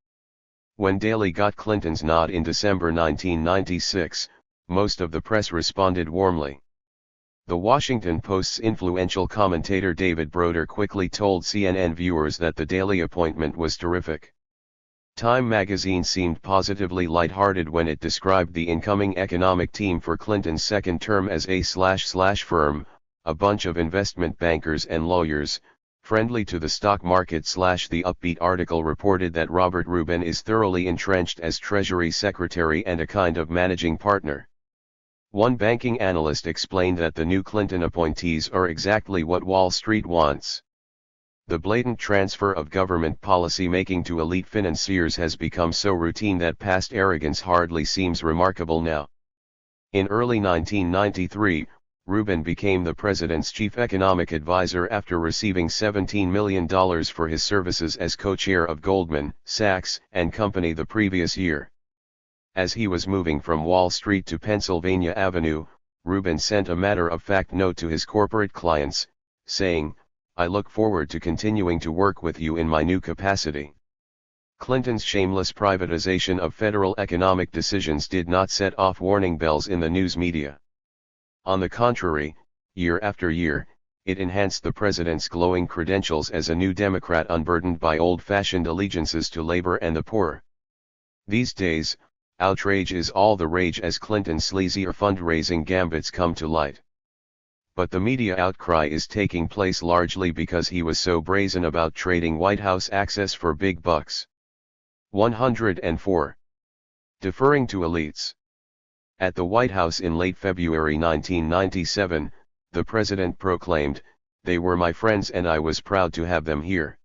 When Daley got Clinton's nod in December 1996, most of the press responded warmly. The Washington Post's influential commentator David Broder quickly told CNN viewers that the Daley appointment was terrific. Time magazine seemed positively lighthearted when it described the incoming economic team for Clinton's second term as a / firm, a bunch of investment bankers and lawyers, friendly to the stock market / The upbeat article reported that Robert Rubin is thoroughly entrenched as Treasury Secretary and a kind of managing partner. One banking analyst explained that the new Clinton appointees are exactly what Wall Street wants. The blatant transfer of government policy making to elite financiers has become so routine that past arrogance hardly seems remarkable now. In early 1993, Rubin became the president's chief economic advisor after receiving $17 million for his services as co-chair of Goldman Sachs and Company the previous year. As he was moving from Wall Street to Pennsylvania Avenue, Rubin sent a matter-of-fact note to his corporate clients, saying, "I look forward to continuing to work with you in my new capacity." Clinton's shameless privatization of federal economic decisions did not set off warning bells in the news media. On the contrary, year after year, it enhanced the president's glowing credentials as a new Democrat unburdened by old-fashioned allegiances to labor and the poor. These days, outrage is all the rage as Clinton's sleazier fundraising gambits come to light. But the media outcry is taking place largely because he was so brazen about trading White House access for big bucks. 104. Deferring to elites. At the White House in late February 1997, the president proclaimed, "They were my friends and I was proud to have them here.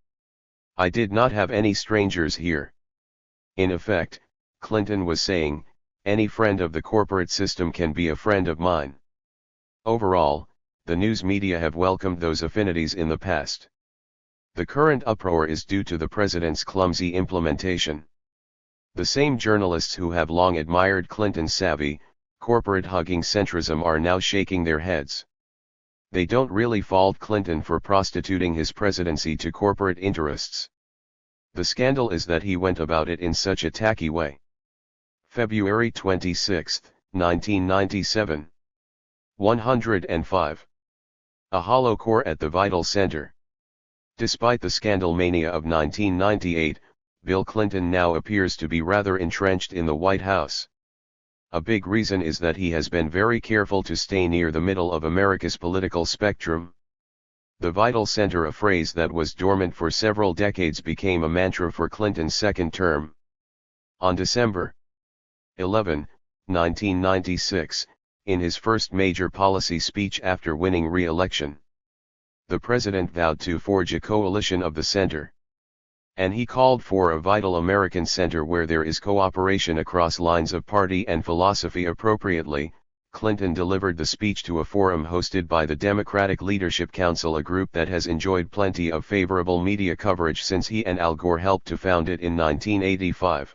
I did not have any strangers here." In effect, Clinton was saying, any friend of the corporate system can be a friend of mine. Overall, the news media have welcomed those affinities in the past. The current uproar is due to the president's clumsy implementation. The same journalists who have long admired Clinton's savvy, corporate-hugging centrism are now shaking their heads. They don't really fault Clinton for prostituting his presidency to corporate interests. The scandal is that he went about it in such a tacky way. February 26, 1997. 105. A hollow core at the vital center. Despite the scandal mania of 1998, Bill Clinton now appears to be rather entrenched in the White House. A big reason is that he has been very careful to stay near the middle of America's political spectrum. The vital center, a phrase that was dormant for several decades, became a mantra for Clinton's second term. On December 11, 1996, in his first major policy speech after winning re-election, the president vowed to forge a coalition of the center. And he called for a vital American center where there is cooperation across lines of party and philosophy. Appropriately, Clinton delivered the speech to a forum hosted by the Democratic Leadership Council, a group that has enjoyed plenty of favorable media coverage since he and Al Gore helped to found it in 1985.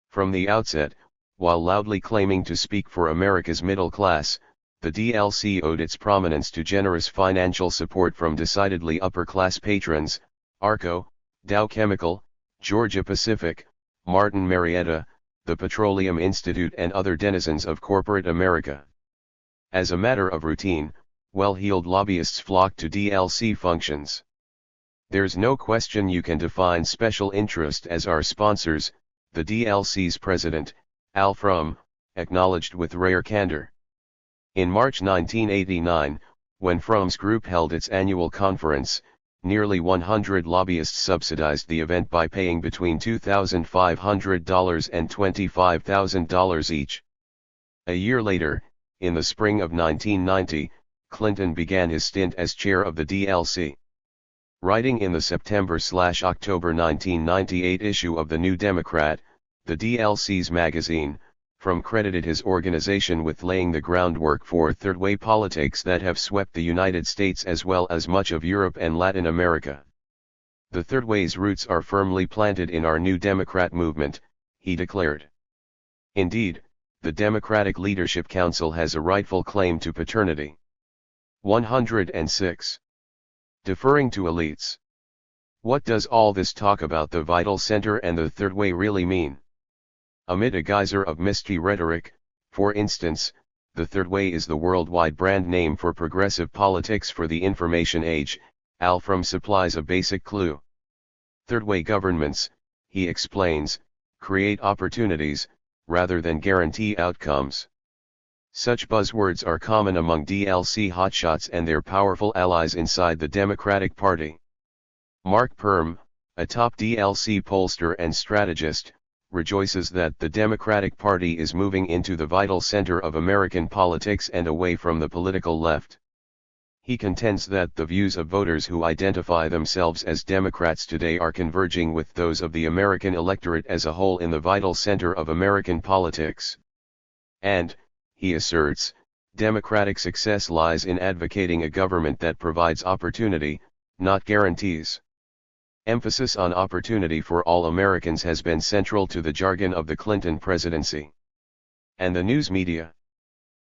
From the outset, while loudly claiming to speak for America's middle class, the DLC owed its prominence to generous financial support from decidedly upper-class patrons: Arco, Dow Chemical, Georgia Pacific, Martin Marietta, the Petroleum Institute, and other denizens of corporate America. As a matter of routine, well-heeled lobbyists flock to DLC functions. There's no question you can define special interest as our sponsors, the DLC's president, Al Frum, acknowledged with rare candor. In March 1989, when Frum's group held its annual conference, nearly 100 lobbyists subsidized the event by paying between $2,500 and $25,000 each. A year later, in the spring of 1990, Clinton began his stint as chair of the DLC. Writing in the September/October 1998 issue of the New Democrat, the DLC's magazine, Frum credited his organization with laying the groundwork for third-way politics that have swept the United States as well as much of Europe and Latin America. "The third way's roots are firmly planted in our New Democrat movement," he declared. Indeed, the Democratic Leadership Council has a rightful claim to paternity. 106. Deferring to elites. What does all this talk about the vital center and the third way really mean? Amid a geyser of misty rhetoric, for instance, the third way is the worldwide brand name for progressive politics for the information age. Alfram supplies a basic clue. Third way governments, he explains, create opportunities, rather than guarantee outcomes. Such buzzwords are common among DLC hotshots and their powerful allies inside the Democratic Party. Mark Perm, a top DLC pollster and strategist, rejoices that the Democratic Party is moving into the vital center of American politics and away from the political left. He contends that the views of voters who identify themselves as Democrats today are converging with those of the American electorate as a whole in the vital center of American politics. And, he asserts, Democratic success lies in advocating a government that provides opportunity, not guarantees. Emphasis on opportunity for all Americans has been central to the jargon of the Clinton presidency. And the news media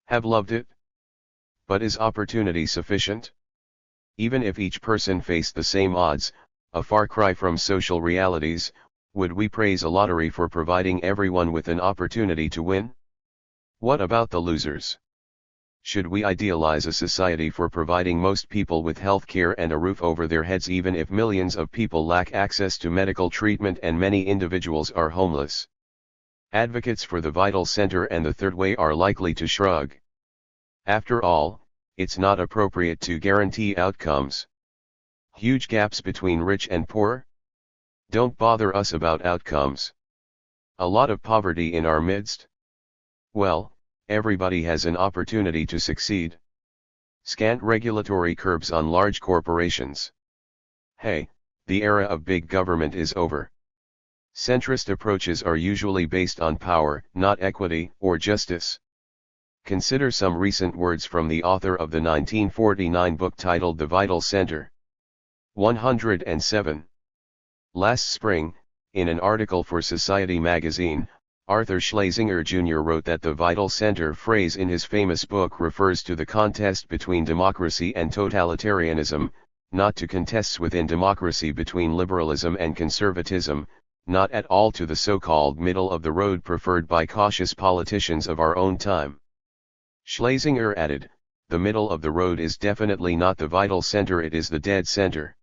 have loved it. But is opportunity sufficient? Even if each person faced the same odds, a far cry from social realities, would we praise a lottery for providing everyone with an opportunity to win? What about the losers? Should we idealize a society for providing most people with health care and a roof over their heads even if millions of people lack access to medical treatment and many individuals are homeless? Advocates for the vital center and the third way are likely to shrug. After all, it's not appropriate to guarantee outcomes. Huge gaps between rich and poor? Don't bother us about outcomes. A lot of poverty in our midst? Well, everybody has an opportunity to succeed. Scant regulatory curbs on large corporations. Hey, the era of big government is over. Centrist approaches are usually based on power, not equity or justice. Consider some recent words from the author of the 1949 book titled The Vital Center. 107. Last spring, in an article for Society magazine, Arthur Schlesinger Jr. wrote that the vital center phrase in his famous book refers to the contest between democracy and totalitarianism, not to contests within democracy between liberalism and conservatism, not at all to the so-called middle of the road preferred by cautious politicians of our own time. Schlesinger added, the middle of the road is definitely not the vital center, it is the dead center.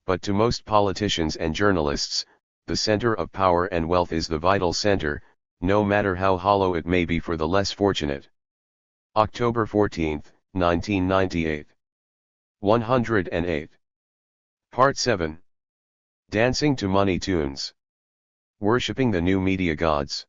But to most politicians and journalists, the center of power and wealth is the vital center, no matter how hollow it may be for the less fortunate. October 14, 1998. 108. Part 7. Dancing to Money Tunes. Worshipping the New Media Gods.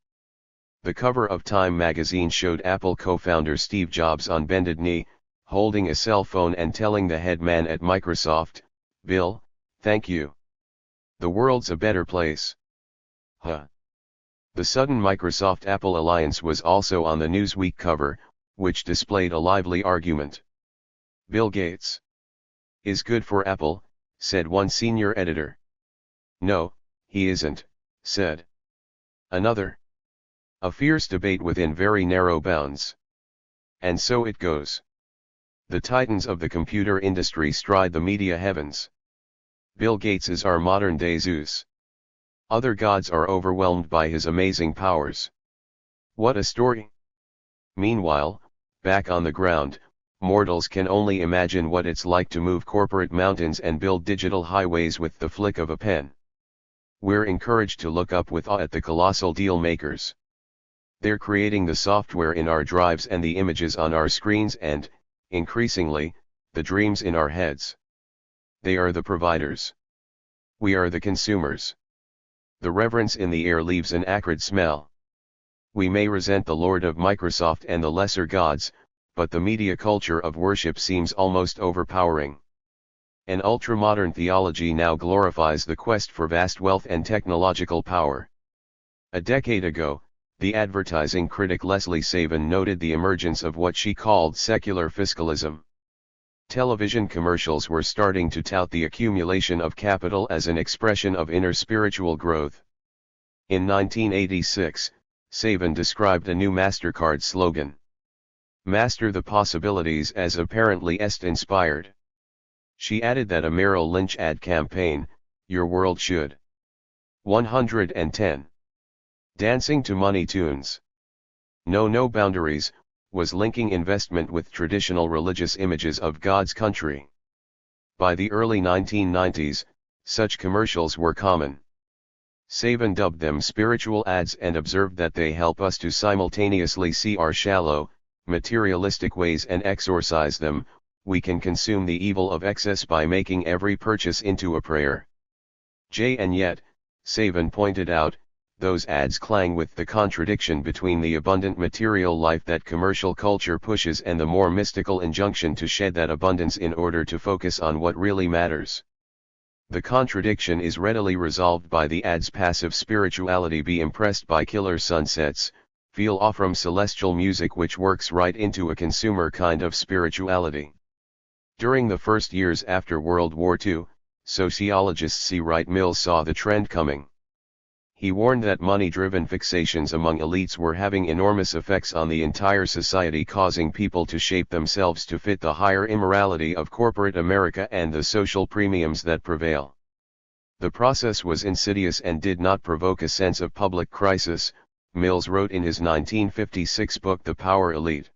The cover of Time magazine showed Apple co-founder Steve Jobs on bended knee, holding a cell phone and telling the head man at Microsoft, "Bill, thank you. The world's a better place." Huh. The sudden Microsoft-Apple alliance was also on the Newsweek cover, which displayed a lively argument. Bill Gates is good for Apple, said one senior editor. No, he isn't, said another. A fierce debate within very narrow bounds. And so it goes. The titans of the computer industry stride the media heavens. Bill Gates is our modern-day Zeus. Other gods are overwhelmed by his amazing powers. What a story! Meanwhile, back on the ground, mortals can only imagine what it's like to move corporate mountains and build digital highways with the flick of a pen. We're encouraged to look up with awe at the colossal deal makers. They're creating the software in our drives and the images on our screens and, increasingly, the dreams in our heads. They are the providers. We are the consumers. The reverence in the air leaves an acrid smell. We may resent the Lord of Microsoft and the lesser gods, but the media culture of worship seems almost overpowering. An ultra-modern theology now glorifies the quest for vast wealth and technological power. A decade ago, the advertising critic Leslie Saban noted the emergence of what she called secular fiscalism. Television commercials were starting to tout the accumulation of capital as an expression of inner spiritual growth. In 1986, Saban described a new MasterCard slogan. Master the possibilities as apparently est inspired. She added that a Merrill Lynch ad campaign, Your World Should. 110. Dancing to money tunes. No boundaries, was linking investment with traditional religious images of God's country. By the early 1990s, such commercials were common. Saban dubbed them spiritual ads and observed that they help us to simultaneously see our shallow, materialistic ways and exorcise them. We can consume the evil of excess by making every purchase into a prayer. And yet, Saban pointed out, those ads clang with the contradiction between the abundant material life that commercial culture pushes and the more mystical injunction to shed that abundance in order to focus on what really matters. The contradiction is readily resolved by the ad's passive spirituality: be impressed by killer sunsets, feel awe from celestial music, which works right into a consumer kind of spirituality. During the first years after World War II, sociologist C. Wright Mills saw the trend coming. He warned that money-driven fixations among elites were having enormous effects on the entire society, causing people to shape themselves to fit the higher immorality of corporate America and the social premiums that prevail. The process was insidious and did not provoke a sense of public crisis, Mills wrote in his 1956 book The Power Elite.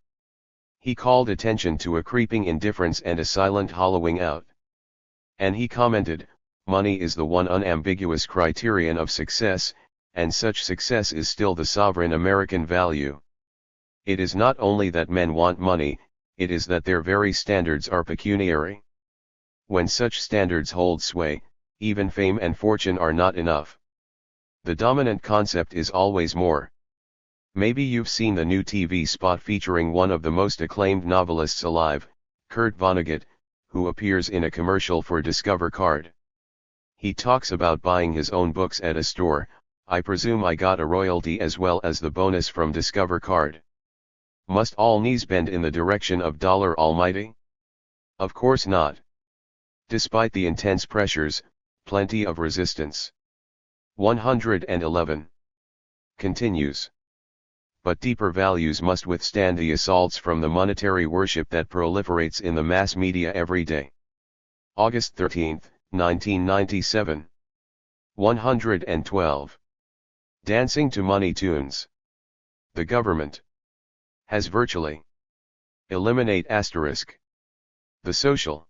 He called attention to a creeping indifference and a silent hollowing out. And he commented, money is the one unambiguous criterion of success, and such success is still the sovereign American value. It is not only that men want money, it is that their very standards are pecuniary. When such standards hold sway, even fame and fortune are not enough. The dominant concept is always more. Maybe you've seen the new TV spot featuring one of the most acclaimed novelists alive, Kurt Vonnegut, who appears in a commercial for Discover Card. He talks about buying his own books at a store. I presume I got a royalty as well as the bonus from Discover Card. Must all knees bend in the direction of Dollar Almighty? Of course not. Despite the intense pressures, plenty of resistance. 111. Continues. But deeper values must withstand the assaults from the monetary worship that proliferates in the mass media every day. August 13, 1997. 112. Dancing to money tunes. The government has virtually eliminate asterisk the social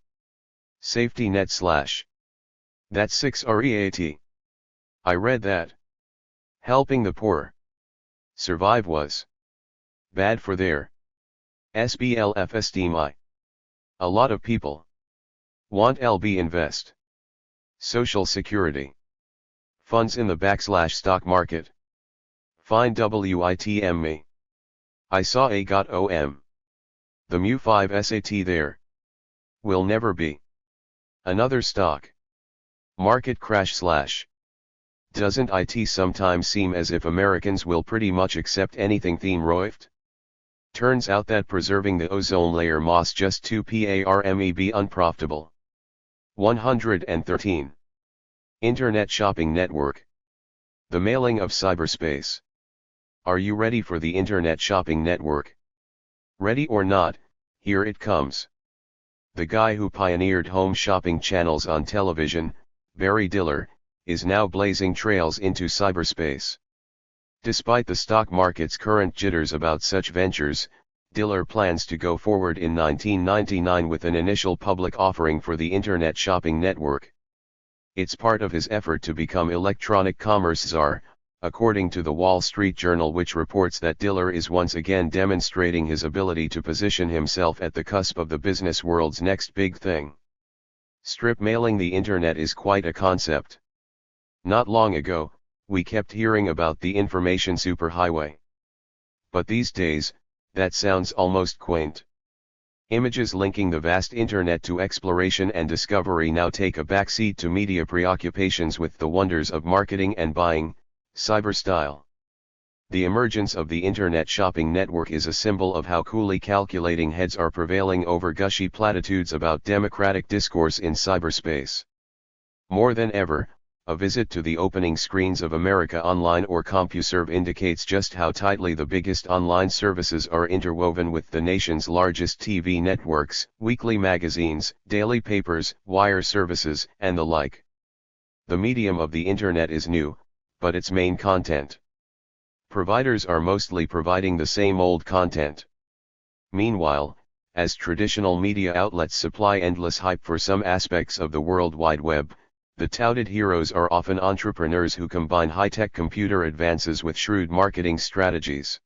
safety net / that's 6 REAT. I read that helping the poor survive was bad for their SBLF esteem. A lot of people want LB invest social security funds in the / stock market. Find WITM me. I saw a got OM. The Mu5 SAT there. Will never be another stock market crash / Doesn't it sometimes seem as if Americans will pretty much accept anything theme roifed? Turns out that preserving the ozone layer must just too be unprofitable. 113. Internet Shopping Network. The mailing of cyberspace. Are you ready for the Internet Shopping Network? Ready or not, here it comes. The guy who pioneered home shopping channels on television, Barry Diller, is now blazing trails into cyberspace. Despite the stock market's current jitters about such ventures, Diller plans to go forward in 1999 with an initial public offering for the Internet Shopping Network. It's part of his effort to become electronic commerce czar, according to the Wall Street Journal, which reports that Diller is once again demonstrating his ability to position himself at the cusp of the business world's next big thing. Strip mailing the internet is quite a concept. Not long ago, we kept hearing about the information superhighway. But these days, that sounds almost quaint. Images linking the vast internet to exploration and discovery now take a backseat to media preoccupations with the wonders of marketing and buying, cyber style. The emergence of the Internet Shopping Network is a symbol of how coolly calculating heads are prevailing over gushy platitudes about democratic discourse in cyberspace. More than ever, A visit to the opening screens of America Online or CompuServe indicates just how tightly the biggest online services are interwoven with the nation's largest TV networks, weekly magazines, daily papers, wire services, and the like. The medium of the Internet is new, but its main content providers are mostly providing the same old content. Meanwhile, as traditional media outlets supply endless hype for some aspects of the World Wide Web, the touted heroes are often entrepreneurs who combine high-tech computer advances with shrewd marketing strategies.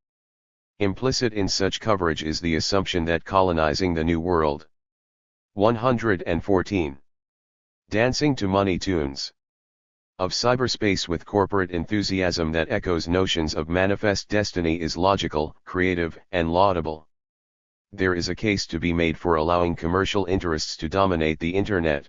Implicit in such coverage is the assumption that colonizing the New World. 114. Dancing to money tunes. Of cyberspace with corporate enthusiasm that echoes notions of manifest destiny is logical, creative, and laudable. There is a case to be made for allowing commercial interests to dominate the Internet.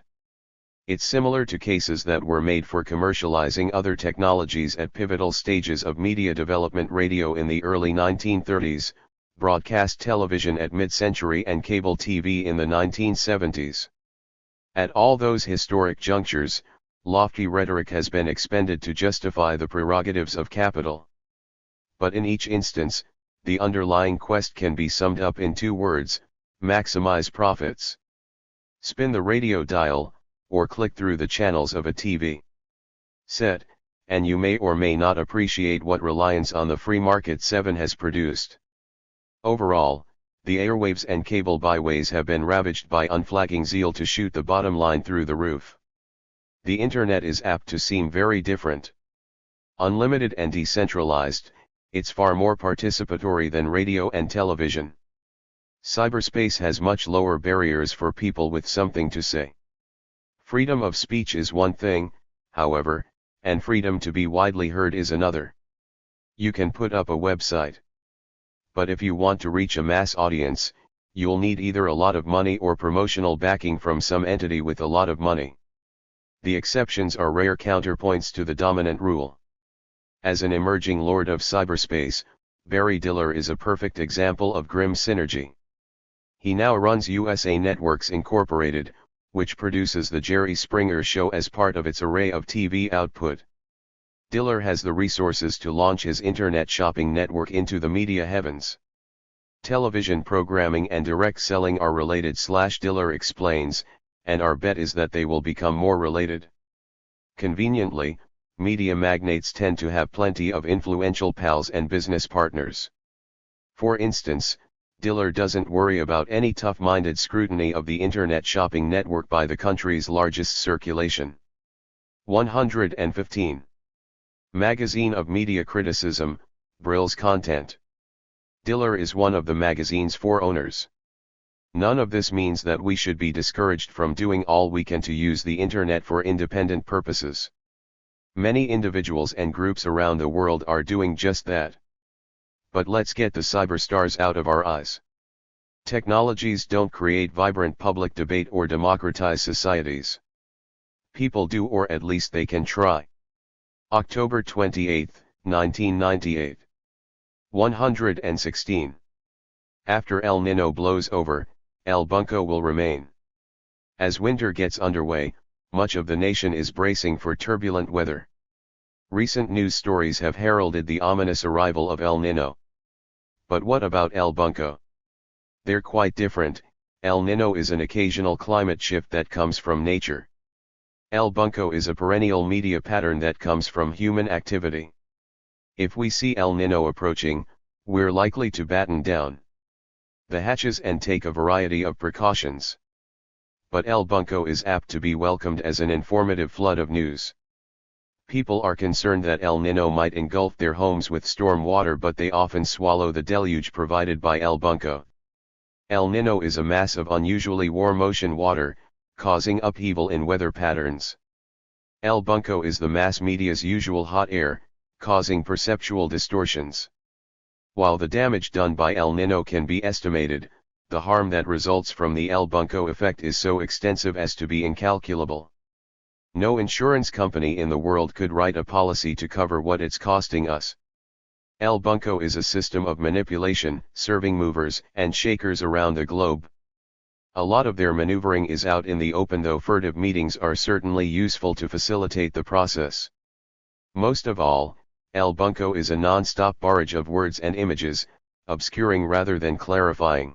It's similar to cases that were made for commercializing other technologies at pivotal stages of media development: radio in the early 1930s, broadcast television at mid-century, and cable TV in the 1970s. At all those historic junctures, lofty rhetoric has been expended to justify the prerogatives of capital. But in each instance, the underlying quest can be summed up in two words: maximize profits. Spin the radio dial, or click through the channels of a TV set, and you may or may not appreciate what reliance on the free market 7 has produced. Overall, the airwaves and cable byways have been ravaged by unflagging zeal to shoot the bottom line through the roof. The Internet is apt to seem very different. Unlimited and decentralized, it's far more participatory than radio and television. Cyberspace has much lower barriers for people with something to say. Freedom of speech is one thing, however, and freedom to be widely heard is another. You can put up a website. But if you want to reach a mass audience, you'll need either a lot of money or promotional backing from some entity with a lot of money. The exceptions are rare counterpoints to the dominant rule. As an emerging lord of cyberspace, Barry Diller is a perfect example of grim synergy. He now runs USA Networks Incorporated, which produces The Jerry Springer Show as part of its array of TV output. Diller has the resources to launch his internet shopping network into the media heavens. Television programming and direct selling are related, Diller explains, and our bet is that they will become more related. Conveniently, media magnates tend to have plenty of influential pals and business partners. For instance, Diller doesn't worry about any tough-minded scrutiny of the Internet shopping network by the country's largest circulation. 115. Magazine of Media Criticism, Brill's Content. Diller is one of the magazine's 4 owners. None of this means that we should be discouraged from doing all we can to use the Internet for independent purposes. Many individuals and groups around the world are doing just that. But let's get the cyberstars out of our eyes. Technologies don't create vibrant public debate or democratize societies. People do, or at least they can try. October 28, 1998. 116. After El Niño blows over, El Bunco will remain. As winter gets underway, much of the nation is bracing for turbulent weather. Recent news stories have heralded the ominous arrival of El Niño. But what about El Bunco? They're quite different. El Niño is an occasional climate shift that comes from nature. El Bunco is a perennial media pattern that comes from human activity. If we see El Niño approaching, we're likely to batten down the hatches and take a variety of precautions. But El Bunco is apt to be welcomed as an informative flood of news. People are concerned that El Niño might engulf their homes with storm water, but they often swallow the deluge provided by El Bunco. El Niño is a mass of unusually warm ocean water, causing upheaval in weather patterns. El Bunco is the mass media's usual hot air, causing perceptual distortions. While the damage done by El Niño can be estimated, the harm that results from the El Bunco effect is so extensive as to be incalculable. No insurance company in the world could write a policy to cover what it's costing us. El Bunco is a system of manipulation, serving movers and shakers around the globe. A lot of their maneuvering is out in the open, though furtive meetings are certainly useful to facilitate the process. Most of all, El Bunco is a non-stop barrage of words and images, obscuring rather than clarifying.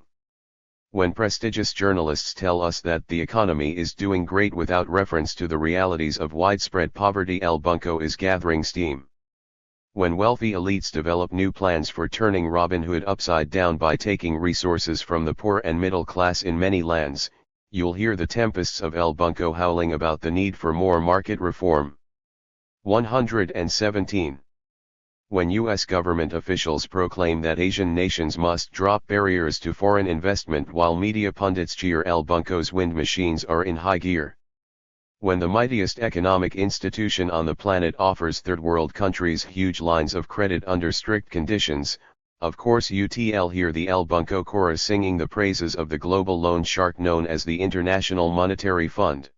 When prestigious journalists tell us that the economy is doing great without reference to the realities of widespread poverty, El Bunco is gathering steam. When wealthy elites develop new plans for turning Robin Hood upside down by taking resources from the poor and middle class in many lands, you'll hear the tempests of El Bunco howling about the need for more market reform. 117. When U.S. government officials proclaim that Asian nations must drop barriers to foreign investment while media pundits cheer, El Bunco's wind machines are in high gear. When the mightiest economic institution on the planet offers third world countries huge lines of credit under strict conditions, of course you'll hear the El Bunco chorus singing the praises of the global loan shark known as the International Monetary Fund.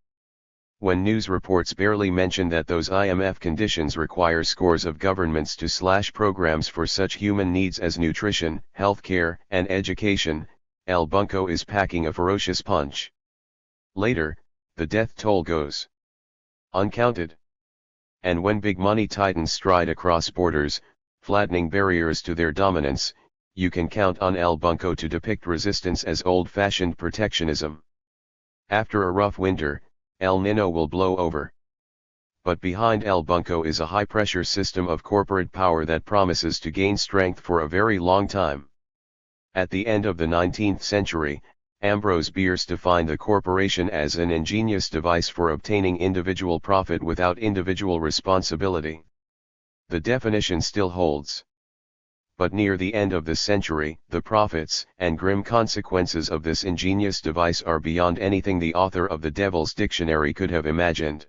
When news reports barely mention that those IMF conditions require scores of governments to slash programs for such human needs as nutrition, healthcare, and education, El Bunco is packing a ferocious punch. Later, the death toll goes uncounted. And when big money titans stride across borders, flattening barriers to their dominance, you can count on El Bunco to depict resistance as old-fashioned protectionism. After a rough winter, El Nino will blow over. But behind El Bunco is a high-pressure system of corporate power that promises to gain strength for a very long time. At the end of the 19th century, Ambrose Bierce defined the corporation as an ingenious device for obtaining individual profit without individual responsibility. The definition still holds. But near the end of the century, the profits and grim consequences of this ingenious device are beyond anything the author of the Devil's Dictionary could have imagined.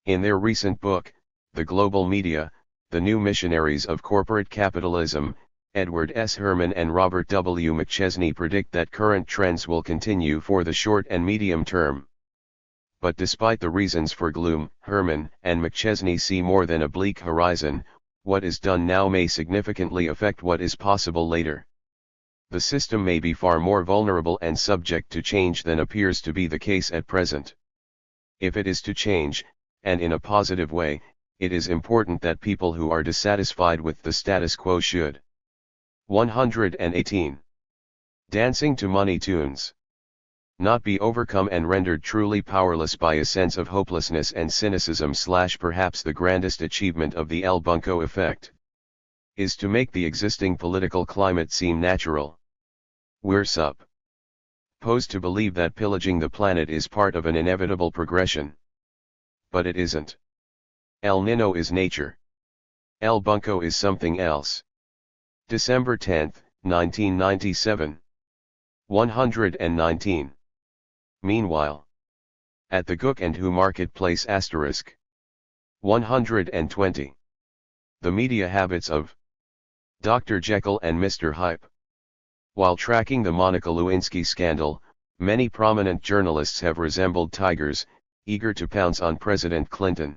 In their recent book, The Global Media, The New Missionaries of Corporate Capitalism, Edward S. Herman and Robert W. McChesney predict that current trends will continue for the short and medium term. But despite the reasons for gloom, Herman and McChesney see more than a bleak horizon. What is done now may significantly affect what is possible later. The system may be far more vulnerable and subject to change than appears to be the case at present. If it is to change, and in a positive way, it is important that people who are dissatisfied with the status quo should. 118. Dancing to money tunes. Not be overcome and rendered truly powerless by a sense of hopelessness and cynicism / perhaps the grandest achievement of the El Bunco effect is to make the existing political climate seem natural. We're supposed to believe that pillaging the planet is part of an inevitable progression. But it isn't. El Nino is nature. El Bunco is something else. December 10, 1997. 119. Meanwhile, at the Gook and Who Marketplace *. 120. The media habits of Dr. Jekyll and Mr. Hyde. While tracking the Monica Lewinsky scandal, many prominent journalists have resembled tigers, eager to pounce on President Clinton.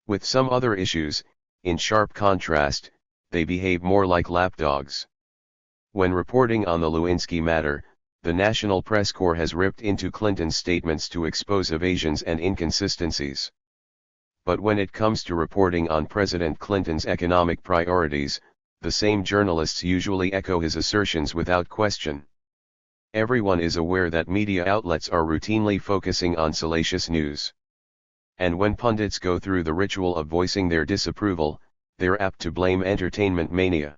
With some other issues, in sharp contrast, they behave more like lapdogs. When reporting on the Lewinsky matter, the National Press Corps has ripped into Clinton's statements to expose evasions and inconsistencies. But when it comes to reporting on President Clinton's economic priorities, the same journalists usually echo his assertions without question. Everyone is aware that media outlets are routinely focusing on salacious news. And when pundits go through the ritual of voicing their disapproval, they're apt to blame entertainment mania.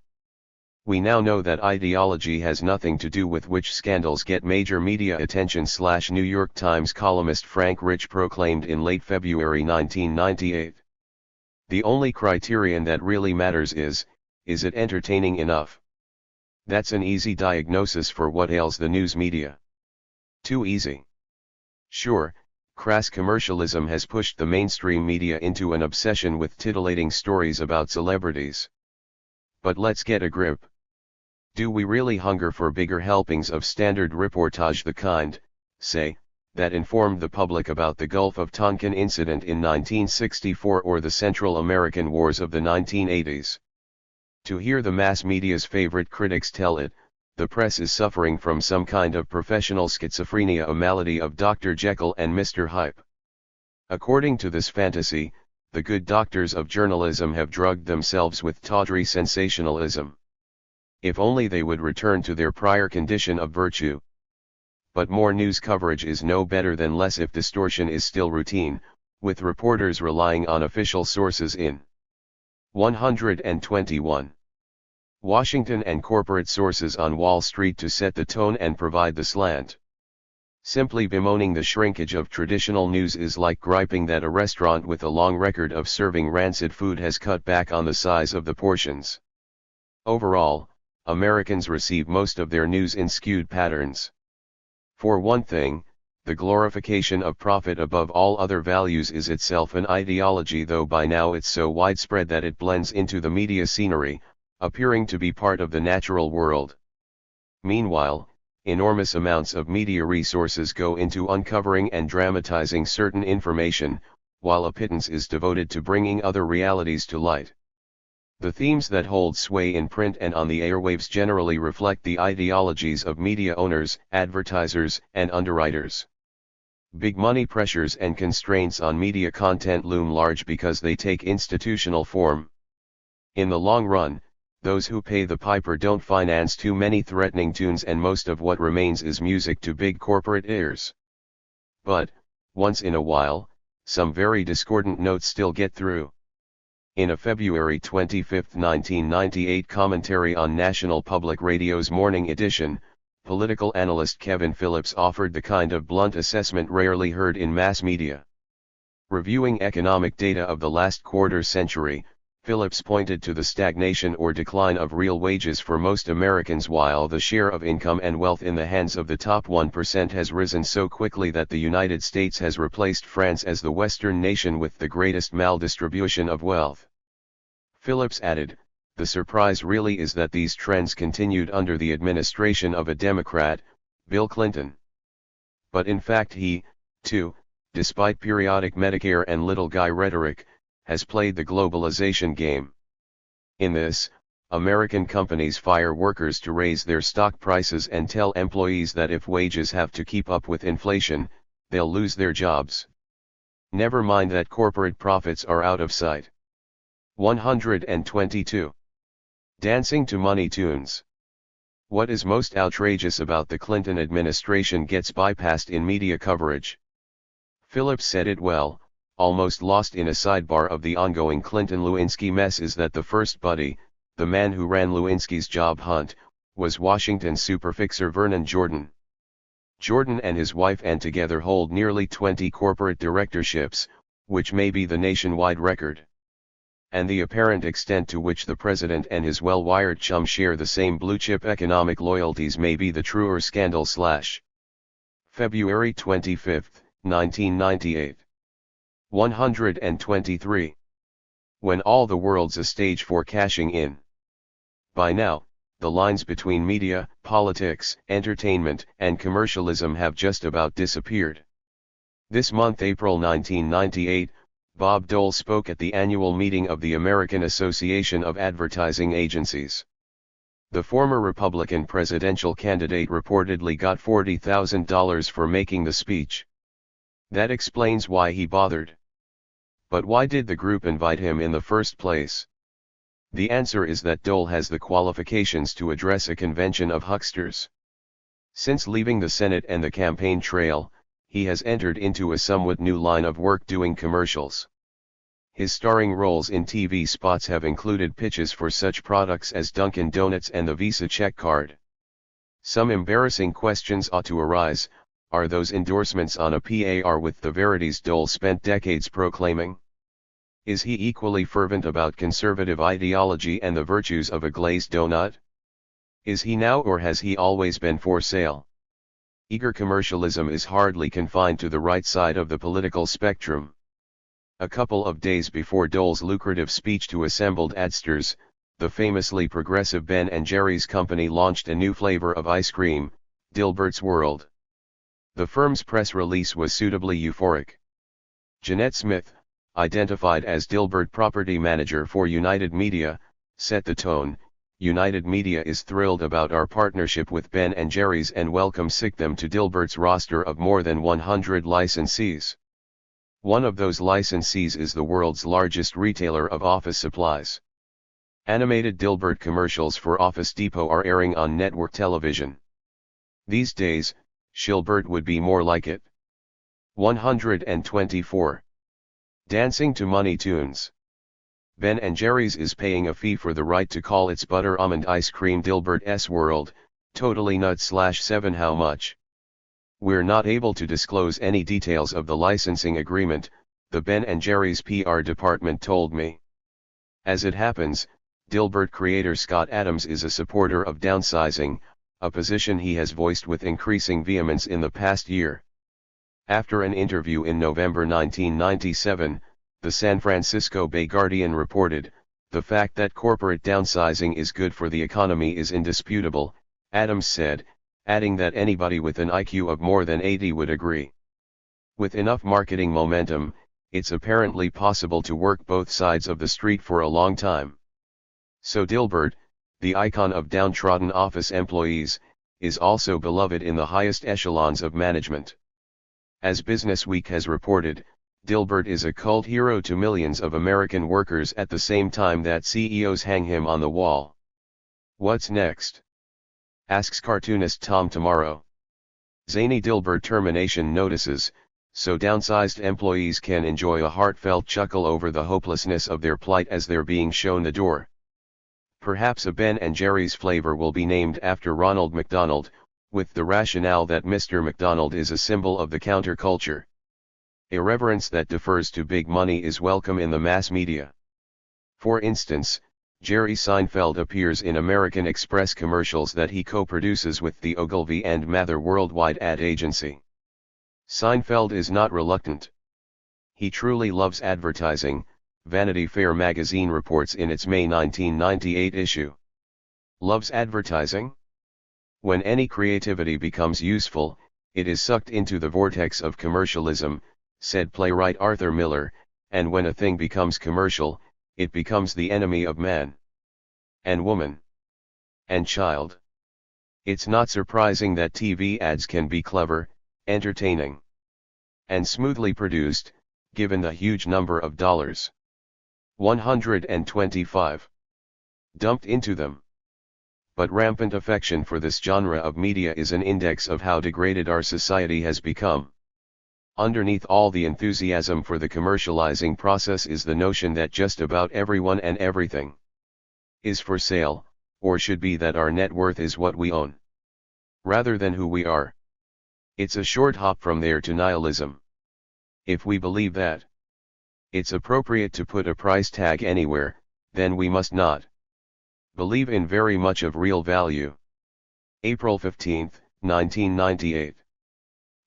We now know that ideology has nothing to do with which scandals get major media attention / New York Times columnist Frank Rich proclaimed in late February 1998. The only criterion that really matters is it entertaining enough? That's an easy diagnosis for what ails the news media. Too easy. Sure, crass commercialism has pushed the mainstream media into an obsession with titillating stories about celebrities. But let's get a grip. Do we really hunger for bigger helpings of standard reportage, the kind, say, that informed the public about the Gulf of Tonkin incident in 1964 or the Central American Wars of the 1980s? To hear the mass media's favorite critics tell it, the press is suffering from some kind of professional schizophrenia, a malady of Dr. Jekyll and Mr. Hyde. According to this fantasy, the good doctors of journalism have drugged themselves with tawdry sensationalism. If only they would return to their prior condition of virtue. But more news coverage is no better than less if distortion is still routine, with reporters relying on official sources in 121. Washington and corporate sources on Wall Street to set the tone and provide the slant. Simply bemoaning the shrinkage of traditional news is like griping that a restaurant with a long record of serving rancid food has cut back on the size of the portions. Overall, Americans receive most of their news in skewed patterns. For one thing, the glorification of profit above all other values is itself an ideology, though by now it's so widespread that it blends into the media scenery, appearing to be part of the natural world. Meanwhile, enormous amounts of media resources go into uncovering and dramatizing certain information, while a pittance is devoted to bringing other realities to light. The themes that hold sway in print and on the airwaves generally reflect the ideologies of media owners, advertisers, and underwriters. Big money pressures and constraints on media content loom large because they take institutional form. In the long run, those who pay the piper don't finance too many threatening tunes, and most of what remains is music to big corporate ears. But, once in a while, some very discordant notes still get through. In a February 25, 1998 commentary on National Public Radio's Morning Edition, political analyst Kevin Phillips offered the kind of blunt assessment rarely heard in mass media. Reviewing economic data of the last quarter century, Phillips pointed to the stagnation or decline of real wages for most Americans, while the share of income and wealth in the hands of the top 1% has risen so quickly that the United States has replaced France as the Western nation with the greatest maldistribution of wealth. Phillips added, "The surprise really is that these trends continued under the administration of a Democrat, Bill Clinton. But in fact he, too, despite periodic Medicare and little guy rhetoric, has played the globalization game. In this, American companies fire workers to raise their stock prices and tell employees that if wages have to keep up with inflation, they'll lose their jobs. Never mind that corporate profits are out of sight." 122. Dancing to money tunes. What is most outrageous about the Clinton administration gets bypassed in media coverage. Phillips said it well. Almost lost in a sidebar of the ongoing Clinton-Lewinsky mess is that the first buddy, the man who ran Lewinsky's job hunt, was Washington superfixer Vernon Jordan. Jordan and his wife and together hold nearly 20 corporate directorships, which may be the nationwide record. And the apparent extent to which the president and his well-wired chum share the same blue-chip economic loyalties may be the truer scandal. February 25, 1998. 123. When all the world's a stage for cashing in. By now, the lines between media, politics, entertainment, and commercialism have just about disappeared. This month, April 1998, Bob Dole spoke at the annual meeting of the American Association of Advertising Agencies. The former Republican presidential candidate reportedly got $40,000 for making the speech. That explains why he bothered. But why did the group invite him in the first place? The answer is that Dole has the qualifications to address a convention of hucksters. Since leaving the Senate and the campaign trail, he has entered into a somewhat new line of work doing commercials. His starring roles in TV spots have included pitches for such products as Dunkin' Donuts and the Visa check card. Some embarrassing questions ought to arise. Are those endorsements on a par with the verities Dole spent decades proclaiming? Is he equally fervent about conservative ideology and the virtues of a glazed donut? Is he now, or has he always been for sale? Eager commercialism is hardly confined to the right side of the political spectrum. A couple of days before Dole's lucrative speech to assembled adsters, the famously progressive Ben & Jerry's company launched a new flavor of ice cream, Dilbert's World. The firm's press release was suitably euphoric. Jeanette Smith, identified as Dilbert property manager for United Media, set the tone. United Media is thrilled about our partnership with Ben & Jerry's and welcomes them to Dilbert's roster of more than 100 licensees. One of those licensees is the world's largest retailer of office supplies. Animated Dilbert commercials for Office Depot are airing on network television. These days, Shilbert would be more like it. 124. Dancing to Money Tunes. Ben & Jerry's is paying a fee for the right to call its butter almond ice cream Dilbert's World, totally nuts/7. How much? We're not able to disclose any details of the licensing agreement, the Ben & Jerry's PR department told me. As it happens, Dilbert creator Scott Adams is a supporter of downsizing, a position he has voiced with increasing vehemence in the past year. After an interview in November 1997, the San Francisco Bay Guardian reported, "The fact that corporate downsizing is good for the economy is indisputable," Adams said, adding that anybody with an IQ of more than 80 would agree. With enough marketing momentum, it's apparently possible to work both sides of the street for a long time. So Dilbert, the icon of downtrodden office employees, is also beloved in the highest echelons of management. As Businessweek has reported, Dilbert is a cult hero to millions of American workers at the same time that CEOs hang him on the wall. What's next? Asks cartoonist Tom Tomorrow. Zany Dilbert termination notices, so downsized employees can enjoy a heartfelt chuckle over the hopelessness of their plight as they're being shown the door. Perhaps a Ben & Jerry's flavor will be named after Ronald McDonald, with the rationale that Mr. McDonald is a symbol of the counterculture. Irreverence that defers to big money is welcome in the mass media. For instance, Jerry Seinfeld appears in American Express commercials that he co-produces with the Ogilvy and Mather Worldwide ad agency. Seinfeld is not reluctant. He truly loves advertising, Vanity Fair magazine reports in its May 1998 issue. Loves advertising? When any creativity becomes useful, it is sucked into the vortex of commercialism, said playwright Arthur Miller, and when a thing becomes commercial, it becomes the enemy of man and woman and child. It's not surprising that TV ads can be clever, entertaining, and smoothly produced, given the huge number of dollars 125 dumped into them. But rampant affection for this genre of media is an index of how degraded our society has become. Underneath all the enthusiasm for the commercializing process is the notion that just about everyone and everything is for sale, or should be, that our net worth is what we own, rather than who we are. It's a short hop from there to nihilism. If we believe that it's appropriate to put a price tag anywhere, then we must not believe in very much of real value. April 15, 1998.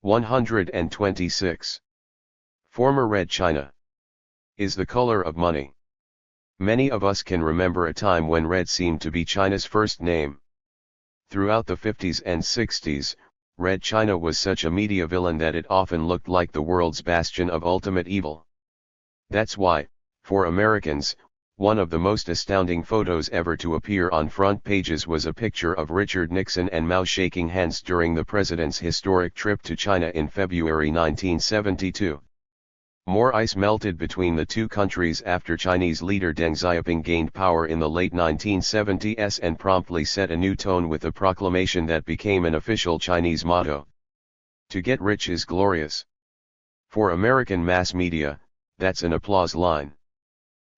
126. Former Red China is the color of money. Many of us can remember a time when red seemed to be China's first name. Throughout the 50s and 60s, Red China was such a media villain that it often looked like the world's bastion of ultimate evil. That's why, for Americans, one of the most astounding photos ever to appear on front pages was a picture of Richard Nixon and Mao shaking hands during the president's historic trip to China in February 1972. More ice melted between the two countries after Chinese leader Deng Xiaoping gained power in the late 1970s and promptly set a new tone with a proclamation that became an official Chinese motto: "To get rich is glorious." For American mass media, that's an applause line.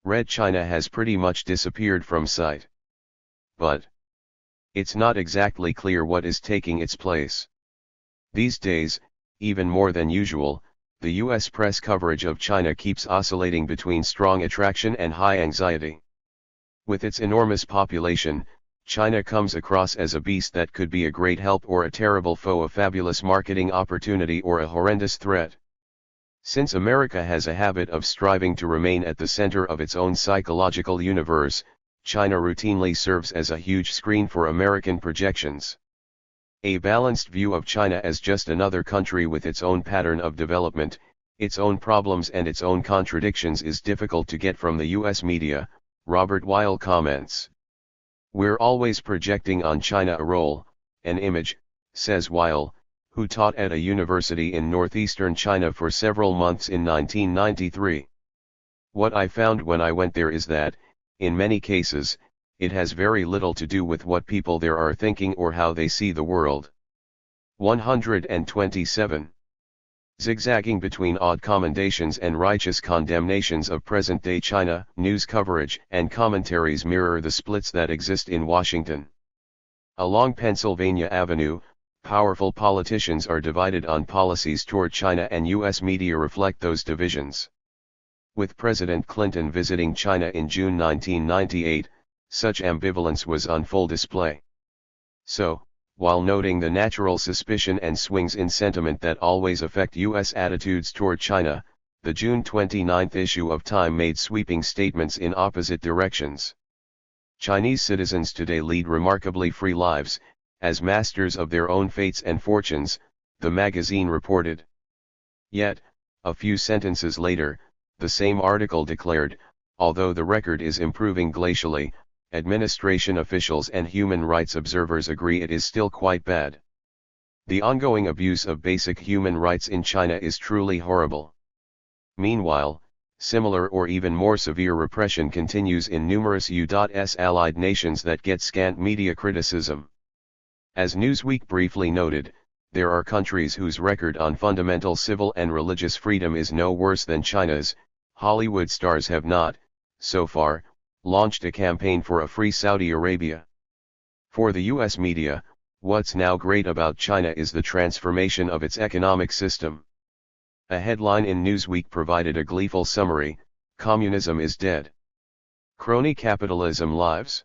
Red China has pretty much disappeared from sight. But it's not exactly clear what is taking its place. These days, even more than usual, the US press coverage of China keeps oscillating between strong attraction and high anxiety. With its enormous population, China comes across as a beast that could be a great help or a terrible foe, a fabulous marketing opportunity or a horrendous threat. Since America has a habit of striving to remain at the center of its own psychological universe, China routinely serves as a huge screen for American projections. A balanced view of China as just another country with its own pattern of development, its own problems and its own contradictions is difficult to get from the US media, Robert Weil comments. We're always projecting on China a role, an image, says Weil, who taught at a university in northeastern China for several months in 1993. What I found when I went there is that, in many cases, it has very little to do with what people there are thinking or how they see the world. 127. Zigzagging between odd commendations and righteous condemnations of present-day China, news coverage and commentaries mirror the splits that exist in Washington. Along Pennsylvania Avenue, powerful politicians are divided on policies toward China, and U.S. media reflect those divisions. With President Clinton visiting China in June 1998, such ambivalence was on full display. So, while noting the natural suspicion and swings in sentiment that always affect U.S. attitudes toward China, the June 29 issue of Time made sweeping statements in opposite directions. Chinese citizens today lead remarkably free lives, as masters of their own fates and fortunes, the magazine reported. Yet, a few sentences later, the same article declared, although the record is improving glacially, administration officials and human rights observers agree it is still quite bad. The ongoing abuse of basic human rights in China is truly horrible. Meanwhile, similar or even more severe repression continues in numerous U.S. allied nations that get scant media criticism. As Newsweek briefly noted, there are countries whose record on fundamental civil and religious freedom is no worse than China's. Hollywood stars have not, so far, launched a campaign for a free Saudi Arabia. For the U.S. media, what's now great about China is the transformation of its economic system. A headline in Newsweek provided a gleeful summary: "Communism is dead. Crony capitalism lives."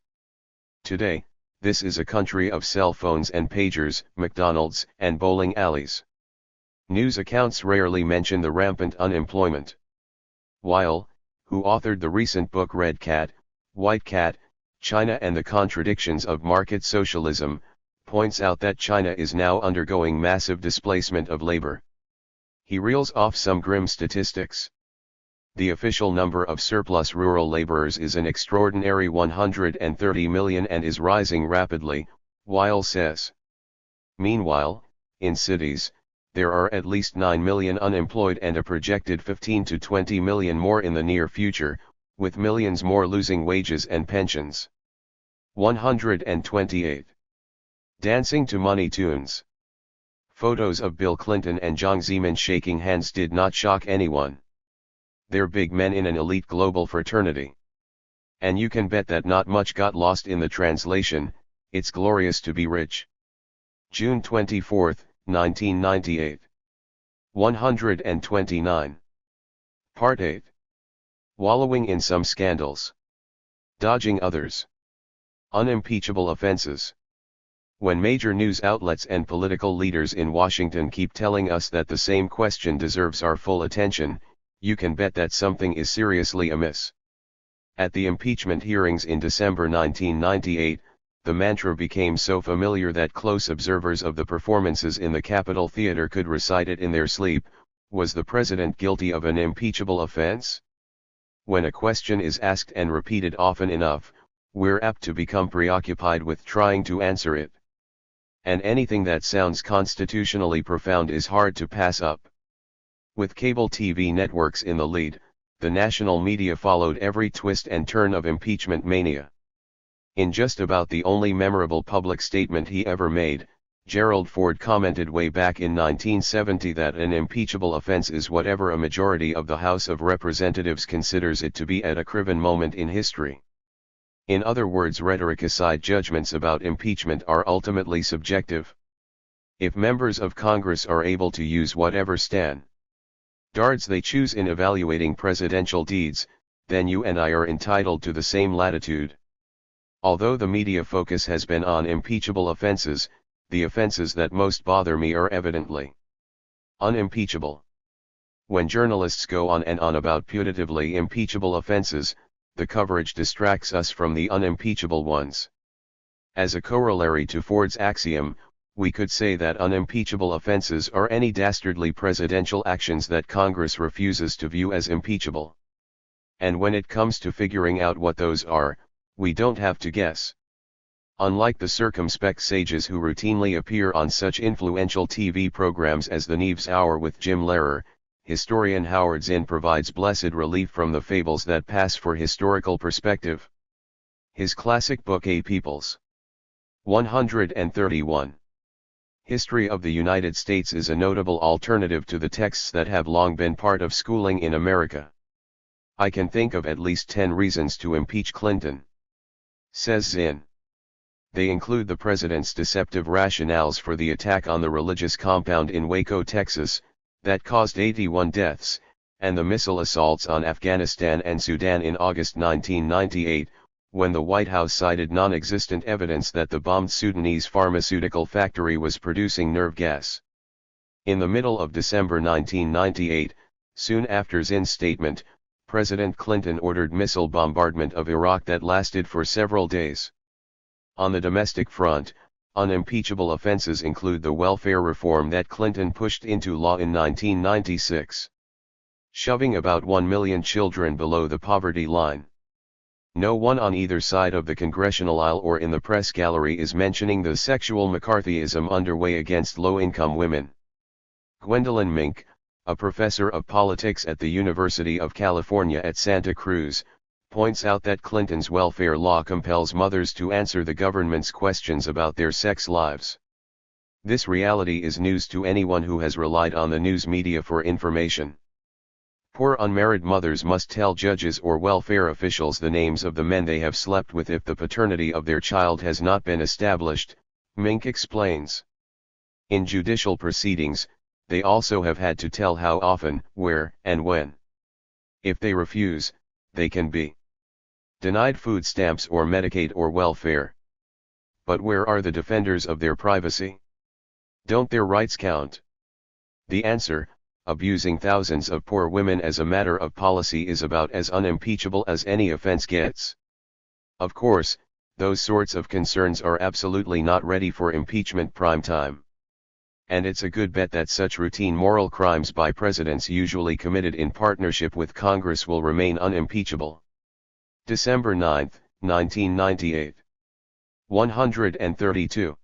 Today, this is a country of cell phones and pagers, McDonald's, and bowling alleys. News accounts rarely mention the rampant unemployment. Weil, who authored the recent book Red Cat, White Cat, China and the Contradictions of Market Socialism, points out that China is now undergoing massive displacement of labor. He reels off some grim statistics. The official number of surplus rural laborers is an extraordinary 130 million and is rising rapidly, Weil says. Meanwhile, in cities, there are at least 9 million unemployed and a projected 15 to 20 million more in the near future, with millions more losing wages and pensions. 128. Dancing to money tunes. Photos of Bill Clinton and Jiang Zemin shaking hands did not shock anyone. They're big men in an elite global fraternity. And you can bet that not much got lost in the translation. It's glorious to be rich. June 24, 1998. 129. Part 8. Wallowing in some scandals. Dodging others. Unimpeachable offenses. When major news outlets and political leaders in Washington keep telling us that the same question deserves our full attention, you can bet that something is seriously amiss. At the impeachment hearings in December 1998, the mantra became so familiar that close observers of the performances in the Capitol Theater could recite it in their sleep: was the president guilty of an impeachable offense? When a question is asked and repeated often enough, we're apt to become preoccupied with trying to answer it. And anything that sounds constitutionally profound is hard to pass up. With cable TV networks in the lead, the national media followed every twist and turn of impeachment mania. In just about the only memorable public statement he ever made, Gerald Ford commented way back in 1970 that an impeachable offense is whatever a majority of the House of Representatives considers it to be at a given moment in history. In other words, rhetoric aside, judgments about impeachment are ultimately subjective. If members of Congress are able to use whatever standards they choose in evaluating presidential deeds, then you and I are entitled to the same latitude. Although the media focus has been on impeachable offenses, the offenses that most bother me are evidently unimpeachable. When journalists go on and on about putatively impeachable offenses, the coverage distracts us from the unimpeachable ones. As a corollary to Ford's axiom, we could say that unimpeachable offenses are any dastardly presidential actions that Congress refuses to view as impeachable. And when it comes to figuring out what those are, we don't have to guess. Unlike the circumspect sages who routinely appear on such influential TV programs as The Neves Hour with Jim Lehrer, historian Howard Zinn provides blessed relief from the fables that pass for historical perspective. His classic book A People's 131. History of the United States is a notable alternative to the texts that have long been part of schooling in America. I can think of at least 10 reasons to impeach Clinton, says Zinn. They include the president's deceptive rationales for the attack on the religious compound in Waco, Texas, that caused 81 deaths, and the missile assaults on Afghanistan and Sudan in August 1998, when the White House cited non-existent evidence that the bombed Sudanese pharmaceutical factory was producing nerve gas. In the middle of December 1998, soon after Zinn's statement, President Clinton ordered missile bombardment of Iraq that lasted for several days. On the domestic front, unimpeachable offenses include the welfare reform that Clinton pushed into law in 1996, shoving about 1 million children below the poverty line. No one on either side of the congressional aisle or in the press gallery is mentioning the sexual McCarthyism underway against low-income women. Gwendolyn Mink, a professor of politics at the University of California at Santa Cruz, points out that Clinton's welfare law compels mothers to answer the government's questions about their sex lives. This reality is news to anyone who has relied on the news media for information. Poor unmarried mothers must tell judges or welfare officials the names of the men they have slept with if the paternity of their child has not been established, Mink explains. In judicial proceedings, they also have had to tell how often, where, and when. If they refuse, they can be denied food stamps or Medicaid or welfare. But where are the defenders of their privacy? Don't their rights count? The answer, abusing thousands of poor women as a matter of policy, is about as unimpeachable as any offense gets. Of course, those sorts of concerns are absolutely not ready for impeachment prime time. And it's a good bet that such routine moral crimes by presidents usually committed in partnership with Congress will remain unimpeachable. December 9, 1998. 132.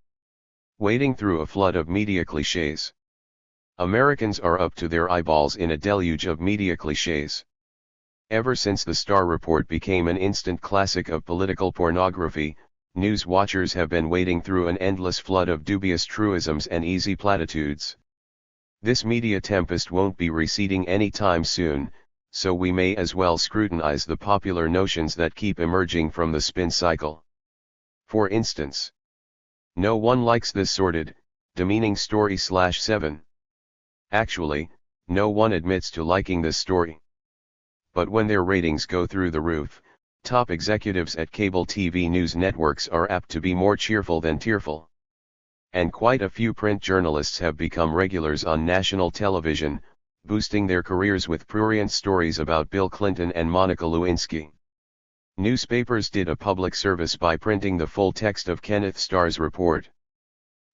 Wading through a flood of media clichés. Americans are up to their eyeballs in a deluge of media clichés. Ever since the Starr Report became an instant classic of political pornography, news watchers have been wading through an endless flood of dubious truisms and easy platitudes. This media tempest won't be receding anytime soon, so we may as well scrutinize the popular notions that keep emerging from the spin cycle. For instance, no one likes this sordid, demeaning story /7. Actually, no one admits to liking this story. But when their ratings go through the roof, top executives at cable TV news networks are apt to be more cheerful than tearful. And quite a few print journalists have become regulars on national television, boosting their careers with prurient stories about Bill Clinton and Monica Lewinsky. Newspapers did a public service by printing the full text of Kenneth Starr's report.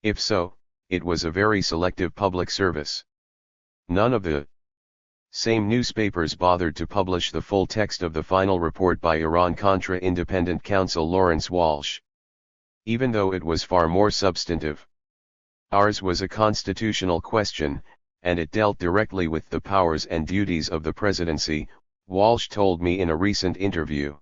If so, it was a very selective public service. None of the same newspapers bothered to publish the full text of the final report by Iran-Contra independent counsel Lawrence Walsh, even though it was far more substantive. Ours was a constitutional question, and it dealt directly with the powers and duties of the presidency, Walsh told me in a recent interview.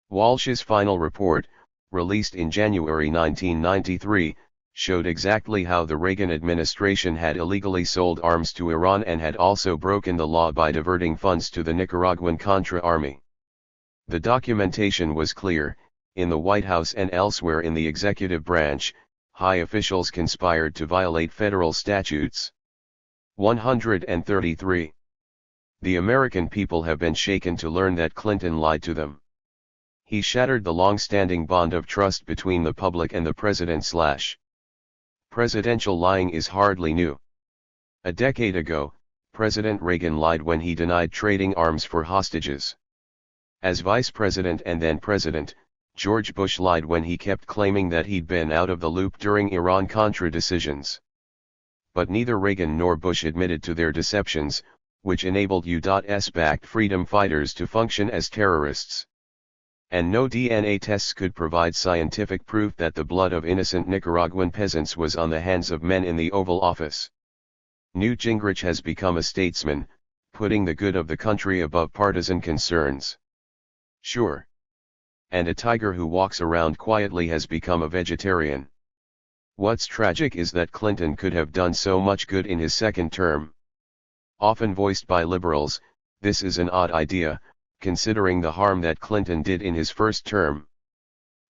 Walsh's final report, released in January 1993, showed exactly how the Reagan administration had illegally sold arms to Iran and had also broken the law by diverting funds to the Nicaraguan Contra Army. The documentation was clear: in the White House and elsewhere in the executive branch, high officials conspired to violate federal statutes. 133. The American people have been shaken to learn that Clinton lied to them. He shattered the long-standing bond of trust between the public and the president. Presidential lying is hardly new. A decade ago, President Reagan lied when he denied trading arms for hostages. As vice president and then president, George Bush lied when he kept claiming that he'd been out of the loop during Iran-Contra decisions. But neither Reagan nor Bush admitted to their deceptions, which enabled U.S.-backed freedom fighters to function as terrorists. And no DNA tests could provide scientific proof that the blood of innocent Nicaraguan peasants was on the hands of men in the Oval Office. Newt Gingrich has become a statesman, putting the good of the country above partisan concerns. Sure. And a tiger who walks around quietly has become a vegetarian. What's tragic is that Clinton could have done so much good in his second term. Often voiced by liberals, this is an odd idea, considering the harm that Clinton did in his first term.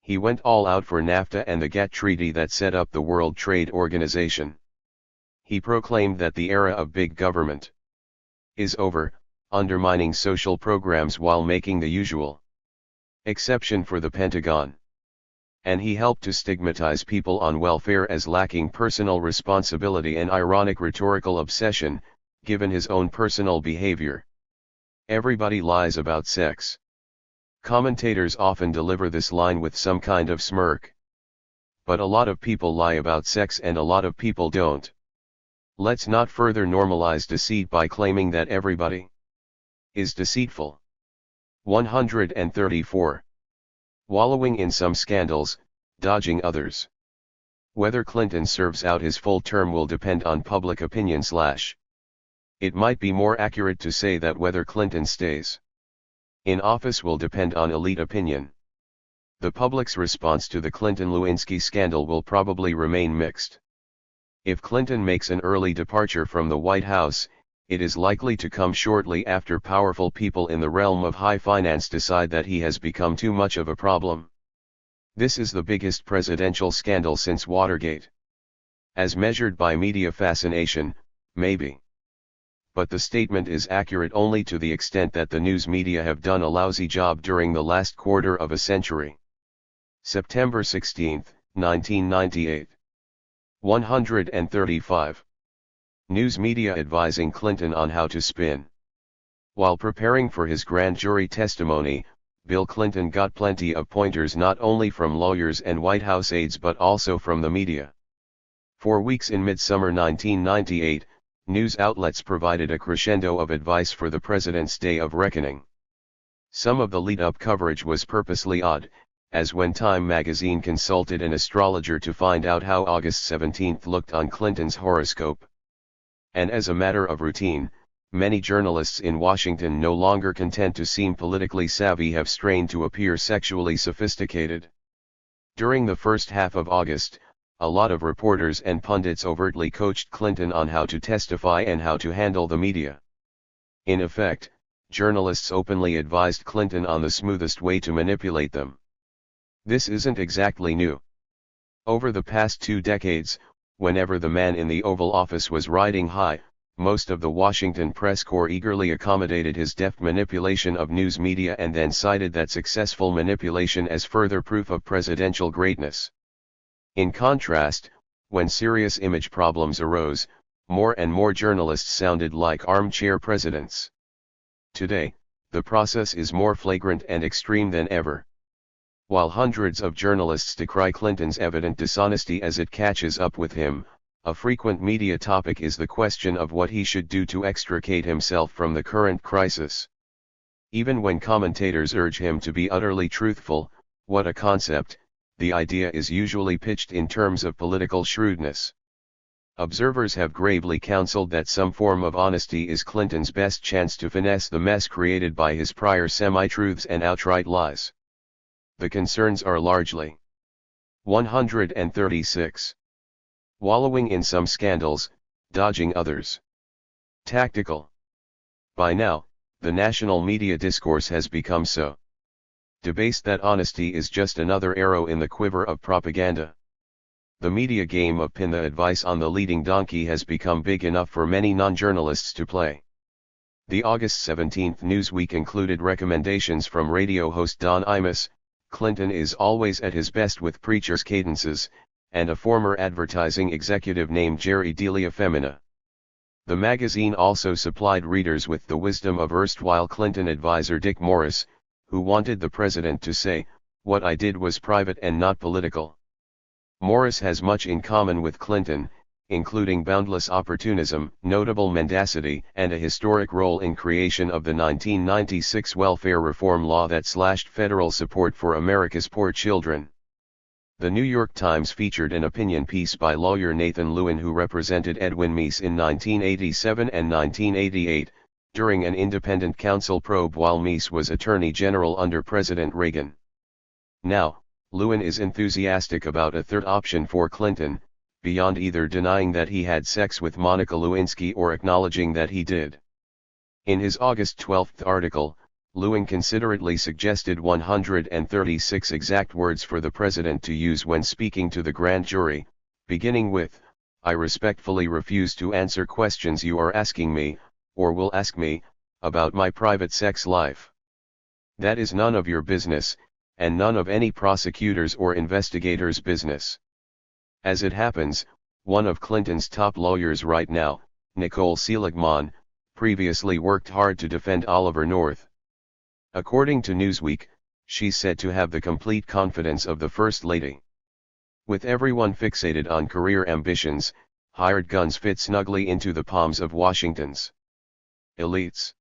He went all out for NAFTA and the GATT treaty that set up the World Trade Organization. He proclaimed that the era of big government is over, undermining social programs while making the usual exception for the Pentagon. And he helped to stigmatize people on welfare as lacking personal responsibility, an ironic rhetorical obsession, given his own personal behavior. Everybody lies about sex. Commentators often deliver this line with some kind of smirk. But a lot of people lie about sex and a lot of people don't. Let's not further normalize deceit by claiming that everybody is deceitful. 134. Wallowing in some scandals, dodging others. Whether Clinton serves out his full term will depend on public opinion. It might be more accurate to say that whether Clinton stays in office will depend on elite opinion. The public's response to the Clinton-Lewinsky scandal will probably remain mixed. If Clinton makes an early departure from the White House, it is likely to come shortly after powerful people in the realm of high finance decide that he has become too much of a problem. This is the biggest presidential scandal since Watergate. As measured by media fascination, maybe. But the statement is accurate only to the extent that the news media have done a lousy job during the last quarter of a century. September 16, 1998. 135. News media advising Clinton on how to spin. While preparing for his grand jury testimony, Bill Clinton got plenty of pointers not only from lawyers and White House aides but also from the media. For weeks in midsummer 1998, news outlets provided a crescendo of advice for the president's day of reckoning. Some of the lead-up coverage was purposely odd, as when Time magazine consulted an astrologer to find out how August 17 looked on Clinton's horoscope. And as a matter of routine, many journalists in Washington, no longer content to seem politically savvy, have strained to appear sexually sophisticated. During the first half of August, a lot of reporters and pundits overtly coached Clinton on how to testify and how to handle the media. In effect, journalists openly advised Clinton on the smoothest way to manipulate them. This isn't exactly new. Over the past 2 decades, whenever the man in the Oval Office was riding high, most of the Washington press corps eagerly accommodated his deft manipulation of news media and then cited that successful manipulation as further proof of presidential greatness. In contrast, when serious image problems arose, more and more journalists sounded like armchair presidents. Today, the process is more flagrant and extreme than ever. While hundreds of journalists decry Clinton's evident dishonesty as it catches up with him, a frequent media topic is the question of what he should do to extricate himself from the current crisis. Even when commentators urge him to be utterly truthful, what a concept, the idea is usually pitched in terms of political shrewdness. Observers have gravely counseled that some form of honesty is Clinton's best chance to finesse the mess created by his prior semi-truths and outright lies. The concerns are largely 136. Wallowing in some scandals, dodging others. Tactical. By now, the national media discourse has become so debased that honesty is just another arrow in the quiver of propaganda. The media game of pin the advice on the leading donkey has become big enough for many non-journalists to play. The August 17 Newsweek included recommendations from radio host Don Imus, Clinton is always at his best with preacher's cadences, and a former advertising executive named Jerry Delia Femina. The magazine also supplied readers with the wisdom of erstwhile Clinton advisor Dick Morris, who wanted the president to say, "What I did was private and not political." Morris has much in common with Clinton, including boundless opportunism, notable mendacity, and a historic role in creation of the 1996 welfare reform law that slashed federal support for America's poor children. The New York Times featured an opinion piece by lawyer Nathan Lewin, who represented Edwin Meese in 1987 and 1988, during an independent counsel probe while Meese was Attorney General under President Reagan. Now, Lewin is enthusiastic about a third option for Clinton, beyond either denying that he had sex with Monica Lewinsky or acknowledging that he did. In his August 12 article, Lewin considerately suggested 136 exact words for the president to use when speaking to the grand jury, beginning with, "I respectfully refuse to answer questions you are asking me, or will ask me, about my private sex life. That is none of your business, and none of any prosecutor's or investigator's business." As it happens, one of Clinton's top lawyers right now, Nicole Seligman, previously worked hard to defend Oliver North. According to Newsweek, she's said to have the complete confidence of the First Lady. With everyone fixated on career ambitions, hired guns fit snugly into the palms of Washington's elites.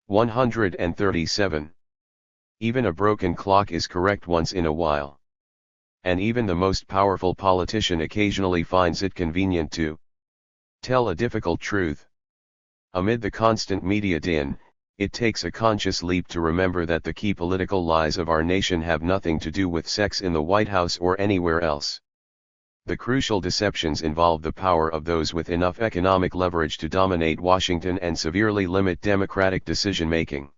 137. Even a broken clock is correct once in a while. And even the most powerful politician occasionally finds it convenient to tell a difficult truth. Amid the constant media din, it takes a conscious leap to remember that the key political lies of our nation have nothing to do with sex in the White House or anywhere else. The crucial deceptions involve the power of those with enough economic leverage to dominate Washington and severely limit democratic decision-making.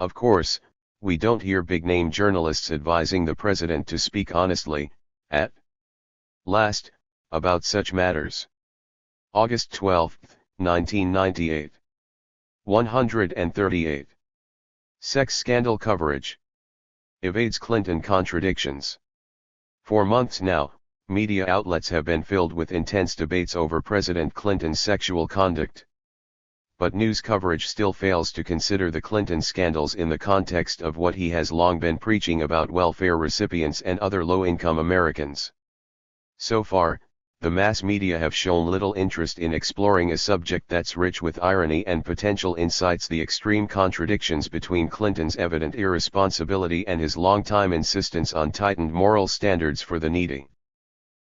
Of course, we don't hear big-name journalists advising the president to speak honestly, at last, about such matters. August 12, 1998. 138. Sex scandal coverage evades Clinton contradictions. For months now, media outlets have been filled with intense debates over President Clinton's sexual conduct. But news coverage still fails to consider the Clinton scandals in the context of what he has long been preaching about welfare recipients and other low-income Americans. So far, the mass media have shown little interest in exploring a subject that's rich with irony and potential insights: the extreme contradictions between Clinton's evident irresponsibility and his longtime insistence on tightened moral standards for the needy.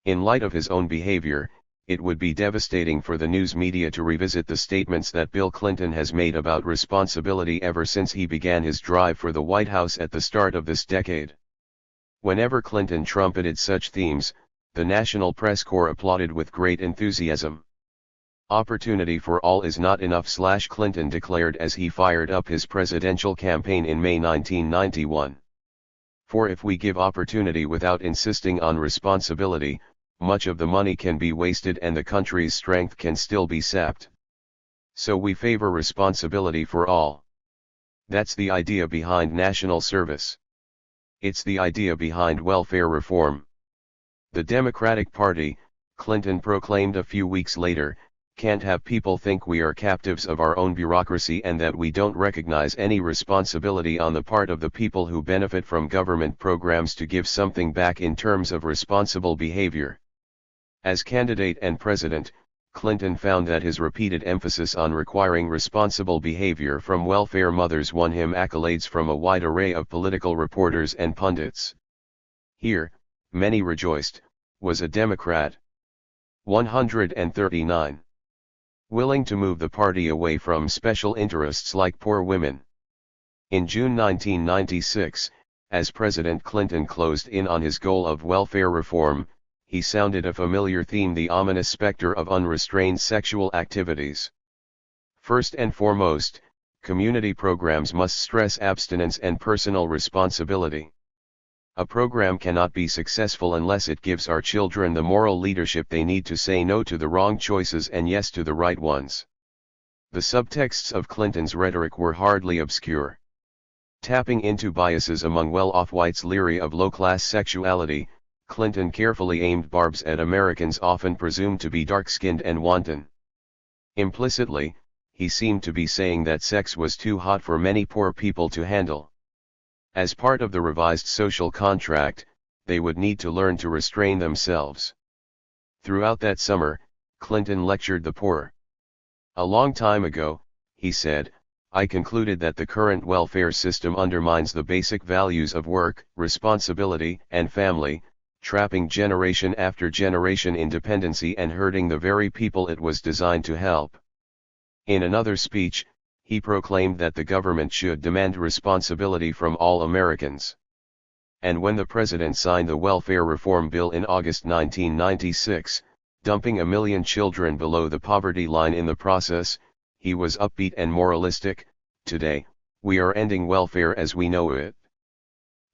In light of his own behavior, it would be devastating for the news media to revisit the statements that Bill Clinton has made about responsibility ever since he began his drive for the White House at the start of this decade. Whenever Clinton trumpeted such themes, the National Press Corps applauded with great enthusiasm. Opportunity for all is not enough, Clinton declared as he fired up his presidential campaign in May 1991. For if we give opportunity without insisting on responsibility, much of the money can be wasted and the country's strength can still be sapped. So we favor responsibility for all. That's the idea behind national service. It's the idea behind welfare reform. The Democratic Party, Clinton proclaimed a few weeks later, can't have people think we are captives of our own bureaucracy and that we don't recognize any responsibility on the part of the people who benefit from government programs to give something back in terms of responsible behavior. As candidate and president, Clinton found that his repeated emphasis on requiring responsible behavior from welfare mothers won him accolades from a wide array of political reporters and pundits. Here, many rejoiced, was a Democrat. 139. Willing to move the party away from special interests like poor women. In June 1996, as President Clinton closed in on his goal of welfare reform, he sounded a familiar theme: the ominous specter of unrestrained sexual activities. First and foremost, community programs must stress abstinence and personal responsibility. A program cannot be successful unless it gives our children the moral leadership they need to say no to the wrong choices and yes to the right ones. The subtexts of Clinton's rhetoric were hardly obscure. Tapping into biases among well-off whites leery of low-class sexuality, Clinton carefully aimed barbs at Americans often presumed to be dark-skinned and wanton. Implicitly, he seemed to be saying that sex was too hot for many poor people to handle. As part of the revised social contract, they would need to learn to restrain themselves. Throughout that summer, Clinton lectured the poor. "A long time ago," he said, "I concluded that the current welfare system undermines the basic values of work, responsibility, and family, trapping generation after generation in dependency and hurting the very people it was designed to help." In another speech, he proclaimed that the government should demand responsibility from all Americans. And when the president signed the welfare reform bill in August 1996, dumping 1 million children below the poverty line in the process, he was upbeat and moralistic. "Today, we are ending welfare as we know it.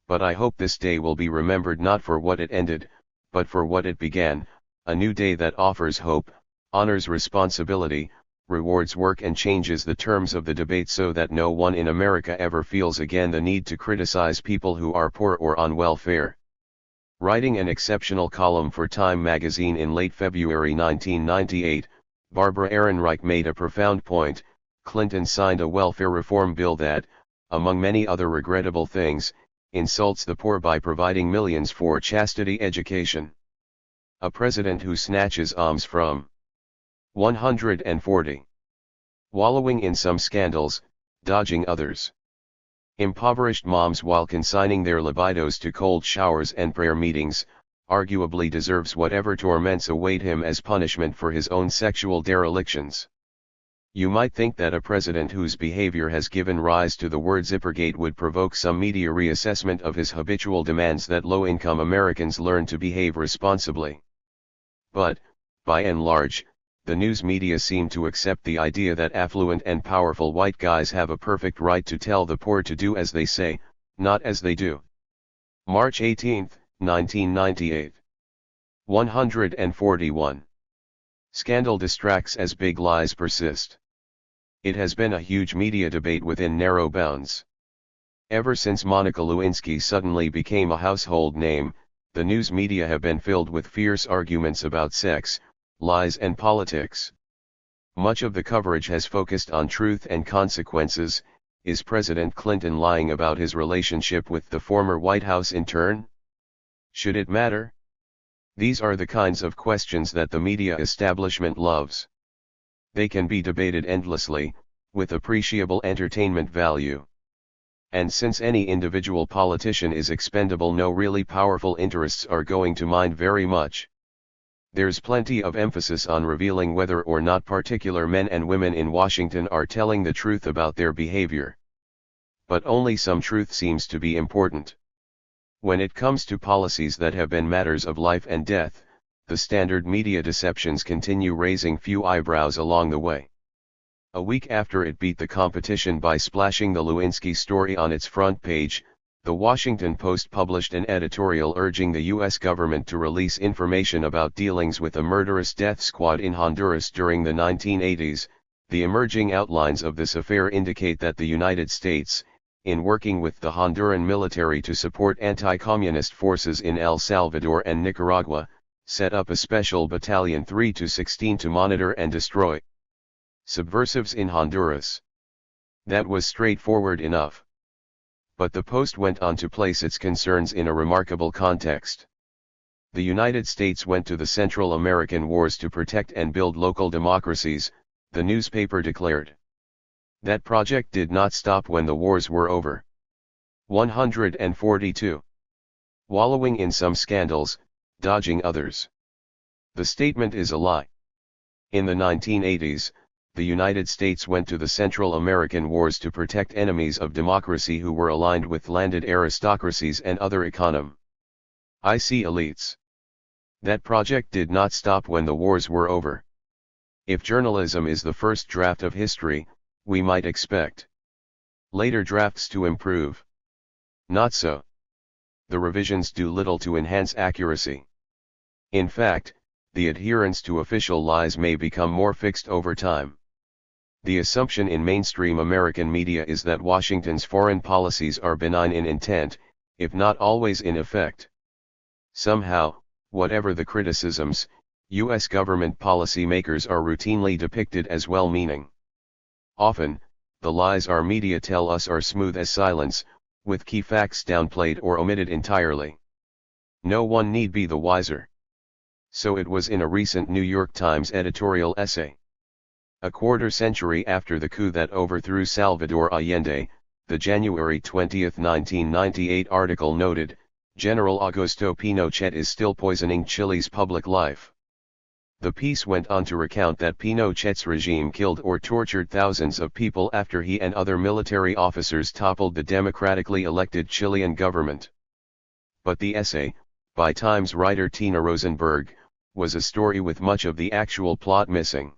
But I hope this day will be remembered not for what it ended, but for what it began, a new day that offers hope, honors responsibility, rewards work and changes the terms of the debate so that no one in America ever feels again the need to criticize people who are poor or on welfare." Writing an exceptional column for Time magazine in late February 1998, Barbara Ehrenreich made a profound point. Clinton signed a welfare reform bill that, among many other regrettable things, insults the poor by providing millions for chastity education. A president who snatches alms from 140. Wallowing in some scandals, dodging others. Impoverished moms while consigning their libidos to cold showers and prayer meetings, arguably deserves whatever torments await him as punishment for his own sexual derelictions. You might think that a president whose behavior has given rise to the word Zippergate would provoke some media reassessment of his habitual demands that low-income Americans learn to behave responsibly. But, by and large, the news media seem to accept the idea that affluent and powerful white guys have a perfect right to tell the poor to do as they say, not as they do. March 18, 1998. 141. Scandal distracts as big lies persist. It has been a huge media debate within narrow bounds. Ever since Monica Lewinsky suddenly became a household name, the news media have been filled with fierce arguments about sex, lies and politics. Much of the coverage has focused on truth and consequences. Is President Clinton lying about his relationship with the former White House intern? Should it matter? These are the kinds of questions that the media establishment loves. They can be debated endlessly, with appreciable entertainment value. And since any individual politician is expendable, no really powerful interests are going to mind very much. There's plenty of emphasis on revealing whether or not particular men and women in Washington are telling the truth about their behavior. But only some truth seems to be important. When it comes to policies that have been matters of life and death, the standard media deceptions continue raising few eyebrows along the way. A week after it beat the competition by splashing the Lewinsky story on its front page, The Washington Post published an editorial urging the U.S. government to release information about dealings with a murderous death squad in Honduras during the 1980s. The emerging outlines of this affair indicate that the United States, in working with the Honduran military to support anti-communist forces in El Salvador and Nicaragua, set up a special Battalion 3-16 to monitor and destroy subversives in Honduras. That was straightforward enough. But the Post went on to place its concerns in a remarkable context. The United States went to the Central American wars to protect and build local democracies, the newspaper declared. That project did not stop when the wars were over. 142. Wallowing in some scandals, dodging others. The statement is a lie. In the 1980s, the United States went to the Central American wars to protect enemies of democracy who were aligned with landed aristocracies and other IC elites. That project did not stop when the wars were over. If journalism is the first draft of history, we might expect later drafts to improve. Not so. The revisions do little to enhance accuracy. In fact, the adherence to official lies may become more fixed over time. The assumption in mainstream American media is that Washington's foreign policies are benign in intent, if not always in effect. Somehow, whatever the criticisms, U.S. government policy makers are routinely depicted as well-meaning. Often, the lies our media tell us are smooth as silence, with key facts downplayed or omitted entirely. No one need be the wiser. So it was in a recent New York Times editorial essay. A quarter century after the coup that overthrew Salvador Allende, the January 20, 1998 article noted, General Augusto Pinochet is still poisoning Chile's public life. The piece went on to recount that Pinochet's regime killed or tortured thousands of people after he and other military officers toppled the democratically elected Chilean government. But the essay, by Times writer Tina Rosenberg, was a story with much of the actual plot missing.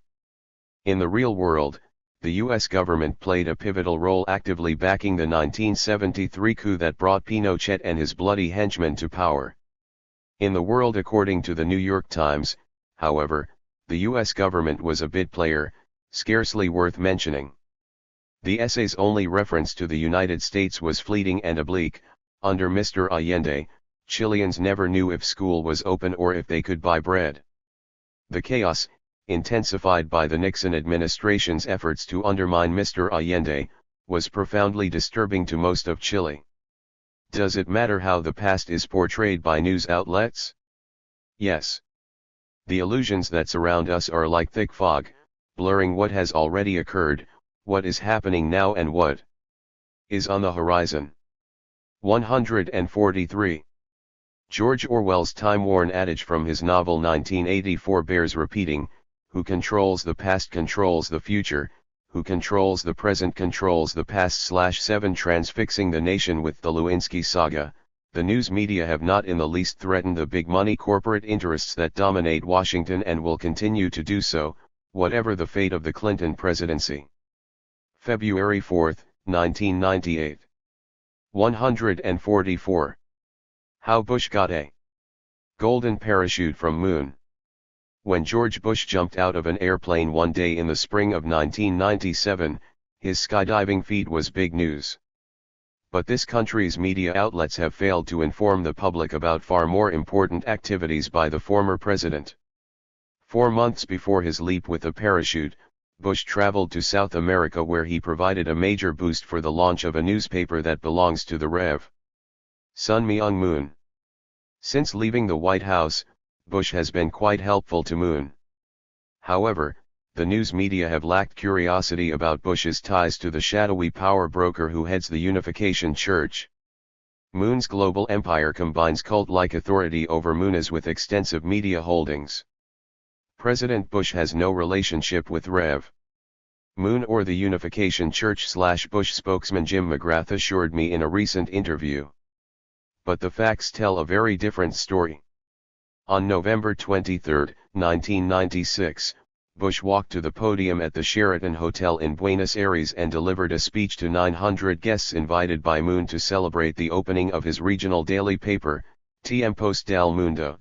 In the real world, the US government played a pivotal role actively backing the 1973 coup that brought Pinochet and his bloody henchmen to power. In the world, according to the New York Times, however, the US government was a bit player, scarcely worth mentioning. The essay's only reference to the United States was fleeting and oblique. Under Mr. Allende, Chileans never knew if school was open or if they could buy bread. The chaos, intensified by the Nixon administration's efforts to undermine Mr. Allende, was profoundly disturbing to most of Chile. Does it matter how the past is portrayed by news outlets? Yes. The illusions that surround us are like thick fog, blurring what has already occurred, what is happening now and what is on the horizon. 143. George Orwell's time-worn adage from his novel 1984 bears repeating, who controls the past controls the future, who controls the present controls the past/7 transfixing the nation with the Lewinsky saga. The news media have not in the least threatened the big money corporate interests that dominate Washington and will continue to do so, whatever the fate of the Clinton presidency. February 4, 1998. 144. How Bush got a golden parachute from moon. When George Bush jumped out of an airplane one day in the spring of 1997, his skydiving feat was big news. But this country's media outlets have failed to inform the public about far more important activities by the former president. 4 months before his leap with a parachute, Bush traveled to South America where he provided a major boost for the launch of a newspaper that belongs to the Rev. Sun Myung Moon. Since leaving the White House, Bush has been quite helpful to Moon. However, the news media have lacked curiosity about Bush's ties to the shadowy power broker who heads the Unification Church. Moon's global empire combines cult-like authority over Moonas with extensive media holdings. President Bush has no relationship with Rev. Moon or the Unification Church/Bush spokesman Jim McGrath assured me in a recent interview. But the facts tell a very different story. On November 23, 1996, Bush walked to the podium at the Sheraton Hotel in Buenos Aires and delivered a speech to 900 guests invited by Moon to celebrate the opening of his regional daily paper, Tiempos del Mundo.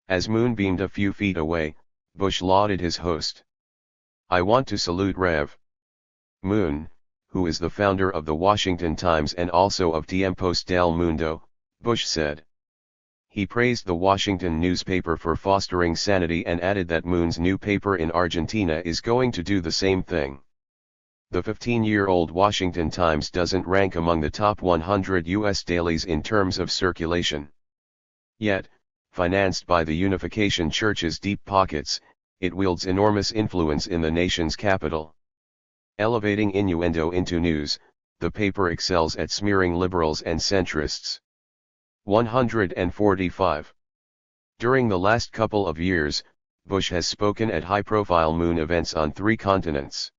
As Moon beamed a few feet away, Bush lauded his host. I want to salute Rev. Moon, who is the founder of the Washington Times and also of Tiempos del Mundo, Bush said. He praised the Washington newspaper for fostering sanity and added that Moon's new paper in Argentina is going to do the same thing. The 15-year-old Washington Times doesn't rank among the top 100 U.S. dailies in terms of circulation. Yet, financed by the Unification Church's deep pockets, it wields enormous influence in the nation's capital. Elevating innuendo into news, the paper excels at smearing liberals and centrists. 145. During the last couple of years, Bush has spoken at high-profile Moon events on 3 continents.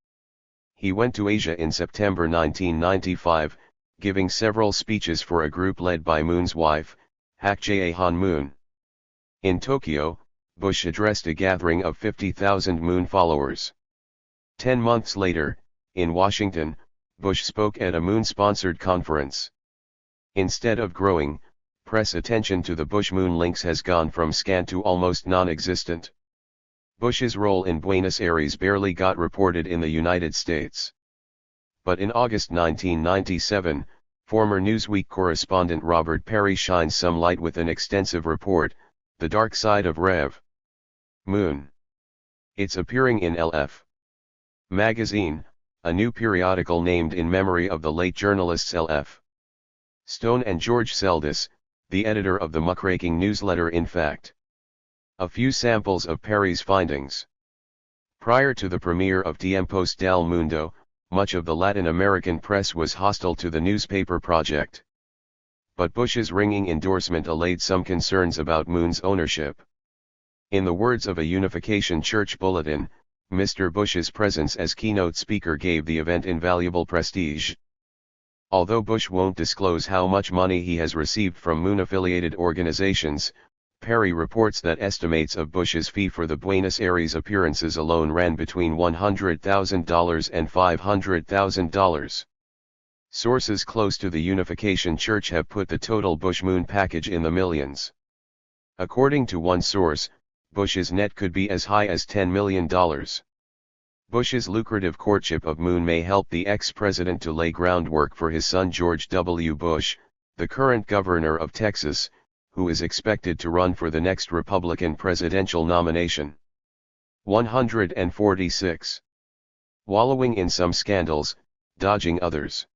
He went to Asia in September 1995, giving several speeches for a group led by Moon's wife, Hak Jae-han Moon. In Tokyo, Bush addressed a gathering of 50,000 Moon followers. 10 months later, in Washington, Bush spoke at a Moon-sponsored conference. Instead of growing, press attention to the Bush-Moon links has gone from scant to almost non-existent. Bush's role in Buenos Aires barely got reported in the United States. But in August 1997, former Newsweek correspondent Robert Perry shines some light with an extensive report, The Dark Side of Rev. Moon. It's appearing in LF magazine, a new periodical named in memory of the late journalists LF Stone and George Seldes, the editor of the muckraking newsletter In Fact. A few samples of Perry's findings. Prior to the premiere of Tiempos del Mundo, much of the Latin American press was hostile to the newspaper project. But Bush's ringing endorsement allayed some concerns about Moon's ownership. In the words of a Unification Church bulletin, Mr. Bush's presence as keynote speaker gave the event invaluable prestige. Although Bush won't disclose how much money he has received from Moon-affiliated organizations, Perry reports that estimates of Bush's fee for the Buenos Aires appearances alone ran between $100,000 and $500,000. Sources close to the Unification Church have put the total Bush-Moon package in the millions. According to one source, Bush's net could be as high as $10 million. Bush's lucrative courtship of Moon may help the ex-president to lay groundwork for his son George W. Bush, the current governor of Texas, who is expected to run for the next Republican presidential nomination. 146. Wallowing in some scandals, dodging others.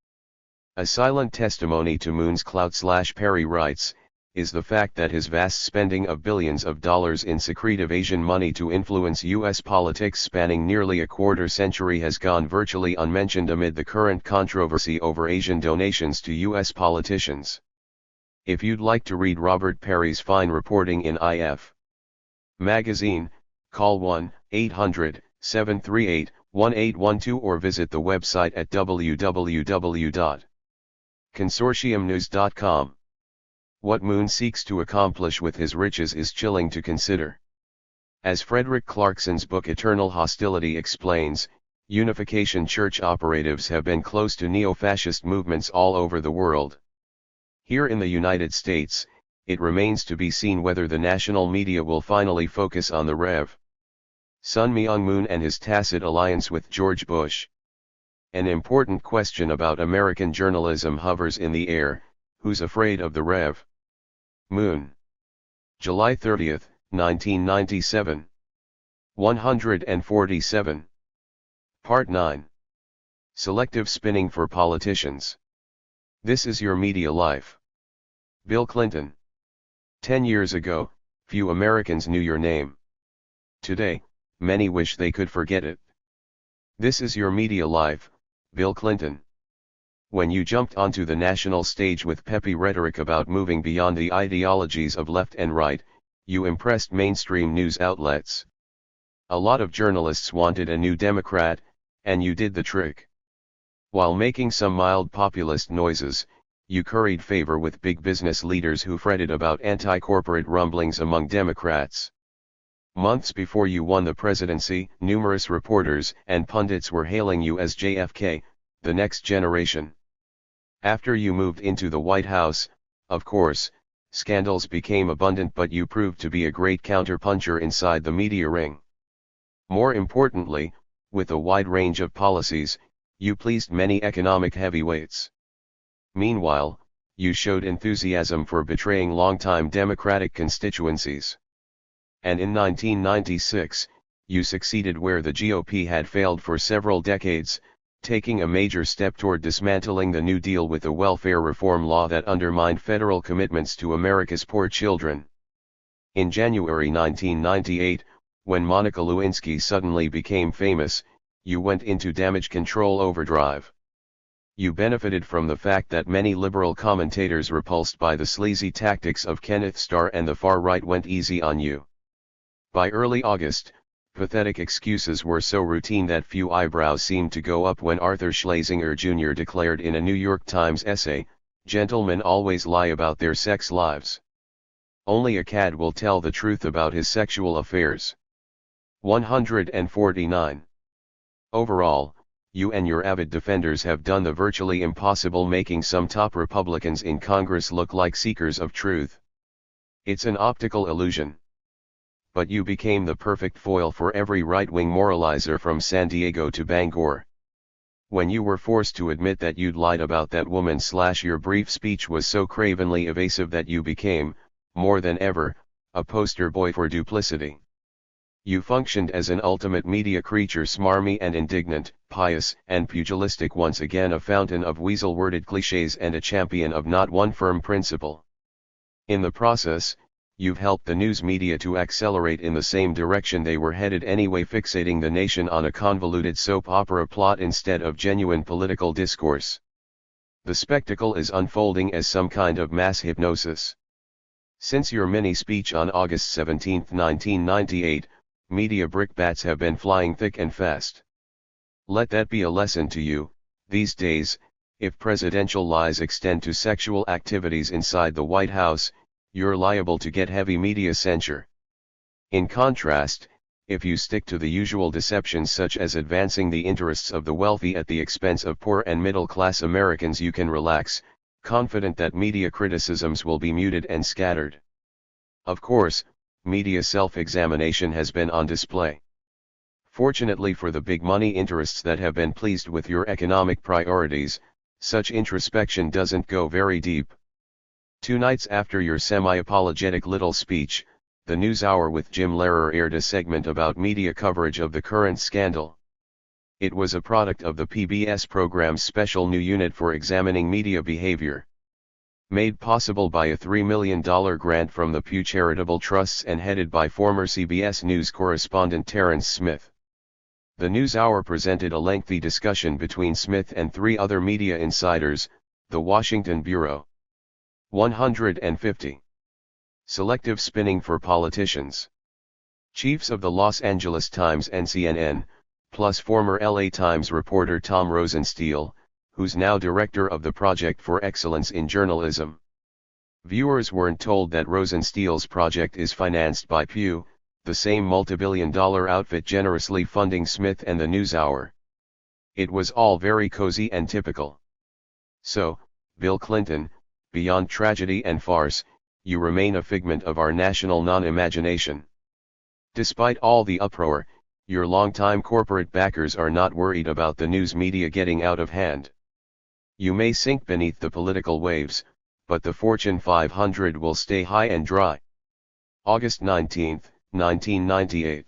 A silent testimony to Moon's clout, Perry writes, is the fact that his vast spending of billions of dollars in secretive Asian money to influence U.S. politics spanning nearly a quarter century has gone virtually unmentioned amid the current controversy over Asian donations to U.S. politicians. If you'd like to read Robert Perry's fine reporting in IF magazine, call 1-800-738-1812 or visit the website at www.consortiumnews.com. What Moon seeks to accomplish with his riches is chilling to consider. As Frederick Clarkson's book Eternal Hostility explains, Unification Church operatives have been close to neo-fascist movements all over the world. Here in the United States, it remains to be seen whether the national media will finally focus on the Rev. Sun Myung Moon and his tacit alliance with George Bush. An important question about American journalism hovers in the air: who's afraid of the Rev. Moon? July 30, 1997. 147. Part 9. Selective spinning for politicians. This is your media life. Bill Clinton. 10 years ago, few Americans knew your name. Today, many wish they could forget it. This is your media life, Bill Clinton. When you jumped onto the national stage with peppy rhetoric about moving beyond the ideologies of left and right, you impressed mainstream news outlets. A lot of journalists wanted a new Democrat, and you did the trick. While making some mild populist noises, you curried favor with big business leaders who fretted about anti-corporate rumblings among Democrats. Months before you won the presidency, numerous reporters and pundits were hailing you as JFK, the next generation. After you moved into the White House, of course, scandals became abundant, but you proved to be a great counterpuncher inside the media ring. More importantly, with a wide range of policies, you pleased many economic heavyweights. Meanwhile, you showed enthusiasm for betraying longtime Democratic constituencies. And in 1996, you succeeded where the GOP had failed for several decades, taking a major step toward dismantling the New Deal with a welfare reform law that undermined federal commitments to America's poor children. In January 1998, when Monica Lewinsky suddenly became famous, you went into damage control overdrive. You benefited from the fact that many liberal commentators repulsed by the sleazy tactics of Kenneth Starr and the far right went easy on you. By early August, pathetic excuses were so routine that few eyebrows seemed to go up when Arthur Schlesinger Jr. declared in a New York Times essay, "Gentlemen always lie about their sex lives. Only a cad will tell the truth about his sexual affairs." 149. Overall, you and your avid defenders have done the virtually impossible, making some top Republicans in Congress look like seekers of truth. It's an optical illusion. But you became the perfect foil for every right-wing moralizer from San Diego to Bangor. When you were forced to admit that you'd lied about that woman, your brief speech was so cravenly evasive that you became, more than ever, a poster boy for duplicity. You functioned as an ultimate media creature, smarmy and indignant, pious and pugilistic, once again a fountain of weasel-worded cliches and a champion of not one firm principle. In the process, you've helped the news media to accelerate in the same direction they were headed anyway, fixating the nation on a convoluted soap opera plot instead of genuine political discourse. The spectacle is unfolding as some kind of mass hypnosis. Since your mini-speech on August 17, 1998, media brickbats have been flying thick and fast. Let that be a lesson to you. These days, if presidential lies extend to sexual activities inside the White House, you're liable to get heavy media censure. In contrast, if you stick to the usual deceptions such as advancing the interests of the wealthy at the expense of poor and middle-class Americans, you can relax, confident that media criticisms will be muted and scattered. Of course, media self-examination has been on display. Fortunately for the big money interests that have been pleased with your economic priorities, such introspection doesn't go very deep. 2 nights after your semi-apologetic little speech, the NewsHour with Jim Lehrer aired a segment about media coverage of the current scandal. It was a product of the PBS program's special new unit for examining media behavior. Made possible by a $3 million grant from the Pew Charitable Trusts and headed by former CBS News correspondent Terrence Smith. The NewsHour presented a lengthy discussion between Smith and 3 other media insiders, the Washington Bureau. 150. Selective spinning for politicians. Chiefs of the Los Angeles Times and CNN, plus former LA Times reporter Tom Rosenstiel, who's now director of the Project for Excellence in Journalism. Viewers weren't told that Rosenstiel's project is financed by Pew, the same multibillion-dollar outfit generously funding Smith and the NewsHour. It was all very cozy and typical. So, Bill Clinton, beyond tragedy and farce, you remain a figment of our national non-imagination. Despite all the uproar, your longtime corporate backers are not worried about the news media getting out of hand. You may sink beneath the political waves, but the Fortune 500 will stay high and dry. August 19, 1998.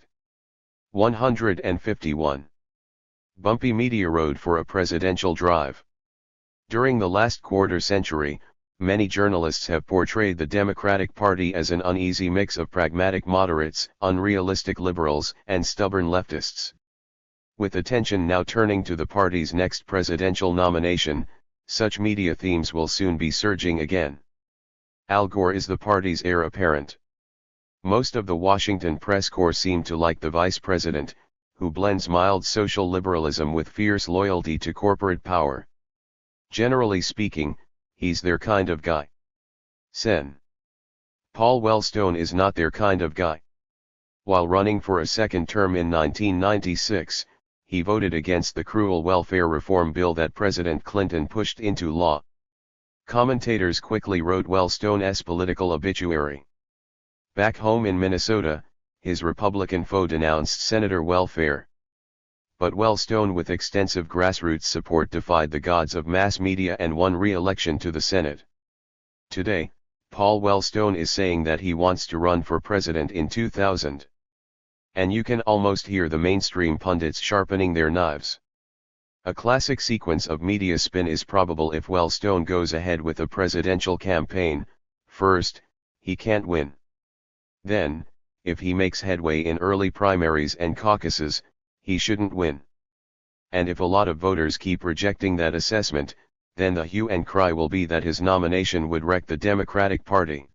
151. Bumpy media road for a presidential drive. During the last quarter century, many journalists have portrayed the Democratic Party as an uneasy mix of pragmatic moderates, unrealistic liberals, and stubborn leftists. With attention now turning to the party's next presidential nomination, such media themes will soon be surging again. Al Gore is the party's heir apparent. Most of the Washington press corps seem to like the vice president, who blends mild social liberalism with fierce loyalty to corporate power. Generally speaking, he's their kind of guy. Sen. Paul Wellstone is not their kind of guy. While running for a second term in 1996, he voted against the cruel welfare reform bill that President Clinton pushed into law. Commentators quickly wrote Wellstone's political obituary. Back home in Minnesota, his Republican foe denounced Senator Welfare. But Wellstone, with extensive grassroots support, defied the gods of mass media and won re-election to the Senate. Today, Paul Wellstone is saying that he wants to run for president in 2000. And you can almost hear the mainstream pundits sharpening their knives. A classic sequence of media spin is probable if Wellstone goes ahead with a presidential campaign. First, he can't win. Then, if he makes headway in early primaries and caucuses, he shouldn't win. And if a lot of voters keep rejecting that assessment, then the hue and cry will be that his nomination would wreck the Democratic Party.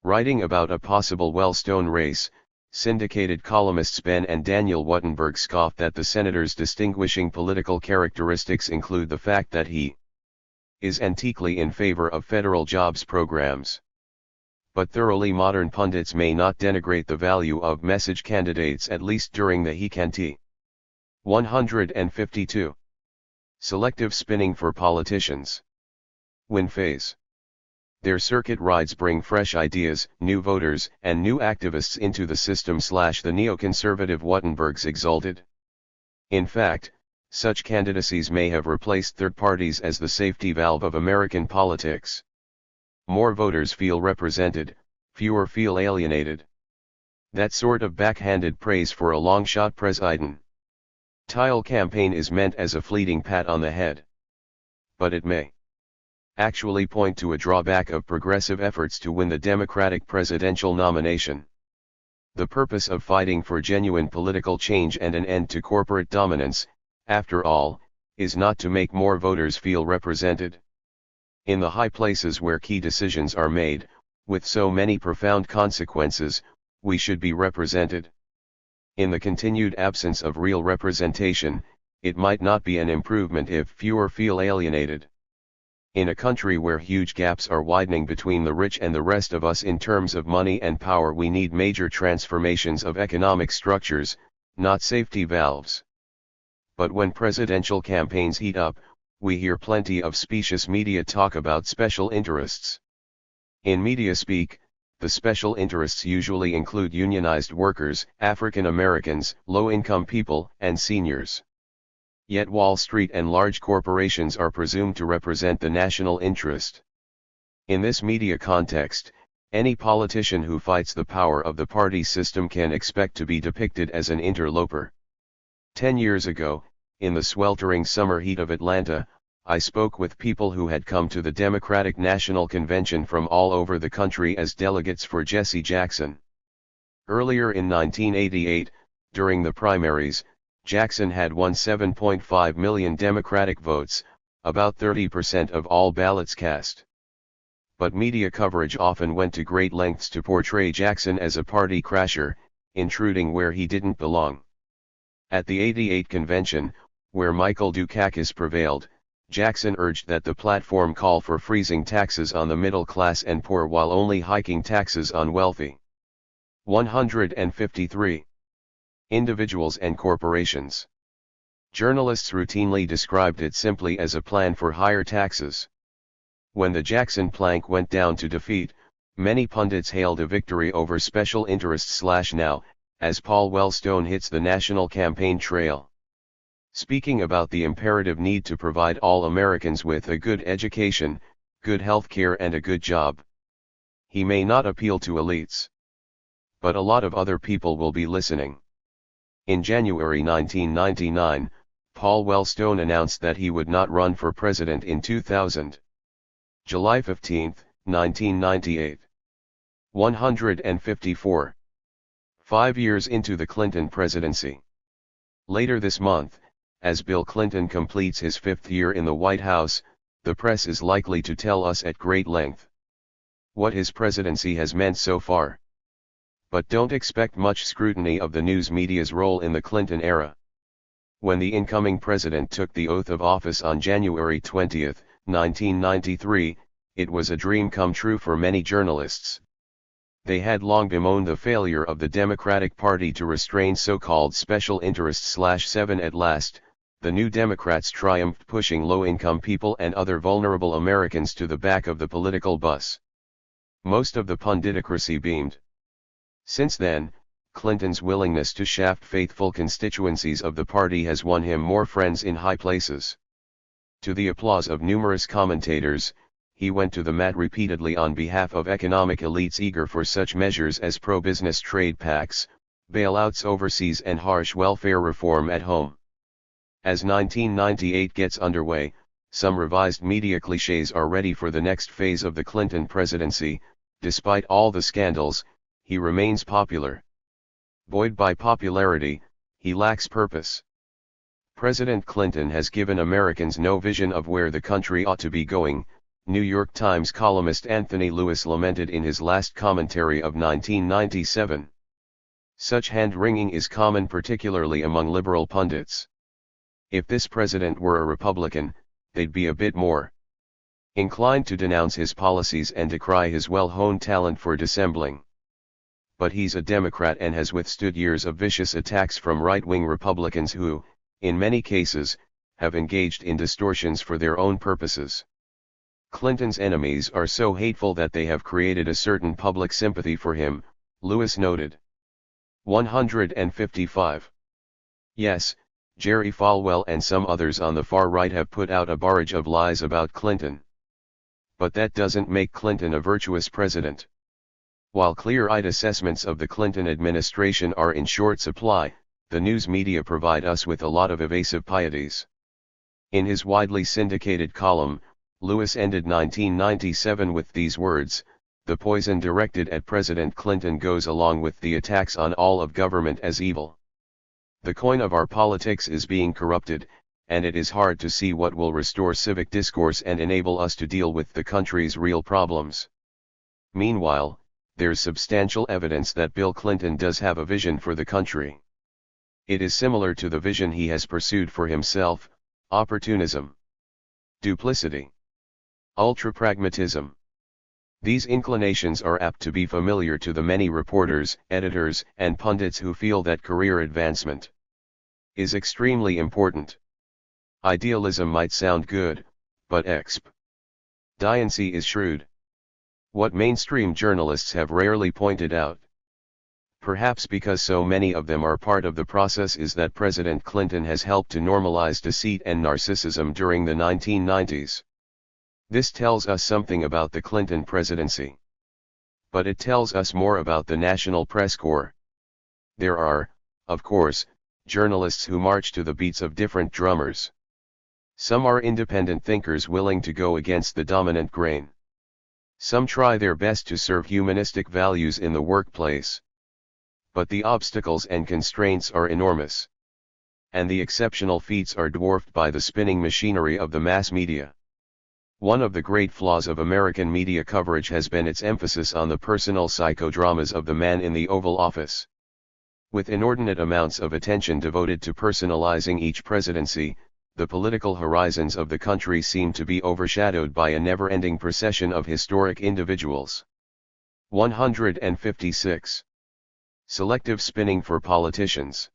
Writing about a possible Wellstone race, syndicated columnists Ben and Daniel Wattenberg scoffed that the senator's distinguishing political characteristics include the fact that he is antiquely in favor of federal jobs programs. But thoroughly modern pundits may not denigrate the value of message candidates, at least during the he can t. 152. Selective spinning for politicians. Win phase. Their circuit rides bring fresh ideas, new voters, and new activists into the system / the neoconservative Wattenbergs exulted. In fact, such candidacies may have replaced third parties as the safety valve of American politics. More voters feel represented, fewer feel alienated. That sort of backhanded praise for a long-shot president tile campaign is meant as a fleeting pat on the head. But it may actually point to a drawback of progressive efforts to win the Democratic presidential nomination. The purpose of fighting for genuine political change and an end to corporate dominance, after all, is not to make more voters feel represented. In the high places where key decisions are made, with so many profound consequences, we should be represented. In the continued absence of real representation, it might not be an improvement if fewer feel alienated. In a country where huge gaps are widening between the rich and the rest of us in terms of money and power, we need major transformations of economic structures, not safety valves. But when presidential campaigns heat up, we hear plenty of specious media talk about special interests. In media speak, the special interests usually include unionized workers, African Americans, low-income people, and seniors. Yet Wall Street and large corporations are presumed to represent the national interest. In this media context, any politician who fights the power of the party system can expect to be depicted as an interloper. 10 years ago, in the sweltering summer heat of Atlanta, I spoke with people who had come to the Democratic National Convention from all over the country as delegates for Jesse Jackson. Earlier in 1988, during the primaries, Jackson had won 7.5 million Democratic votes, about 30% of all ballots cast. But media coverage often went to great lengths to portray Jackson as a party crasher, intruding where he didn't belong. At the '88 convention, where Michael Dukakis prevailed, Jackson urged that the platform call for freezing taxes on the middle class and poor while only hiking taxes on wealthy. 153. Individuals and corporations. Journalists routinely described it simply as a plan for higher taxes. When the Jackson plank went down to defeat, many pundits hailed a victory over special interests. Now, as Paul Wellstone hits the national campaign trail. Speaking about the imperative need to provide all Americans with a good education, good health care and a good job. He may not appeal to elites. But a lot of other people will be listening. In January 1999, Paul Wellstone announced that he would not run for president in 2000. July 15, 1998. 154. 5 years into the Clinton presidency. Later this month, as Bill Clinton completes his 5th year in the White House, the press is likely to tell us at great length what his presidency has meant so far. But don't expect much scrutiny of the news media's role in the Clinton era. When the incoming president took the oath of office on January 20, 1993, it was a dream come true for many journalists. They had long bemoaned the failure of the Democratic Party to restrain so-called special interests. 7 At last, the New Democrats triumphed, pushing low-income people and other vulnerable Americans to the back of the political bus. Most of the punditocracy beamed. Since then, Clinton's willingness to shaft faithful constituencies of the party has won him more friends in high places. To the applause of numerous commentators, he went to the mat repeatedly on behalf of economic elites eager for such measures as pro-business trade pacts, bailouts overseas and harsh welfare reform at home. As 1998 gets underway, some revised media clichés are ready for the next phase of the Clinton presidency. Despite all the scandals, he remains popular. Buoyed by popularity, he lacks purpose. President Clinton has given Americans no vision of where the country ought to be going, New York Times columnist Anthony Lewis lamented in his last commentary of 1997. Such hand-wringing is common particularly among liberal pundits. If this president were a Republican, they'd be a bit more inclined to denounce his policies and decry his well-honed talent for dissembling. But he's a Democrat and has withstood years of vicious attacks from right-wing Republicans who, in many cases, have engaged in distortions for their own purposes. Clinton's enemies are so hateful that they have created a certain public sympathy for him, Lewis noted. 155. Yes, Jerry Falwell and some others on the far right have put out a barrage of lies about Clinton. But that doesn't make Clinton a virtuous president. While clear-eyed assessments of the Clinton administration are in short supply, the news media provide us with a lot of evasive pieties. In his widely syndicated column, Lewis ended 1997 with these words: "The poison directed at President Clinton goes along with the attacks on all of government as evil. The coin of our politics is being corrupted, and it is hard to see what will restore civic discourse and enable us to deal with the country's real problems." Meanwhile, there's substantial evidence that Bill Clinton does have a vision for the country. It is similar to the vision he has pursued for himself: opportunism, duplicity, ultra-pragmatism. These inclinations are apt to be familiar to the many reporters, editors, and pundits who feel that career advancement is extremely important. Idealism might sound good, but expediency is shrewd. What mainstream journalists have rarely pointed out, perhaps because so many of them are part of the process, is that President Clinton has helped to normalize deceit and narcissism during the 1990s. This tells us something about the Clinton presidency. But it tells us more about the National Press Corps. There are, of course, journalists who march to the beats of different drummers. Some are independent thinkers willing to go against the dominant grain. Some try their best to serve humanistic values in the workplace. But the obstacles and constraints are enormous. And the exceptional feats are dwarfed by the spinning machinery of the mass media. One of the great flaws of American media coverage has been its emphasis on the personal psychodramas of the man in the Oval Office. With inordinate amounts of attention devoted to personalizing each presidency, the political horizons of the country seem to be overshadowed by a never-ending procession of historic individuals. 156. Selective spinning for politicians.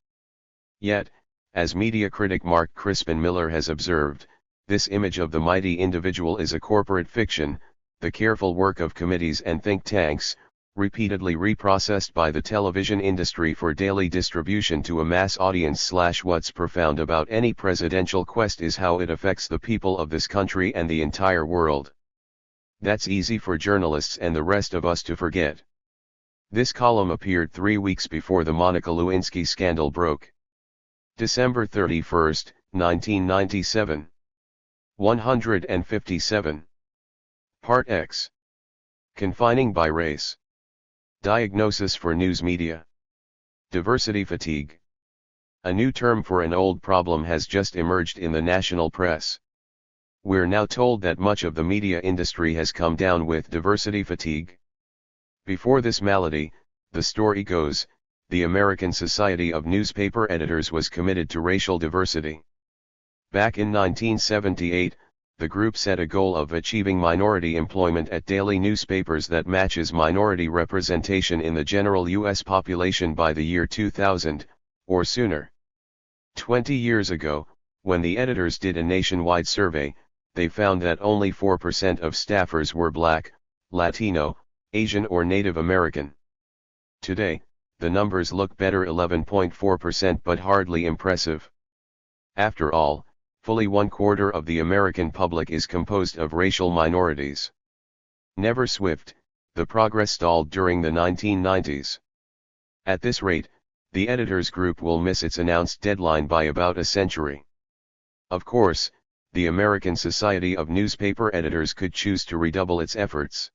Yet, as media critic Mark Crispin Miller has observed, this image of the mighty individual is a corporate fiction, the careful work of committees and think tanks, repeatedly reprocessed by the television industry for daily distribution to a mass audience. What's profound about any presidential quest is how it affects the people of this country and the entire world. That's easy for journalists and the rest of us to forget. This column appeared 3 weeks before the Monica Lewinsky scandal broke. December 31, 1997. 157. Part X. Confining by race. Diagnosis for news media. Diversity fatigue. A new term for an old problem has just emerged in the national press. We're now told that much of the media industry has come down with diversity fatigue. Before this malady, the story goes, the American Society of Newspaper Editors was committed to racial diversity. Back in 1978, the group set a goal of achieving minority employment at daily newspapers that matches minority representation in the general U.S. population by the year 2000, or sooner. 20 years ago, when the editors did a nationwide survey, they found that only 4% of staffers were Black, Latino, Asian or Native American. Today, the numbers look better, 11.4%, but hardly impressive. After all, fully 1/4 of the American public is composed of racial minorities. Never swift, the progress stalled during the 1990s. At this rate, the editors group will miss its announced deadline by about a century. Of course, the American Society of Newspaper Editors could choose to redouble its efforts.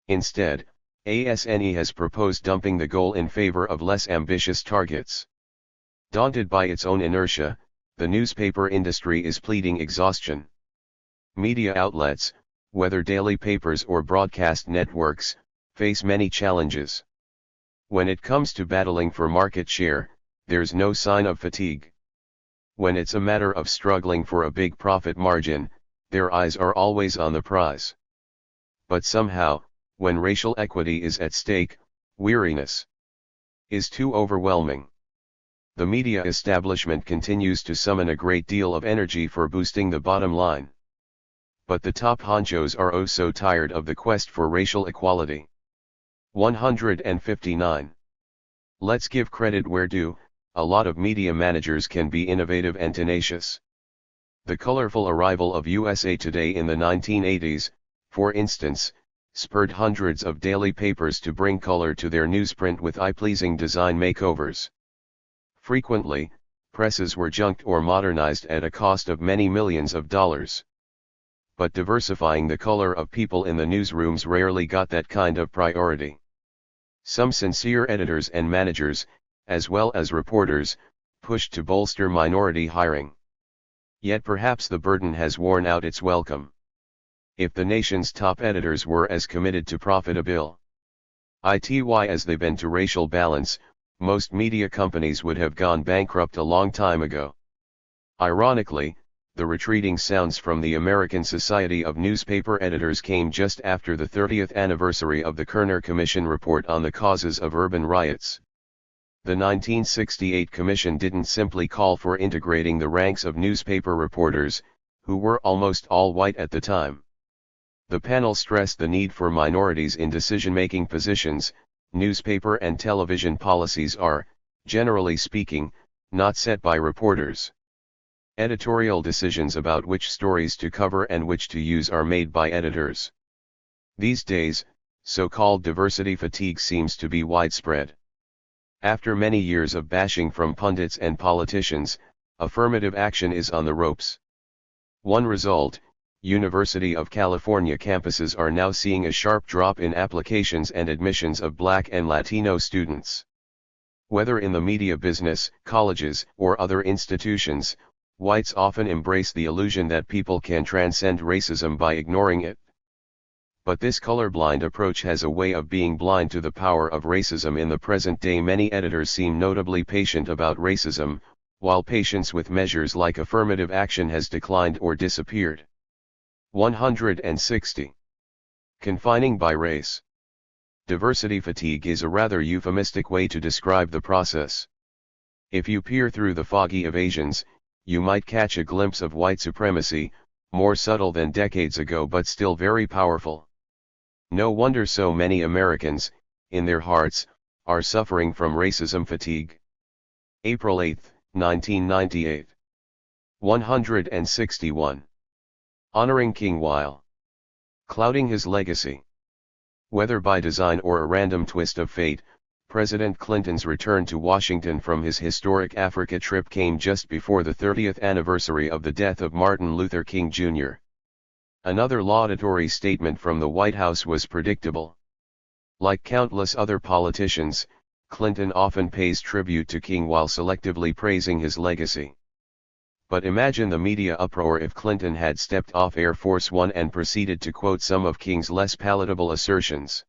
Instead, ASNE has proposed dumping the goal in favor of less ambitious targets. Daunted by its own inertia, the newspaper industry is pleading exhaustion. Media outlets, whether daily papers or broadcast networks, face many challenges. When it comes to battling for market share, there's no sign of fatigue. When it's a matter of struggling for a big profit margin, their eyes are always on the prize. But somehow, when racial equity is at stake, weariness is too overwhelming. The media establishment continues to summon a great deal of energy for boosting the bottom line. But the top honchos are oh so tired of the quest for racial equality. 159. Let's give credit where due, a lot of media managers can be innovative and tenacious. The colorful arrival of USA Today in the 1980s, for instance, spurred hundreds of daily papers to bring color to their newsprint with eye-pleasing design makeovers. Frequently, presses were junked or modernized at a cost of many millions of dollars. but diversifying the color of people in the newsrooms rarely got that kind of priority. Some sincere editors and managers, as well as reporters, pushed to bolster minority hiring. Yet perhaps the burden has worn out its welcome. If the nation's top editors were as committed to profitability as they've been to racial balance, most media companies would have gone bankrupt a long time ago. Ironically, the retreating sounds from the American Society of Newspaper Editors came just after the 30th anniversary of the Kerner Commission report on the causes of urban riots. The 1968 commission didn't simply call for integrating the ranks of newspaper reporters, who were almost all white at the time. The panel stressed the need for minorities in decision-making positions. Newspaper and television policies are, generally speaking, not set by reporters. Editorial decisions about which stories to cover and which to use are made by editors. These days, so-called diversity fatigue seems to be widespread. After many years of bashing from pundits and politicians, affirmative action is on the ropes. One result: University of California campuses are now seeing a sharp drop in applications and admissions of Black and Latino students. Whether in the media business, colleges, or other institutions, whites often embrace the illusion that people can transcend racism by ignoring it. But this colorblind approach has a way of being blind to the power of racism in the present day. Many editors seem notably patient about racism, while patience with measures like affirmative action has declined or disappeared. 160. Confining by race. Diversity fatigue is a rather euphemistic way to describe the process. If you peer through the foggy evasions, you might catch a glimpse of white supremacy, more subtle than decades ago but still very powerful. No wonder so many Americans, in their hearts, are suffering from racism fatigue. April 8, 1998. 161. Honoring King while clouding his legacy. Whether by design or a random twist of fate, President Clinton's return to Washington from his historic Africa trip came just before the 30th anniversary of the death of Martin Luther King Jr. Another laudatory statement from the White House was predictable. Like countless other politicians, Clinton often pays tribute to King while selectively praising his legacy. But imagine the media uproar if Clinton had stepped off Air Force One and proceeded to quote some of King's less palatable assertions.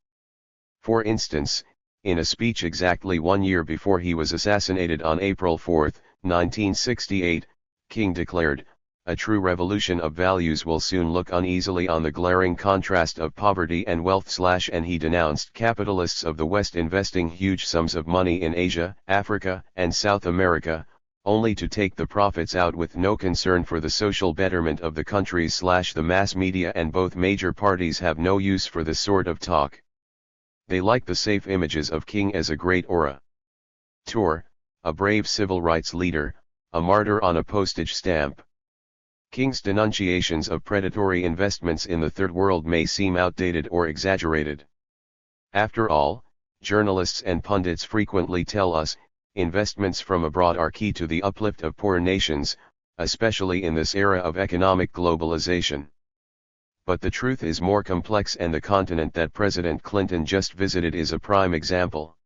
For instance, in a speech exactly 1 year before he was assassinated on April 4, 1968, King declared, "A true revolution of values will soon look uneasily on the glaring contrast of poverty and wealth." And he denounced capitalists of the West investing huge sums of money in Asia, Africa, and South America, only to take the profits out with no concern for the social betterment of the countries. The mass media and both major parties have no use for this sort of talk. They like the safe images of King as a great orator, a brave civil rights leader, a martyr on a postage stamp. King's denunciations of predatory investments in the Third World may seem outdated or exaggerated. After all, journalists and pundits frequently tell us, investments from abroad are key to the uplift of poor nations, especially in this era of economic globalization. But the truth is more complex, and the continent that President Clinton just visited is a prime example.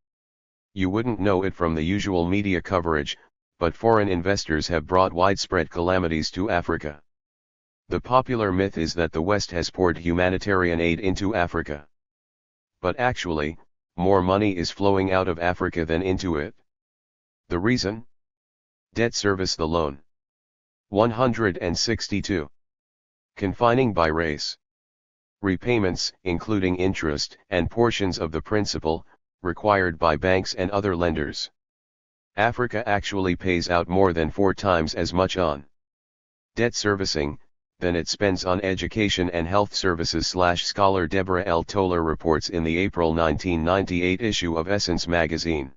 You wouldn't know it from the usual media coverage, but foreign investors have brought widespread calamities to Africa. The popular myth is that the West has poured humanitarian aid into Africa. But actually, more money is flowing out of Africa than into it. The reason? Debt service. The loan. 162. Confining by race. Repayments, including interest and portions of the principal, required by banks and other lenders. Africa actually pays out more than 4 times as much on debt servicing than it spends on education and health services. Scholar Deborah L. Toller reports in the April 1998 issue of Essence magazine.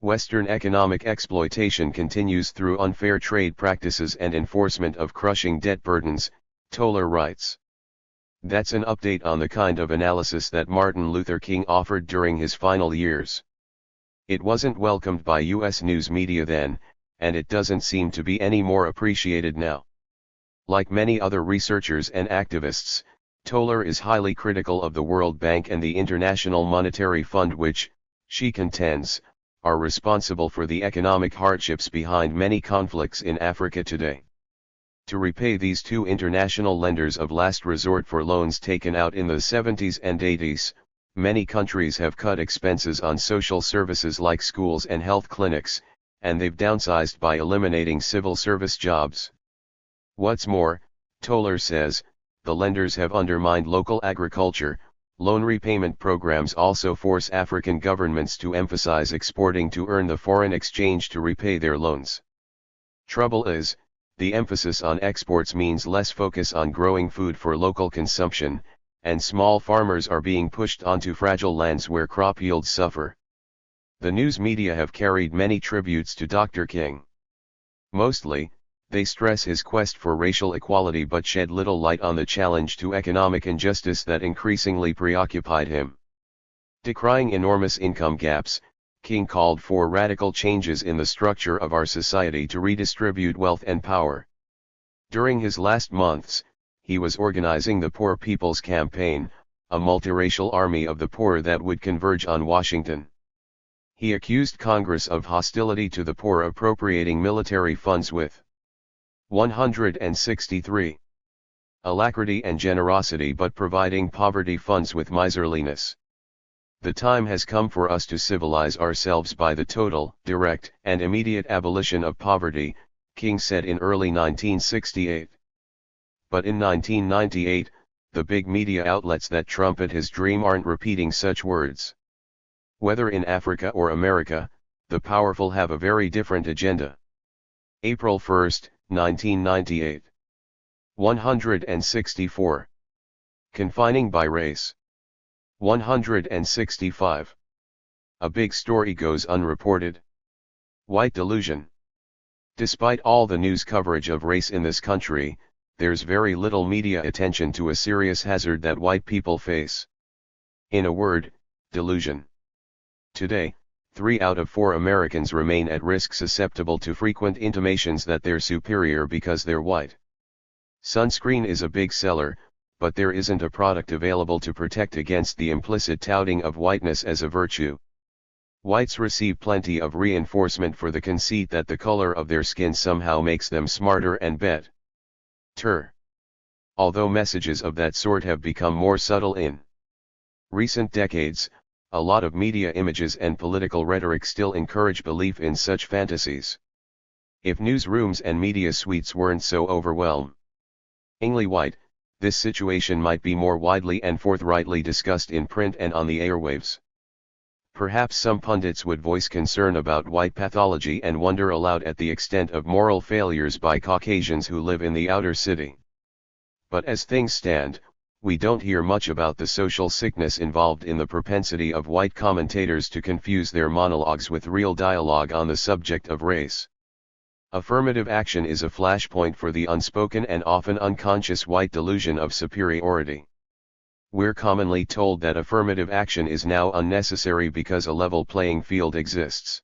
Western economic exploitation continues through unfair trade practices and enforcement of crushing debt burdens, Toller writes. That's an update on the kind of analysis that Martin Luther King offered during his final years. It wasn't welcomed by U.S. news media then, and it doesn't seem to be any more appreciated now. Like many other researchers and activists, Toller is highly critical of the World Bank and the International Monetary Fund which, she contends, are responsible for the economic hardships behind many conflicts in Africa today. To repay these two international lenders of last resort for loans taken out in the 70s and 80s, many countries have cut expenses on social services like schools and health clinics, and they've downsized by eliminating civil service jobs. What's more, Toller says, the lenders have undermined local agriculture. Loan repayment programs also force African governments to emphasize exporting to earn the foreign exchange to repay their loans. Trouble is, the emphasis on exports means less focus on growing food for local consumption, and small farmers are being pushed onto fragile lands where crop yields suffer. The news media have carried many tributes to Dr. King. Mostly, they stress his quest for racial equality but shed little light on the challenge to economic injustice that increasingly preoccupied him. Decrying enormous income gaps, King called for radical changes in the structure of our society to redistribute wealth and power. During his last months, he was organizing the Poor People's Campaign, a multiracial army of the poor that would converge on Washington. He accused Congress of hostility to the poor, appropriating military funds with 163. Alacrity and generosity but providing poverty funds with miserliness. The time has come for us to civilize ourselves by the total, direct, and immediate abolition of poverty, King said in early 1968. But in 1998, the big media outlets that trumpet his dream aren't repeating such words. Whether in Africa or America, the powerful have a very different agenda. April 1, 1998. 164. Confining by race. 165. A big story goes unreported. White delusion. Despite all the news coverage of race in this country, there's very little media attention to a serious hazard that white people face. In a word, delusion. Today, 3 out of 4 Americans remain at risk, susceptible to frequent intimations that they're superior because they're white. Sunscreen is a big seller, but there isn't a product available to protect against the implicit touting of whiteness as a virtue. Whites receive plenty of reinforcement for the conceit that the color of their skin somehow makes them smarter and better. Although messages of that sort have become more subtle in recent decades, a lot of media images and political rhetoric still encourage belief in such fantasies. If newsrooms and media suites weren't so overwhelmingly white, this situation might be more widely and forthrightly discussed in print and on the airwaves. Perhaps some pundits would voice concern about white pathology and wonder aloud at the extent of moral failures by Caucasians who live in the outer city. But as things stand, we don't hear much about the social sickness involved in the propensity of white commentators to confuse their monologues with real dialogue on the subject of race. Affirmative action is a flashpoint for the unspoken and often unconscious white delusion of superiority. We're commonly told that affirmative action is now unnecessary because a level playing field exists.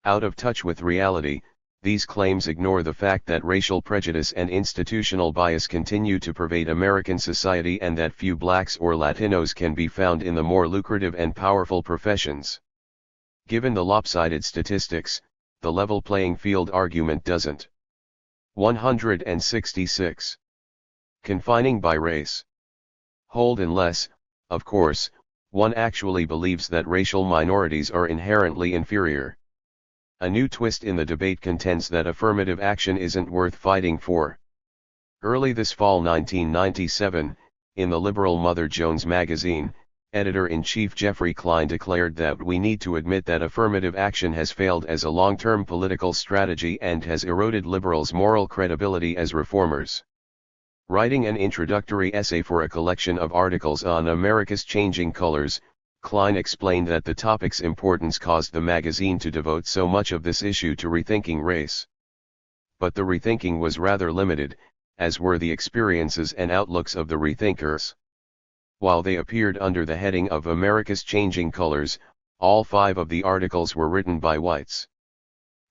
Out of touch with reality, these claims ignore the fact that racial prejudice and institutional bias continue to pervade American society and that few blacks or Latinos can be found in the more lucrative and powerful professions. Given the lopsided statistics, the level playing field argument doesn't. 166. Confining by race. Hold unless, of course, one actually believes that racial minorities are inherently inferior. A new twist in the debate contends that affirmative action isn't worth fighting for. Early this fall 1997, in the liberal Mother Jones magazine, editor-in-chief Jeffrey Klein declared that we need to admit that affirmative action has failed as a long-term political strategy and has eroded liberals' moral credibility as reformers. Writing an introductory essay for a collection of articles on America's Changing Colors, Klein explained that the topic's importance caused the magazine to devote so much of this issue to rethinking race. But the rethinking was rather limited, as were the experiences and outlooks of the rethinkers. While they appeared under the heading of America's Changing Colors, all 5 of the articles were written by whites.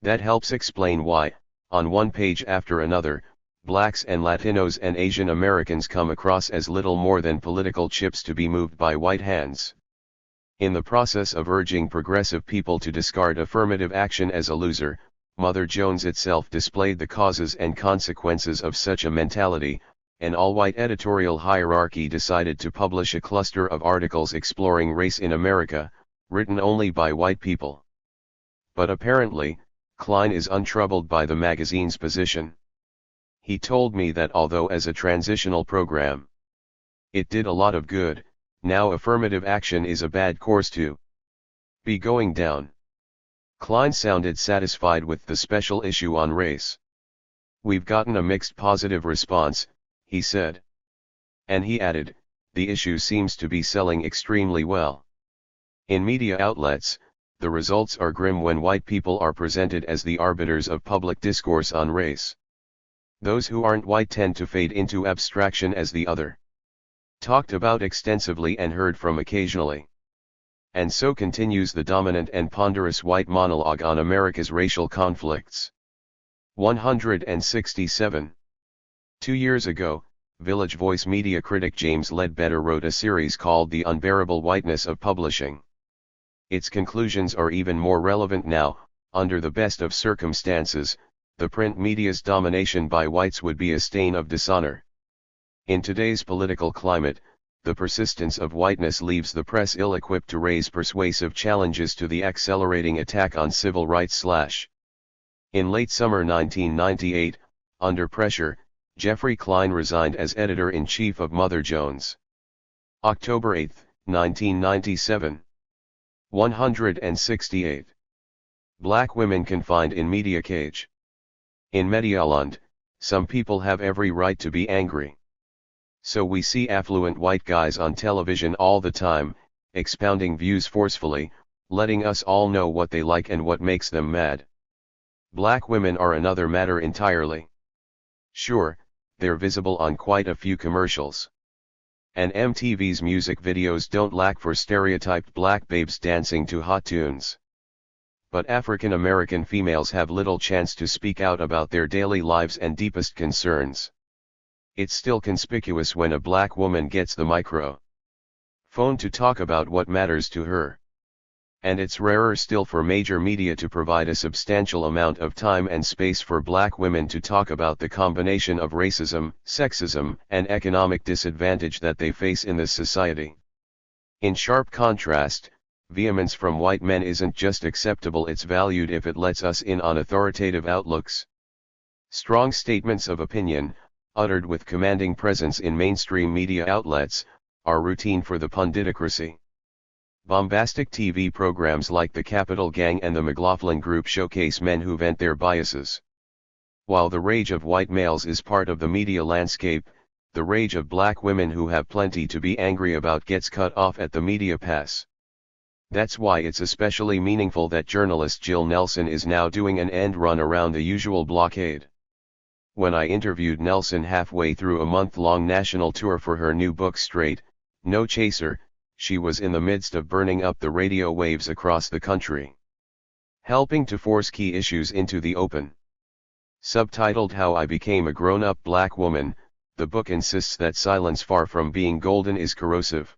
That helps explain why, on one page after another, Blacks and Latinos and Asian Americans come across as little more than political chips to be moved by white hands. In the process of urging progressive people to discard affirmative action as a loser, Mother Jones itself displayed the causes and consequences of such a mentality. An all-white editorial hierarchy decided to publish a cluster of articles exploring race in America, written only by white people. But apparently, Klein is untroubled by the magazine's position. He told me that although as a transitional program, it did a lot of good, now affirmative action is a bad course to be going down. Klein sounded satisfied with the special issue on race. We've gotten a mixed positive response, he said. And he added, the issue seems to be selling extremely well. In media outlets, the results are grim when white people are presented as the arbiters of public discourse on race. Those who aren't white tend to fade into abstraction as the other. Talked about extensively and heard from occasionally. And so continues the dominant and ponderous white monologue on America's racial conflicts. 167. 2 years ago, Village Voice media critic James Ledbetter wrote a series called The Unbearable Whiteness of Publishing. Its conclusions are even more relevant now. Under the best of circumstances, the print media's domination by whites would be a stain of dishonor. In today's political climate, the persistence of whiteness leaves the press ill-equipped to raise persuasive challenges to the accelerating attack on civil rights. In late summer 1998, under pressure, Jeffrey Klein resigned as editor-in-chief of Mother Jones. October 8, 1997. 168. Black women confined in media cage. In Medialand, some people have every right to be angry. So we see affluent white guys on television all the time, expounding views forcefully, letting us all know what they like and what makes them mad. Black women are another matter entirely. Sure, they're visible on quite a few commercials. And MTV's music videos don't lack for stereotyped black babes dancing to hot tunes. But African American females have little chance to speak out about their daily lives and deepest concerns. It's still conspicuous when a black woman gets the microphone to talk about what matters to her. And it's rarer still for major media to provide a substantial amount of time and space for black women to talk about the combination of racism, sexism, and economic disadvantage that they face in this society. In sharp contrast, vehemence from white men isn't just acceptable, it's valued if it lets us in on authoritative outlooks. Strong statements of opinion, uttered with commanding presence in mainstream media outlets, are routine for the punditocracy. Bombastic TV programs like The Capital Gang and The McLaughlin Group showcase men who vent their biases. While the rage of white males is part of the media landscape, the rage of black women who have plenty to be angry about gets cut off at the media pass. That's why it's especially meaningful that journalist Jill Nelson is now doing an end run around the usual blockade. When I interviewed Nelson halfway through a month-long national tour for her new book Straight, No Chaser, she was in the midst of burning up the radio waves across the country, helping to force key issues into the open. Subtitled How I Became a Grown-Up Black Woman, the book insists that silence, far from being golden, is corrosive.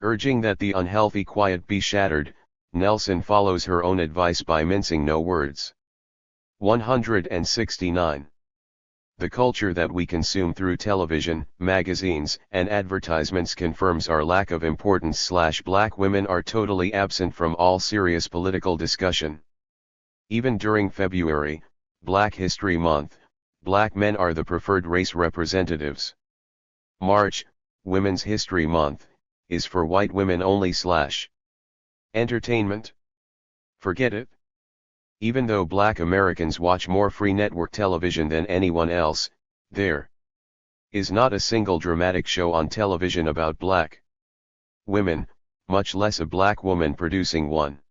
Urging that the unhealthy quiet be shattered, Nelson follows her own advice by mincing no words. 169. The culture that we consume through television, magazines, and advertisements confirms our lack of importance. Black women are totally absent from all serious political discussion. Even during February, Black History Month, black men are the preferred race representatives. March, Women's History Month, is for white women only. Entertainment? Forget it. Even though black Americans watch more free network television than anyone else, there is not a single dramatic show on television about black women, much less a black woman producing one.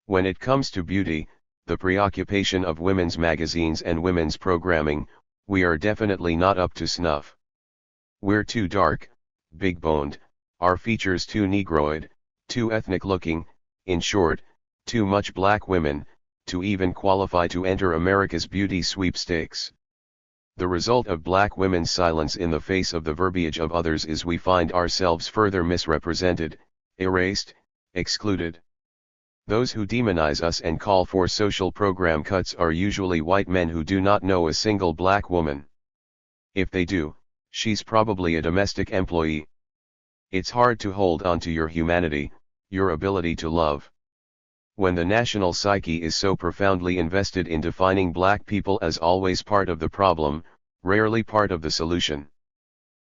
When it comes to beauty, the preoccupation of women's magazines and women's programming, we are definitely not up to snuff. We're too dark, big-boned, our features too negroid, too ethnic-looking, in short, too much black women, to even qualify to enter America's beauty sweepstakes. The result of black women's silence in the face of the verbiage of others is we find ourselves further misrepresented, erased, excluded. Those who demonize us and call for social program cuts are usually white men who do not know a single black woman. If they do, she's probably a domestic employee. It's hard to hold on to your humanity, your ability to love. When the national psyche is so profoundly invested in defining black people as always part of the problem, rarely part of the solution.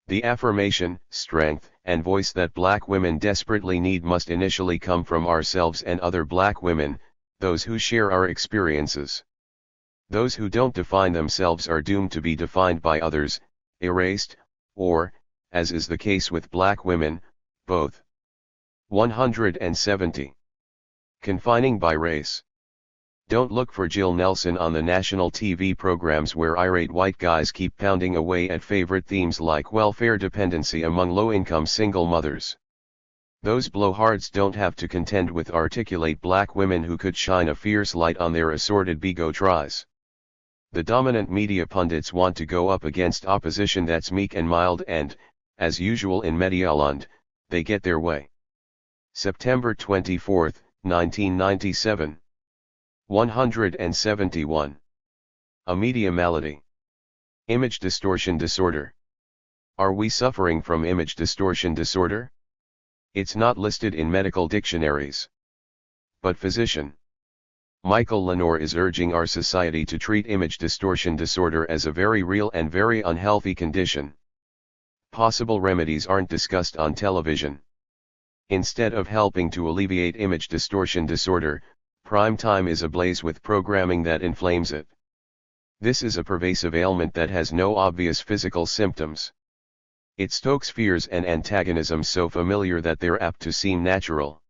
The affirmation, strength, and voice that black women desperately need must initially come from ourselves and other black women, those who share our experiences. Those who don't define themselves are doomed to be defined by others, erased, or, as is the case with black women, both. 170. Confining by race. Don't look for Jill Nelson on the national TV programs where irate white guys keep pounding away at favorite themes like welfare dependency among low-income single mothers. Those blowhards don't have to contend with articulate black women who could shine a fierce light on their assorted bigotries. The dominant media pundits want to go up against opposition that's meek and mild and, as usual in Medialand, they get their way. September 24, 1997. 171. A media malady. Image distortion disorder. Are we suffering from image distortion disorder? It's not listed in medical dictionaries. But physician Michael Lenore is urging our society to treat image distortion disorder as a very real and very unhealthy condition. Possible remedies aren't discussed on television. Instead of helping to alleviate image distortion disorder, prime time is ablaze with programming that inflames it. This is a pervasive ailment that has no obvious physical symptoms. It stokes fears and antagonisms so familiar that they're apt to seem natural.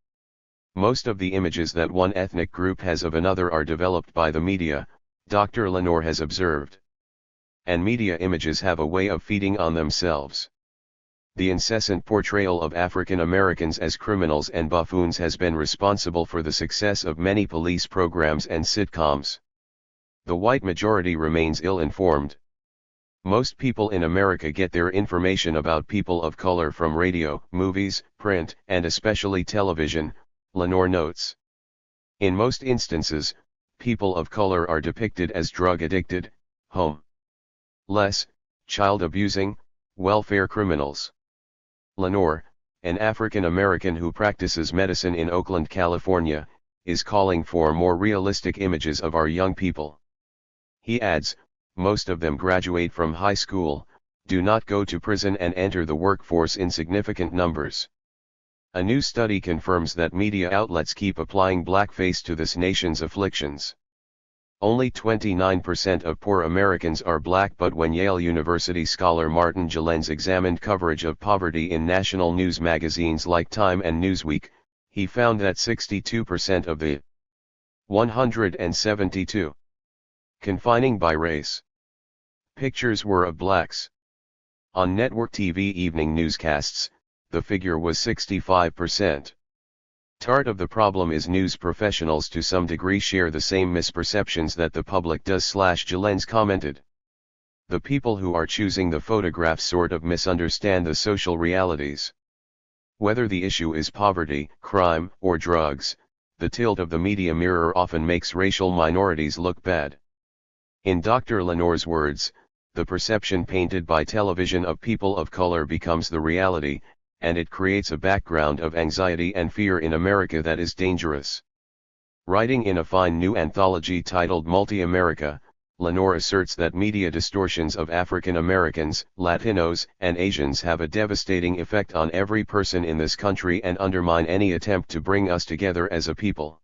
Most of the images that one ethnic group has of another are developed by the media, Dr. Lenore has observed. And media images have a way of feeding on themselves. The incessant portrayal of African Americans as criminals and buffoons has been responsible for the success of many police programs and sitcoms. The white majority remains ill-informed. Most people in America get their information about people of color from radio, movies, print, and especially television, Lenore notes. In most instances, people of color are depicted as drug-addicted, homeless, child-abusing, welfare criminals. Lenore, an African American who practices medicine in Oakland, California, is calling for more realistic images of our young people. He adds, most of them graduate from high school, do not go to prison and enter the workforce in significant numbers. A new study confirms that media outlets keep applying blackface to this nation's afflictions. Only 29% of poor Americans are black, but when Yale University scholar Martin Gilens examined coverage of poverty in national news magazines like Time and Newsweek, he found that 62% of the 172 confining by race pictures were of blacks. On network TV evening newscasts, the figure was 65%. Part of the problem is news professionals to some degree share the same misperceptions that the public does. Gilens commented. The people who are choosing the photographs sort of misunderstand the social realities. Whether the issue is poverty, crime, or drugs, the tilt of the media mirror often makes racial minorities look bad. In Dr. Lenore's words, the perception painted by television of people of color becomes the reality, and it creates a background of anxiety and fear in America that is dangerous. Writing in a fine new anthology titled Multi-America, Lenore asserts that media distortions of African Americans, Latinos, and Asians have a devastating effect on every person in this country and undermine any attempt to bring us together as a people.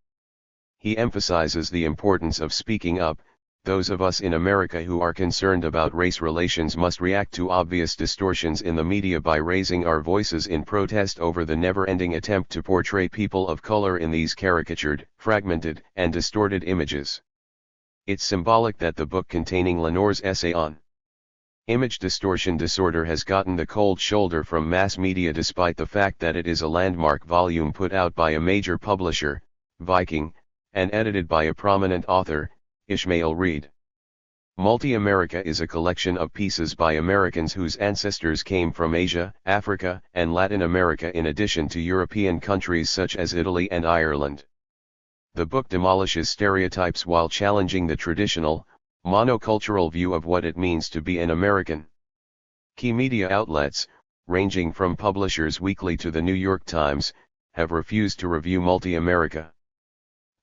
He emphasizes the importance of speaking up. Those of us in America who are concerned about race relations must react to obvious distortions in the media by raising our voices in protest over the never-ending attempt to portray people of color in these caricatured, fragmented, and distorted images. It's symbolic that the book containing Lenore's essay on image distortion disorder has gotten the cold shoulder from mass media despite the fact that it is a landmark volume put out by a major publisher, Viking, and edited by a prominent author, Ishmael Reed. Multi-America is a collection of pieces by Americans whose ancestors came from Asia, Africa, and Latin America in addition to European countries such as Italy and Ireland. The book demolishes stereotypes while challenging the traditional, monocultural view of what it means to be an American. Key media outlets, ranging from Publishers Weekly to the New York Times, have refused to review Multi-America.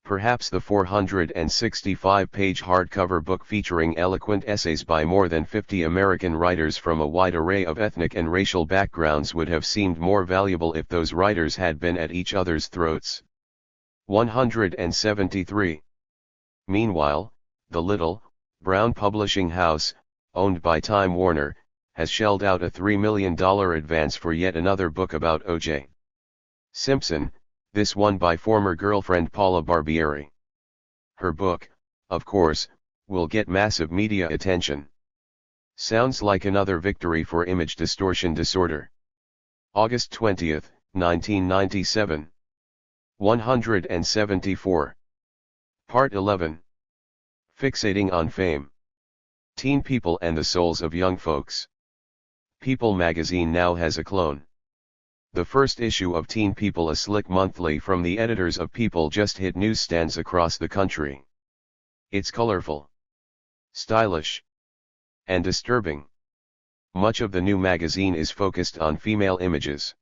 Perhaps the 465-page hardcover book featuring eloquent essays by more than 50 American writers from a wide array of ethnic and racial backgrounds would have seemed more valuable if those writers had been at each other's throats. 173. Meanwhile, the Little, Brown publishing house, owned by Time Warner, has shelled out a $3 million advance for yet another book about O.J. Simpson, this one by former girlfriend Paula Barbieri. Her book, of course, will get massive media attention. Sounds like another victory for image distortion disorder. August 20, 1997. 174. Part 11. Fixating on Fame. Teen People and the Souls of Young Folks. People magazine now has a clone. The first issue of Teen People, a slick monthly from the editors of People, just hit newsstands across the country. It's colorful, stylish, and disturbing. Much of the new magazine is focused on female images.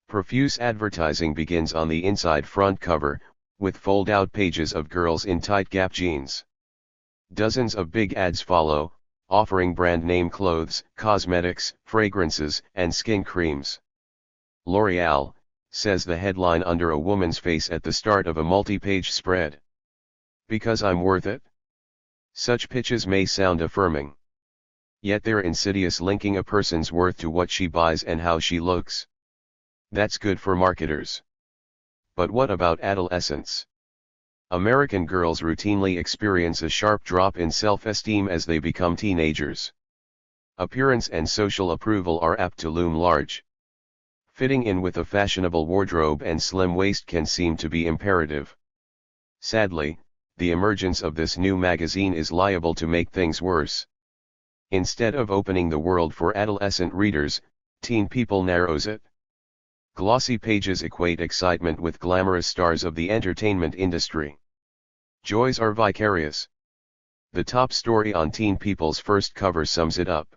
Profuse advertising begins on the inside front cover, with fold-out pages of girls in tight Gap jeans. Dozens of big ads follow, offering brand-name clothes, cosmetics, fragrances, and skin creams. L'Oreal, says the headline under a woman's face at the start of a multi-page spread. Because I'm worth it? Such pitches may sound affirming. Yet they're insidious, linking a person's worth to what she buys and how she looks. That's good for marketers. But what about adolescents? American girls routinely experience a sharp drop in self-esteem as they become teenagers. Appearance and social approval are apt to loom large. Fitting in with a fashionable wardrobe and slim waist can seem to be imperative. Sadly, the emergence of this new magazine is liable to make things worse. Instead of opening the world for adolescent readers, Teen People narrows it. Glossy pages equate excitement with glamorous stars of the entertainment industry. Joys are vicarious. The top story on Teen People's first cover sums it up.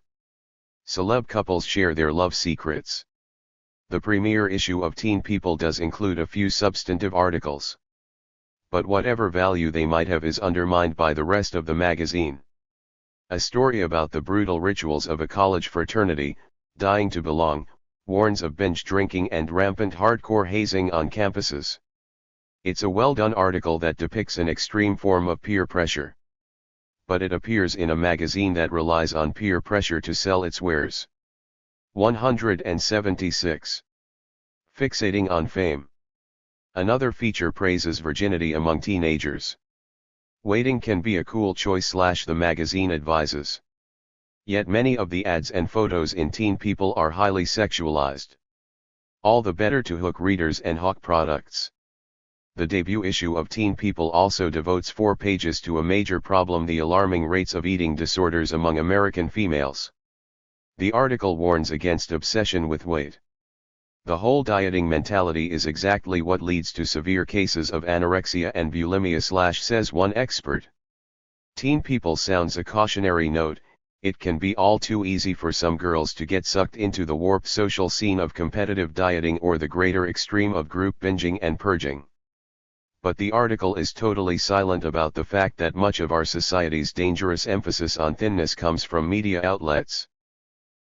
Celeb couples share their love secrets. The premiere issue of Teen People does include a few substantive articles. But whatever value they might have is undermined by the rest of the magazine. A story about the brutal rituals of a college fraternity, dying to belong, warns of binge drinking and rampant hardcore hazing on campuses. It's a well-done article that depicts an extreme form of peer pressure. But it appears in a magazine that relies on peer pressure to sell its wares. 176. Fixating on Fame. Another feature praises virginity among teenagers. Waiting can be a cool choice, the magazine advises. Yet many of the ads and photos in Teen People are highly sexualized. All the better to hook readers and hawk products. The debut issue of Teen People also devotes 4 pages to a major problem: the alarming rates of eating disorders among American females. The article warns against obsession with weight. The whole dieting mentality is exactly what leads to severe cases of anorexia and bulimia, says one expert. Teen People sounds a cautionary note. It can be all too easy for some girls to get sucked into the warped social scene of competitive dieting or the greater extreme of group binging and purging. But the article is totally silent about the fact that much of our society's dangerous emphasis on thinness comes from media outlets.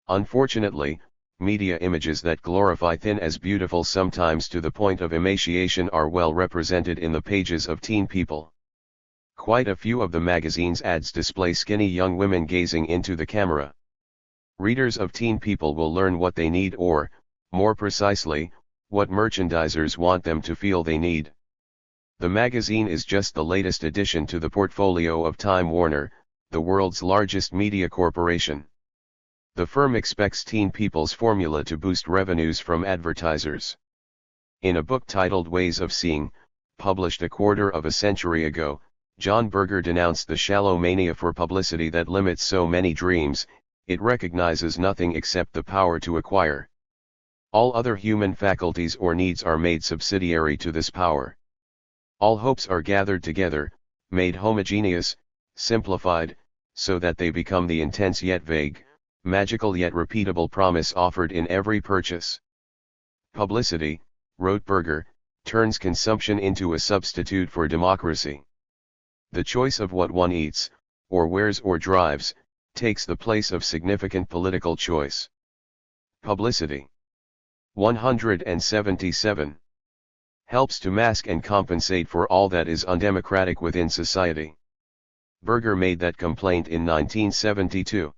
Unfortunately, media images that glorify thin as beautiful, sometimes to the point of emaciation, are well represented in the pages of Teen People. Quite a few of the magazine's ads display skinny young women gazing into the camera. Readers of Teen People will learn what they need, or, more precisely, what merchandisers want them to feel they need. The magazine is just the latest addition to the portfolio of Time Warner, the world's largest media corporation. The firm expects Teen People's formula to boost revenues from advertisers. In a book titled Ways of Seeing, published a quarter of a century ago, John Berger denounced the shallow mania for publicity that limits so many dreams. It recognizes nothing except the power to acquire. All other human faculties or needs are made subsidiary to this power. All hopes are gathered together, made homogeneous, simplified, so that they become the intense yet vague, magical yet repeatable promise offered in every purchase. Publicity, wrote Berger, turns consumption into a substitute for democracy. The choice of what one eats, or wears or drives, takes the place of significant political choice. Publicity. 177. Helps to mask and compensate for all that is undemocratic within society. Berger made that complaint in 1972.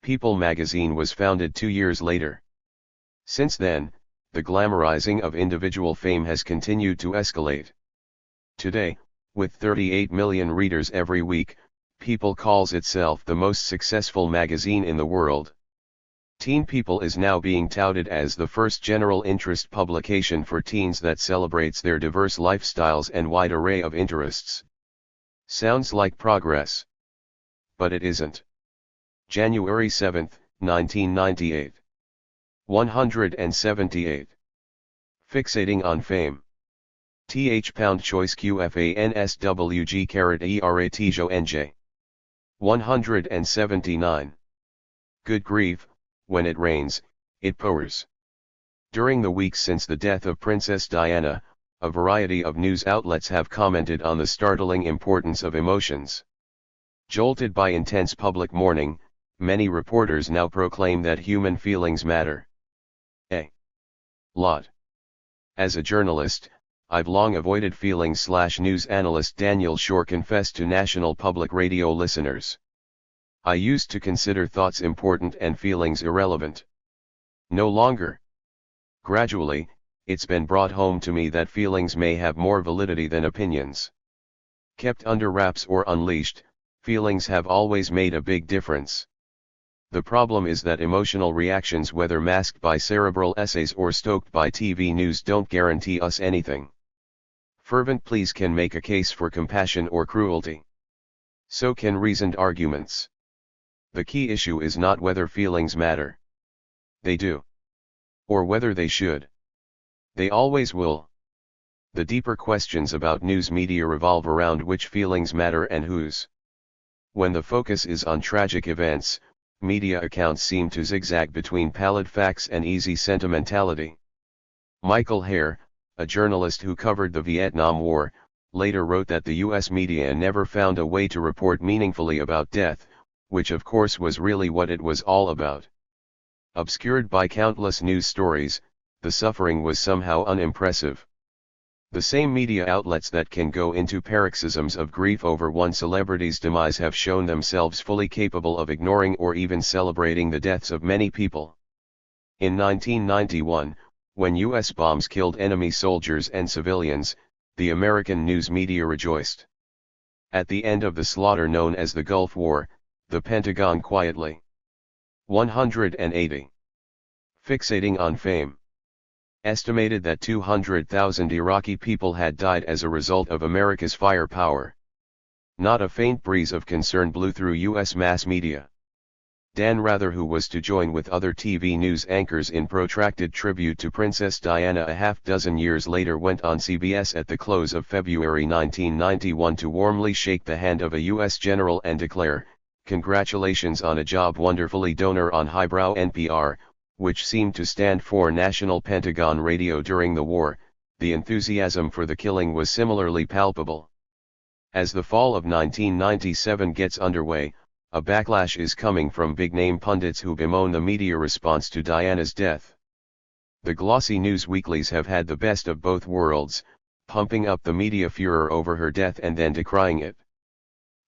People magazine was founded 2 years later. Since then, the glamorizing of individual fame has continued to escalate. Today, with 38 million readers every week, People calls itself the most successful magazine in the world. Teen People is now being touted as the first general interest publication for teens that celebrates their diverse lifestyles and wide array of interests. Sounds like progress. But it isn't. January 7, 1998. 178. Fixating on fame. th choice qfanswg eratjo 179. Good grief, when it rains, it pours. During the weeks since the death of Princess Diana, a variety of news outlets have commented on the startling importance of emotions. Jolted by intense public mourning, many reporters now proclaim that human feelings matter. A lot. As a journalist, I've long avoided feelings/news analyst Daniel Shore confessed to National Public Radio listeners. I used to consider thoughts important and feelings irrelevant. No longer. Gradually, it's been brought home to me that feelings may have more validity than opinions. Kept under wraps or unleashed, feelings have always made a big difference. The problem is that emotional reactions, whether masked by cerebral essays or stoked by TV news, don't guarantee us anything. Fervent pleas can make a case for compassion or cruelty. So can reasoned arguments. The key issue is not whether feelings matter. They do. Or whether they should. They always will. The deeper questions about news media revolve around which feelings matter and whose. When the focus is on tragic events, media accounts seem to zigzag between pallid facts and easy sentimentality. Michael Hare, a journalist who covered the Vietnam War, later wrote that the U.S. media never found a way to report meaningfully about death, which of course was really what it was all about. Obscured by countless news stories, the suffering was somehow unimpressive. The same media outlets that can go into paroxysms of grief over one celebrity's demise have shown themselves fully capable of ignoring or even celebrating the deaths of many people. In 1991, when U.S. bombs killed enemy soldiers and civilians, the American news media rejoiced. At the end of the slaughter known as the Gulf War, the Pentagon quietly. 180. Fixating on fame. Estimated that 200,000 Iraqi people had died as a result of America's firepower. Not a faint breeze of concern blew through U.S. mass media. Dan Rather, who was to join with other TV news anchors in protracted tribute to Princess Diana a half-dozen years later, went on CBS at the close of February 1991 to warmly shake the hand of a U.S. general and declare, "Congratulations on a job wonderfully donor," on highbrow NPR, which seemed to stand for National Pentagon Radio during the war. The enthusiasm for the killing was similarly palpable. As the fall of 1997 gets underway, a backlash is coming from big-name pundits who bemoan the media response to Diana's death. The glossy news weeklies have had the best of both worlds, pumping up the media furor over her death and then decrying it.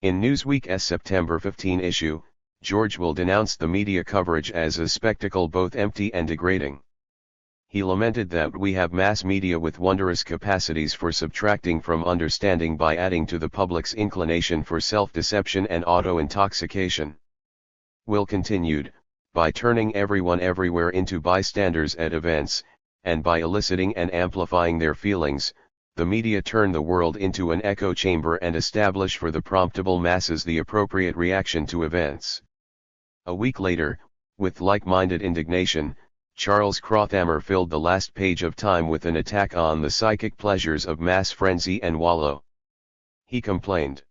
In Newsweek's September 15 issue, George Will denounced the media coverage as a spectacle both empty and degrading. He lamented that we have mass media with wondrous capacities for subtracting from understanding by adding to the public's inclination for self-deception and auto-intoxication. Will continued, by turning everyone everywhere into bystanders at events, and by eliciting and amplifying their feelings, the media turn the world into an echo chamber and establish for the promptable masses the appropriate reaction to events. A week later, with like-minded indignation, Charles Crothammer filled the last page of Time with an attack on the psychic pleasures of mass frenzy and wallow. He complained,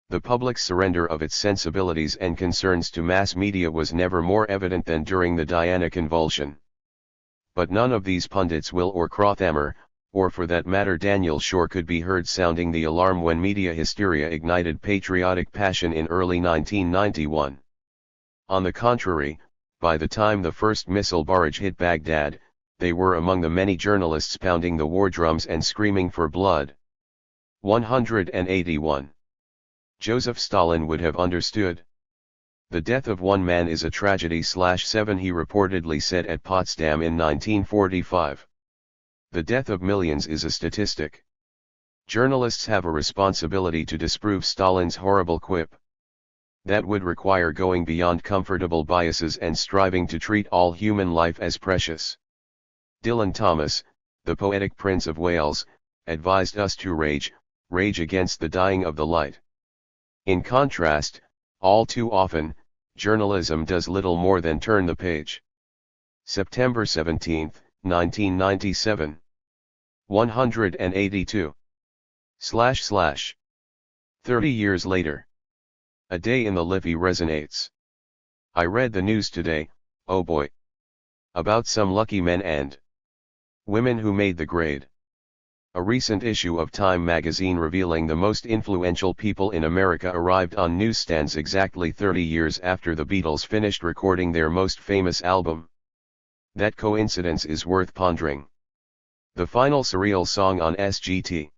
"The public's surrender of its sensibilities and concerns to mass media was never more evident than during the Diana convulsion." But none of these pundits, Will or Crothammer, or for that matter Daniel Shore, could be heard sounding the alarm when media hysteria ignited patriotic passion in early 1991. On the contrary, by the time the first missile barrage hit Baghdad, they were among the many journalists pounding the war drums and screaming for blood. 181. Joseph Stalin would have understood. "The death of one man is a tragedy/7," he reportedly said at Potsdam in 1945. "The death of millions is a statistic." Journalists have a responsibility to disprove Stalin's horrible quip. That would require going beyond comfortable biases and striving to treat all human life as precious. Dylan Thomas, the poetic Prince of Wales, advised us to rage against the dying of the light. In contrast, all too often, journalism does little more than turn the page. September 17, 1997. 182. / 30 years later. A day in the Liffey resonates. I read the news today, oh boy. About some lucky men and women who made the grade. A recent issue of Time magazine revealing the most influential people in America arrived on newsstands exactly 30 years after the Beatles finished recording their most famous album. That coincidence is worth pondering. The final surreal song on Sgt.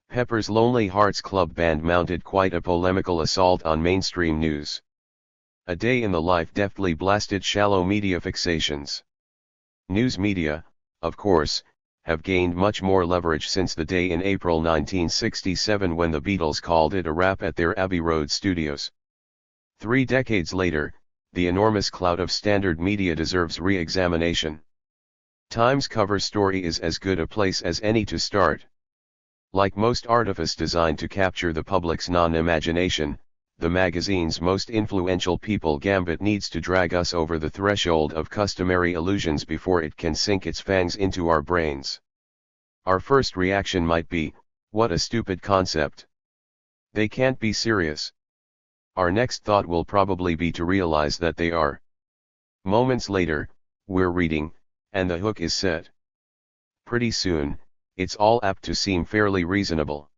Pepper's Lonely Hearts Club Band mounted quite a polemical assault on mainstream news. A day in the life deftly blasted shallow media fixations. News media, of course, have gained much more leverage since the day in April 1967 when the Beatles called it a wrap at their Abbey Road studios. 3 decades later, the enormous clout of standard media deserves re-examination. Time's cover story is as good a place as any to start. Like most artifice designed to capture the public's non-imagination, the magazine's most influential people gambit needs to drag us over the threshold of customary illusions before it can sink its fangs into our brains. Our first reaction might be, what a stupid concept. They can't be serious. Our next thought will probably be to realize that they are. Moments later, we're reading, and the hook is set. Pretty soon, it's all apt to seem fairly reasonable.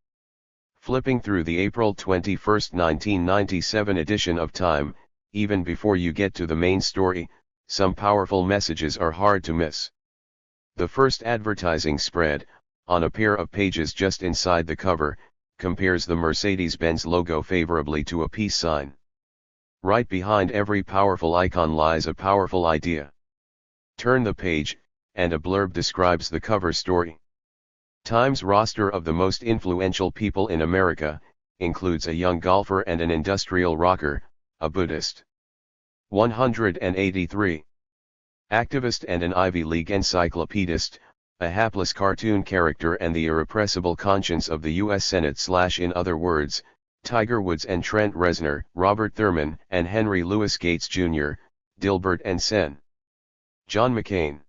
Flipping through the April 21, 1997 edition of Time, even before you get to the main story, some powerful messages are hard to miss. The first advertising spread, on a pair of pages just inside the cover, compares the Mercedes-Benz logo favorably to a peace sign. Right behind every powerful icon lies a powerful idea. Turn the page, and a blurb describes the cover story. Time's roster of the most influential people in America includes a young golfer and an industrial rocker, a Buddhist. 183. Activist and an Ivy League encyclopedist, a hapless cartoon character and the irrepressible conscience of the U.S. Senate / in other words, Tiger Woods and Trent Reznor, Robert Thurman and Henry Louis Gates Jr., Dilbert and Sen. John McCain.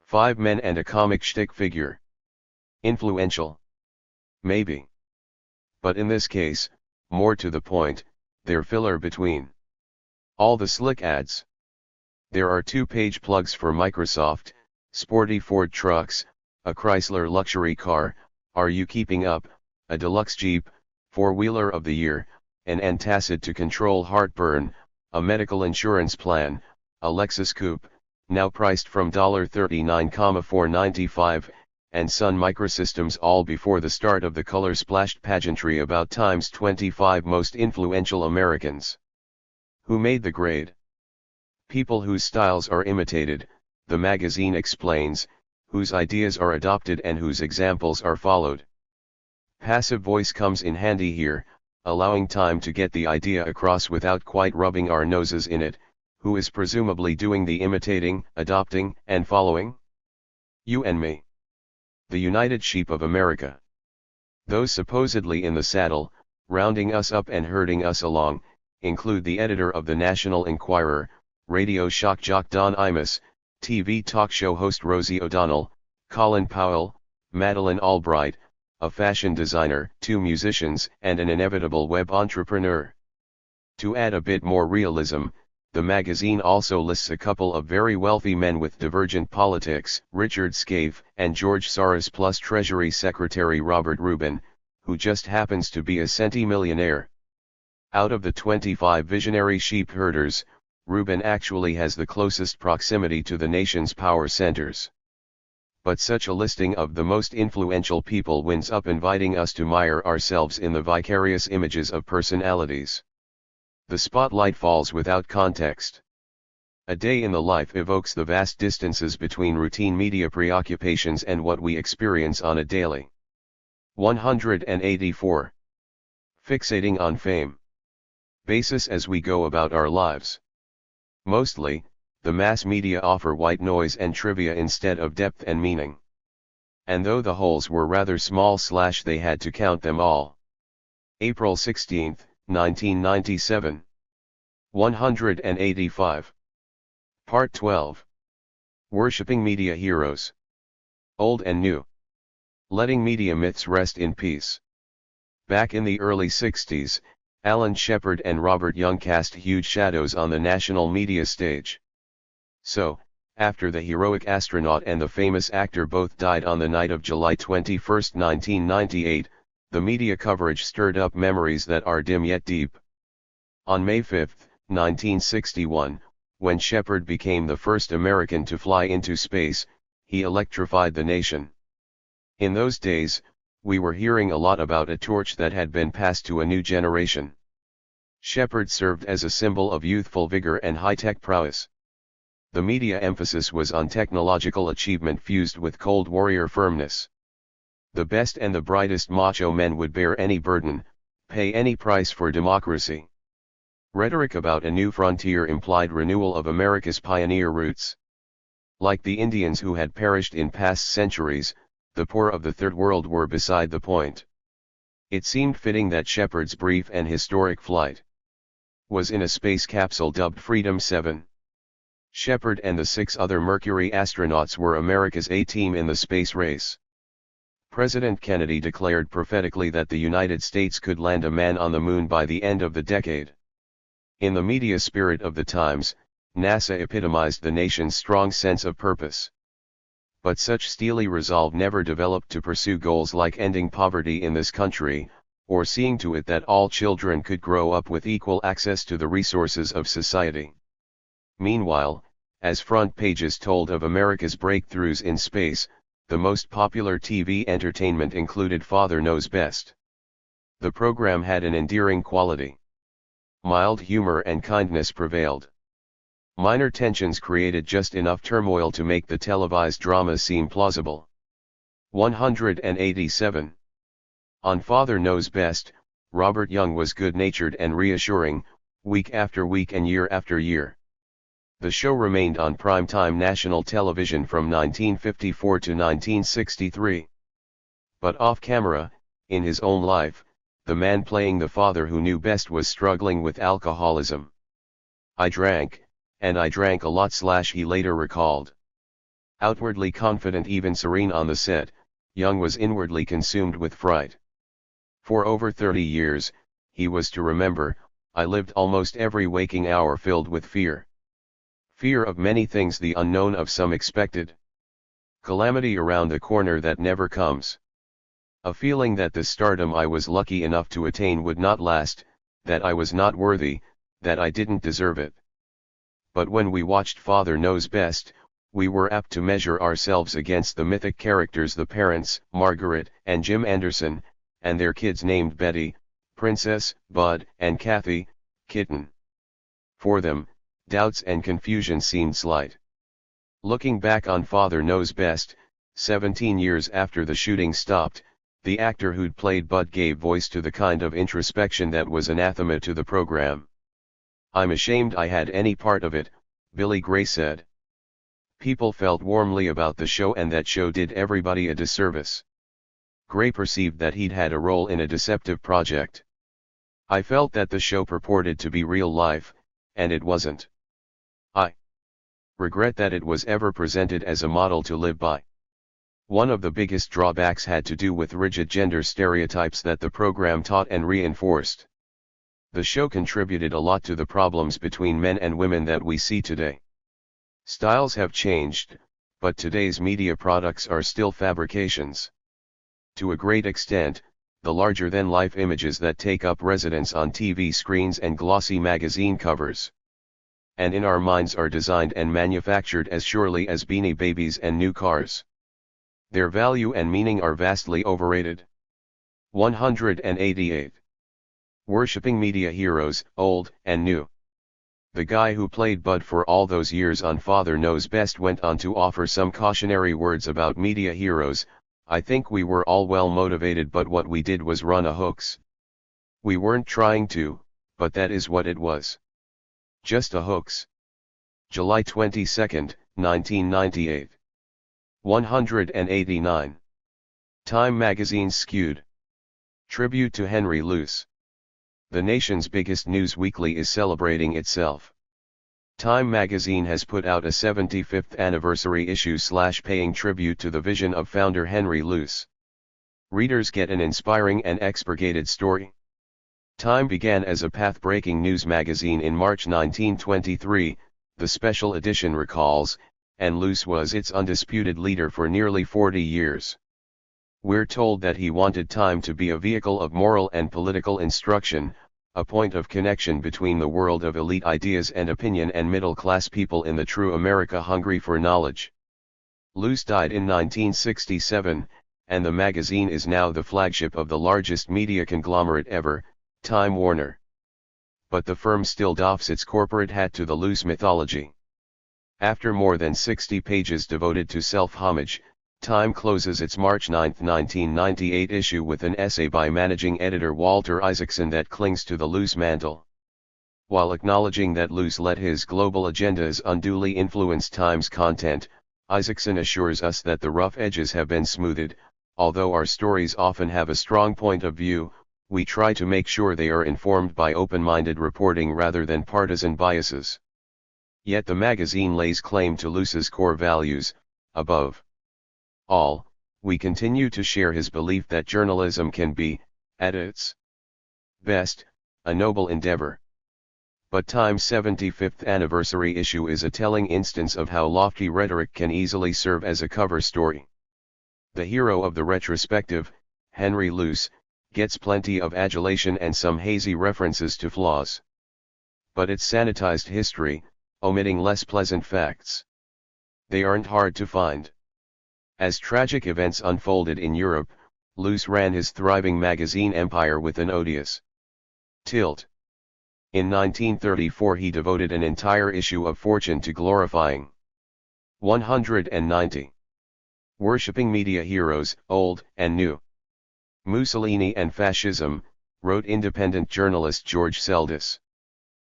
5 men and a comic shtick figure. Influential? Maybe. But in this case, more to the point, they're filler between all the slick ads. There are 2-page plugs for Microsoft, sporty Ford trucks, a Chrysler luxury car, Are You Keeping Up, a deluxe Jeep, 4-wheeler of the year, an antacid to control heartburn, a medical insurance plan, a Lexus Coupe, now priced from $39,495, and Sun Microsystems, all before the start of the color-splashed pageantry about Time's 25 most influential Americans. Who made the grade? People whose styles are imitated, the magazine explains, whose ideas are adopted and whose examples are followed. Passive voice comes in handy here, allowing Time to get the idea across without quite rubbing our noses in it. Who is presumably doing the imitating, adopting, and following? You and me. The United Sheep of America. Those supposedly in the saddle, rounding us up and herding us along, include the editor of the National Enquirer, radio shock jock Don Imus, TV talk show host Rosie O'Donnell, Colin Powell, Madeleine Albright, a fashion designer, 2 musicians, and an inevitable web entrepreneur. To add a bit more realism, the magazine also lists a couple of very wealthy men with divergent politics, Richard Scaife and George Soros, plus Treasury Secretary Robert Rubin, who just happens to be a centimillionaire. Out of the 25 visionary sheep herders, Rubin actually has the closest proximity to the nation's power centers. But such a listing of the most influential people winds up inviting us to mire ourselves in the vicarious images of personalities. The spotlight falls without context. A day in the life evokes the vast distances between routine media preoccupations and what we experience on a daily. 184. Fixating on fame basis as we go about our lives. Mostly, the mass media offer white noise and trivia instead of depth and meaning. And though the holes were rather small, they had to count them all. April 16, 1997. 185. Part 12. Worshipping media heroes. Old and new. Letting media myths rest in peace. Back in the early 60s, Alan Shepard and Robert Young cast huge shadows on the national media stage. So, after the heroic astronaut and the famous actor both died on the night of July 21, 1998, the media coverage stirred up memories that are dim yet deep. On May 5, 1961, when Shepard became the first American to fly into space, he electrified the nation. In those days, we were hearing a lot about a torch that had been passed to a new generation. Shepard served as a symbol of youthful vigor and high-tech prowess. The media emphasis was on technological achievement fused with Cold Warrior firmness. The best and the brightest macho men would bear any burden, pay any price for democracy. Rhetoric about a new frontier implied renewal of America's pioneer roots. Like the Indians who had perished in past centuries, the poor of the Third World were beside the point. It seemed fitting that Shepard's brief and historic flight was in a space capsule dubbed Freedom 7. Shepard and the 6 other Mercury astronauts were America's A-team in the space race. President Kennedy declared prophetically that the United States could land a man on the moon by the end of the decade. In the media spirit of the times, NASA epitomized the nation's strong sense of purpose. But such steely resolve never developed to pursue goals like ending poverty in this country, or seeing to it that all children could grow up with equal access to the resources of society. Meanwhile, as front pages told of America's breakthroughs in space, the most popular TV entertainment included Father Knows Best. The program had an endearing quality. Mild humor and kindness prevailed. Minor tensions created just enough turmoil to make the televised drama seem plausible. 187. On Father Knows Best, Robert Young was good-natured and reassuring, week after week and year after year. The show remained on primetime national television from 1954 to 1963. But off-camera, in his own life, the man playing the father who knew best was struggling with alcoholism. I drank, and I drank a lot, he later recalled. Outwardly confident, even serene on the set, Young was inwardly consumed with fright. For over 30 years, he was to remember, I lived almost every waking hour filled with fear. Fear of many things, the unknown of some expected calamity around the corner that never comes. A feeling that the stardom I was lucky enough to attain would not last, that I was not worthy, that I didn't deserve it. But when we watched Father Knows Best, we were apt to measure ourselves against the mythic characters, the parents, Margaret and Jim Anderson, and their kids named Betty, Princess, Bud, and Kathy, Kitten. For them, doubts and confusion seemed slight. Looking back on Father Knows Best, 17 years after the shooting stopped, the actor who'd played Bud gave voice to the kind of introspection that was anathema to the program. I'm ashamed I had any part of it, Billy Gray said. People felt warmly about the show, and that show did everybody a disservice. Gray perceived that he'd had a role in a deceptive project. I felt that the show purported to be real life, and it wasn't. I regret that it was ever presented as a model to live by. One of the biggest drawbacks had to do with rigid gender stereotypes that the program taught and reinforced. The show contributed a lot to the problems between men and women that we see today. Styles have changed, but today's media products are still fabrications. To a great extent, the larger-than-life images that take up residence on TV screens and glossy magazine covers, and in our minds, are designed and manufactured as surely as Beanie Babies and new cars. Their value and meaning are vastly overrated. 188. Worshipping media heroes, old and new. The guy who played Bud for all those years on Father Knows Best went on to offer some cautionary words about media heroes. I think we were all well motivated, but what we did was run a hoax. We weren't trying to, but that is what it was. Just a hoax. July 22, 1998. 189. Time Magazine's skewed. Tribute to Henry Luce. The nation's biggest news weekly is celebrating itself. Time magazine has put out a 75th anniversary issue paying tribute to the vision of founder Henry Luce. Readers get an inspiring and expurgated story. Time began as a path-breaking news magazine in March 1923, the special edition recalls, and Luce was its undisputed leader for nearly 40 years. We're told that he wanted Time to be a vehicle of moral and political instruction, a point of connection between the world of elite ideas and opinion and middle-class people in the true America hungry for knowledge. Luce died in 1967, and the magazine is now the flagship of the largest media conglomerate ever, Time Warner. But the firm still doffs its corporate hat to the Luce mythology. After more than 60 pages devoted to self-homage, Time closes its March 9, 1998 issue with an essay by managing editor Walter Isaacson that clings to the Luce mantle. While acknowledging that Luce let his global agendas unduly influence Time's content, Isaacson assures us that the rough edges have been smoothed. Although our stories often have a strong point of view, we try to make sure they are informed by open-minded reporting rather than partisan biases. Yet the magazine lays claim to Luce's core values. Above all, we continue to share his belief that journalism can be, at its best, a noble endeavor. But Time's 75th anniversary issue is a telling instance of how lofty rhetoric can easily serve as a cover story. The hero of the retrospective, Henry Luce, gets plenty of adulation and some hazy references to flaws. But it's sanitized history, omitting less pleasant facts. They aren't hard to find. As tragic events unfolded in Europe, Luce ran his thriving magazine empire with an odious tilt. In 1934 he devoted an entire issue of Fortune to glorifying 190. Worshipping media heroes, old and new. Mussolini and Fascism, wrote independent journalist George Seldes.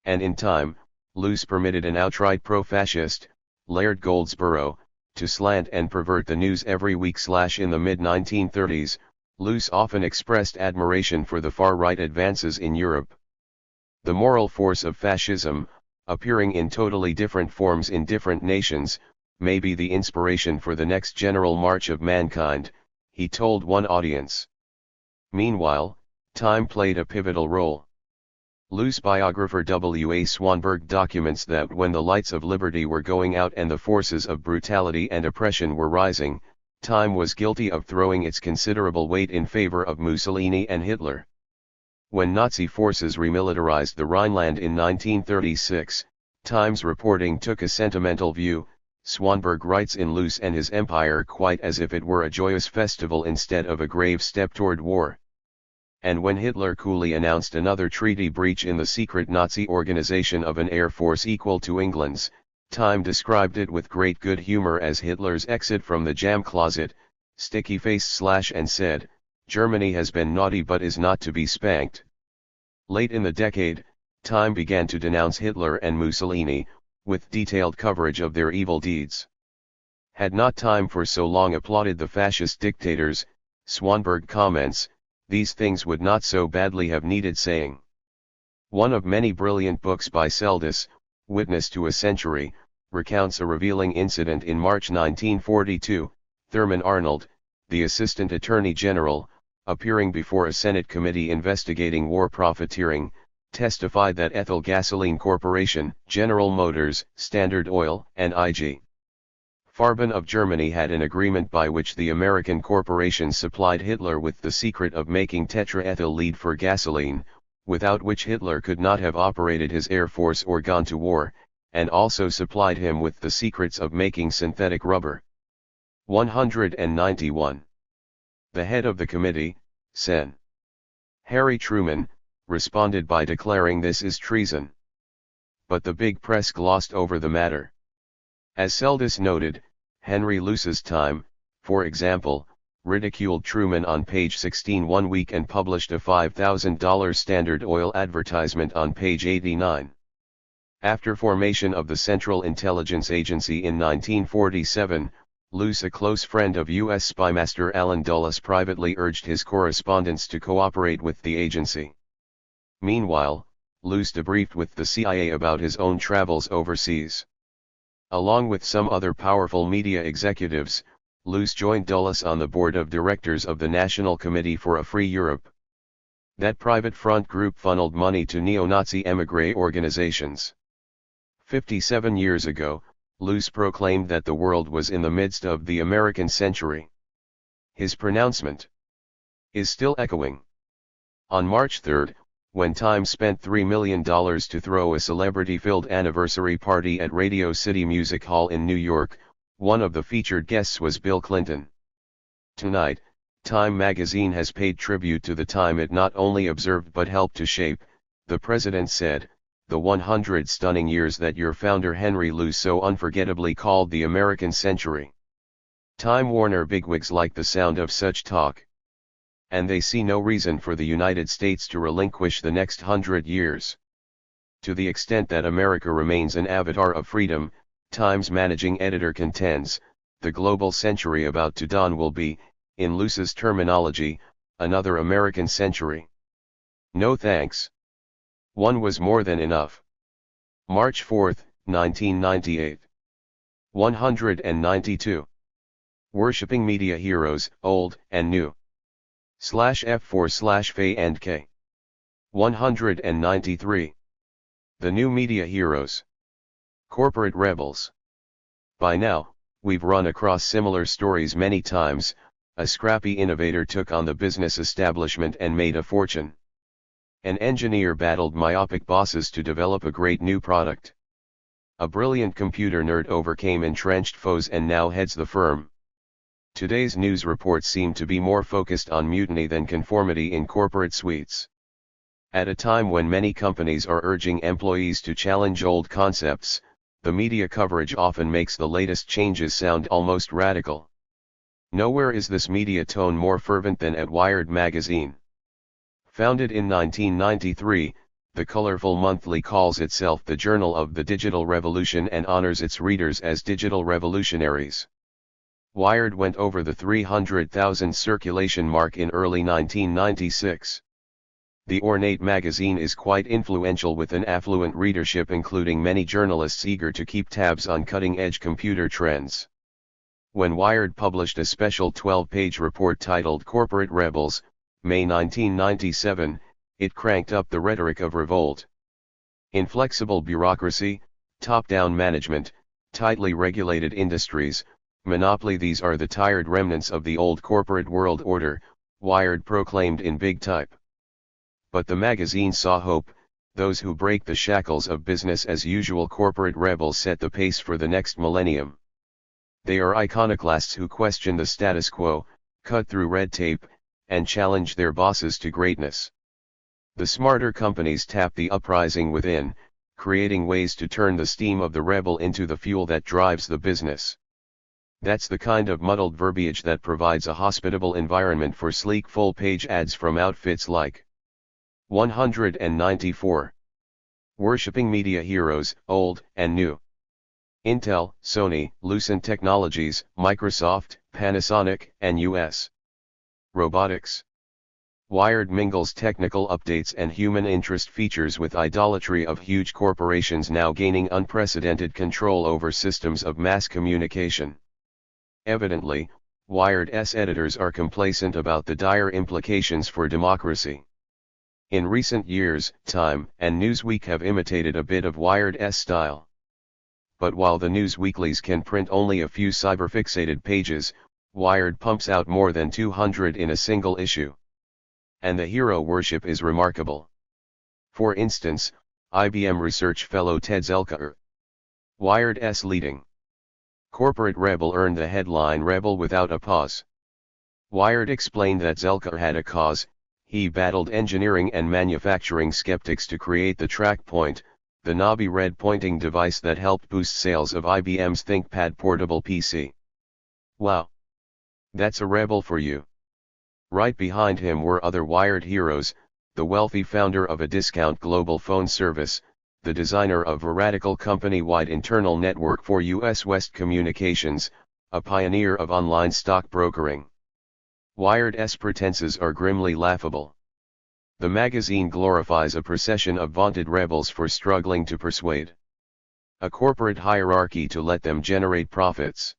And in Time, Luce permitted an outright pro-fascist, Laird Goldsborough, to slant and pervert the news every week. In the mid-1930s, Luce often expressed admiration for the far-right advances in Europe. The moral force of fascism, appearing in totally different forms in different nations, may be the inspiration for the next general march of mankind, he told one audience. Meanwhile, Time played a pivotal role. Luce biographer W. A. Swanberg documents that when the lights of liberty were going out and the forces of brutality and oppression were rising, Time was guilty of throwing its considerable weight in favor of Mussolini and Hitler. When Nazi forces remilitarized the Rhineland in 1936, Time's reporting took a sentimental view. Swanberg writes in Luce and his empire quite as if it were a joyous festival instead of a grave step toward war. And when Hitler coolly announced another treaty breach in the secret Nazi organization of an air force equal to England's, Time described it with great good humor as Hitler's exit from the jam closet, sticky-faced and said, "Germany has been naughty but is not to be spanked." Late in the decade, Time began to denounce Hitler and Mussolini, with detailed coverage of their evil deeds. Had not time for so long applauded the fascist dictators, Swanberg comments, these things would not so badly have needed saying. One of many brilliant books by Seldes, Witness to a Century, recounts a revealing incident in March 1942. Thurman Arnold, the Assistant Attorney General, appearing before a Senate committee investigating war profiteering, testified that Ethyl Gasoline Corporation, General Motors, Standard Oil, and IG. Farben of Germany had an agreement by which the American corporations supplied Hitler with the secret of making tetraethyl lead for gasoline, without which Hitler could not have operated his air force or gone to war, and also supplied him with the secrets of making synthetic rubber. 191. The head of the committee, Sen. Harry Truman, responded by declaring this is treason. But the big press glossed over the matter. As Seldes noted, Henry Luce's Time, for example, ridiculed Truman on page 16 one week and published a $5,000 Standard Oil advertisement on page 89. After formation of the Central Intelligence Agency in 1947, Luce, a close friend of U.S. Spymaster Allen Dulles, privately urged his correspondents to cooperate with the agency. Meanwhile, Luce debriefed with the CIA about his own travels overseas. Along with some other powerful media executives, Luce joined Dulles on the board of directors of the National Committee for a Free Europe. That private front group funneled money to neo-Nazi émigré organizations. 57 years ago, Luce proclaimed that the world was in the midst of the American century. His pronouncement is still echoing. On March 3, when Time spent $3 million to throw a celebrity-filled anniversary party at Radio City Music Hall in New York, one of the featured guests was Bill Clinton. Tonight, Time magazine has paid tribute to the time it not only observed but helped to shape, the president said, the 100 stunning years that your founder Henry Luce so unforgettably called the American century. Time Warner bigwigs like the sound of such talk. And they see no reason for the United States to relinquish the next 100 years. To the extent that America remains an avatar of freedom, Time's managing editor contends, the global century about to dawn will be, in Luce's terminology, another American century. No thanks. One was more than enough. March 4, 1998. 192. Worshipping Media Heroes, Old and New. /F4/Fe and K. 193. The New Media Heroes. Corporate Rebels. By now, we've run across similar stories many times. A scrappy innovator took on the business establishment and made a fortune. An engineer battled myopic bosses to develop a great new product. A brilliant computer nerd overcame entrenched foes and now heads the firm. Today's news reports seem to be more focused on mutiny than conformity in corporate suites. At a time when many companies are urging employees to challenge old concepts, the media coverage often makes the latest changes sound almost radical. Nowhere is this media tone more fervent than at Wired magazine. Founded in 1993, the colorful monthly calls itself the Journal of the Digital Revolution and honors its readers as digital revolutionaries. Wired went over the 300,000 circulation mark in early 1996. The ornate magazine is quite influential with an affluent readership including many journalists eager to keep tabs on cutting-edge computer trends. When Wired published a special 12-page report titled Corporate Rebels, May 1997, it cranked up the rhetoric of revolt. Inflexible bureaucracy, top-down management, tightly regulated industries, monopoly, these are the tired remnants of the old corporate world order, Wired proclaimed in big type. But the magazine saw hope. Those who break the shackles of business as usual corporate rebels set the pace for the next millennium. They are iconoclasts who question the status quo, cut through red tape, and challenge their bosses to greatness. The smarter companies tap the uprising within, creating ways to turn the steam of the rebel into the fuel that drives the business. That's the kind of muddled verbiage that provides a hospitable environment for sleek full-page ads from outfits like 194. Worshipping Media Heroes, Old and New. Intel, Sony, Lucent Technologies, Microsoft, Panasonic, and U.S. Robotics. Wired mingles technical updates and human interest features with idolatry of huge corporations now gaining unprecedented control over systems of mass communication. Evidently, Wired's editors are complacent about the dire implications for democracy. In recent years, Time and Newsweek have imitated a bit of Wired's style. But while the news weeklies can print only a few cyber-fixated pages, Wired pumps out more than 200 in a single issue. And the hero worship is remarkable. For instance, IBM research fellow Ted Zelka, Wired's leading corporate rebel, earned the headline "Rebel without a pause." Wired explained that Zelka had a cause. He battled engineering and manufacturing skeptics to create the TrackPoint, the knobby red pointing device that helped boost sales of IBM's ThinkPad portable PC. Wow! That's a rebel for you. Right behind him were other Wired heroes: the wealthy founder of a discount global phone service, the designer of a radical company-wide internal network for U.S. West Communications, a pioneer of online stock brokering. Wired's pretenses are grimly laughable. The magazine glorifies a procession of vaunted rebels for struggling to persuade a corporate hierarchy to let them generate profits.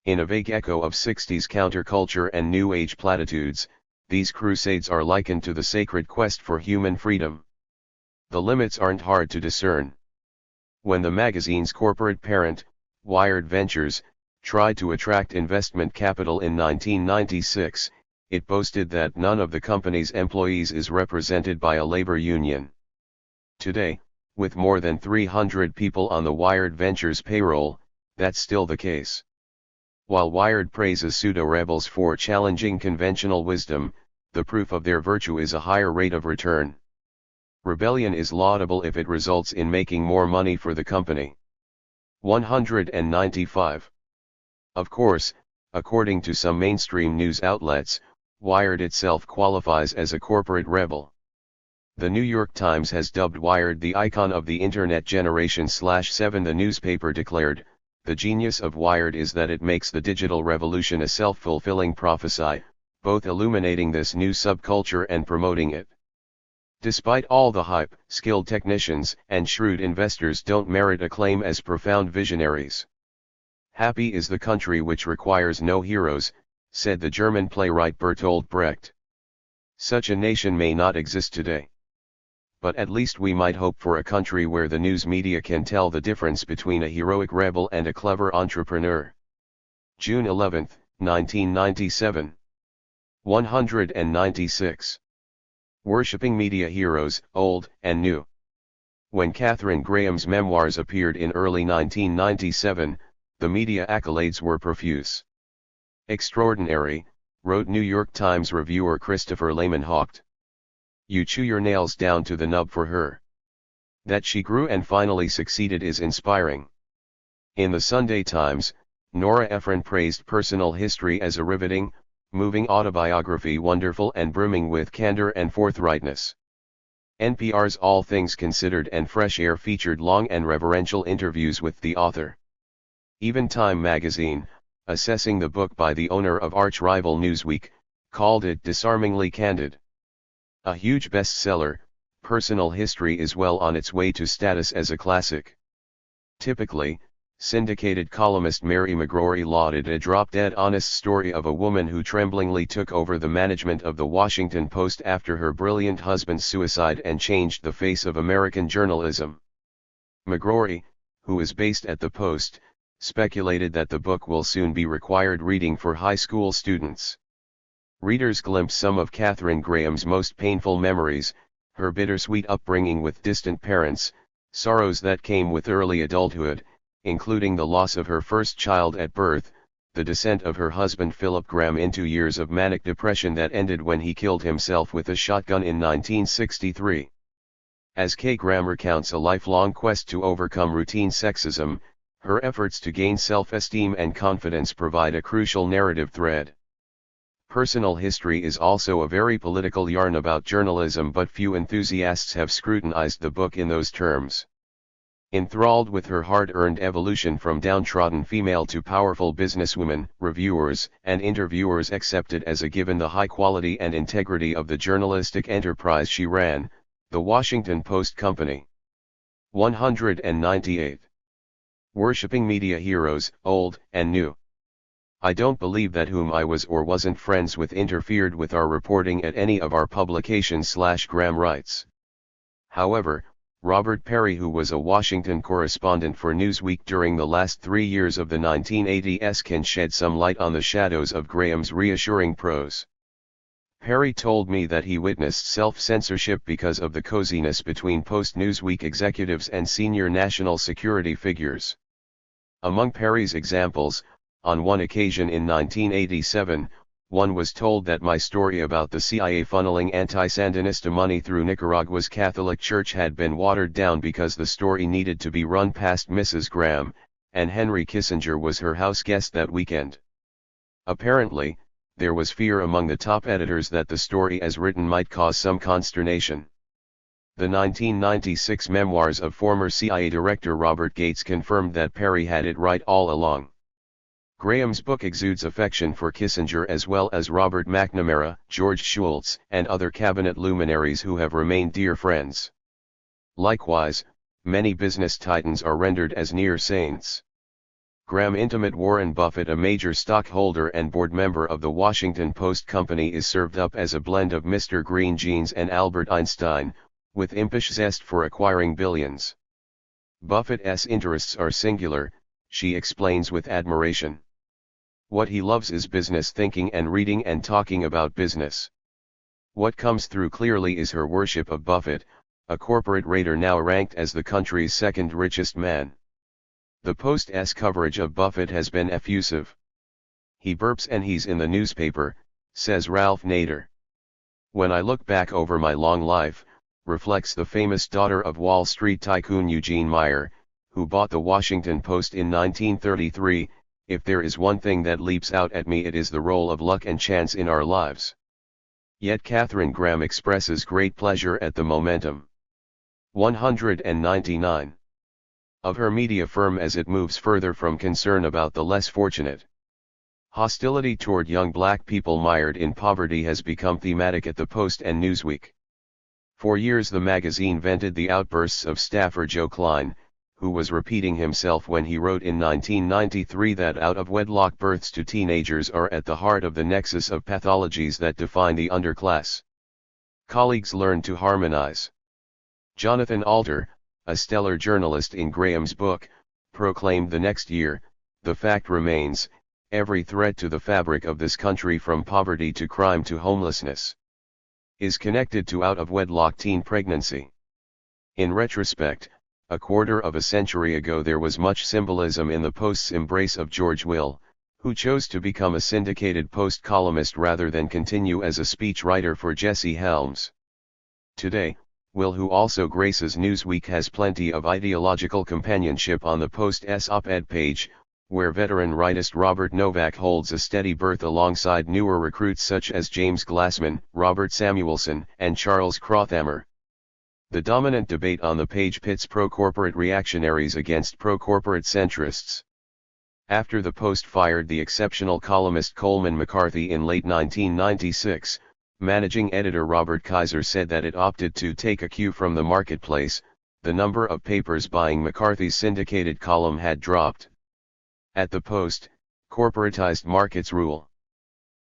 In a vague echo of 60s counterculture and New Age platitudes, these crusades are likened to the sacred quest for human freedom. The limits aren't hard to discern. When the magazine's corporate parent, Wired Ventures, tried to attract investment capital in 1996, it boasted that none of the company's employees is represented by a labor union. Today, with more than 300 people on the Wired Ventures payroll, that's still the case. While Wired praises pseudo-rebels for challenging conventional wisdom, the proof of their virtue is a higher rate of return. Rebellion is laudable if it results in making more money for the company. 195. Of course, according to some mainstream news outlets, Wired itself qualifies as a corporate rebel. The New York Times has dubbed Wired the icon of the Internet generation. /7 The newspaper declared, "The genius of Wired is that it makes the digital revolution a self-fulfilling prophecy, both illuminating this new subculture and promoting it." Despite all the hype, skilled technicians and shrewd investors don't merit acclaim as profound visionaries. "Happy is the country which requires no heroes," said the German playwright Bertolt Brecht. Such a nation may not exist today. But at least we might hope for a country where the news media can tell the difference between a heroic rebel and a clever entrepreneur. June 11, 1997. 196. Worshipping media heroes, old and new. When Katharine Graham's memoirs appeared in early 1997, the media accolades were profuse. "Extraordinary," wrote New York Times reviewer Christopher Lehman Haupt. "You chew your nails down to the nub for her. That she grew and finally succeeded is inspiring." In the Sunday Times, Nora Ephron praised Personal History as a riveting, moving autobiography wonderful and brimming with candor and forthrightness. NPR's All Things Considered and Fresh Air featured long and reverential interviews with the author. Even Time magazine, assessing the book by the owner of arch-rival Newsweek, called it disarmingly candid. A huge bestseller, Personal History is well on its way to status as a classic. Typically, syndicated columnist Mary McGrory lauded a drop-dead honest story of a woman who tremblingly took over the management of the Washington Post after her brilliant husband's suicide and changed the face of American journalism. McGrory, who is based at the Post, speculated that the book will soon be required reading for high school students. Readers glimpse some of Katharine Graham's most painful memories, her bittersweet upbringing with distant parents, sorrows that came with early adulthood, including the loss of her first child at birth, the descent of her husband Philip Graham into years of manic depression that ended when he killed himself with a shotgun in 1963. As Kay Graham recounts a lifelong quest to overcome routine sexism, her efforts to gain self-esteem and confidence provide a crucial narrative thread. Personal History is also a very political yarn about journalism, but few enthusiasts have scrutinized the book in those terms. Enthralled with her hard-earned evolution from downtrodden female to powerful businesswoman, reviewers and interviewers accepted as a given the high quality and integrity of the journalistic enterprise she ran, the Washington Post Company. 198. Worshipping media heroes, old and new. I don't believe that whom I was or wasn't friends with interfered with our reporting at any of our publications. Graham writes. However, Robert Perry, who was a Washington correspondent for Newsweek during the last 3 years of the 1980s, can shed some light on the shadows of Graham's reassuring prose. Perry told me that he witnessed self-censorship because of the coziness between post-Newsweek executives and senior national security figures. Among Perry's examples, on one occasion in 1987, one was told that my story about the CIA funneling anti-Sandinista money through Nicaragua's Catholic Church had been watered down because the story needed to be run past Mrs. Graham, and Henry Kissinger was her house guest that weekend. Apparently, there was fear among the top editors that the story as written might cause some consternation. The 1996 memoirs of former CIA Director Robert Gates confirmed that Perry had it right all along. Graham's book exudes affection for Kissinger as well as Robert McNamara, George Shultz, and other cabinet luminaries who have remained dear friends. Likewise, many business titans are rendered as near saints. Graham intimate Warren Buffett, a major stockholder and board member of the Washington Post Company, is served up as a blend of Mr. Green Jeans and Albert Einstein, with impish zest for acquiring billions. Buffett's interests are singular, she explains with admiration. What he loves is business thinking and reading and talking about business. What comes through clearly is her worship of Buffett, a corporate raider now ranked as the country's second richest man. The Post's coverage of Buffett has been effusive. He burps and he's in the newspaper, says Ralph Nader. When I look back over my long life, reflects the famous daughter of Wall Street tycoon Eugene Meyer, who bought the Washington Post in 1933, if there is one thing that leaps out at me, it is the role of luck and chance in our lives. Yet Katharine Graham expresses great pleasure at the momentum. 199. Of her media firm as it moves further from concern about the less fortunate. Hostility toward young black people mired in poverty has become thematic at the Post and Newsweek. For years the magazine vented the outbursts of staffer Joe Klein, who was repeating himself when he wrote in 1993 that out-of-wedlock births to teenagers are at the heart of the nexus of pathologies that define the underclass. Colleagues learned to harmonize. Jonathan Alter, a stellar journalist in Graham's book, proclaimed the next year, "The fact remains, every threat to the fabric of this country from poverty to crime to homelessness is connected to out-of-wedlock teen pregnancy." In retrospect, a quarter of a century ago there was much symbolism in the Post's embrace of George Will, who chose to become a syndicated Post columnist rather than continue as a speechwriter for Jesse Helms. Today, Will, who also graces Newsweek, has plenty of ideological companionship on the Post's op-ed page, where veteran rightist Robert Novak holds a steady berth alongside newer recruits such as James Glassman, Robert Samuelson, and Charles Crothammer. The dominant debate on the page pits pro-corporate reactionaries against pro-corporate centrists. After the Post fired the exceptional columnist Coleman McCarthy in late 1996, managing editor Robert Kaiser said that it opted to take a cue from the marketplace. The number of papers buying McCarthy's syndicated column had dropped. At the Post, corporatized markets rule.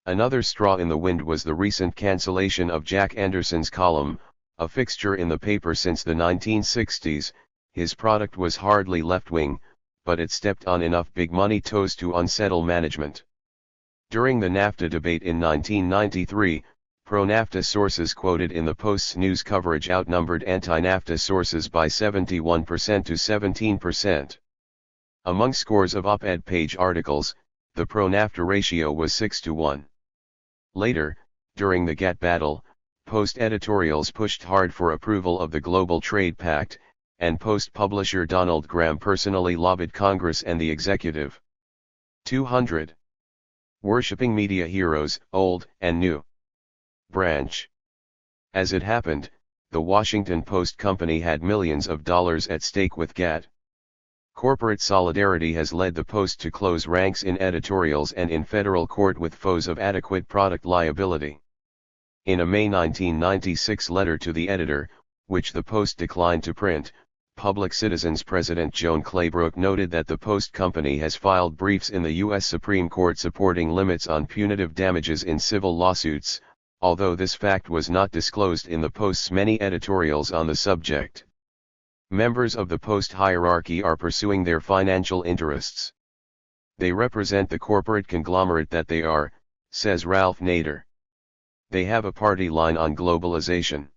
Another straw in the wind was the recent cancellation of Jack Anderson's column, a fixture in the paper since the 1960s. His product was hardly left-wing, but it stepped on enough big-money toes to unsettle management. During the NAFTA debate in 1993, pro-NAFTA sources quoted in the Post's news coverage outnumbered anti-NAFTA sources by 71% to 17%. Among scores of op-ed page articles, the pro-NAFTA ratio was 6-1. Later, during the GATT battle, Post editorials pushed hard for approval of the Global Trade Pact, and Post publisher Donald Graham personally lobbied Congress and the executive. 200. Worshipping media heroes, old and new. Branch. As it happened, the Washington Post company had millions of dollars at stake with GATT. Corporate solidarity has led the Post to close ranks in editorials and in federal court with foes of adequate product liability. In a May 1996 letter to the editor, which the Post declined to print, Public Citizens President Joan Claybrook noted that the Post company has filed briefs in the U.S. Supreme Court supporting limits on punitive damages in civil lawsuits, although this fact was not disclosed in the Post's many editorials on the subject. Members of the Post hierarchy are pursuing their financial interests. They represent the corporate conglomerate that they are, says Ralph Nader. They have a party line on globalization.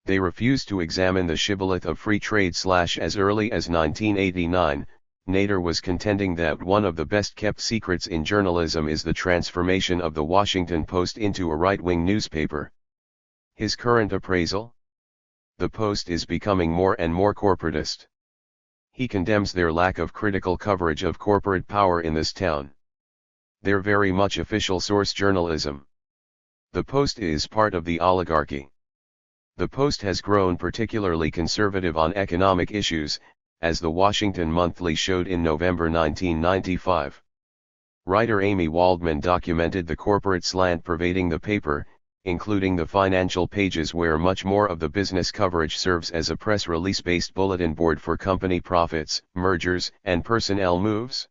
They refuse to examine the shibboleth of free trade. As early as 1989, Nader was contending that one of the best-kept secrets in journalism is the transformation of the Washington Post into a right-wing newspaper. His current appraisal? The Post is becoming more and more corporatist. He condemns their lack of critical coverage of corporate power in this town. They're very much official source journalism. The Post is part of the oligarchy. The Post has grown particularly conservative on economic issues, as the Washington Monthly showed in November 1995. Writer Amy Waldman documented the corporate slant pervading the paper, including the financial pages where much more of the business coverage serves as a press release-based bulletin board for company profits, mergers, and personnel moves.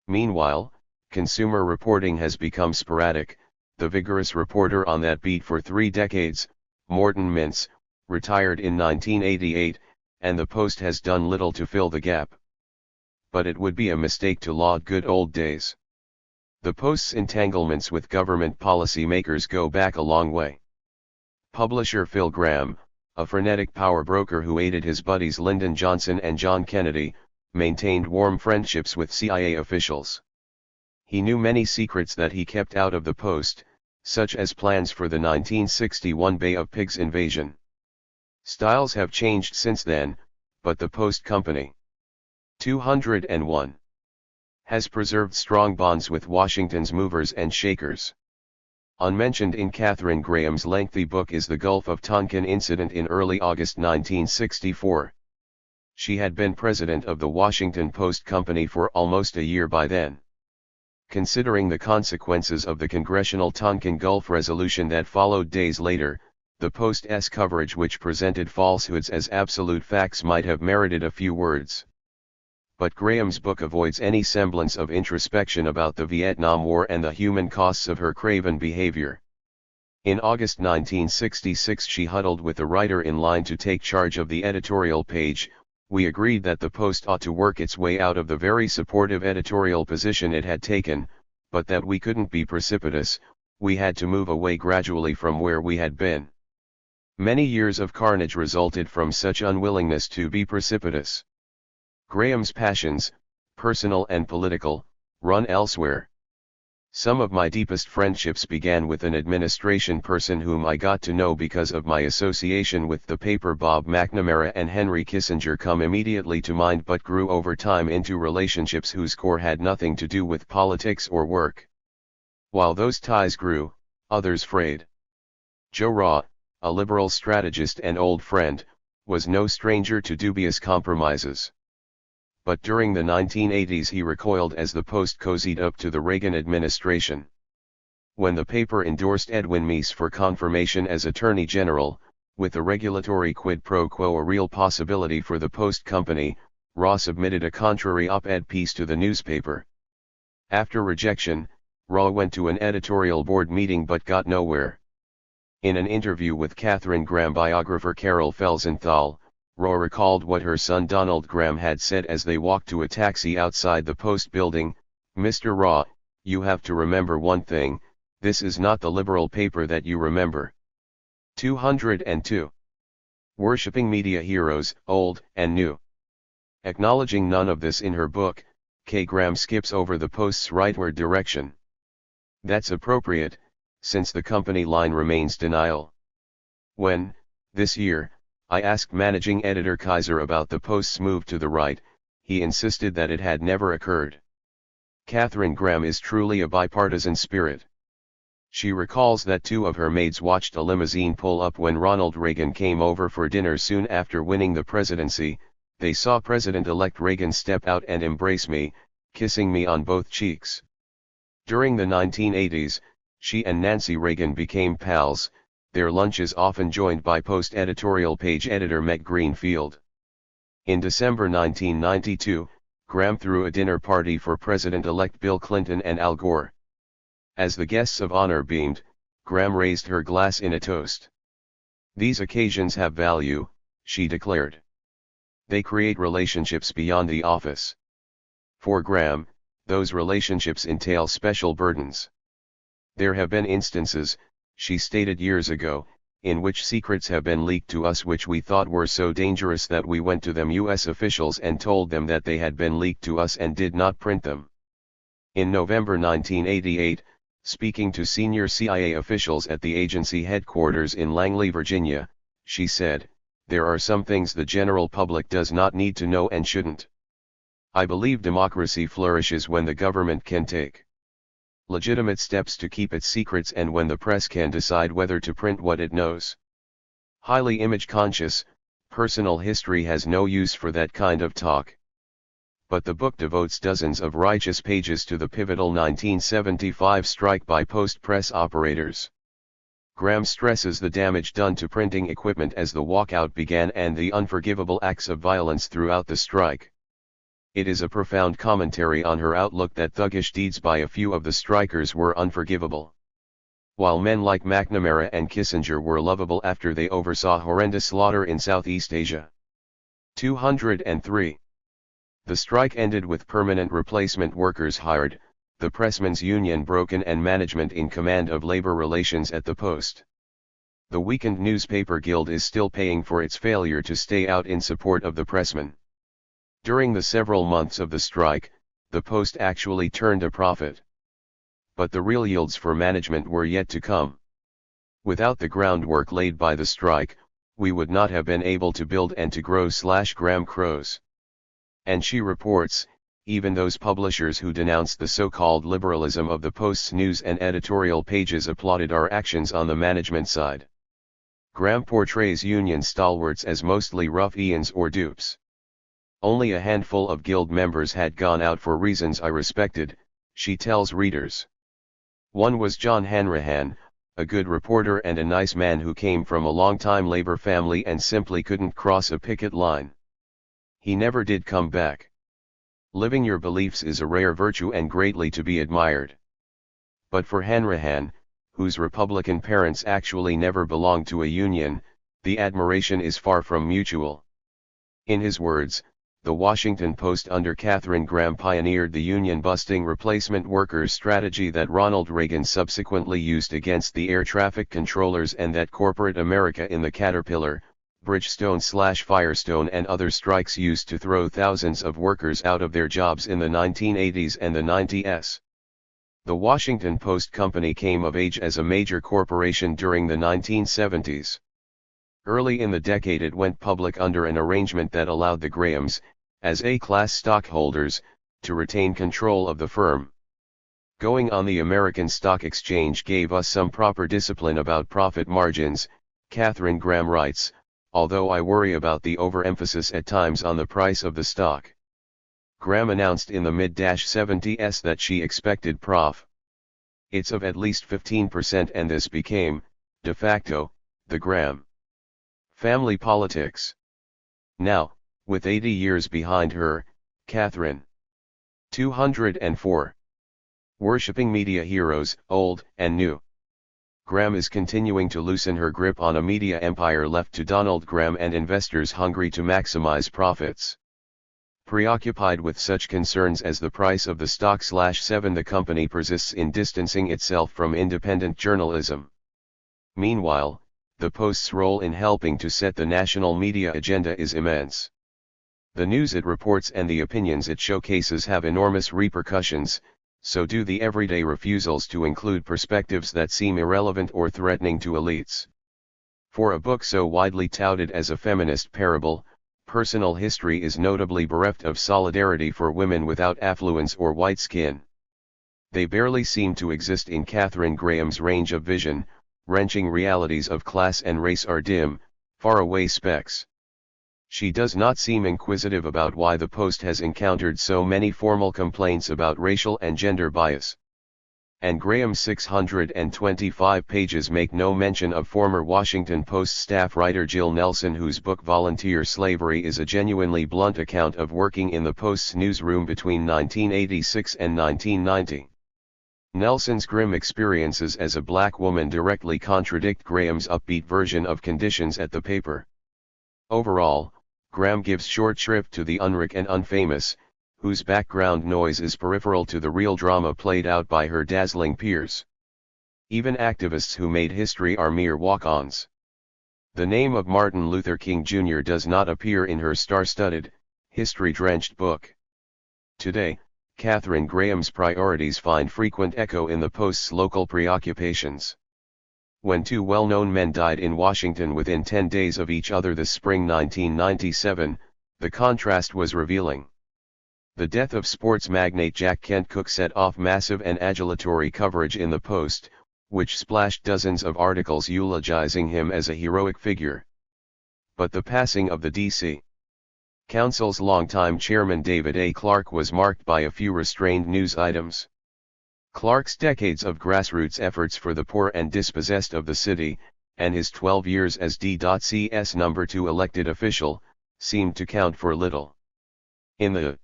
Meanwhile, consumer reporting has become sporadic. The vigorous reporter on that beat for 3 decades, Morton Mintz, retired in 1988, and the Post has done little to fill the gap. But it would be a mistake to laud good old days. The Post's entanglements with government policy makers go back a long way. Publisher Phil Gramm, a frenetic power broker who aided his buddies Lyndon Johnson and John Kennedy, maintained warm friendships with CIA officials. He knew many secrets that he kept out of the Post, such as plans for the 1961 Bay of Pigs invasion. Styles have changed since then, but the Post Company 201 has preserved strong bonds with Washington's movers and shakers. Unmentioned in Katharine Graham's lengthy book is the Gulf of Tonkin incident in early August 1964. She had been president of the Washington Post Company for almost a year by then. Considering the consequences of the Congressional Tonkin Gulf resolution that followed days later, the Post's coverage, which presented falsehoods as absolute facts, might have merited a few words. But Graham's book avoids any semblance of introspection about the Vietnam War and the human costs of her craven behavior. In August 1966 she huddled with the writer in line to take charge of the editorial page. We agreed that the Post ought to work its way out of the very supportive editorial position it had taken, but that we couldn't be precipitous, we had to move away gradually from where we had been. Many years of carnage resulted from such unwillingness to be precipitous. Graham's passions, personal and political, run elsewhere. Some of my deepest friendships began with an administration person whom I got to know because of my association with the paper. Bob McNamara and Henry Kissinger come immediately to mind, but grew over time into relationships whose core had nothing to do with politics or work. While those ties grew, others frayed. Joe Raw, a liberal strategist and old friend, was no stranger to dubious compromises. But during the 1980s he recoiled as the Post cozied up to the Reagan administration. When the paper endorsed Edwin Meese for confirmation as Attorney General, with the regulatory quid pro quo a real possibility for the Post Company, Raw submitted a contrary op-ed piece to the newspaper. After rejection, Raw went to an editorial board meeting but got nowhere. In an interview with Katharine Graham biographer Carol Felsenthal, Raw recalled what her son Donald Graham had said as they walked to a taxi outside the Post building: "Mr. Raw, you have to remember one thing, this is not the liberal paper that you remember." 202. Worshipping media heroes, old and new. Acknowledging none of this in her book, Kay Graham skips over the Post's rightward direction. That's appropriate, since the company line remains denial. When, this year, I asked managing editor Kaiser about the Post's move to the right, he insisted that it had never occurred. Katharine Graham is truly a bipartisan spirit. She recalls that two of her maids watched a limousine pull up when Ronald Reagan came over for dinner soon after winning the presidency. They saw President-elect Reagan step out and embrace me, kissing me on both cheeks. During the 1980s, she and Nancy Reagan became pals, their lunches often joined by Post editorial page editor Meg Greenfield. In December 1992, Graham threw a dinner party for President-elect Bill Clinton and Al Gore. As the guests of honor beamed, Graham raised her glass in a toast. "These occasions have value," she declared. "They create relationships beyond the office." For Graham, those relationships entail special burdens. "There have been instances," she stated years ago, "in which secrets have been leaked to us which we thought were so dangerous that we went to them U.S. officials and told them that they had been leaked to us and did not print them." In November 1988, speaking to senior CIA officials at the agency headquarters in Langley, Virginia, she said, "There are some things the general public does not need to know and shouldn't. I believe democracy flourishes when the government can take legitimate steps to keep its secrets and when the press can decide whether to print what it knows. Highly image-conscious, personal history has no use for that kind of talk." But the book devotes dozens of righteous pages to the pivotal 1975 strike by Post press operators. Graham stresses the damage done to printing equipment as the walkout began and the unforgivable acts of violence throughout the strike. It is a profound commentary on her outlook that thuggish deeds by a few of the strikers were unforgivable, while men like McNamara and Kissinger were lovable after they oversaw horrendous slaughter in Southeast Asia. 203. The strike ended with permanent replacement workers hired, the pressmen's union broken and management in command of labor relations at the Post. The weakened newspaper guild is still paying for its failure to stay out in support of the pressmen. During the several months of the strike, the Post actually turned a profit. But the real yields for management were yet to come. Without the groundwork laid by the strike, we would not have been able to build and to grow Graham crows. And she reports, even those publishers who denounced the so-called liberalism of the Post's news and editorial pages applauded our actions on the management side. Graham portrays union stalwarts as mostly ruffians or dupes. "Only a handful of guild members had gone out for reasons I respected," she tells readers. "One was John Hanrahan, a good reporter and a nice man who came from a long-time labor family and simply couldn't cross a picket line. He never did come back. Living your beliefs is a rare virtue and greatly to be admired. But for Hanrahan, whose Republican parents actually never belonged to a union, the admiration is far from mutual." In his words, the Washington Post under Katharine Graham pioneered the union-busting replacement workers strategy that Ronald Reagan subsequently used against the air traffic controllers and that corporate America in the Caterpillar, Bridgestone/Firestone and other strikes used to throw thousands of workers out of their jobs in the 1980s and the 90s. The Washington Post Company came of age as a major corporation during the 1970s. Early in the decade it went public under an arrangement that allowed the Grahams, as A-class stockholders, to retain control of the firm. "Going on the American Stock Exchange gave us some proper discipline about profit margins," Katharine Graham writes, "although I worry about the overemphasis at times on the price of the stock." Graham announced in the mid-70s that she expected profits of at least 15% and this became, de facto, the Graham family politics. Now, with 80 years behind her, Katharine 204. Worshipping media heroes, old and new. Graham is continuing to loosen her grip on a media empire left to Donald Graham and investors hungry to maximize profits. Preoccupied with such concerns as the price of the stock/7, the company persists in distancing itself from independent journalism. Meanwhile, the Post's role in helping to set the national media agenda is immense. The news it reports and the opinions it showcases have enormous repercussions, so do the everyday refusals to include perspectives that seem irrelevant or threatening to elites. For a book so widely touted as a feminist parable, personal history is notably bereft of solidarity for women without affluence or white skin. They barely seem to exist in Katharine Graham's range of vision. Wrenching realities of class and race are dim, faraway specks. She does not seem inquisitive about why the Post has encountered so many formal complaints about racial and gender bias. And Graham's 625 pages make no mention of former Washington Post staff writer Jill Nelson, whose book Volunteer Slavery is a genuinely blunt account of working in the Post's newsroom between 1986 and 1990. Nelson's grim experiences as a black woman directly contradict Graham's upbeat version of conditions at the paper. Overall, Graham gives short shrift to the unric and unfamous, whose background noise is peripheral to the real drama played out by her dazzling peers. Even activists who made history are mere walk-ons. The name of Martin Luther King Jr. does not appear in her star-studded, history-drenched book. Today, Katharine Graham's priorities find frequent echo in the Post's local preoccupations. When two well-known men died in Washington within 10 days of each other this spring 1997, the contrast was revealing. The death of sports magnate Jack Kent Cooke set off massive and adulatory coverage in the Post, which splashed dozens of articles eulogizing him as a heroic figure. But the passing of the D.C. Council's longtime chairman David A. Clark was marked by a few restrained news items. Clark's decades of grassroots efforts for the poor and dispossessed of the city, and his 12 years as D.C.'s number 2 elected official, seemed to count for little. In the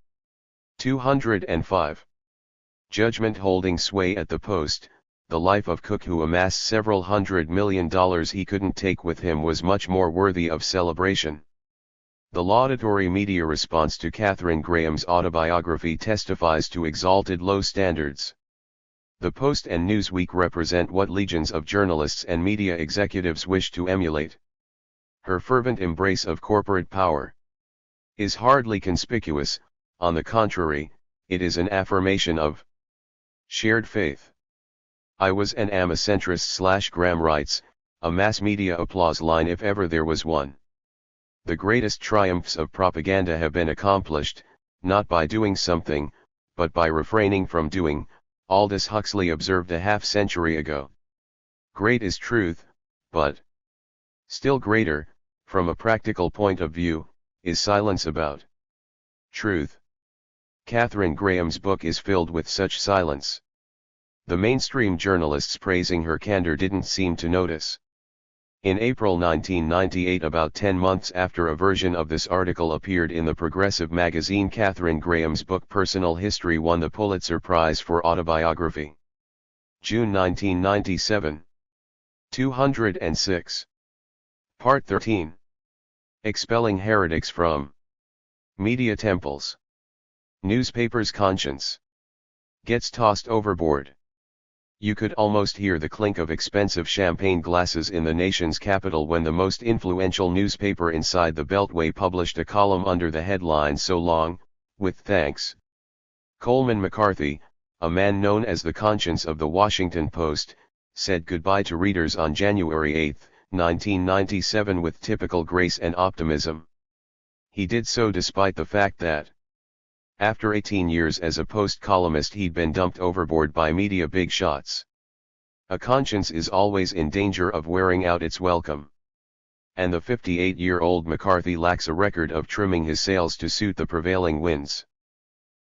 205 judgment holding sway at the Post, the life of Cooke, who amassed several $100 million he couldn't take with him, was much more worthy of celebration. The laudatory media response to Katharine Graham's autobiography testifies to exalted low standards. The Post and Newsweek represent what legions of journalists and media executives wish to emulate. Her fervent embrace of corporate power is hardly conspicuous. On the contrary, it is an affirmation of shared faith. "I was and am a centrist," Graham writes, a mass media applause line if ever there was one. The greatest triumphs of propaganda have been accomplished, not by doing something, but by refraining from doing, Aldous Huxley observed a half-century ago. Great is truth, but still greater, from a practical point of view, is silence about truth. Katharine Graham's book is filled with such silence. The mainstream journalists praising her candor didn't seem to notice. In April 1998, about 10 months after a version of this article appeared in the progressive magazine, Katharine Graham's book Personal History won the Pulitzer Prize for Autobiography. June 1997. 206. Part 13. Expelling Heretics from Media Temples. Newspaper's conscience gets tossed overboard. You could almost hear the clink of expensive champagne glasses in the nation's capital when the most influential newspaper inside the Beltway published a column under the headline "So long, with thanks." Coleman McCarthy, a man known as the conscience of the Washington Post, said goodbye to readers on January 8, 1997 with typical grace and optimism. He did so despite the fact that, after 18 years as a Post columnist, he'd been dumped overboard by media big shots. A conscience is always in danger of wearing out its welcome. And the 58-year-old McCarthy lacks a record of trimming his sails to suit the prevailing winds.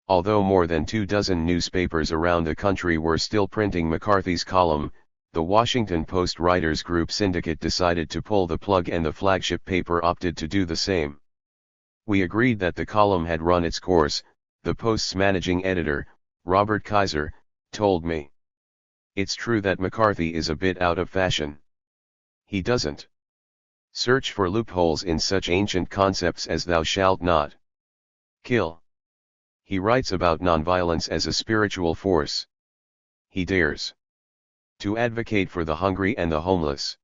Although more than 24 newspapers around the country were still printing McCarthy's column, the Washington Post Writers Group Syndicate decided to pull the plug, and the flagship paper opted to do the same. "We agreed that the column had run its course," the Post's managing editor, Robert Kaiser, told me. "It's true that McCarthy is a bit out of fashion. He doesn't search for loopholes in such ancient concepts as thou shalt not kill. He writes about nonviolence as a spiritual force. He dares to advocate for the hungry and the homeless.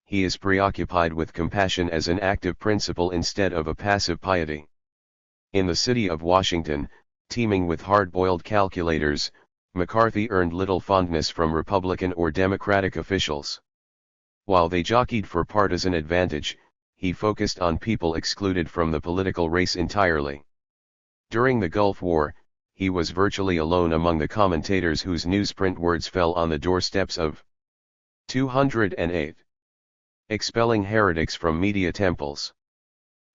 He is preoccupied with compassion as an active principle instead of a passive piety." In the city of Washington, teeming with hard-boiled calculators, McCarthy earned little fondness from Republican or Democratic officials. While they jockeyed for partisan advantage, he focused on people excluded from the political race entirely. During the Gulf War, he was virtually alone among the commentators whose newsprint words fell on the doorsteps of 208. Expelling heretics from media temples.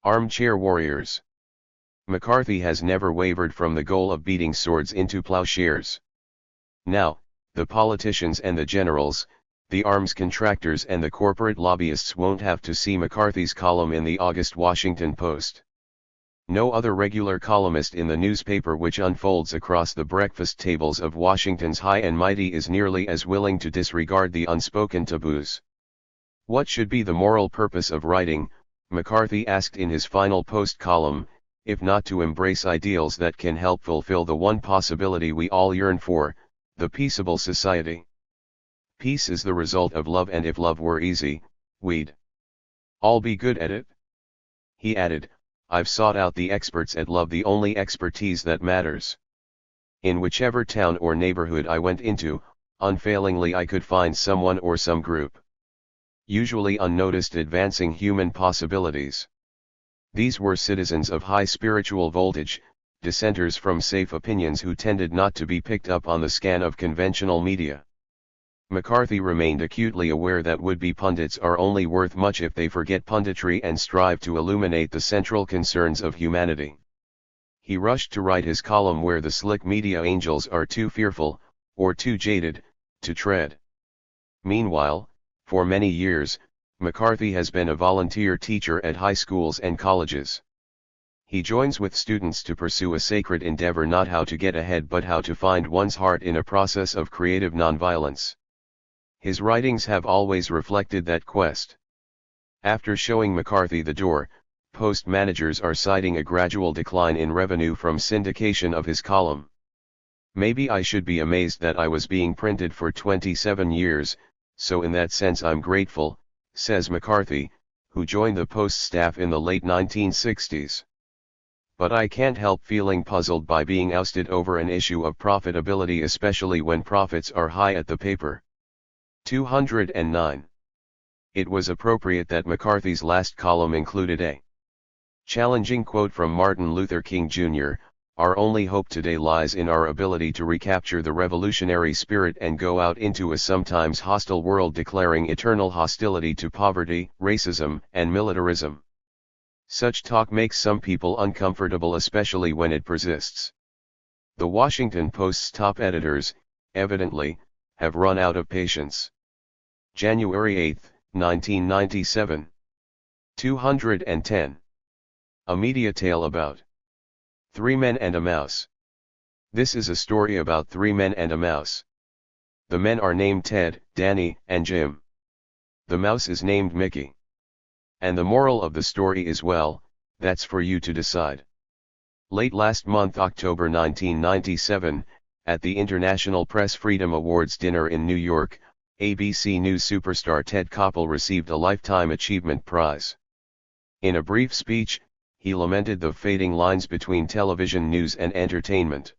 Armchair warriors. McCarthy has never wavered from the goal of beating swords into plowshares. Now, the politicians and the generals, the arms contractors and the corporate lobbyists won't have to see McCarthy's column in the August Washington Post. No other regular columnist in the newspaper which unfolds across the breakfast tables of Washington's high and mighty is nearly as willing to disregard the unspoken taboos. What should be the moral purpose of writing, McCarthy asked in his final Post column, if not to embrace ideals that can help fulfill the one possibility we all yearn for, the peaceable society? Peace is the result of love, and if love were easy, we'd all be good at it. He added, I've sought out the experts at love, the only expertise that matters. In whichever town or neighborhood I went into, unfailingly I could find someone or some group, usually unnoticed, advancing human possibilities. These were citizens of high spiritual voltage, dissenters from safe opinions who tended not to be picked up on the scan of conventional media. McCarthy remained acutely aware that would-be pundits are only worth much if they forget punditry and strive to illuminate the central concerns of humanity. He rushed to write his column where the slick media angels are too fearful, or too jaded, to tread. Meanwhile, for many years, McCarthy has been a volunteer teacher at high schools and colleges. He joins with students to pursue a sacred endeavor, not how to get ahead but how to find one's heart in a process of creative nonviolence. His writings have always reflected that quest. After showing McCarthy the door, Post managers are citing a gradual decline in revenue from syndication of his column. Maybe I should be amazed that I was being printed for 27 years, so in that sense I'm grateful, says McCarthy, who joined the Post staff in the late 1960s. But I can't help feeling puzzled by being ousted over an issue of profitability, especially when profits are high at the paper. 209. It was appropriate that McCarthy's last column included a challenging quote from Martin Luther King Jr., "Our only hope today lies in our ability to recapture the revolutionary spirit and go out into a sometimes hostile world declaring eternal hostility to poverty, racism, and militarism." Such talk makes some people uncomfortable, especially when it persists. The Washington Post's top editors, evidently, have run out of patience. January 8, 1997. 210. A media tale about 3 men and a mouse. This is a story about 3 men and a mouse. The men are named Ted, Danny, and Jim. The mouse is named Mickey. And the moral of the story is, well, that's for you to decide. Late last month, October 1997, at the International Press Freedom Awards dinner in New York, ABC News superstar Ted Koppel received a Lifetime Achievement Prize. In a brief speech, he lamented the fading lines between television news and entertainment.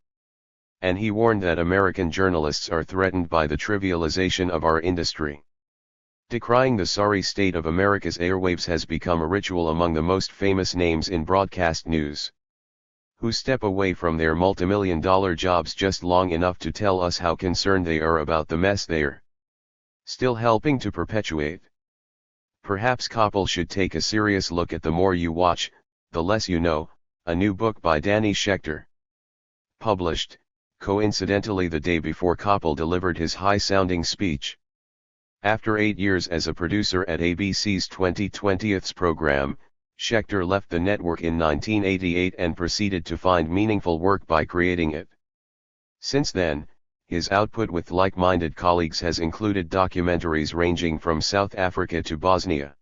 And he warned that American journalists are threatened by the trivialization of our industry. Decrying the sorry state of America's airwaves has become a ritual among the most famous names in broadcast news, who step away from their multimillion-dollar jobs just long enough to tell us how concerned they are about the mess they're still helping to perpetuate. Perhaps Koppel should take a serious look at The More You Watch, The Less You Know, a new book by Danny Schechter. Published, coincidentally the day before Koppel delivered his high-sounding speech. After 8 years as a producer at ABC's 2020's program, Schechter left the network in 1988 and proceeded to find meaningful work by creating it. Since then, his output with like-minded colleagues has included documentaries ranging from South Africa to Bosnia.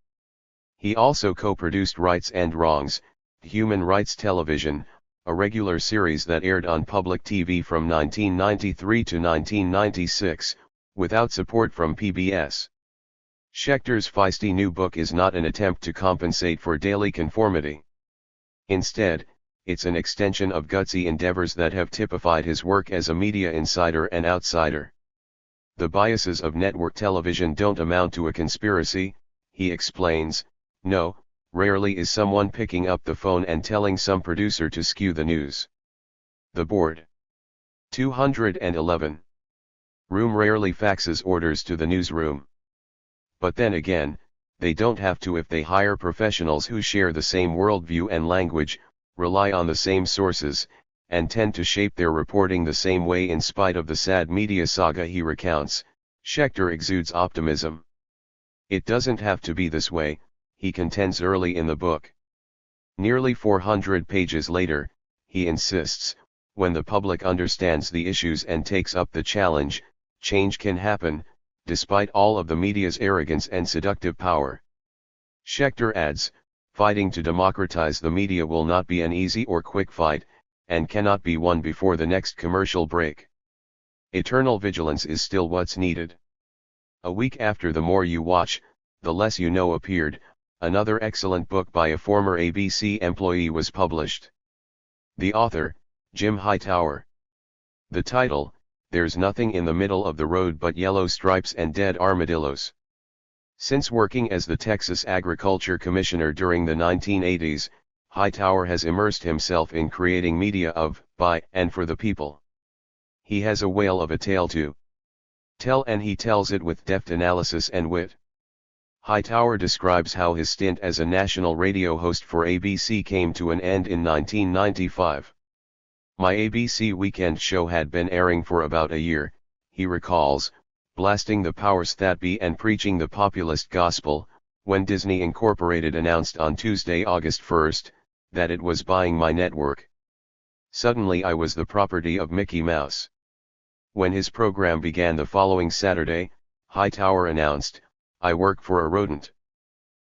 He also co-produced Rights and Wrongs, Human Rights Television, a regular series that aired on public TV from 1993 to 1996, without support from PBS. Schechter's feisty new book is not an attempt to compensate for daily conformity. Instead, it's an extension of gutsy endeavors that have typified his work as a media insider and outsider. The biases of network television don't amount to a conspiracy, he explains. No, rarely is someone picking up the phone and telling some producer to skew the news. The board 211. Room rarely faxes orders to the newsroom. But then again, they don't have to if they hire professionals who share the same worldview and language, rely on the same sources, and tend to shape their reporting the same way. In spite of the sad media saga he recounts, Schechter exudes optimism. It doesn't have to be this way, he contends early in the book. Nearly 400 pages later, he insists, when the public understands the issues and takes up the challenge, change can happen, despite all of the media's arrogance and seductive power. Schechter adds, fighting to democratize the media will not be an easy or quick fight, and cannot be won before the next commercial break. Eternal vigilance is still what's needed. A week after The More You Watch, The Less You Know appeared, another excellent book by a former ABC employee was published. The author, Jim Hightower. The title, There's Nothing in the Middle of the Road But Yellow Stripes and Dead Armadillos. Since working as the Texas Agriculture Commissioner during the 1980s, Hightower has immersed himself in creating media of, by, and for the people. He has a whale of a tale to tell, and he tells it with deft analysis and wit. Hightower describes how his stint as a national radio host for ABC came to an end in 1995. My ABC weekend show had been airing for about a year, he recalls, blasting the powers that be and preaching the populist gospel, when Disney Incorporated announced on Tuesday, August 1st, that it was buying my network. Suddenly I was the property of Mickey Mouse. When his program began the following Saturday, Hightower announced, I work for a rodent.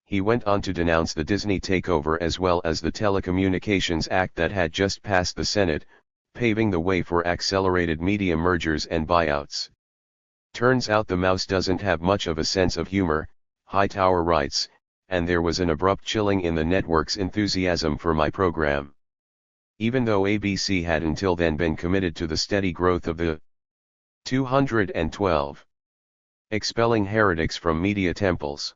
He went on to denounce the Disney takeover as well as the Telecommunications Act that had just passed the Senate, paving the way for accelerated media mergers and buyouts. Turns out the mouse doesn't have much of a sense of humor, Hightower writes, and there was an abrupt chilling in the network's enthusiasm for my program. Even though ABC had until then been committed to the steady growth of the 212 expelling heretics from media temples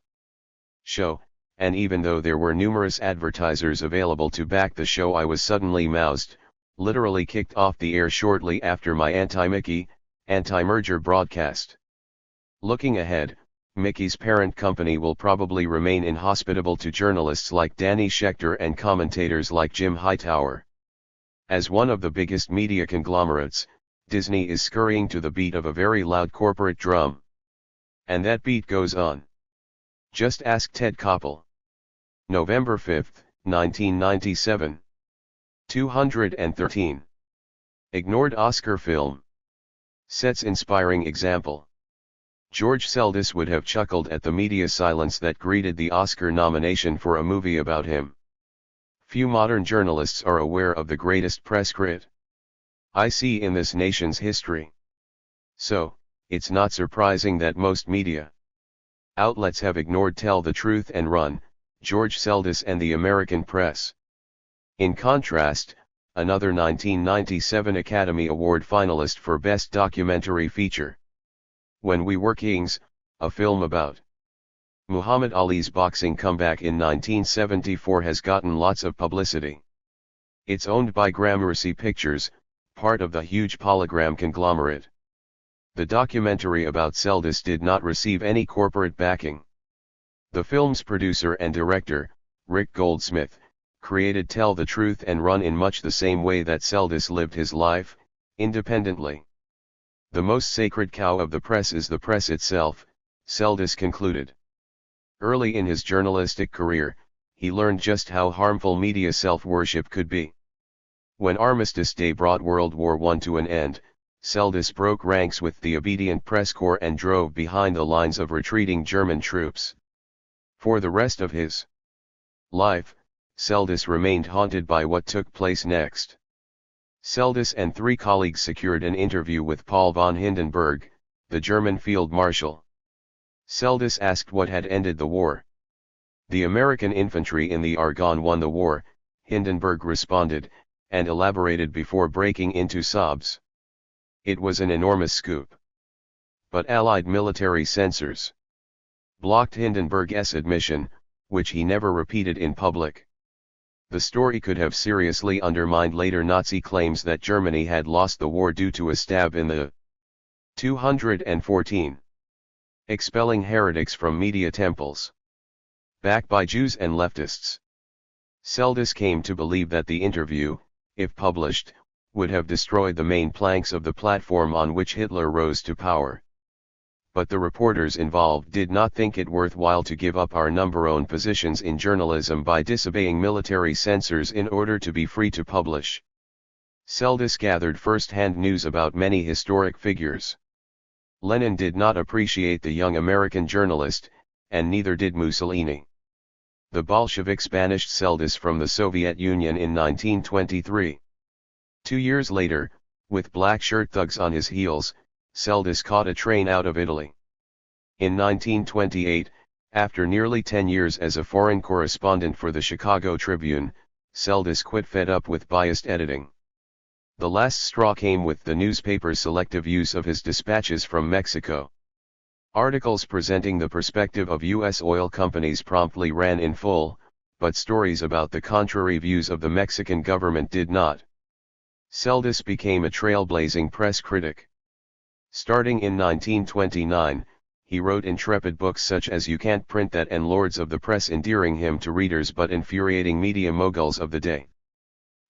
show, and even though there were numerous advertisers available to back the show, I was suddenly moused, literally kicked off the air shortly after my anti-Mickey, anti-merger broadcast. Looking ahead, Mickey's parent company will probably remain inhospitable to journalists like Danny Schechter and commentators like Jim Hightower. As one of the biggest media conglomerates, Disney is scurrying to the beat of a very loud corporate drum. And that beat goes on. Just ask Ted Koppel. November 5, 1997. 213. Ignored Oscar film. Sets inspiring example. George Seldes would have chuckled at the media silence that greeted the Oscar nomination for a movie about him. Few modern journalists are aware of the greatest press crit I see in this nation's history. So, it's not surprising that most media outlets have ignored Tell the Truth and Run, George Seldes and the American press. In contrast, another 1997 Academy Award finalist for Best Documentary Feature, When We Were Kings, a film about Muhammad Ali's boxing comeback in 1974, has gotten lots of publicity. It's owned by Gramercy Pictures, part of the huge Polygram conglomerate. The documentary about Seldes did not receive any corporate backing. The film's producer and director, Rick Goldsmith, created Tell the Truth and Run in much the same way that Seldes lived his life, independently. The most sacred cow of the press is the press itself, Seldes concluded. Early in his journalistic career, he learned just how harmful media self-worship could be. When Armistice Day brought World War I to an end, Seldes broke ranks with the obedient press corps and drove behind the lines of retreating German troops. For the rest of his life, Seldes remained haunted by what took place next. Seldes and three colleagues secured an interview with Paul von Hindenburg, the German field marshal. Seldes asked what had ended the war. The American infantry in the Argonne won the war, Hindenburg responded, and elaborated before breaking into sobs. It was an enormous scoop. But Allied military censors blocked Hindenburg's admission, which he never repeated in public. The story could have seriously undermined later Nazi claims that Germany had lost the war due to a stab in the 214. Expelling heretics from media temples. Backed by Jews and leftists. Seldis came to believe that the interview, if published, would have destroyed the main planks of the platform on which Hitler rose to power. But the reporters involved did not think it worthwhile to give up our number-own positions in journalism by disobeying military censors in order to be free to publish. Seldis gathered first-hand news about many historic figures. Lenin did not appreciate the young American journalist, and neither did Mussolini. The Bolsheviks banished Seldis from the Soviet Union in 1923. 2 years later, with black shirt thugs on his heels, Seldis caught a train out of Italy. In 1928, after nearly 10 years as a foreign correspondent for the Chicago Tribune, Seldis quit, fed up with biased editing. The last straw came with the newspaper's selective use of his dispatches from Mexico. Articles presenting the perspective of U.S. oil companies promptly ran in full, but stories about the contrary views of the Mexican government did not. Seldis became a trailblazing press critic. Starting in 1929, he wrote intrepid books such as You Can't Print That and Lords of the Press, endearing him to readers but infuriating media moguls of the day.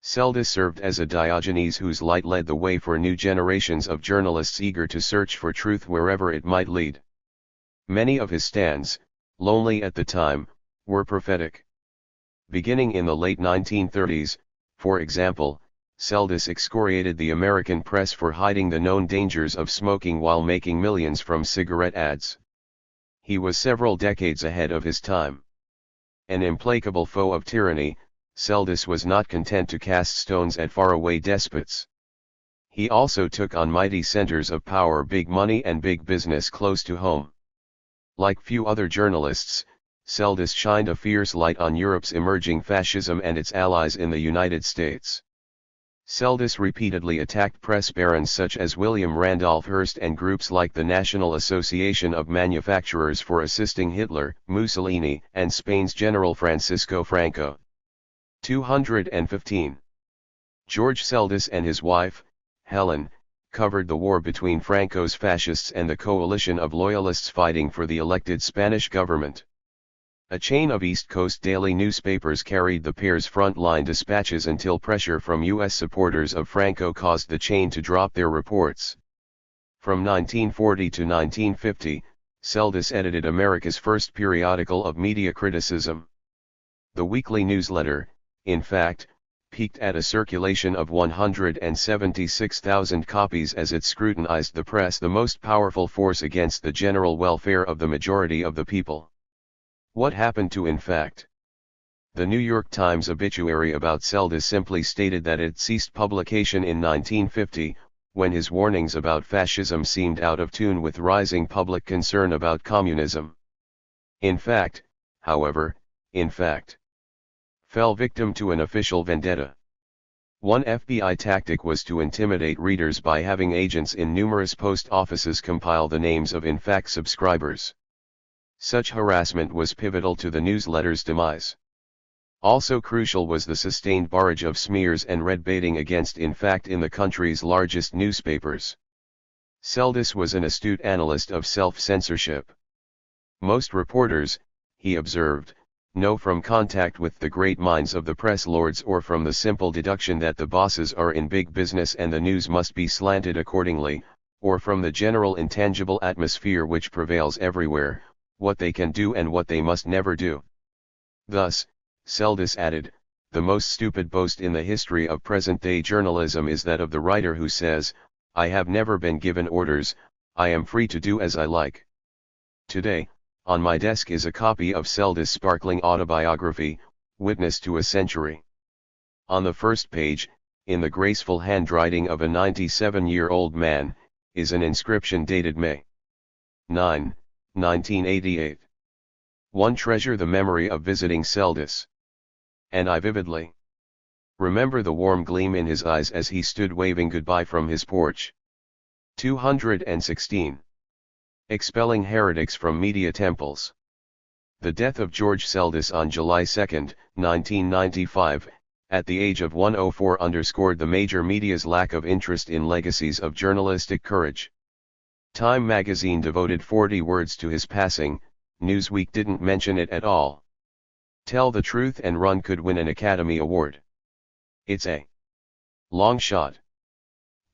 Seldis served as a Diogenes whose light led the way for new generations of journalists eager to search for truth wherever it might lead. Many of his stands, lonely at the time, were prophetic. Beginning in the late 1930s, for example, Seldis excoriated the American press for hiding the known dangers of smoking while making millions from cigarette ads. He was several decades ahead of his time. An implacable foe of tyranny, Seldis was not content to cast stones at faraway despots. He also took on mighty centers of power, big money and big business close to home. Like few other journalists, Seldis shined a fierce light on Europe's emerging fascism and its allies in the United States. Seldis repeatedly attacked press barons such as William Randolph Hearst and groups like the National Association of Manufacturers for assisting Hitler, Mussolini, and Spain's General Francisco Franco. 215. George Seldis and his wife, Helen, covered the war between Franco's fascists and the coalition of loyalists fighting for the elected Spanish government. A chain of East Coast daily newspapers carried the pair's frontline dispatches until pressure from U.S. supporters of Franco caused the chain to drop their reports. From 1940 to 1950, Seldis edited America's first periodical of media criticism. The weekly newsletter, in fact, peaked at a circulation of 176,000 copies as it scrutinized the press, the most powerful force against the general welfare of the majority of the people. What happened to in fact? The New York Times obituary about Seldis simply stated that it ceased publication in 1950, when his warnings about fascism seemed out of tune with rising public concern about communism. In fact, however, fell victim to an official vendetta. One FBI tactic was to intimidate readers by having agents in numerous post offices compile the names of in fact subscribers. Such harassment was pivotal to the newsletter's demise. Also crucial was the sustained barrage of smears and red baiting against in fact in the country's largest newspapers. Seldis was an astute analyst of self-censorship. Most reporters, he observed, know from contact with the great minds of the press lords or from the simple deduction that the bosses are in big business and the news must be slanted accordingly, or from the general intangible atmosphere which prevails everywhere, what they can do and what they must never do. Thus, Seldis added, the most stupid boast in the history of present-day journalism is that of the writer who says, I have never been given orders, I am free to do as I like. Today, on my desk is a copy of Seldis' sparkling autobiography, Witness to a Century. On the first page, in the graceful handwriting of a 97-year-old man, is an inscription dated May 9, 1988. One treasure the memory of visiting Seldis. And I vividly remember the warm gleam in his eyes as he stood waving goodbye from his porch. 216. Expelling heretics from media temples. The death of George Seldes on July 2, 1995, at the age of 104 underscored the major media's lack of interest in legacies of journalistic courage. Time magazine devoted 40 words to his passing. Newsweek didn't mention it at all. Tell the Truth and Run could win an Academy Award. It's a long shot.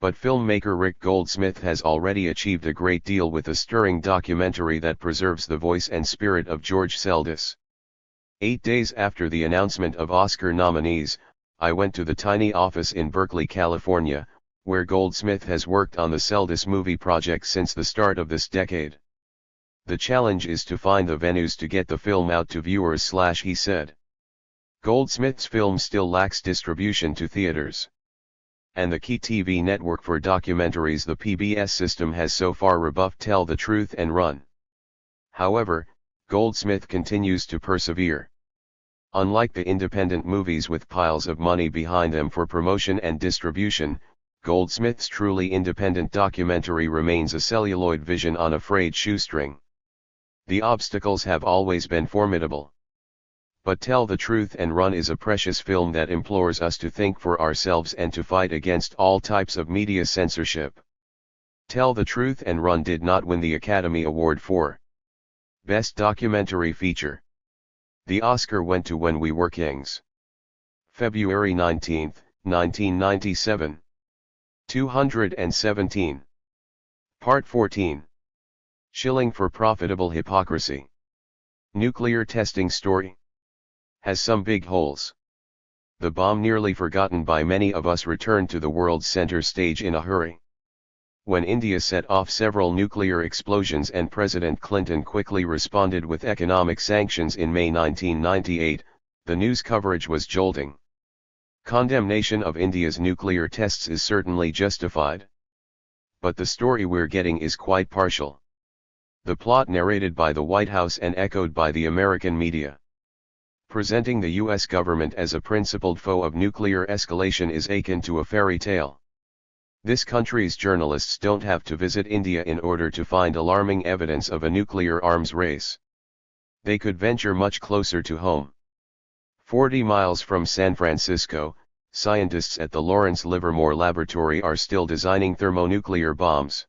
But filmmaker Rick Goldsmith has already achieved a great deal with a stirring documentary that preserves the voice and spirit of George Seldes. 8 days after the announcement of Oscar nominees, I went to the tiny office in Berkeley, California, where Goldsmith has worked on the Seldes movie project since the start of this decade. The challenge is to find the venues to get the film out to viewers, he said. Goldsmith's film still lacks distribution to theaters. And the key TV network for documentaries, the PBS system, has so far rebuffed Tell the Truth and Run. However, Goldsmith continues to persevere. Unlike the independent movies with piles of money behind them for promotion and distribution, Goldsmith's truly independent documentary remains a celluloid vision on a frayed shoestring. The obstacles have always been formidable. But Tell the Truth and Run is a precious film that implores us to think for ourselves and to fight against all types of media censorship. Tell the Truth and Run did not win the Academy Award for Best Documentary Feature. The Oscar went to When We Were Kings. February 19, 1997. 217. Part 14. Shilling for Profitable Hypocrisy. Nuclear testing story has some big holes. The bomb, nearly forgotten by many of us, returned to the world's center stage in a hurry. When India set off several nuclear explosions and President Clinton quickly responded with economic sanctions in May 1998, the news coverage was jolting. Condemnation of India's nuclear tests is certainly justified. But the story we're getting is quite partial. The plot, narrated by the White House and echoed by the American media, presenting the U.S. government as a principled foe of nuclear escalation, is akin to a fairy tale. This country's journalists don't have to visit India in order to find alarming evidence of a nuclear arms race. They could venture much closer to home. 40 miles from San Francisco, scientists at the Lawrence Livermore Laboratory are still designing thermonuclear bombs.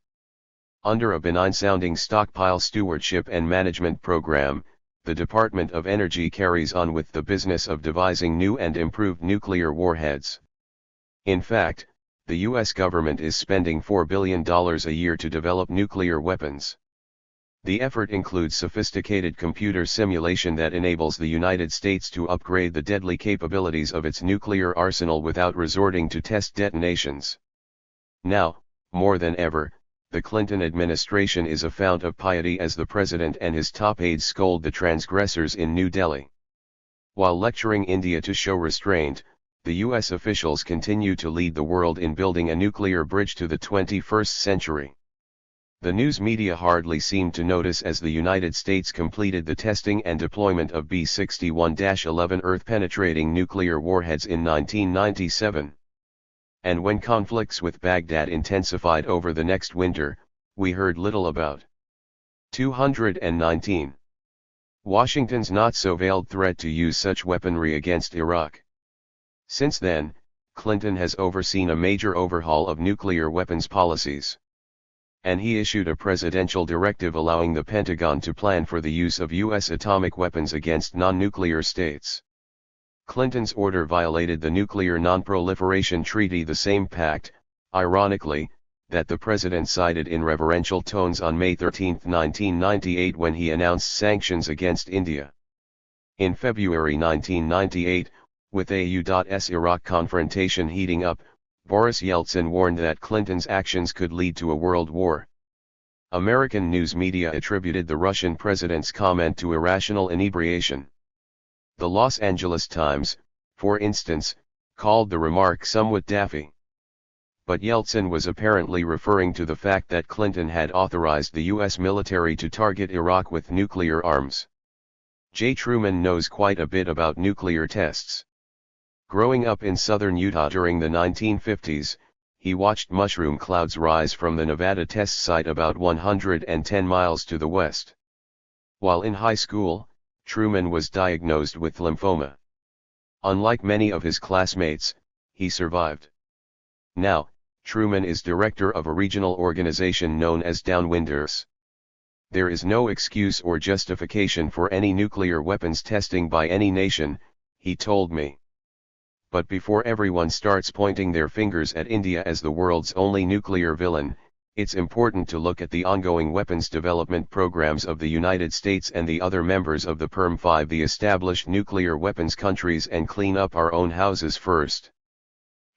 Under a benign-sounding stockpile stewardship and management program, the Department of Energy carries on with the business of devising new and improved nuclear warheads. In fact, the U.S. government is spending $4 billion a year to develop nuclear weapons. The effort includes sophisticated computer simulation that enables the United States to upgrade the deadly capabilities of its nuclear arsenal without resorting to test detonations. Now, more than ever, the Clinton administration is a fount of piety as the president and his top aides scold the transgressors in New Delhi. While lecturing India to show restraint, the U.S. officials continue to lead the world in building a nuclear bridge to the 21st century. The news media hardly seemed to notice as the United States completed the testing and deployment of B-61-11 Earth-penetrating nuclear warheads in 1997. And when conflicts with Baghdad intensified over the next winter, we heard little about 219. Washington's not-so-veiled threat to use such weaponry against Iraq. Since then, Clinton has overseen a major overhaul of nuclear weapons policies. And he issued a presidential directive allowing the Pentagon to plan for the use of U.S. atomic weapons against non-nuclear states. Clinton's order violated the Nuclear Non-Proliferation Treaty, the same pact, ironically, that the president cited in reverential tones on May 13, 1998 when he announced sanctions against India. In February 1998, with AU's Iraq confrontation heating up, Boris Yeltsin warned that Clinton's actions could lead to a world war. American news media attributed the Russian president's comment to irrational inebriation. The Los Angeles Times, for instance, called the remark somewhat daffy. But Yeltsin was apparently referring to the fact that Clinton had authorized the U.S. military to target Iraq with nuclear arms. J. Truman knows quite a bit about nuclear tests. Growing up in southern Utah during the 1950s, he watched mushroom clouds rise from the Nevada test site about 110 miles to the west. While in high school, Truman was diagnosed with lymphoma. Unlike many of his classmates, he survived. Now, Truman is director of a regional organization known as Downwinders. There is no excuse or justification for any nuclear weapons testing by any nation, he told me. But before everyone starts pointing their fingers at India as the world's only nuclear villain, it's important to look at the ongoing weapons development programs of the United States and the other members of the PERM-5, the established nuclear weapons countries, and clean up our own houses first.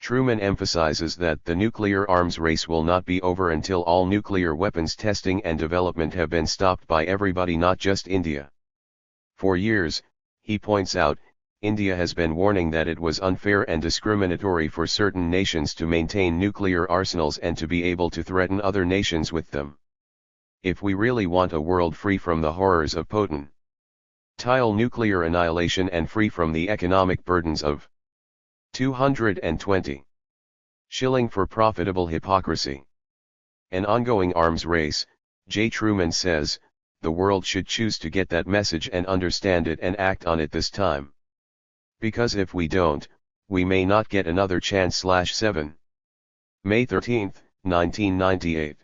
Truman emphasizes that the nuclear arms race will not be over until all nuclear weapons testing and development have been stopped by everybody, not just India. For years, he points out, India has been warning that it was unfair and discriminatory for certain nations to maintain nuclear arsenals and to be able to threaten other nations with them. If we really want a world free from the horrors of potential nuclear annihilation and free from the economic burdens of 220. Shilling for profitable hypocrisy. An ongoing arms race, J. Truman says, the world should choose to get that message and understand it and act on it this time. Because if we don't, we may not get another chance. 7. May 13, 1998.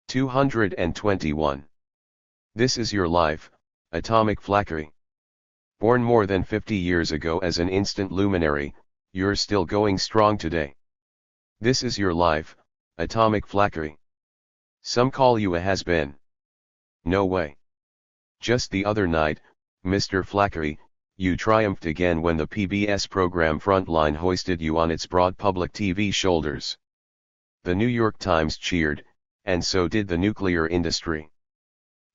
221. This is your life, Atomic Flackery. Born more than 50 years ago as an instant luminary, you're still going strong today. This is your life, Atomic Flackery. Some call you a has-been. No way. Just the other night, Mr. Flackery, you triumphed again when the PBS program Frontline hoisted you on its broad public TV shoulders. The New York Times cheered, and so did the nuclear industry.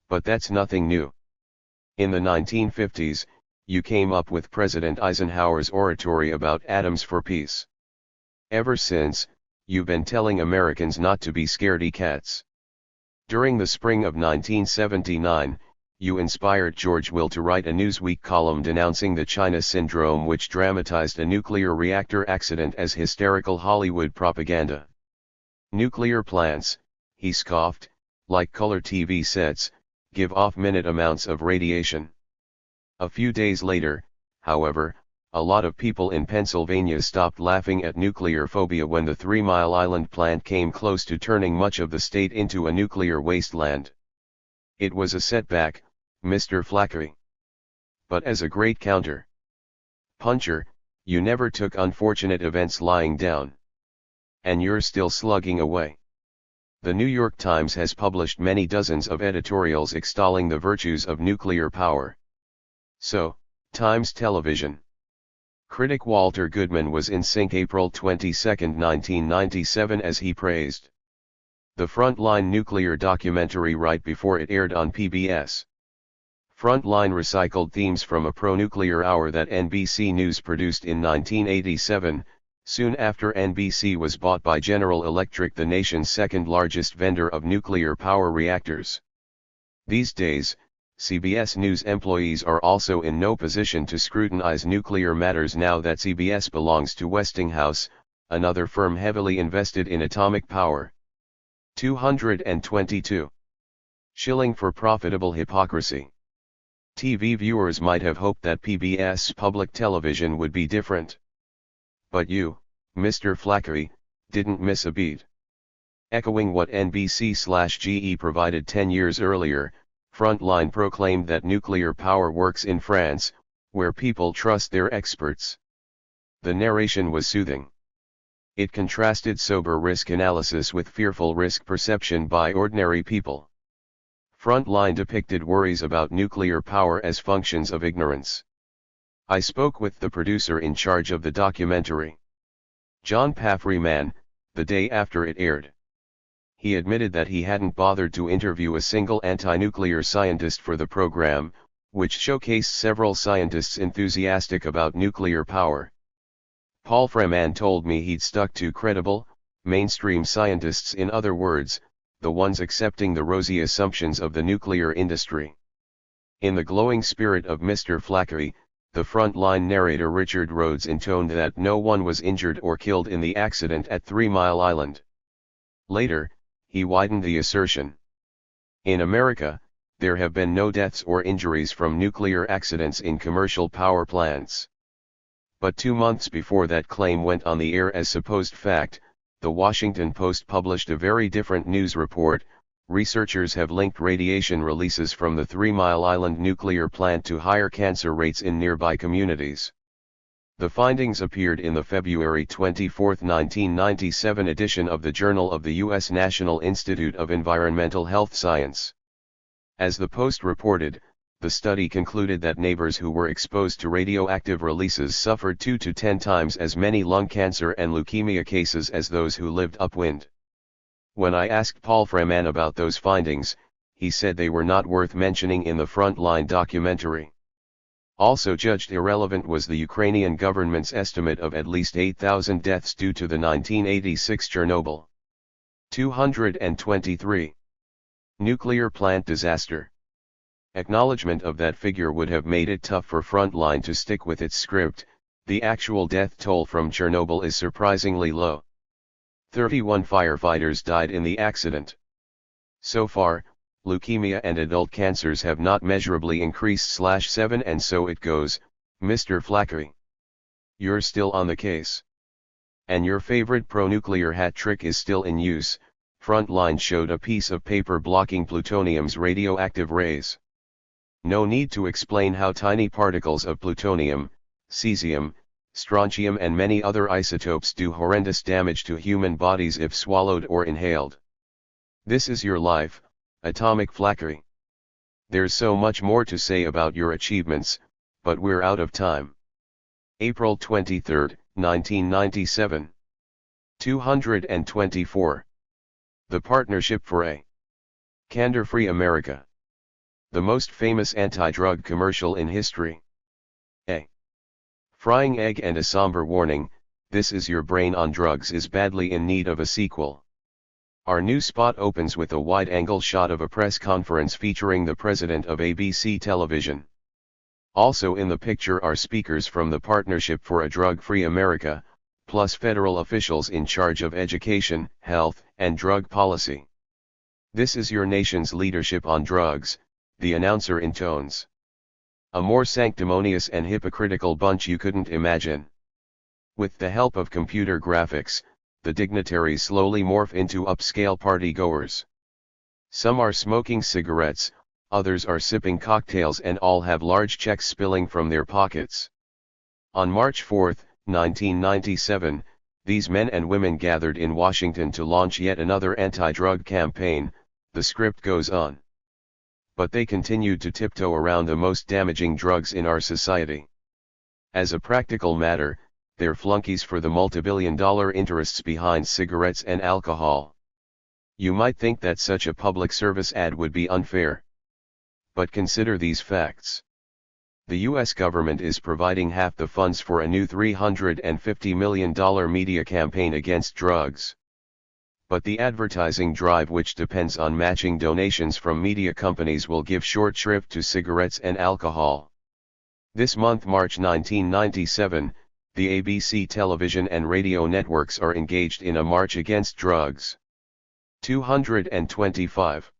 But that's nothing new. In the 1950s, you came up with President Eisenhower's oratory about atoms for peace. Ever since, you've been telling Americans not to be scaredy cats. During the spring of 1979, you inspired George Will to write a Newsweek column denouncing the China syndrome, which dramatized a nuclear reactor accident as hysterical Hollywood propaganda. Nuclear plants, he scoffed, like color TV sets, give off minute amounts of radiation. A few days later, however, a lot of people in Pennsylvania stopped laughing at nuclear phobia when the 3 Mile Island plant came close to turning much of the state into a nuclear wasteland. It was a setback, Mr. Flackery. But as a great counter-puncher, you never took unfortunate events lying down. And you're still slugging away. The New York Times has published many dozens of editorials extolling the virtues of nuclear power. So, Times Television. Critic Walter Goodman was in sync April 22, 1997, as he praised the Frontline nuclear documentary right before it aired on PBS. Frontline recycled themes from a pro-nuclear hour that NBC News produced in 1987, soon after NBC was bought by General Electric, the nation's second-largest vendor of nuclear power reactors. These days, CBS News employees are also in no position to scrutinize nuclear matters now that CBS belongs to Westinghouse, another firm heavily invested in atomic power. 222. Shilling for profitable hypocrisy. TV viewers might have hoped that PBS public television would be different. But you, Mr. Flackery, didn't miss a beat. Echoing what NBC/GE provided 10 years earlier, Frontline proclaimed that nuclear power works in France, where people trust their experts. The narration was soothing. It contrasted sober risk analysis with fearful risk perception by ordinary people. Frontline depicted worries about nuclear power as functions of ignorance. I spoke with the producer in charge of the documentary, John Paffreyman, the day after it aired. He admitted that he hadn't bothered to interview a single anti-nuclear scientist for the program, which showcased several scientists enthusiastic about nuclear power. Paul Freeman told me he'd stuck to credible, mainstream scientists, in other words, the ones accepting the rosy assumptions of the nuclear industry. In the glowing spirit of Mr. Flackery, the Frontline narrator Richard Rhodes intoned that no one was injured or killed in the accident at 3 Mile Island. Later, he widened the assertion. In America, there have been no deaths or injuries from nuclear accidents in commercial power plants. But 2 months before that claim went on the air as supposed fact, the Washington Post published a very different news report. Researchers have linked radiation releases from the 3 Mile Island nuclear plant to higher cancer rates in nearby communities. The findings appeared in the February 24, 1997 edition of the Journal of the U.S. National Institute of Environmental Health Science. As the Post reported, the study concluded that neighbors who were exposed to radioactive releases suffered 2 to 10 times as many lung cancer and leukemia cases as those who lived upwind. When I asked Paul Freeman about those findings, he said they were not worth mentioning in the Frontline documentary. Also judged irrelevant was the Ukrainian government's estimate of at least 8,000 deaths due to the 1986 Chernobyl. 223. Nuclear plant disaster. Acknowledgement of that figure would have made it tough for Frontline to stick with its script. The actual death toll from Chernobyl is surprisingly low. 31 firefighters died in the accident. So far, leukemia and adult cancers have not measurably increased /7 and so it goes, Mr. Flaherty. You're still on the case. And your favorite pro-nuclear hat trick is still in use. Frontline showed a piece of paper blocking plutonium's radioactive rays. No need to explain how tiny particles of plutonium, cesium, strontium and many other isotopes do horrendous damage to human bodies if swallowed or inhaled. This is your life, Atomic Flaherty. There's so much more to say about your achievements, but we're out of time. April 23, 1997. 224. The Partnership for a Candor-Free America. The most famous anti-drug commercial in history. A frying egg and a somber warning, this is your brain on drugs is badly in need of a sequel. Our new spot opens with a wide-angle shot of a press conference featuring the president of ABC television. Also in the picture are speakers from the Partnership for a Drug-Free America, plus federal officials in charge of education, health, and drug policy. This is your nation's leadership on drugs, the announcer intones. A more sanctimonious and hypocritical bunch you couldn't imagine. With the help of computer graphics, the dignitaries slowly morph into upscale party-goers. Some are smoking cigarettes, others are sipping cocktails and all have large checks spilling from their pockets. On March 4, 1997, these men and women gathered in Washington to launch yet another anti-drug campaign. The script goes on. But they continued to tiptoe around the most damaging drugs in our society. As a practical matter, they're flunkies for the multibillion-dollar interests behind cigarettes and alcohol. You might think that such a public service ad would be unfair. But consider these facts. The U.S. government is providing half the funds for a new $350 million media campaign against drugs. But the advertising drive, which depends on matching donations from media companies, will give short shrift to cigarettes and alcohol. This month, March 1997, the ABC television and radio networks are engaged in a march against drugs. 225.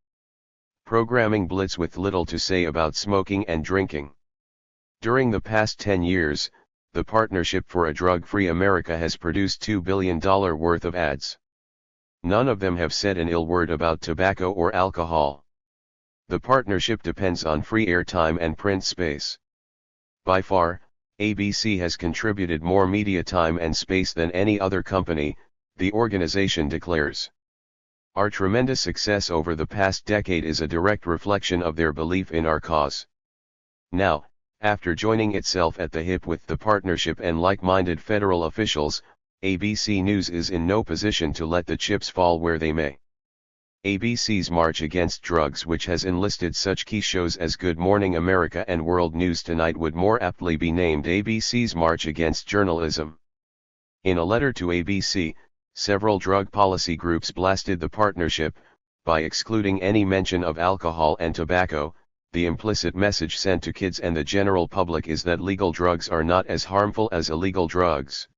Programming blitz with little to say about smoking and drinking. During the past 10 years, the Partnership for a Drug-Free America has produced $2 billion worth of ads. None of them have said an ill word about tobacco or alcohol. The partnership depends on free airtime and print space. By far, ABC has contributed more media time and space than any other company, the organization declares. Our tremendous success over the past decade is a direct reflection of their belief in our cause. Now, after joining itself at the hip with the partnership and like-minded federal officials, ABC News is in no position to let the chips fall where they may. ABC's march against drugs, which has enlisted such key shows as Good Morning America and World News Tonight, would more aptly be named ABC's March Against Journalism. In a letter to ABC, several drug policy groups blasted the partnership. By excluding any mention of alcohol and tobacco, the implicit message sent to kids and the general public is that legal drugs are not as harmful as illegal drugs.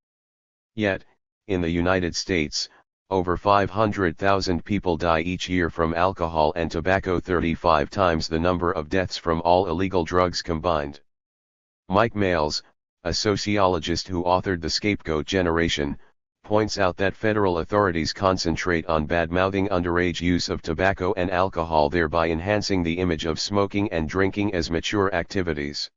Yet, in the United States, Over 500,000 people die each year from alcohol and tobacco, 35 times the number of deaths from all illegal drugs combined. Mike Males, a sociologist who authored The Scapegoat Generation, points out that federal authorities concentrate on bad-mouthing underage use of tobacco and alcohol, thereby enhancing the image of smoking and drinking as mature activities.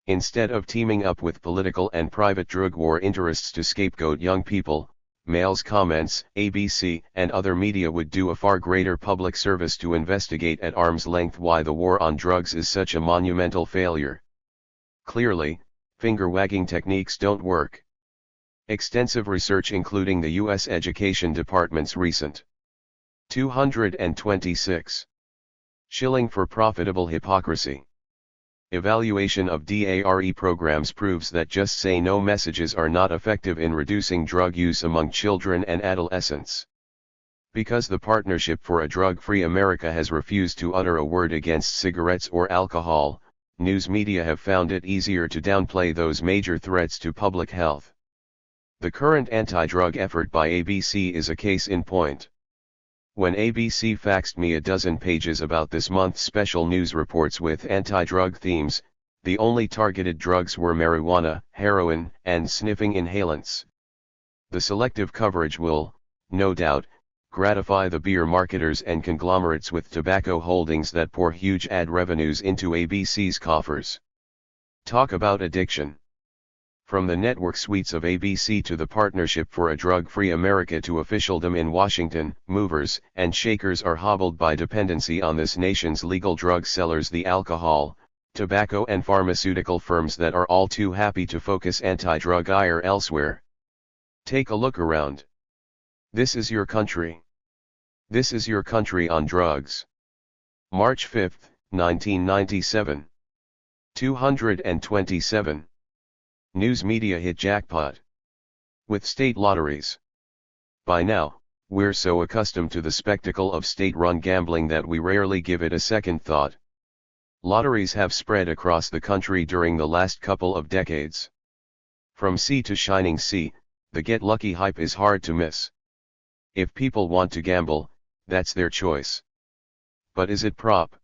Instead of teaming up with political and private drug war interests to scapegoat young people, Males comments, ABC and other media would do a far greater public service to investigate at arm's length why the war on drugs is such a monumental failure. Clearly, finger-wagging techniques don't work. Extensive research, including the U.S. Education Department's recent 226 Shilling for Profitable Hypocrisy evaluation of DARE programs proves that just say no messages are not effective in reducing drug use among children and adolescents. Because the Partnership for a Drug-Free America has refused to utter a word against cigarettes or alcohol, news media have found it easier to downplay those major threats to public health. The current anti-drug effort by ABC is a case in point. When ABC faxed me a dozen pages about this month's special news reports with anti-drug themes, the only targeted drugs were marijuana, heroin, and sniffing inhalants. The selective coverage will, no doubt, gratify the beer marketers and conglomerates with tobacco holdings that pour huge ad revenues into ABC's coffers. Talk about addiction. From the network suites of ABC to the Partnership for a Drug-Free America to officialdom in Washington, movers and shakers are hobbled by dependency on this nation's legal drug sellers, the alcohol, tobacco and pharmaceutical firms that are all too happy to focus anti-drug ire elsewhere. Take a look around. This is your country. This is your country on drugs. March 5, 1997. 227. News media hit jackpot with state lotteries. By now, we're so accustomed to the spectacle of state-run gambling that we rarely give it a second thought. Lotteries have spread across the country during the last couple of decades. From sea to shining sea, the get lucky hype is hard to miss. If people want to gamble, that's their choice. But is it proper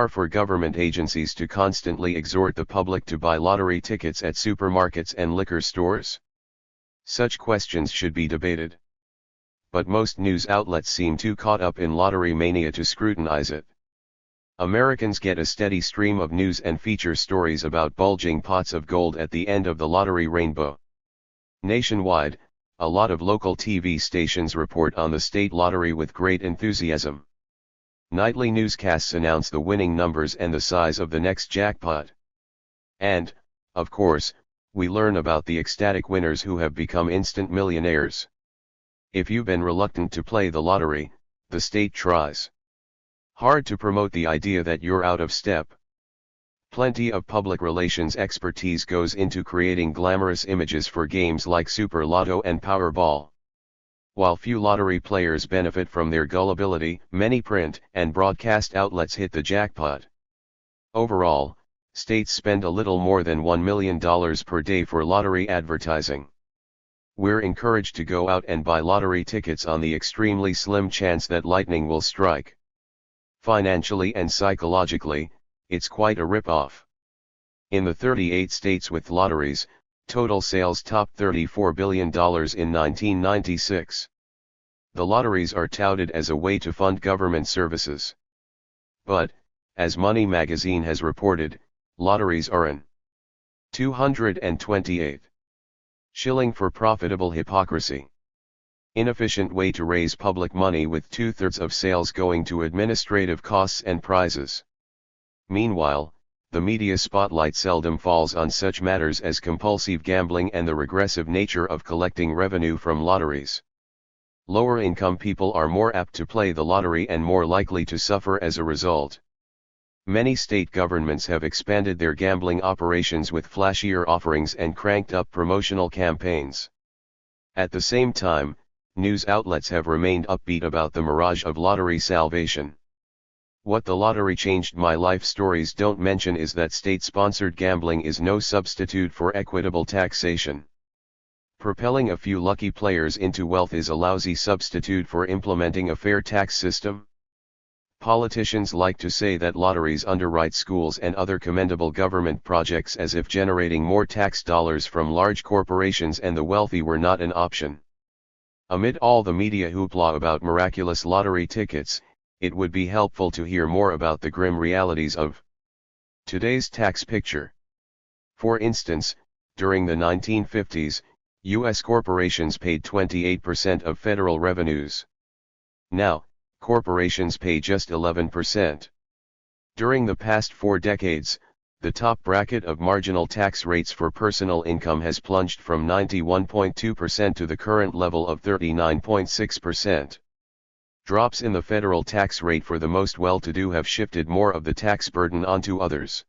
for government agencies to constantly exhort the public to buy lottery tickets at supermarkets and liquor stores? Such questions should be debated. But most news outlets seem too caught up in lottery mania to scrutinize it. Americans get a steady stream of news and feature stories about bulging pots of gold at the end of the lottery rainbow. Nationwide, a lot of local TV stations report on the state lottery with great enthusiasm. Nightly newscasts announce the winning numbers and the size of the next jackpot. And, of course, we learn about the ecstatic winners who have become instant millionaires. If you've been reluctant to play the lottery, the state tries hard to promote the idea that you're out of step. Plenty of public relations expertise goes into creating glamorous images for games like Super Lotto and Powerball. While few lottery players benefit from their gullibility, many print and broadcast outlets hit the jackpot. Overall, states spend a little more than $1 million per day for lottery advertising. We're encouraged to go out and buy lottery tickets on the extremely slim chance that lightning will strike. Financially and psychologically, it's quite a rip-off. In the 38 states with lotteries, total sales topped $34 billion in 1996. The lotteries are touted as a way to fund government services. But, as Money magazine has reported, lotteries are an 228 shilling for profitable hypocrisy. Inefficient way to raise public money with 2/3 of sales going to administrative costs and prizes. Meanwhile, the media spotlight seldom falls on such matters as compulsive gambling and the regressive nature of collecting revenue from lotteries. Lower income people are more apt to play the lottery and more likely to suffer as a result. Many state governments have expanded their gambling operations with flashier offerings and cranked up promotional campaigns. At the same time, news outlets have remained upbeat about the mirage of lottery salvation. What the lottery changed my life stories don't mention is that state-sponsored gambling is no substitute for equitable taxation. Propelling a few lucky players into wealth is a lousy substitute for implementing a fair tax system. Politicians like to say that lotteries underwrite schools and other commendable government projects as if generating more tax dollars from large corporations and the wealthy were not an option. Amid all the media hoopla about miraculous lottery tickets, it would be helpful to hear more about the grim realities of today's tax picture. For instance, during the 1950s, U.S. corporations paid 28% of federal revenues. Now, corporations pay just 11%. During the past 4 decades, the top bracket of marginal tax rates for personal income has plunged from 91.2% to the current level of 39.6%. Drops in the federal tax rate for the most well-to-do have shifted more of the tax burden onto others.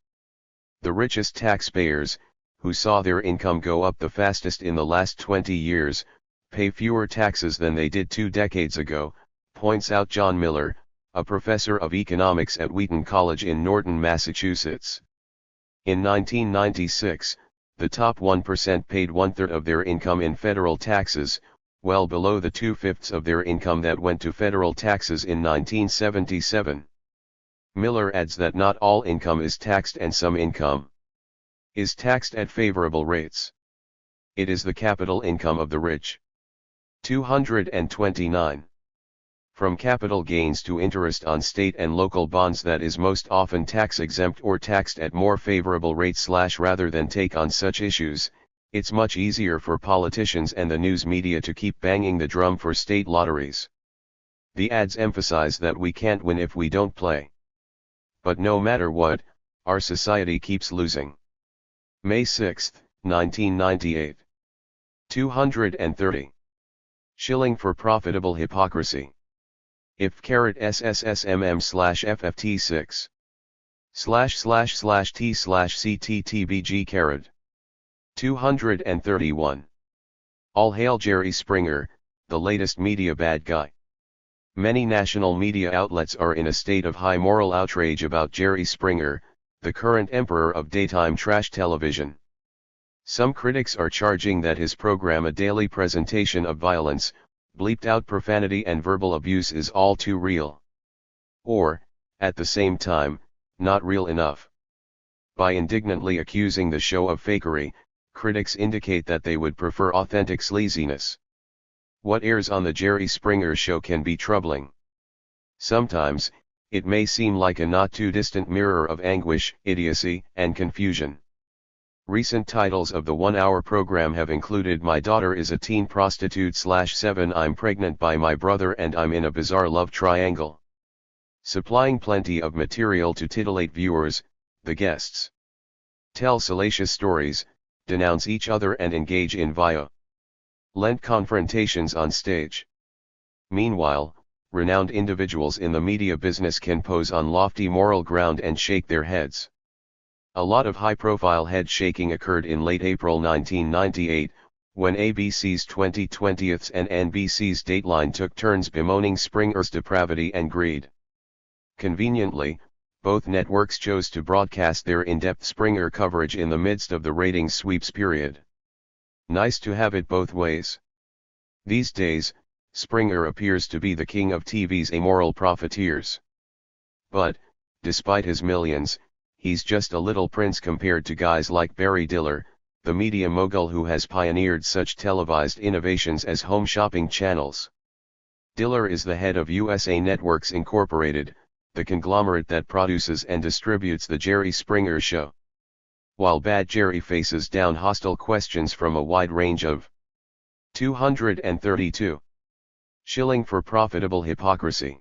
The richest taxpayers, who saw their income go up the fastest in the last 20 years, pay fewer taxes than they did 2 decades ago, points out John Miller, a professor of economics at Wheaton College in Norton, Massachusetts. In 1996, the top 1% paid 1/3 of their income in federal taxes, well below the 2/5 of their income that went to federal taxes in 1977. Miller adds that not all income is taxed and some income is taxed at favorable rates. It is the capital income of the rich. 229. From capital gains to interest on state and local bonds that is most often tax-exempt or taxed at more favorable rates rather than take on such issues, it's much easier for politicians and the news media to keep banging the drum for state lotteries. The ads emphasize that we can't win if we don't play. But no matter what, our society keeps losing. May 6, 1998. 230. Shilling for profitable hypocrisy. If /SSSMM/FFT6 /T/CTTBG 231. All hail Jerry Springer, the latest media bad guy. Many national media outlets are in a state of high moral outrage about Jerry Springer, the current emperor of daytime trash television. Some critics are charging that his program, a daily presentation of violence, bleeped out profanity and verbal abuse, is all too real. Or, at the same time, not real enough. By indignantly accusing the show of fakery, critics indicate that they would prefer authentic sleaziness. What airs on the Jerry Springer Show can be troubling. Sometimes, it may seem like a not-too-distant mirror of anguish, idiocy, and confusion. Recent titles of the one-hour program have included "My Daughter is a Teen Prostitute" /7 "I'm Pregnant by My Brother and I'm in a Bizarre Love Triangle." Supplying plenty of material to titillate viewers, the guests tell salacious stories, denounce each other and engage in violent confrontations on stage. Meanwhile, renowned individuals in the media business can pose on lofty moral ground and shake their heads. A lot of high-profile head-shaking occurred in late April 1998, when ABC's 20/20 and NBC's Dateline took turns bemoaning Springer's depravity and greed. Conveniently, both networks chose to broadcast their in-depth Springer coverage in the midst of the ratings sweeps period. Nice to have it both ways. These days, Springer appears to be the king of TV's amoral profiteers. But, despite his millions, he's just a little prince compared to guys like Barry Diller, the media mogul who has pioneered such televised innovations as home shopping channels. Diller is the head of USA Networks Incorporated, the conglomerate that produces and distributes The Jerry Springer Show. While Bad Jerry faces down hostile questions from a wide range of 232. Shilling for profitable hypocrisy.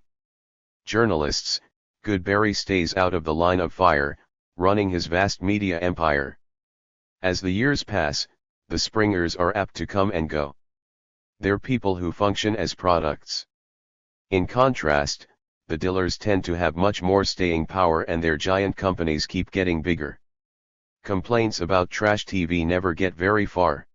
Journalists, Good Barry stays out of the line of fire, running his vast media empire. As the years pass, the Springers are apt to come and go. They're people who function as products. In contrast, the Dillers tend to have much more staying power and their giant companies keep getting bigger. Complaints about trash TV never get very far.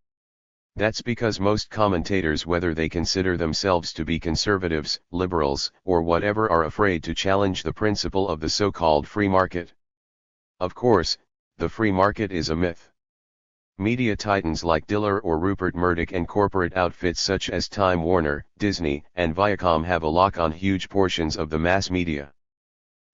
That's because most commentators, whether they consider themselves to be conservatives, liberals, or whatever, are afraid to challenge the principle of the so-called free market. Of course, the free market is a myth. Media titans like Diller or Rupert Murdoch and corporate outfits such as Time Warner, Disney, and Viacom have a lock on huge portions of the mass media.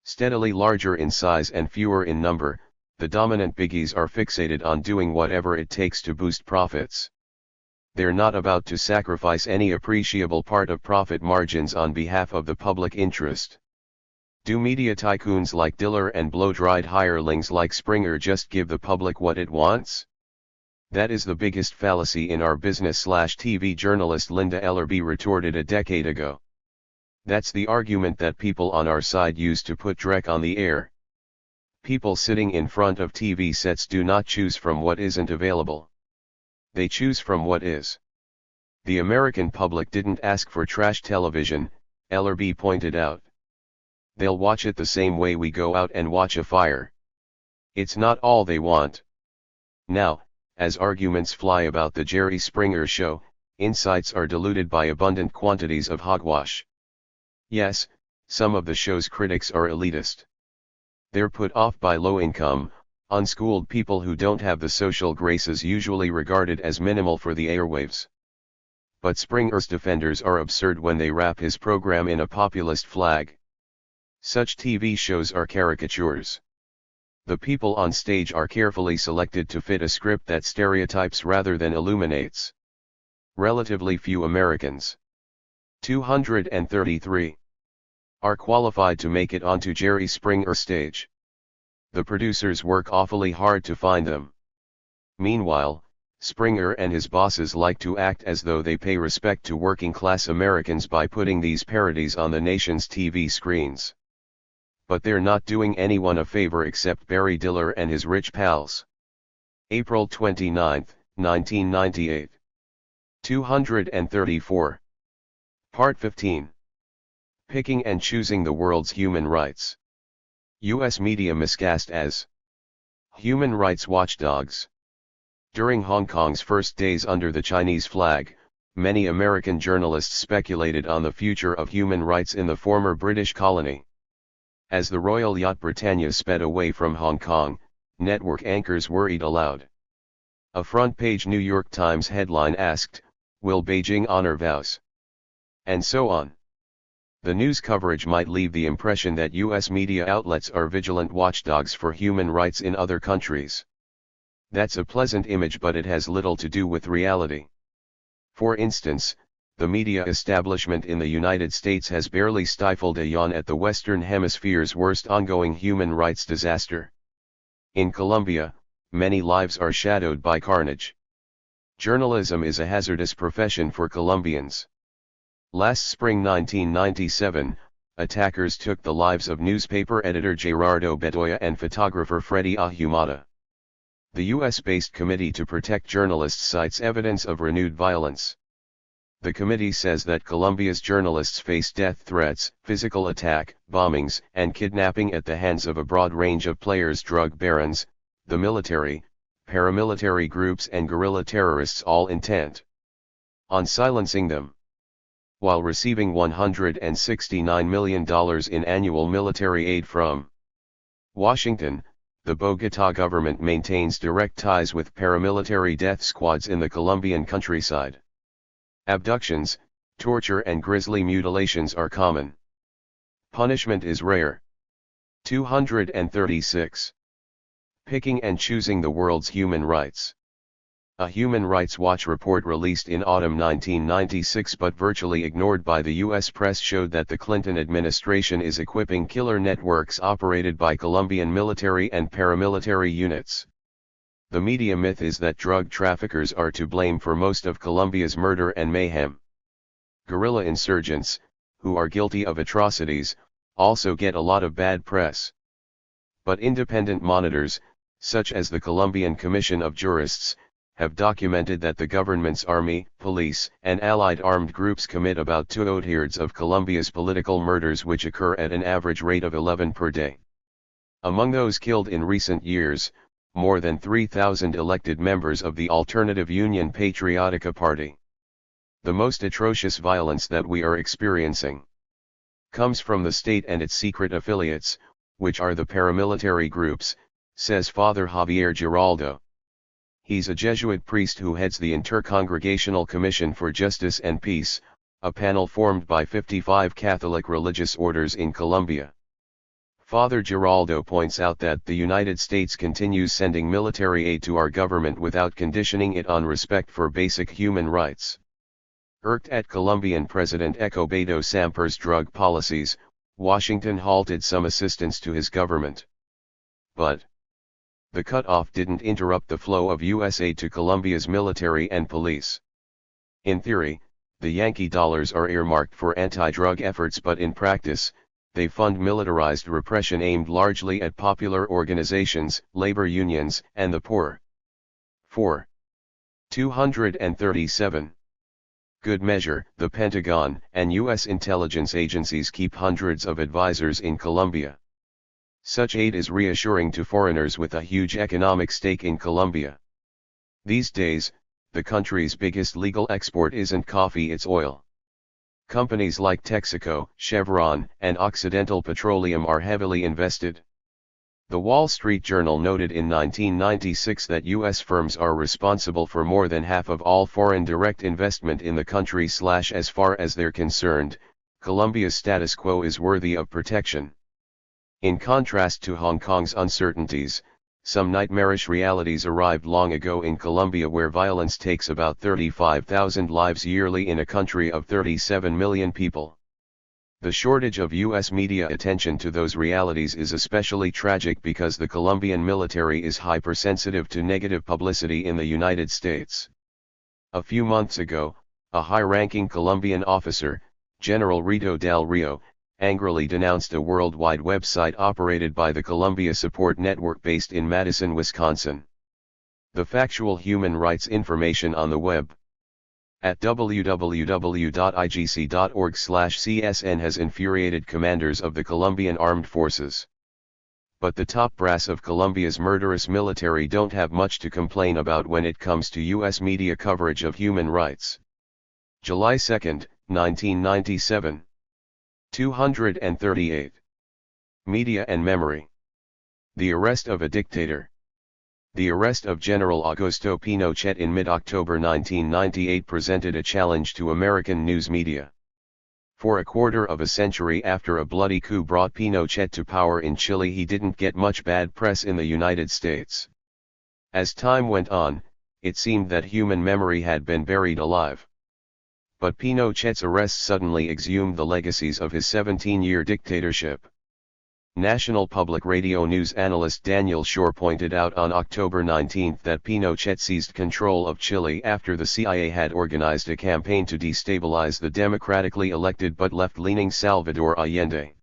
Steadily larger in size and fewer in number, the dominant biggies are fixated on doing whatever it takes to boost profits. They're not about to sacrifice any appreciable part of profit margins on behalf of the public interest. Do media tycoons like Diller and blow-dried hirelings like Springer just give the public what it wants? That is the biggest fallacy in our business/TV journalist Linda Ellerby retorted a decade ago. That's the argument that people on our side use to put Drek on the air. People sitting in front of TV sets do not choose from what isn't available. They choose from what is. The American public didn't ask for trash television, Ellerby pointed out. They'll watch it the same way we go out and watch a fire. It's not all they want. Now, as arguments fly about the Jerry Springer show, insights are diluted by abundant quantities of hogwash. Yes, some of the show's critics are elitist. They're put off by low-income, unschooled people who don't have the social graces usually regarded as minimal for the airwaves. But Springer's defenders are absurd when they wrap his program in a populist flag. Such TV shows are caricatures. The people on stage are carefully selected to fit a script that stereotypes rather than illuminates. Relatively few Americans, 233, are qualified to make it onto Jerry Springer's stage. The producers work awfully hard to find them. Meanwhile, Springer and his bosses like to act as though they pay respect to working-class Americans by putting these parodies on the nation's TV screens. But they're not doing anyone a favor except Barry Diller and his rich pals. April 29, 1998. 234. Part 15. Picking and choosing the world's human rights. U.S. media miscast as human rights watchdogs. During Hong Kong's first days under the Chinese flag, many American journalists speculated on the future of human rights in the former British colony. As the royal yacht Britannia sped away from Hong Kong, network anchors worried aloud. A front-page New York Times headline asked, "Will Beijing honor vows?" And so on. The news coverage might leave the impression that U.S. media outlets are vigilant watchdogs for human rights in other countries. That's a pleasant image, but it has little to do with reality. For instance, the media establishment in the United States has barely stifled a yawn at the Western Hemisphere's worst ongoing human rights disaster. In Colombia, many lives are shadowed by carnage. Journalism is a hazardous profession for Colombians. Last spring 1997, attackers took the lives of newspaper editor Gerardo Bedoya and photographer Freddy Ahumada. The US-based Committee to Protect Journalists cites evidence of renewed violence. The committee says that Colombia's journalists face death threats, physical attack, bombings, and kidnapping at the hands of a broad range of players: drug barons, the military, paramilitary groups and guerrilla terrorists, all intent on silencing them. While receiving $169 million in annual military aid from Washington, the Bogotá government maintains direct ties with paramilitary death squads in the Colombian countryside. Abductions, torture and grisly mutilations are common. Punishment is rare. 236. Picking and choosing the world's human rights. A Human Rights Watch report released in autumn 1996 but virtually ignored by the U.S. press showed that the Clinton administration is equipping killer networks operated by Colombian military and paramilitary units. The media myth is that drug traffickers are to blame for most of Colombia's murder and mayhem. Guerrilla insurgents, who are guilty of atrocities, also get a lot of bad press. But independent monitors, such as the Colombian Commission of Jurists, have documented that the government's army, police, and allied armed groups commit about 2/3 of Colombia's political murders, which occur at an average rate of 11 per day. Among those killed in recent years, more than 3,000 elected members of the alternative Union Patriotica party. The most atrocious violence that we are experiencing comes from the state and its secret affiliates, which are the paramilitary groups, says Father Javier Giraldo. He's a Jesuit priest who heads the Intercongregational Commission for Justice and Peace, a panel formed by 55 Catholic religious orders in Colombia. Father Giraldo points out that the United States continues sending military aid to our government without conditioning it on respect for basic human rights. Irked at Colombian President Escobedo Samper's drug policies, Washington halted some assistance to his government. But the cutoff didn't interrupt the flow of U.S. aid to Colombia's military and police. In theory, the Yankee dollars are earmarked for anti-drug efforts, but in practice, they fund militarized repression aimed largely at popular organizations, labor unions, and the poor. 4. 237. Good measure, the Pentagon and U.S. intelligence agencies keep hundreds of advisors in Colombia. Such aid is reassuring to foreigners with a huge economic stake in Colombia. These days, the country's biggest legal export isn't coffee, it's oil. Companies like Texaco, Chevron, and Occidental Petroleum are heavily invested. The Wall Street Journal noted in 1996 that U.S. firms are responsible for more than half of all foreign direct investment in the country. As far as they're concerned, Colombia's status quo is worthy of protection. In contrast to Hong Kong's uncertainties, some nightmarish realities arrived long ago in Colombia, where violence takes about 35,000 lives yearly in a country of 37 million people. The shortage of U.S. media attention to those realities is especially tragic because the Colombian military is hypersensitive to negative publicity in the United States. A few months ago, a high-ranking Colombian officer, General Rito del Rio, angrily denounced a worldwide website operated by the Columbia Support Network based in Madison, Wisconsin. The factual human rights information on the web at www.igc.org/csn has infuriated commanders of the Colombian Armed Forces. But the top brass of Colombia's murderous military don't have much to complain about when it comes to U.S. media coverage of human rights. July 2, 1997. 238. Media and memory. The arrest of a dictator. The arrest of General Augusto Pinochet in mid-October 1998 presented a challenge to American news media. For a quarter of a century after a bloody coup brought Pinochet to power in Chile, he didn't get much bad press in the United States. As time went on, it seemed that human memory had been buried alive. But Pinochet's arrest suddenly exhumed the legacies of his 17-year dictatorship. National Public Radio news analyst Daniel Shore pointed out on October 19 that Pinochet seized control of Chile after the CIA had organized a campaign to destabilize the democratically elected but left-leaning Salvador Allende.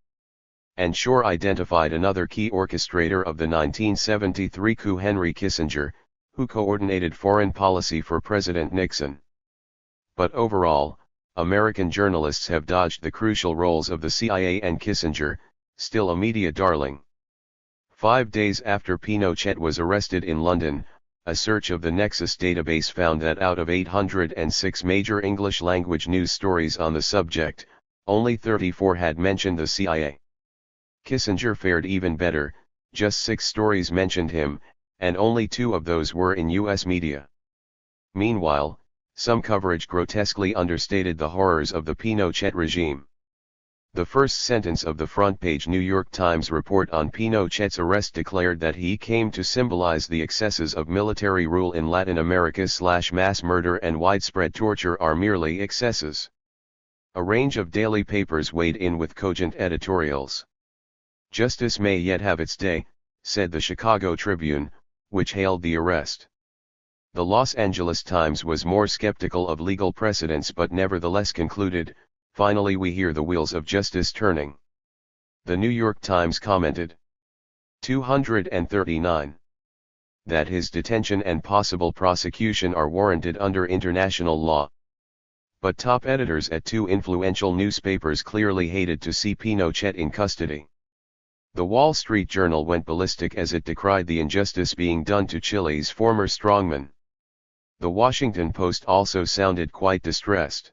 And Shore identified another key orchestrator of the 1973 coup, Henry Kissinger, who coordinated foreign policy for President Nixon. But overall, American journalists have dodged the crucial roles of the CIA and Kissinger, still a media darling. 5 days after Pinochet was arrested in London, a search of the Nexus database found that out of 806 major English-language news stories on the subject, only 34 had mentioned the CIA. Kissinger fared even better, just 6 stories mentioned him, and only 2 of those were in U.S. media. Meanwhile, some coverage grotesquely understated the horrors of the Pinochet regime. The first sentence of the front-page New York Times report on Pinochet's arrest declared that he came to symbolize the excesses of military rule in Latin America. Mass murder and widespread torture are merely excesses. A range of daily papers weighed in with cogent editorials. Justice may yet have its day, said the Chicago Tribune, which hailed the arrest. The Los Angeles Times was more skeptical of legal precedents but nevertheless concluded, "Finally we hear the wheels of justice turning." The New York Times commented, 239. That his detention and possible prosecution are warranted under international law. But top editors at 2 influential newspapers clearly hated to see Pinochet in custody. The Wall Street Journal went ballistic as it decried the injustice being done to Chile's former strongman. The Washington Post also sounded quite distressed.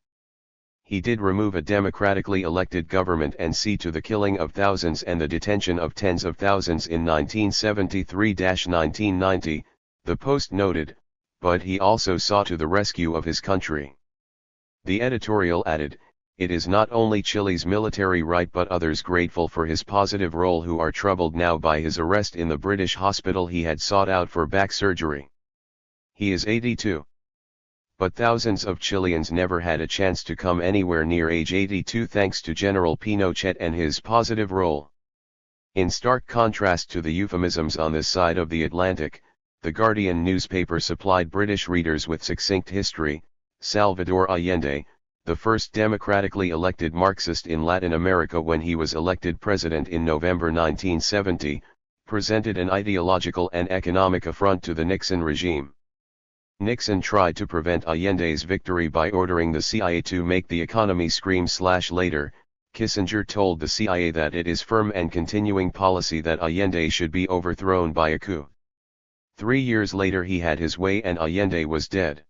He did remove a democratically elected government and see to the killing of thousands and the detention of tens of thousands in 1973-1990, the Post noted, but he also saw to the rescue of his country. The editorial added, "It is not only Chile's military right but others grateful for his positive role who are troubled now by his arrest in the British hospital he had sought out for back surgery. He is 82. But thousands of Chileans never had a chance to come anywhere near age 82 thanks to General Pinochet and his positive role." In stark contrast to the euphemisms on this side of the Atlantic, the Guardian newspaper supplied British readers with succinct history. Salvador Allende, the first democratically elected Marxist in Latin America when he was elected president in November 1970, presented an ideological and economic affront to the Nixon regime. Nixon tried to prevent Allende's victory by ordering the CIA to make the economy scream. Later, Kissinger told the CIA that it is firm and continuing policy that Allende should be overthrown by a coup. 3 years later he had his way and Allende was dead.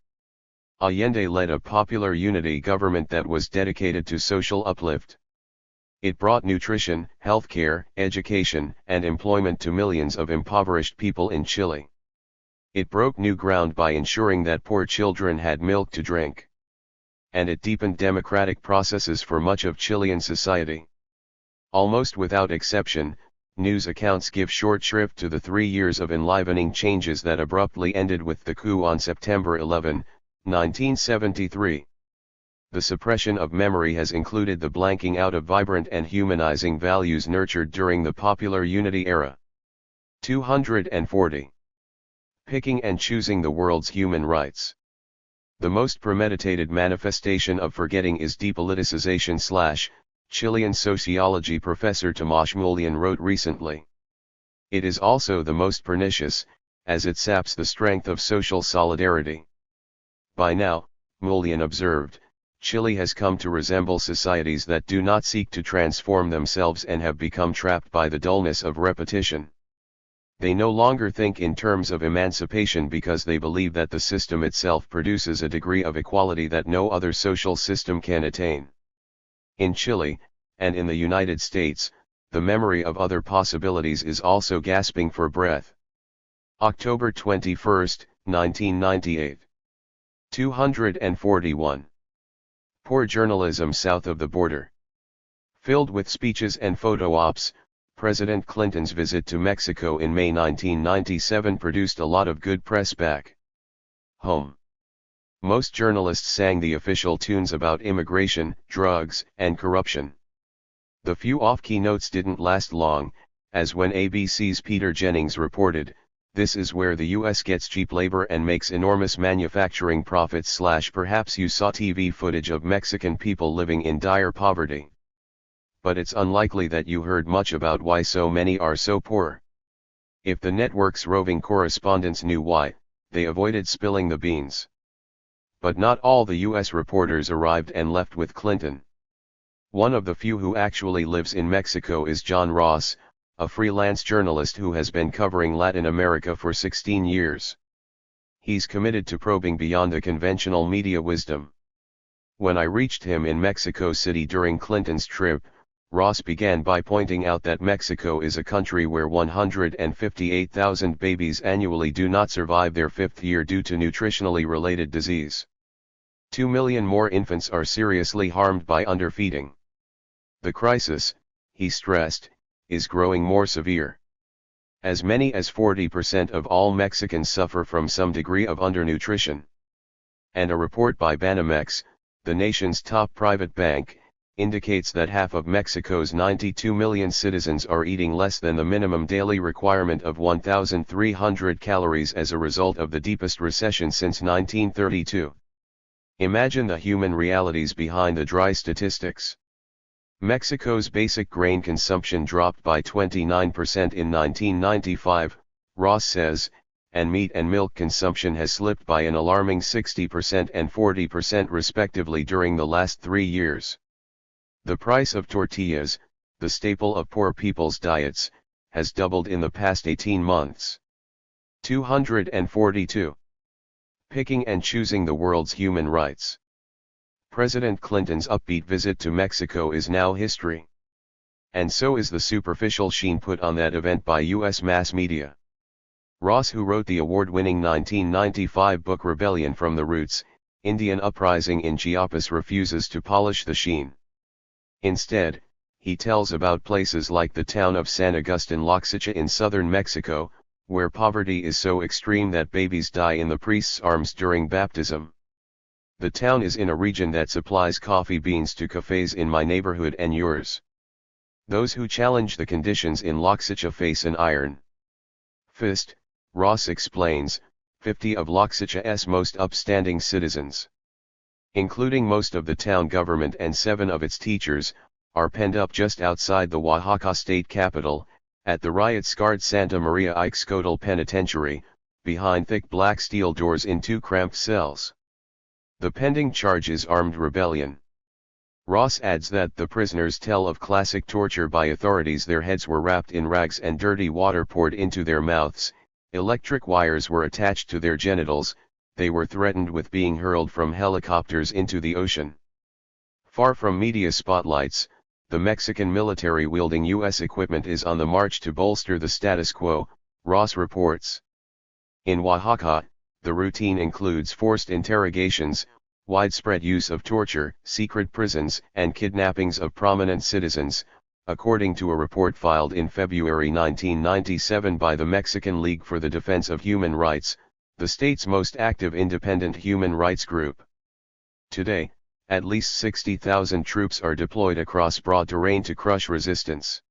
Allende led a popular unity government that was dedicated to social uplift. It brought nutrition, healthcare, education, and employment to millions of impoverished people in Chile. It broke new ground by ensuring that poor children had milk to drink. And it deepened democratic processes for much of Chilean society. Almost without exception, news accounts give short shrift to the 3 years of enlivening changes that abruptly ended with the coup on September 11, 1973. The suppression of memory has included the blanking out of vibrant and humanizing values nurtured during the popular unity era. 240. Picking and choosing the world's human rights. The most premeditated manifestation of forgetting is depoliticization. Chilean sociology professor Tomasz Mulyan wrote recently. It is also the most pernicious, as it saps the strength of social solidarity. By now, Mulyan observed, Chile has come to resemble societies that do not seek to transform themselves and have become trapped by the dullness of repetition. They no longer think in terms of emancipation because they believe that the system itself produces a degree of equality that no other social system can attain. In Chile, and in the United States, the memory of other possibilities is also gasping for breath. October 21, 1998. 241. Poor journalism south of the border. Filled with speeches and photo ops, President Clinton's visit to Mexico in May 1997 produced a lot of good press back home. Most journalists sang the official tunes about immigration, drugs, and corruption. The few off-key notes didn't last long, as when ABC's Peter Jennings reported, "This is where the US gets cheap labor and makes enormous manufacturing profits." Perhaps you saw TV footage of Mexican people living in dire poverty. But it's unlikely that you heard much about why so many are so poor. If the network's roving correspondents knew why, they avoided spilling the beans. But not all the US reporters arrived and left with Clinton. One of the few who actually lives in Mexico is John Ross, a freelance journalist who has been covering Latin America for 16 years. He's committed to probing beyond the conventional media wisdom. When I reached him in Mexico City during Clinton's trip, Ross began by pointing out that Mexico is a country where 158,000 babies annually do not survive their 5th year due to nutritionally related disease. 2 million more infants are seriously harmed by underfeeding. The crisis, he stressed, is growing more severe. As many as 40% of all Mexicans suffer from some degree of undernutrition. And a report by Banamex, the nation's top private bank, indicates that half of Mexico's 92 million citizens are eating less than the minimum daily requirement of 1,300 calories as a result of the deepest recession since 1932. Imagine the human realities behind the dry statistics. Mexico's basic grain consumption dropped by 29% in 1995, Ross says, and meat and milk consumption has slipped by an alarming 60% and 40% respectively during the last 3 years. The price of tortillas, the staple of poor people's diets, has doubled in the past 18 months. 242. Picking and choosing the world's human rights. President Clinton's upbeat visit to Mexico is now history. And so is the superficial sheen put on that event by US mass media. Ross, who wrote the award-winning 1995 book Rebellion from the Roots, Indian Uprising in Chiapas, refuses to polish the sheen. Instead, he tells about places like the town of San Agustin Loxicha in southern Mexico, where poverty is so extreme that babies die in the priest's arms during baptism. The town is in a region that supplies coffee beans to cafes in my neighborhood and yours. Those who challenge the conditions in Loxicha face an iron fist, Ross explains. 50 of Loxicha's most upstanding citizens, including most of the town government and 7 of its teachers, are penned up just outside the Oaxaca state capital, at the riot-scarred Santa Maria Ixcodal Penitentiary, behind thick black steel doors in 2 cramped cells. The pending charge is armed rebellion. Ross adds that the prisoners tell of classic torture by authorities. Their heads were wrapped in rags and dirty water poured into their mouths, electric wires were attached to their genitals, they were threatened with being hurled from helicopters into the ocean. Far from media spotlights, the Mexican military wielding U.S. equipment is on the march to bolster the status quo, Ross reports. In Oaxaca, the routine includes forced interrogations, widespread use of torture, secret prisons, and kidnappings of prominent citizens, according to a report filed in February 1997 by the Mexican League for the Defense of Human Rights, the state's most active independent human rights group. Today, at least 60,000 troops are deployed across broad terrain to crush resistance.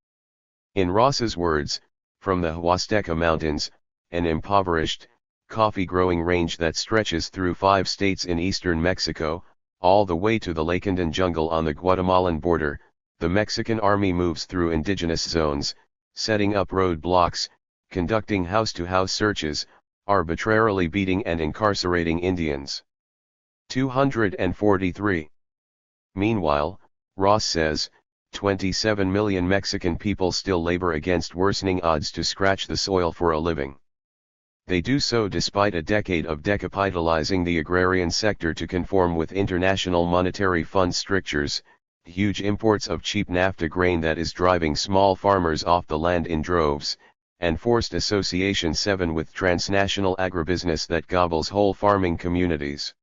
In Ross's words, from the Huasteca Mountains, an impoverished, coffee-growing range that stretches through 5 states in eastern Mexico, all the way to the Lacandan jungle on the Guatemalan border, the Mexican army moves through indigenous zones, setting up roadblocks, conducting house-to-house searches, arbitrarily beating and incarcerating Indians. 243. Meanwhile, Ross says, 27 million Mexican people still labor against worsening odds to scratch the soil for a living. They do so despite a decade of decapitalizing the agrarian sector to conform with International Monetary Fund strictures, huge imports of cheap NAFTA grain that is driving small farmers off the land in droves, and forced association 7 with transnational agribusiness that gobbles whole farming communities.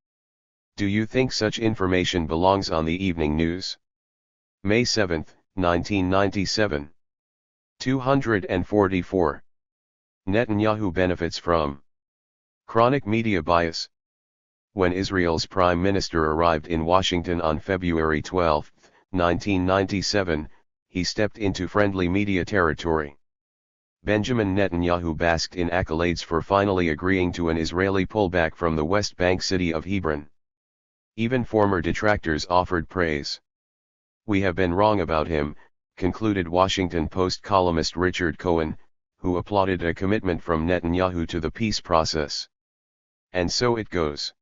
Do you think such information belongs on the evening news? May 7, 1997. 244. Netanyahu benefits from chronic media bias. When Israel's Prime Minister arrived in Washington on February 12, 1997, he stepped into friendly media territory. Benjamin Netanyahu basked in accolades for finally agreeing to an Israeli pullback from the West Bank city of Hebron. Even former detractors offered praise. We have been wrong about him, concluded Washington Post columnist Richard Cohen, who applauded a commitment from Netanyahu to the peace process. And so it goes.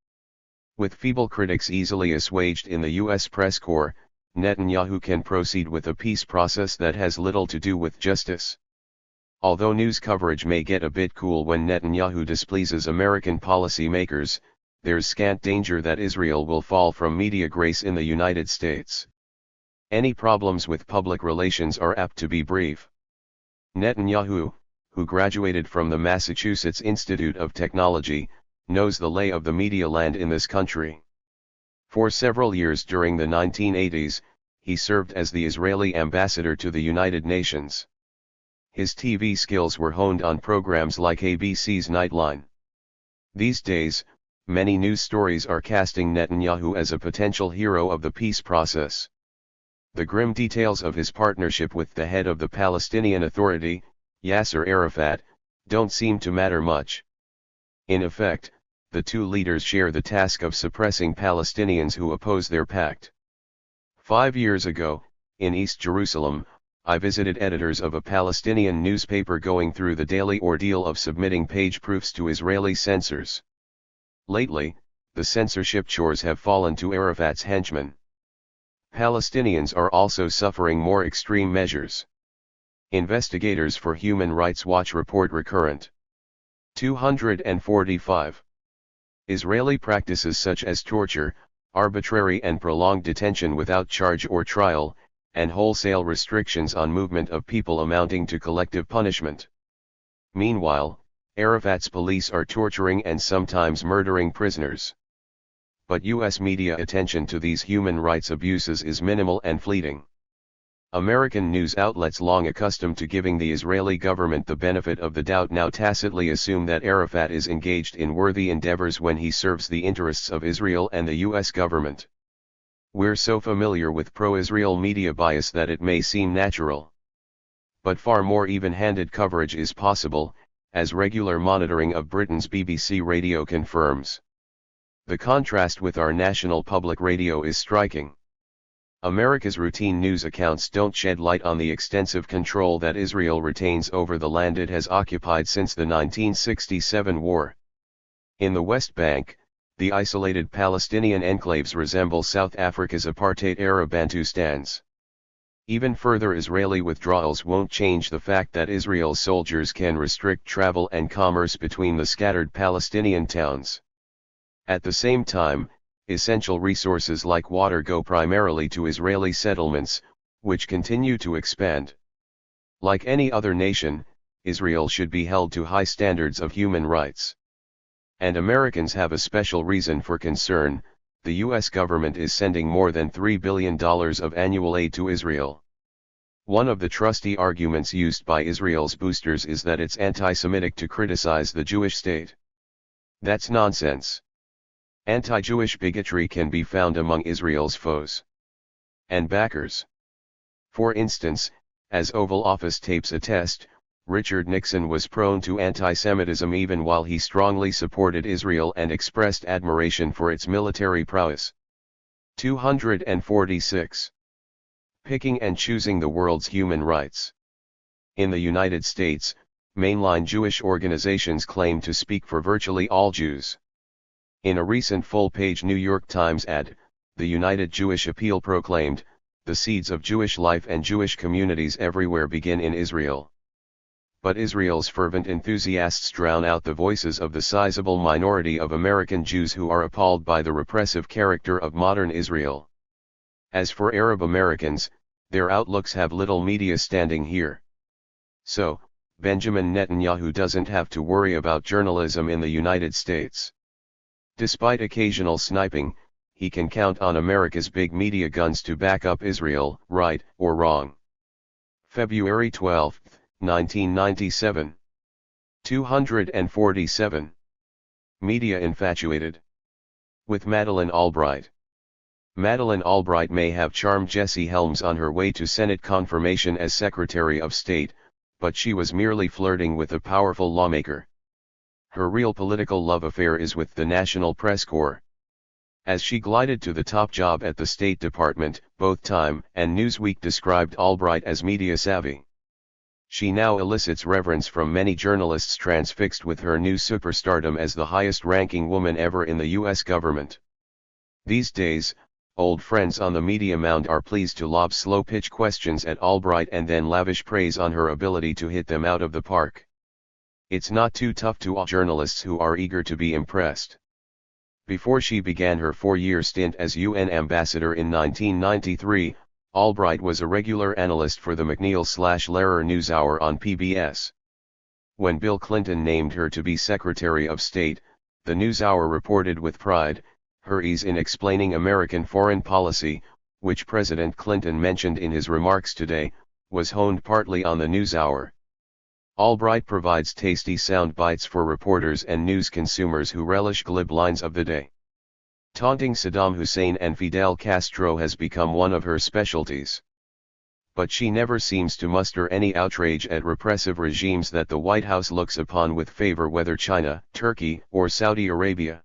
With feeble critics easily assuaged in the U.S. press corps, Netanyahu can proceed with a peace process that has little to do with justice. Although news coverage may get a bit cool when Netanyahu displeases American policymakers, there's scant danger that Israel will fall from media grace in the United States. Any problems with public relations are apt to be brief. Netanyahu, who graduated from the Massachusetts Institute of Technology, knows the lay of the media land in this country. For several years during the 1980s, he served as the Israeli ambassador to the United Nations. His TV skills were honed on programs like ABC's Nightline. These days, many news stories are casting Netanyahu as a potential hero of the peace process. The grim details of his partnership with the head of the Palestinian Authority, Yasser Arafat, don't seem to matter much. In effect, the two leaders share the task of suppressing Palestinians who oppose their pact. 5 years ago, in East Jerusalem, I visited editors of a Palestinian newspaper going through the daily ordeal of submitting page proofs to Israeli censors. Lately, the censorship chores have fallen to Arafat's henchmen. Palestinians are also suffering more extreme measures. Investigators for Human Rights Watch report recurrent. 245. Israeli practices such as torture, arbitrary and prolonged detention without charge or trial, and wholesale restrictions on movement of people amounting to collective punishment. Meanwhile, Arafat's police are torturing and sometimes murdering prisoners. But US media attention to these human rights abuses is minimal and fleeting. American news outlets, long accustomed to giving the Israeli government the benefit of the doubt, now tacitly assume that Arafat is engaged in worthy endeavors when he serves the interests of Israel and the US government. We're so familiar with pro-Israel media bias that it may seem natural. But far more even-handed coverage is possible, as regular monitoring of Britain's BBC radio confirms. The contrast with our national public radio is striking. America's routine news accounts don't shed light on the extensive control that Israel retains over the land it has occupied since the 1967 war. In the West Bank, the isolated Palestinian enclaves resemble South Africa's apartheid-era Bantustans. Even further Israeli withdrawals won't change the fact that Israel's soldiers can restrict travel and commerce between the scattered Palestinian towns. At the same time, essential resources like water go primarily to Israeli settlements, which continue to expand. Like any other nation, Israel should be held to high standards of human rights. And Americans have a special reason for concern. The US government is sending more than $3 billion of annual aid to Israel. One of the trusty arguments used by Israel's boosters is that it's anti-Semitic to criticize the Jewish state. That's nonsense. Anti-Jewish bigotry can be found among Israel's foes and backers. For instance, as Oval Office tapes attest, Richard Nixon was prone to anti-Semitism even while he strongly supported Israel and expressed admiration for its military prowess. 246. Picking and choosing the world's human rights. In the United States, mainline Jewish organizations claim to speak for virtually all Jews. In a recent full-page New York Times ad, the United Jewish Appeal proclaimed, "The seeds of Jewish life and Jewish communities everywhere begin in Israel." But Israel's fervent enthusiasts drown out the voices of the sizable minority of American Jews who are appalled by the repressive character of modern Israel. As for Arab Americans, their outlooks have little media standing here. So, Benjamin Netanyahu doesn't have to worry about journalism in the United States. Despite occasional sniping, he can count on America's big media guns to back up Israel, right or wrong. February 12, 1997. 247. Media infatuated. With Madeleine Albright. Madeleine Albright may have charmed Jesse Helms on her way to Senate confirmation as Secretary of State, but she was merely flirting with a powerful lawmaker. Her real political love affair is with the National Press Corps. As she glided to the top job at the State Department, both Time and Newsweek described Albright as media savvy. She now elicits reverence from many journalists transfixed with her new superstardom as the highest-ranking woman ever in the U.S. government. These days, old friends on the media mound are pleased to lob slow-pitch questions at Albright and then lavish praise on her ability to hit them out of the park. It's not too tough to all journalists who are eager to be impressed. Before she began her 4-year stint as UN ambassador in 1993, Albright was a regular analyst for the McNeil/Lehrer NewsHour on PBS. When Bill Clinton named her to be Secretary of State, the NewsHour reported with pride, her ease in explaining American foreign policy, which President Clinton mentioned in his remarks today, was honed partly on the NewsHour. Albright provides tasty sound bites for reporters and news consumers who relish glib lines of the day. Taunting Saddam Hussein and Fidel Castro has become one of her specialties. But she never seems to muster any outrage at repressive regimes that the White House looks upon with favor, whether China, Turkey, or Saudi Arabia.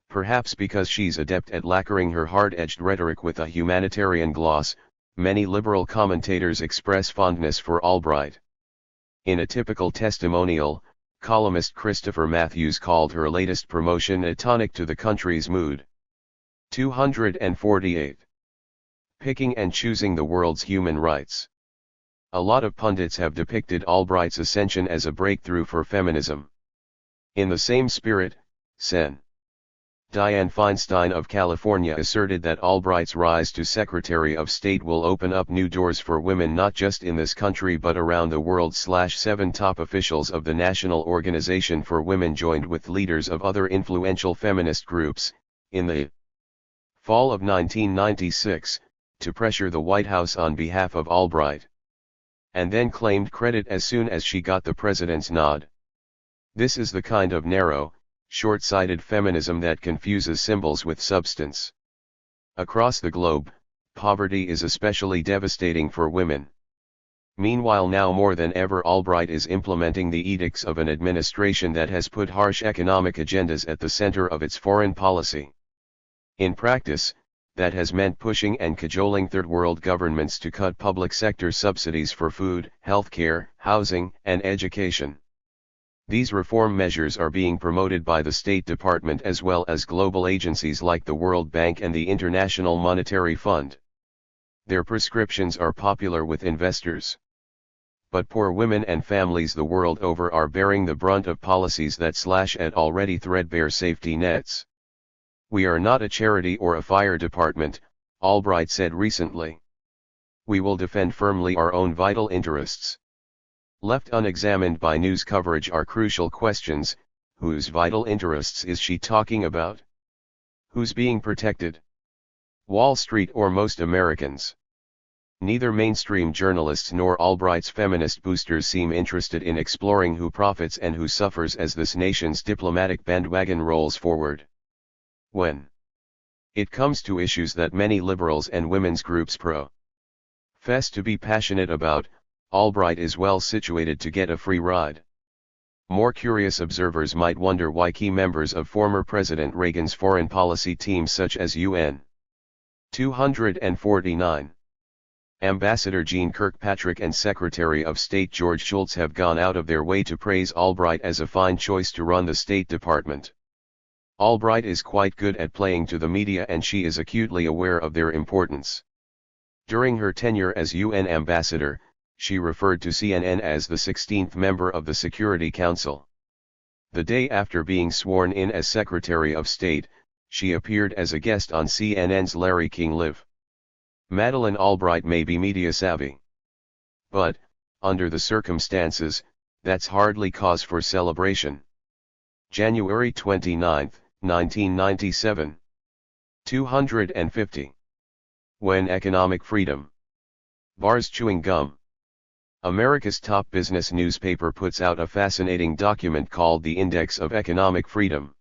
Perhaps because she's adept at lacquering her hard-edged rhetoric with a humanitarian gloss, many liberal commentators express fondness for Albright. In a typical testimonial, columnist Christopher Matthews called her latest promotion a tonic to the country's mood. 248. Picking and choosing the world's human rights. A lot of pundits have depicted Albright's ascension as a breakthrough for feminism. In the same spirit, Sen. Dianne Feinstein of California asserted that Albright's rise to Secretary of State will open up new doors for women not just in this country but around the world. 7 top officials of the National Organization for Women joined with leaders of other influential feminist groups, in the fall of 1996, to pressure the White House on behalf of Albright. And then claimed credit as soon as she got the president's nod. This is the kind of narrow, short-sighted feminism that confuses symbols with substance. Across the globe, poverty is especially devastating for women. Meanwhile, now more than ever, Albright is implementing the edicts of an administration that has put harsh economic agendas at the center of its foreign policy. In practice, that has meant pushing and cajoling third world governments to cut public sector subsidies for food, healthcare, housing, and education. These reform measures are being promoted by the State Department as well as global agencies like the World Bank and the International Monetary Fund. Their prescriptions are popular with investors. But poor women and families the world over are bearing the brunt of policies that slash at already threadbare safety nets. "We are not a charity or a fire department," Albright said recently. "We will defend firmly our own vital interests." Left unexamined by news coverage are crucial questions: whose vital interests is she talking about? Who's being protected? Wall Street or most Americans? Neither mainstream journalists nor Albright's feminist boosters seem interested in exploring who profits and who suffers as this nation's diplomatic bandwagon rolls forward. When it comes to issues that many liberals and women's groups profess to be passionate about, Albright is well situated to get a free ride. More curious observers might wonder why key members of former President Reagan's foreign policy team such as UN 249 Ambassador Jeane Kirkpatrick and Secretary of State George Shultz have gone out of their way to praise Albright as a fine choice to run the State Department. Albright is quite good at playing to the media and she is acutely aware of their importance. During her tenure as UN ambassador, she referred to CNN as the 16th member of the Security Council. The day after being sworn in as Secretary of State, she appeared as a guest on CNN's Larry King Live. Madeleine Albright may be media savvy. But, under the circumstances, that's hardly cause for celebration. January 29, 1997. 250. When economic freedom. Bars chewing gum. America's top business newspaper puts out a fascinating document called The Index of Economic Freedom.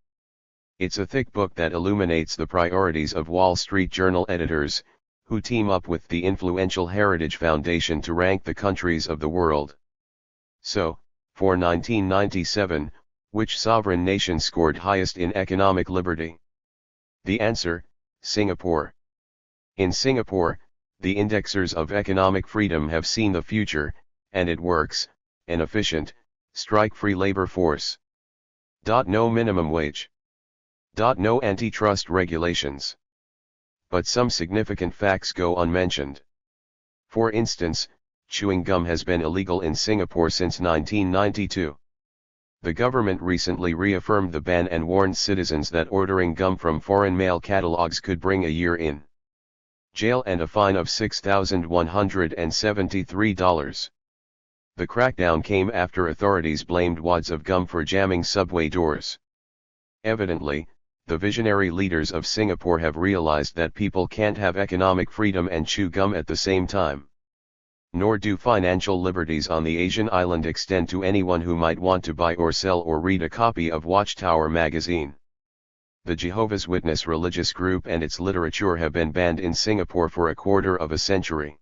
It's a thick book that illuminates the priorities of Wall Street Journal editors, who team up with the influential Heritage Foundation to rank the countries of the world. So, for 1997, which sovereign nation scored highest in economic liberty? The answer: Singapore. In Singapore, the indexers of economic freedom have seen the future, and it works: an efficient, strike-free labor force. No minimum wage. No antitrust regulations. But some significant facts go unmentioned. For instance, chewing gum has been illegal in Singapore since 1992. The government recently reaffirmed the ban and warned citizens that ordering gum from foreign mail catalogs could bring a year in jail and a fine of $6,173. The crackdown came after authorities blamed wads of gum for jamming subway doors. Evidently, the visionary leaders of Singapore have realized that people can't have economic freedom and chew gum at the same time. Nor do financial liberties on the Asian island extend to anyone who might want to buy or sell or read a copy of Watchtower magazine. The Jehovah's Witness religious group and its literature have been banned in Singapore for a quarter of a century.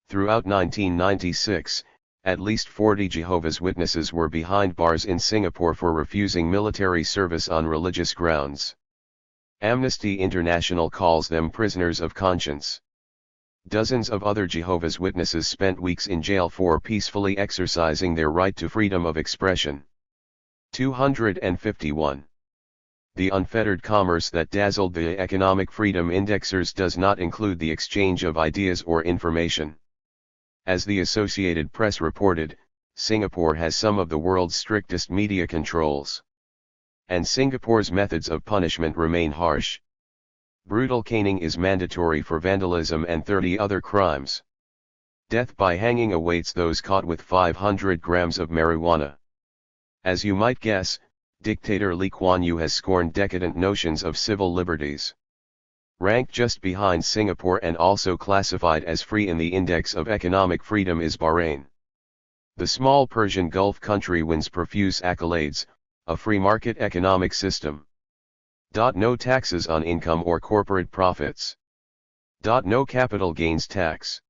Throughout 1996, at least 40 Jehovah's Witnesses were behind bars in Singapore for refusing military service on religious grounds. Amnesty International calls them prisoners of conscience. Dozens of other Jehovah's Witnesses spent weeks in jail for peacefully exercising their right to freedom of expression. 251. The unfettered commerce that dazzled the economic freedom indexers does not include the exchange of ideas or information. As the Associated Press reported, Singapore has some of the world's strictest media controls. and Singapore's methods of punishment remain harsh. Brutal caning is mandatory for vandalism and 30 other crimes. Death by hanging awaits those caught with 500 grams of marijuana. As you might guess, dictator Lee Kuan Yew has scorned decadent notions of civil liberties. Ranked just behind Singapore and also classified as free in the Index of Economic Freedom is Bahrain. The small Persian Gulf country wins profuse accolades, a free market economic system. No taxes on income or corporate profits. No capital gains tax.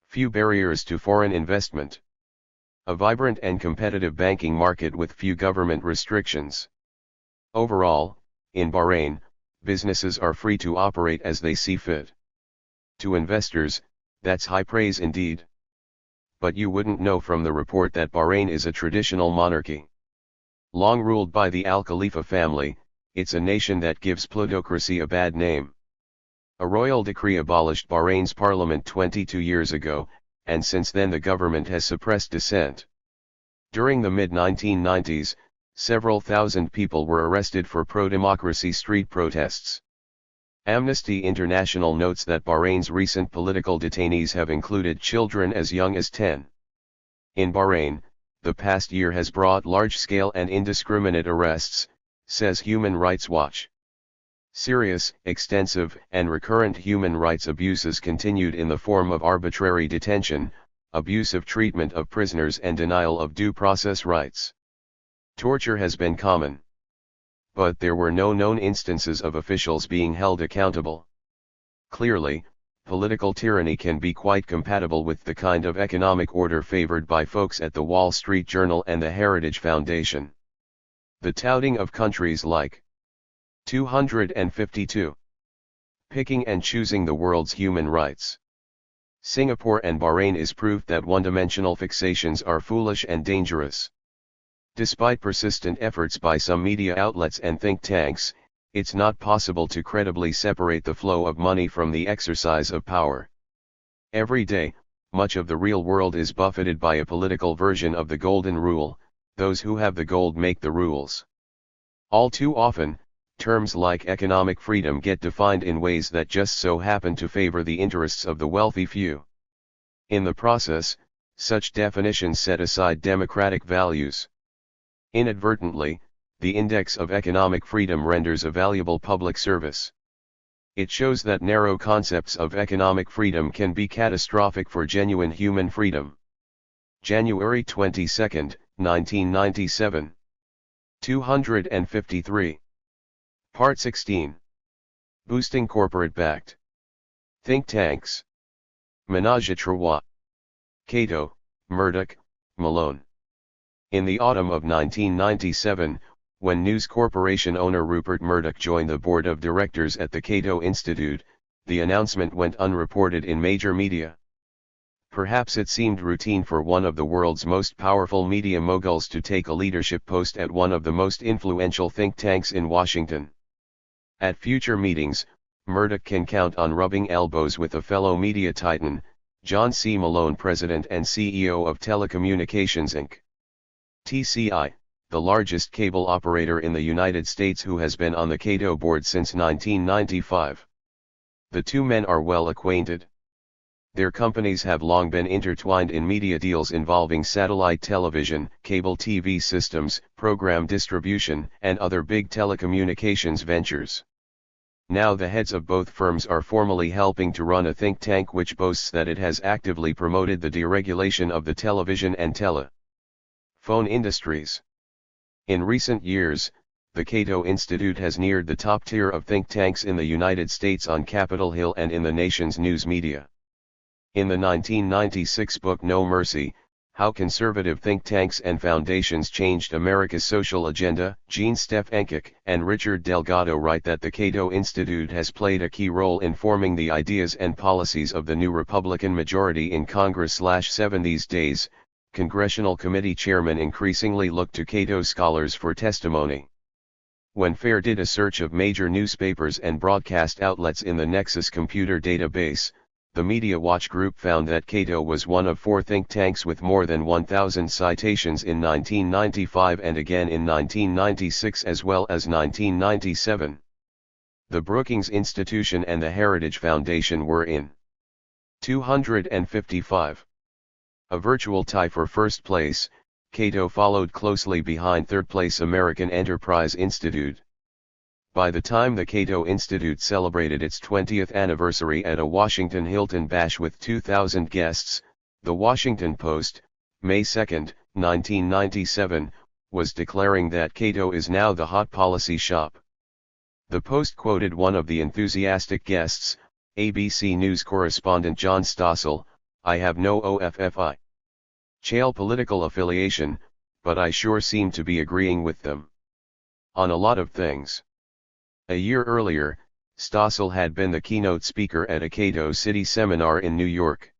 Few barriers to foreign investment. A vibrant and competitive banking market with few government restrictions. Overall, in Bahrain, businesses are free to operate as they see fit. To investors, that's high praise indeed. But you wouldn't know from the report that Bahrain is a traditional monarchy. Long ruled by the Al Khalifa family, it's a nation that gives plutocracy a bad name. A royal decree abolished Bahrain's parliament 22 years ago, and since then the government has suppressed dissent. During the mid-1990s, several thousand people were arrested for pro-democracy street protests. Amnesty International notes that Bahrain's recent political detainees have included children as young as 10. In Bahrain, the past year has brought large-scale and indiscriminate arrests, says Human Rights Watch. Serious, extensive, and recurrent human rights abuses continued in the form of arbitrary detention, abusive treatment of prisoners and denial of due process rights. Torture has been common. But there were no known instances of officials being held accountable. Clearly, political tyranny can be quite compatible with the kind of economic order favored by folks at the Wall Street Journal and the Heritage Foundation. The touting of countries like 252. Picking and choosing the world's human rights. Singapore and Bahrain is proof that one-dimensional fixations are foolish and dangerous. Despite persistent efforts by some media outlets and think tanks, it's not possible to credibly separate the flow of money from the exercise of power. Every day, much of the real world is buffeted by a political version of the golden rule: those who have the gold make the rules. All too often, terms like economic freedom get defined in ways that just so happen to favor the interests of the wealthy few. In the process, such definitions set aside democratic values. Inadvertently, the Index of Economic Freedom renders a valuable public service. It shows that narrow concepts of economic freedom can be catastrophic for genuine human freedom. January 22, 1997. 253. Part 16. Boosting corporate-backed think tanks. Menage a trois. Cato, Murdoch, Malone. In the autumn of 1997, when News Corporation owner Rupert Murdoch joined the board of directors at the Cato Institute, the announcement went unreported in major media. Perhaps it seemed routine for one of the world's most powerful media moguls to take a leadership post at one of the most influential think tanks in Washington. At future meetings, Murdoch can count on rubbing elbows with a fellow media titan, John C. Malone, president and CEO of Telecommunications Inc. TCI, the largest cable operator in the United States, who has been on the Cato board since 1995. The two men are well acquainted. Their companies have long been intertwined in media deals involving satellite television, cable TV systems, program distribution, and other big telecommunications ventures. Now the heads of both firms are formally helping to run a think tank which boasts that it has actively promoted the deregulation of the television and telephone industries. In recent years, the Cato Institute has neared the top tier of think tanks in the United States on Capitol Hill and in the nation's news media. In the 1996 book No Mercy, How Conservative Think Tanks and Foundations Changed America's Social Agenda, Jean Stefancic and Richard Delgado write that the Cato Institute has played a key role in forming the ideas and policies of the new Republican majority in Congress/7 these days. Congressional committee chairmen increasingly look to Cato scholars for testimony. When FAIR did a search of major newspapers and broadcast outlets in the Nexus computer database, the Media Watch Group found that Cato was one of 4 think tanks with more than 1,000 citations in 1995 and again in 1996 as well as 1997. The Brookings Institution and the Heritage Foundation were in 255. A virtual tie for first place, Cato followed closely behind third place American Enterprise Institute. By the time the Cato Institute celebrated its 20th anniversary at a Washington Hilton bash with 2,000 guests, the Washington Post, May 2, 1997, was declaring that Cato is now the hot policy shop. The Post quoted one of the enthusiastic guests, ABC News correspondent John Stossel, "I have no OFFI. Chale political affiliation, but I sure seem to be agreeing with them on a lot of things." A year earlier, Stossel had been the keynote speaker at a Cato City seminar in New York.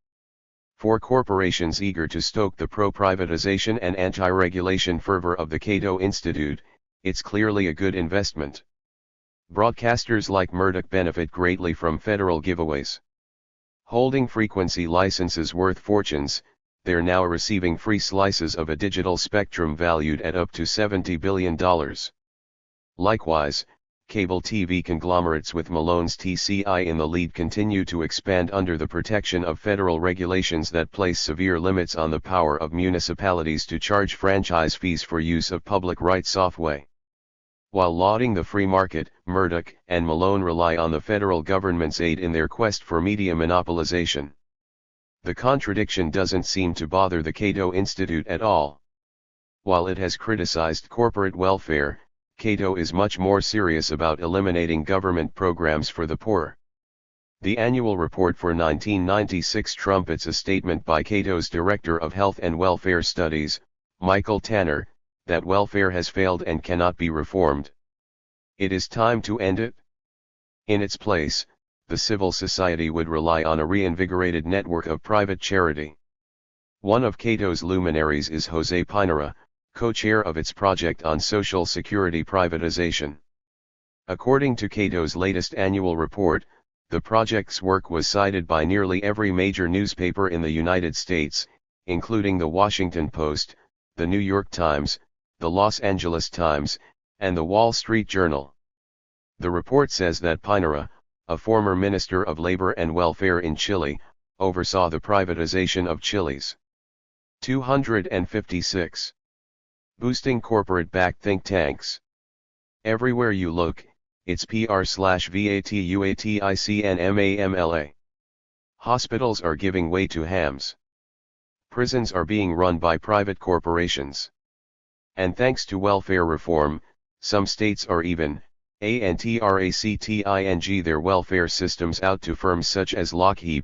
For corporations eager to stoke the pro-privatization and anti-regulation fervor of the Cato Institute, it's clearly a good investment. Broadcasters like Murdoch benefit greatly from federal giveaways. Holding frequency licenses worth fortunes, they're now receiving free slices of a digital spectrum valued at up to $70 billion. Likewise, cable TV conglomerates with Malone's TCI in the lead continue to expand under the protection of federal regulations that place severe limits on the power of municipalities to charge franchise fees for use of public rights software. While lauding the free market, Murdoch and Malone rely on the federal government's aid in their quest for media monopolization. The contradiction doesn't seem to bother the Cato Institute at all. While it has criticized corporate welfare, Cato is much more serious about eliminating government programs for the poor. The annual report for 1996 trumpets a statement by Cato's Director of Health and Welfare Studies, Michael Tanner, that welfare has failed and cannot be reformed. It is time to end it. In its place, the civil society would rely on a reinvigorated network of private charity. One of Cato's luminaries is Jose Pinera, co-chair of its project on Social Security privatization. According to Cato's latest annual report, the project's work was cited by nearly every major newspaper in the United States, including the Washington Post, the New York Times, the Los Angeles Times, and the Wall Street Journal. The report says that Pinera, a former Minister of Labor and Welfare in Chile, oversaw the privatization of Chile's 256 boosting corporate-backed think tanks. Everywhere you look, it's PR/VATUATICNMAMLA. Hospitals are giving way to hams. Prisons are being run by private corporations. And thanks to welfare reform, some states are even antracting their welfare systems out to firms such as Lockheed.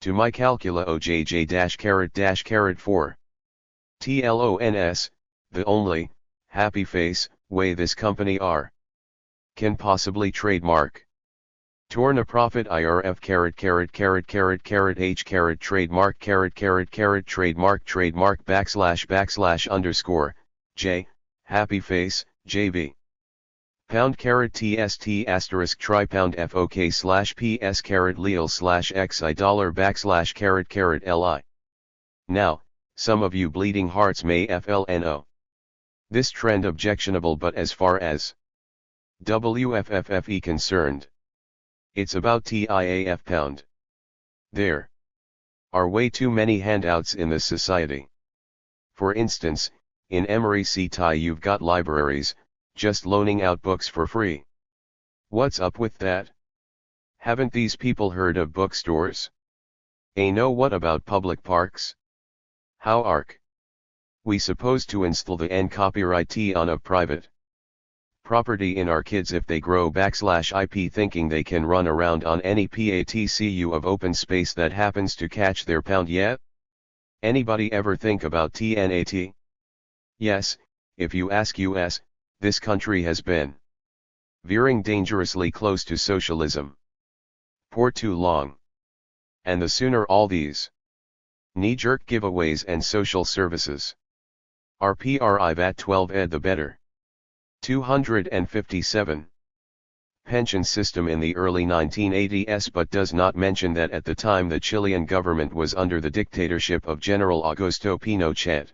To my calcula OJJ-4. TLONS, the only, happy face, way this company can possibly trademark. Torn a profit IRF H trademark trademark J, happy face, JV. Pound TST asterisk tri pound FOK /PS leal /XI dollar /li. Now, some of you bleeding hearts may FLNO this trend objectionable, but as far as WFFFE concerned, it's about TIAF pound. There are way too many handouts in this society. For instance, in Emory CTI you've got libraries, just loaning out books for free. What's up with that? Haven't these people heard of bookstores? No, what about public parks? How arc we supposed to install the N copyright T on a private property in our kids if they grow /IP thinking they can run around on any PATCU of open space that happens to catch their pound yet? Anybody ever think about TNAT? Yes, if you ask US, this country has been veering dangerously close to socialism for too long. And the sooner all these knee-jerk giveaways and social services are PRIVAT 12 ed the better. 257. pension system in the early 1980s, but does not mention that at the time the Chilean government was under the dictatorship of General Augusto Pinochet.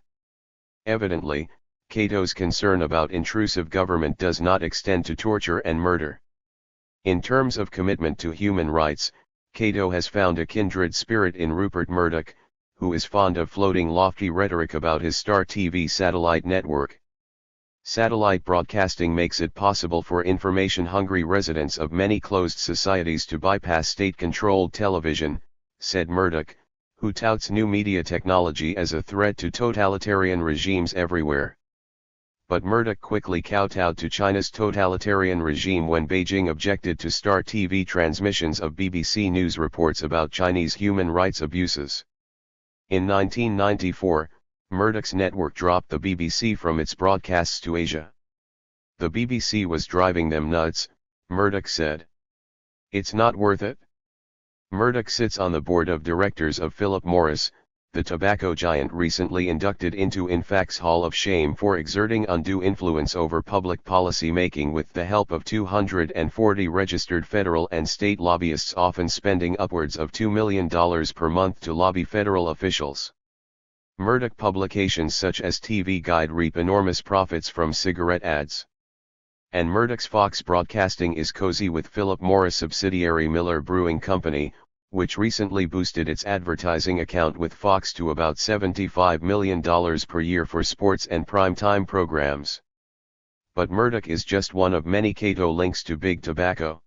Evidently, Cato's concern about intrusive government does not extend to torture and murder. In terms of commitment to human rights, Cato has found a kindred spirit in Rupert Murdoch, who is fond of floating lofty rhetoric about his Star TV satellite network. Satellite broadcasting makes it possible for information-hungry residents of many closed societies to bypass state-controlled television, said Murdoch, who touts new media technology as a threat to totalitarian regimes everywhere. But Murdoch quickly kowtowed to China's totalitarian regime when Beijing objected to Star TV transmissions of BBC News reports about Chinese human rights abuses. In 1994, Murdoch's network dropped the BBC from its broadcasts to Asia. The BBC was driving them nuts, Murdoch said. It's not worth it. Murdoch sits on the board of directors of Philip Morris, the tobacco giant recently inducted into INFAC's Hall of Shame for exerting undue influence over public policy making with the help of 240 registered federal and state lobbyists, often spending upwards of $2 million per month to lobby federal officials. Murdoch publications such as TV Guide reap enormous profits from cigarette ads. And Murdoch's Fox Broadcasting is cozy with Philip Morris subsidiary Miller Brewing Company, which recently boosted its advertising account with Fox to about $75 million per year for sports and prime-time programs. But Murdoch is just one of many Cato links to Big Tobacco.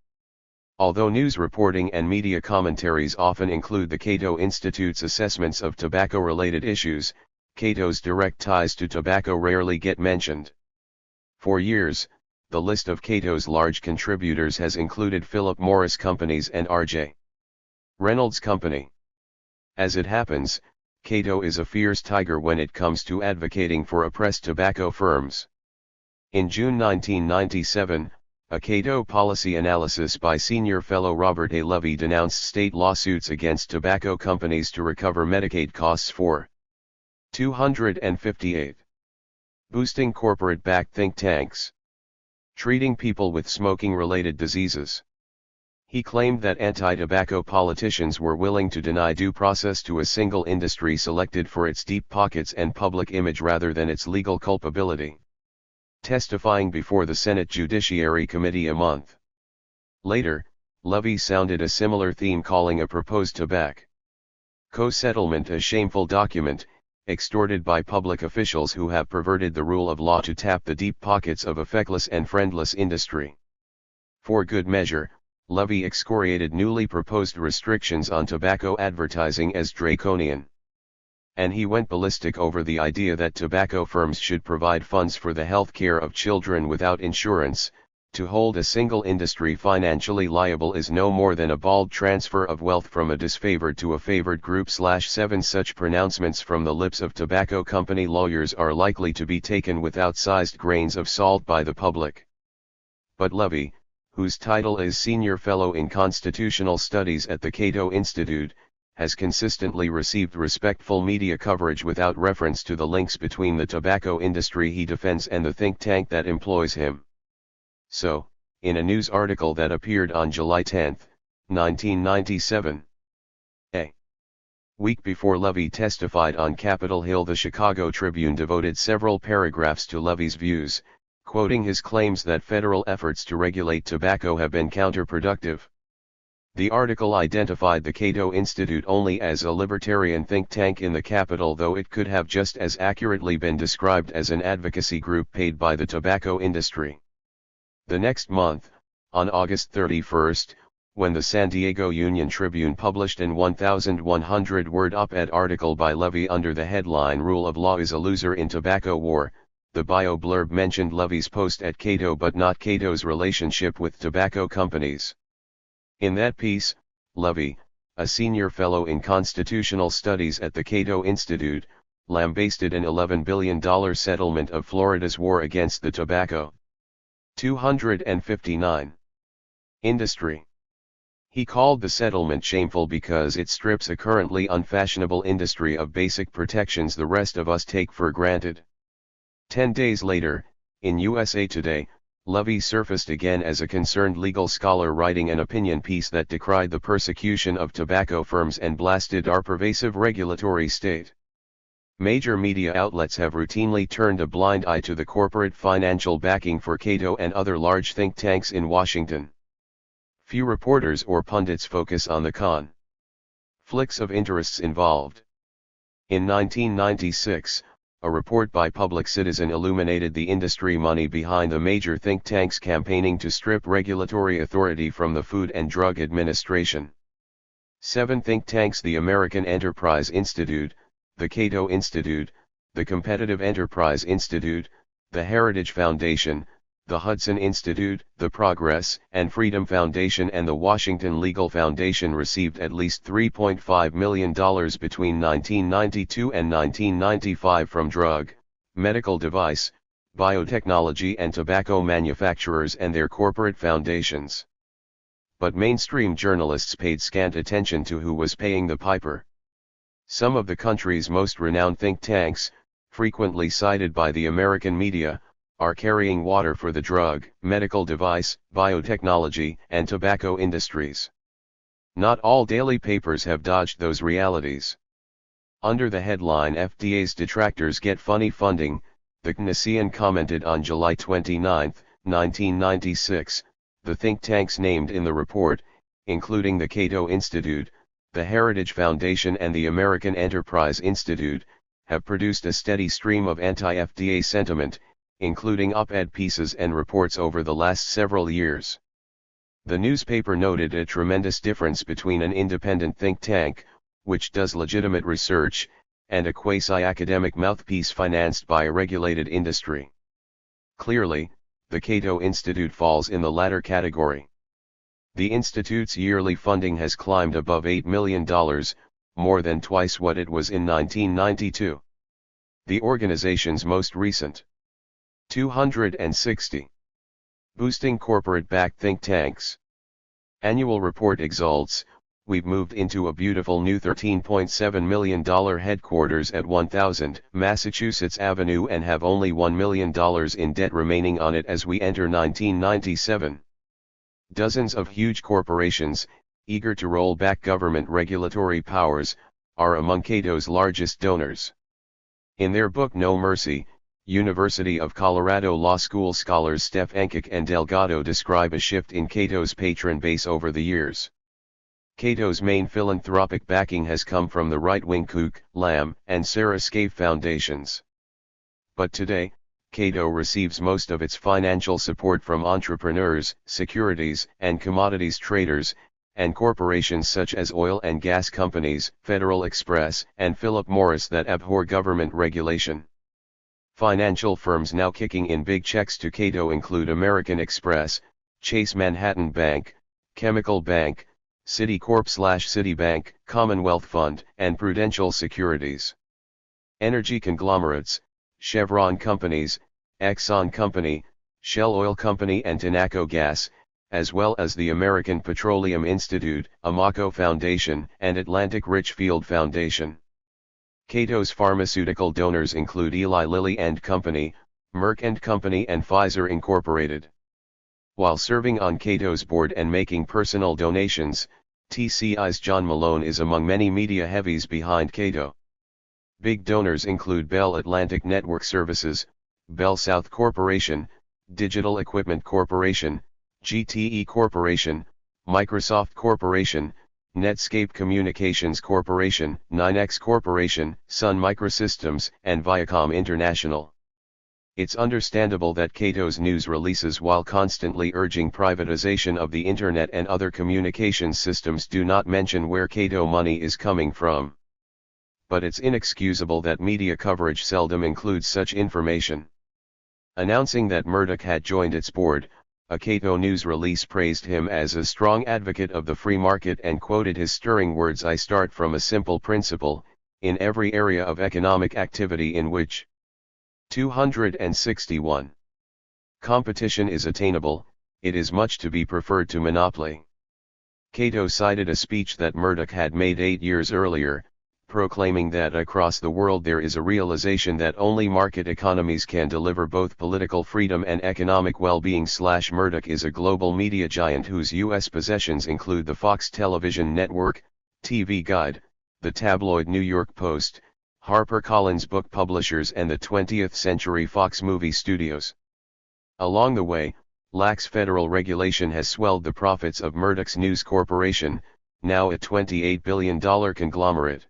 Although news reporting and media commentaries often include the Cato Institute's assessments of tobacco-related issues, Cato's direct ties to tobacco rarely get mentioned. For years, the list of Cato's large contributors has included Philip Morris Companies and R.J. Reynolds Company. As it happens, Cato is a fierce tiger when it comes to advocating for oppressed tobacco firms. In June 1997, a Cato policy analysis by senior fellow Robert A. Levy denounced state lawsuits against tobacco companies to recover Medicaid costs for 258. Boosting corporate-backed think tanks. Treating people with smoking-related diseases. He claimed that anti-tobacco politicians were willing to deny due process to a single industry selected for its deep pockets and public image rather than its legal culpability. Testifying before the Senate Judiciary Committee a month later, Levy sounded a similar theme, calling a proposed tobacco settlement a shameful document, extorted by public officials who have perverted the rule of law to tap the deep pockets of a feckless and friendless industry. For good measure, Levy excoriated newly proposed restrictions on tobacco advertising as draconian. And he went ballistic over the idea that tobacco firms should provide funds for the health care of children without insurance. To hold a single industry financially liable is no more than a bald transfer of wealth from a disfavored to a favored group. 7 Such pronouncements from the lips of tobacco company lawyers are likely to be taken with outsized grains of salt by the public. But Levy, whose title is Senior Fellow in Constitutional Studies at the Cato Institute, has consistently received respectful media coverage without reference to the links between the tobacco industry he defends and the think tank that employs him. So, in a news article that appeared on July 10, 1997, a week before Levy testified on Capitol Hill, the Chicago Tribune devoted several paragraphs to Levy's views, quoting his claims that federal efforts to regulate tobacco have been counterproductive. The article identified the Cato Institute only as a libertarian think tank in the Capitol, though it could have just as accurately been described as an advocacy group paid by the tobacco industry. The next month, on August 31, when the San Diego Union Tribune published an 1,100-word op-ed article by Levy under the headline "Rule of Law is a Loser in Tobacco War," the bio blurb mentioned Levy's post at Cato but not Cato's relationship with tobacco companies. In that piece, Levy, a senior fellow in constitutional studies at the Cato Institute, lambasted an $11 billion settlement of Florida's war against the tobacco 259 industry. He called the settlement shameful because it strips a currently unfashionable industry of basic protections the rest of us take for granted. 10 days later, in USA Today, Levy surfaced again as a concerned legal scholar writing an opinion piece that decried the persecution of tobacco firms and blasted our pervasive regulatory state. Major media outlets have routinely turned a blind eye to the corporate financial backing for Cato and other large think tanks in Washington. Few reporters or pundits focus on the conflicts of interests involved. In 1996, a report by Public Citizen illuminated the industry money behind the major think tanks campaigning to strip regulatory authority from the Food and Drug Administration. 7 think tanks: the American Enterprise Institute, the Cato Institute, the Competitive Enterprise Institute, the Heritage Foundation, the Hudson Institute, the Progress and Freedom Foundation and the Washington Legal Foundation, received at least $3.5 million between 1992 and 1995 from drug, medical device, biotechnology and tobacco manufacturers and their corporate foundations. But mainstream journalists paid scant attention to who was paying the piper. Some of the country's most renowned think tanks, frequently cited by the American media, are carrying water for the drug, medical device, biotechnology, and tobacco industries. Not all daily papers have dodged those realities. Under the headline "FDA's Detractors Get Funny Funding," the Knessian commented on July 29, 1996, the think tanks named in the report, including the Cato Institute, the Heritage Foundation and the American Enterprise Institute, have produced a steady stream of anti-FDA sentiment, including op-ed pieces and reports over the last several years. The newspaper noted a tremendous difference between an independent think tank, which does legitimate research, and a quasi-academic mouthpiece financed by a regulated industry. Clearly, the Cato Institute falls in the latter category. The institute's yearly funding has climbed above $8 million, more than twice what it was in 1992. The organization's most recent 260. Boosting corporate-backed think tanks. Annual report exults, "We've moved into a beautiful new $13.7 million headquarters at 1000 Massachusetts Avenue and have only $1 million in debt remaining on it as we enter 1997. Dozens of huge corporations, eager to roll back government regulatory powers, are among Cato's largest donors." In their book No Mercy, University of Colorado Law School scholars Steph Enkik and Delgado describe a shift in Cato's patron base over the years. Cato's main philanthropic backing has come from the right-wing Koch, Lamb, and Sarah Scaife foundations. But today, Cato receives most of its financial support from entrepreneurs, securities and commodities traders, and corporations such as oil and gas companies, Federal Express, and Philip Morris that abhor government regulation. Financial firms now kicking in big checks to Cato include American Express, Chase Manhattan Bank, Chemical Bank, Citicorp/Citibank, Commonwealth Fund, and Prudential Securities. Energy conglomerates, Chevron Companies, Exxon Company, Shell Oil Company and Tinaco Gas, as well as the American Petroleum Institute, Amoco Foundation, and Atlantic Richfield Foundation. Cato's pharmaceutical donors include Eli Lilly and Company, Merck and Company and Pfizer Incorporated. While serving on Cato's board and making personal donations, TCI's John Malone is among many media heavies behind Cato. Big donors include Bell Atlantic Network Services, Bell South Corporation, Digital Equipment Corporation, GTE Corporation, Microsoft Corporation, Netscape Communications Corporation, 9X Corporation, Sun Microsystems, and Viacom International. It's understandable that Cato's news releases, while constantly urging privatization of the Internet and other communications systems, do not mention where Cato money is coming from. But it's inexcusable that media coverage seldom includes such information. Announcing that Murdoch had joined its board, a Cato news release praised him as a strong advocate of the free market and quoted his stirring words, "I start from a simple principle, in every area of economic activity in which 261 competition is attainable, it is much to be preferred to monopoly." Cato cited a speech that Murdoch had made 8 years earlier, proclaiming that across the world there is a realization that only market economies can deliver both political freedom and economic well-being. Murdoch is a global media giant whose U.S. possessions include the Fox television network, TV Guide, the tabloid New York Post, HarperCollins book publishers and the 20th Century Fox movie studios. Along the way, lax federal regulation has swelled the profits of Murdoch's News Corporation, now a $28 billion conglomerate.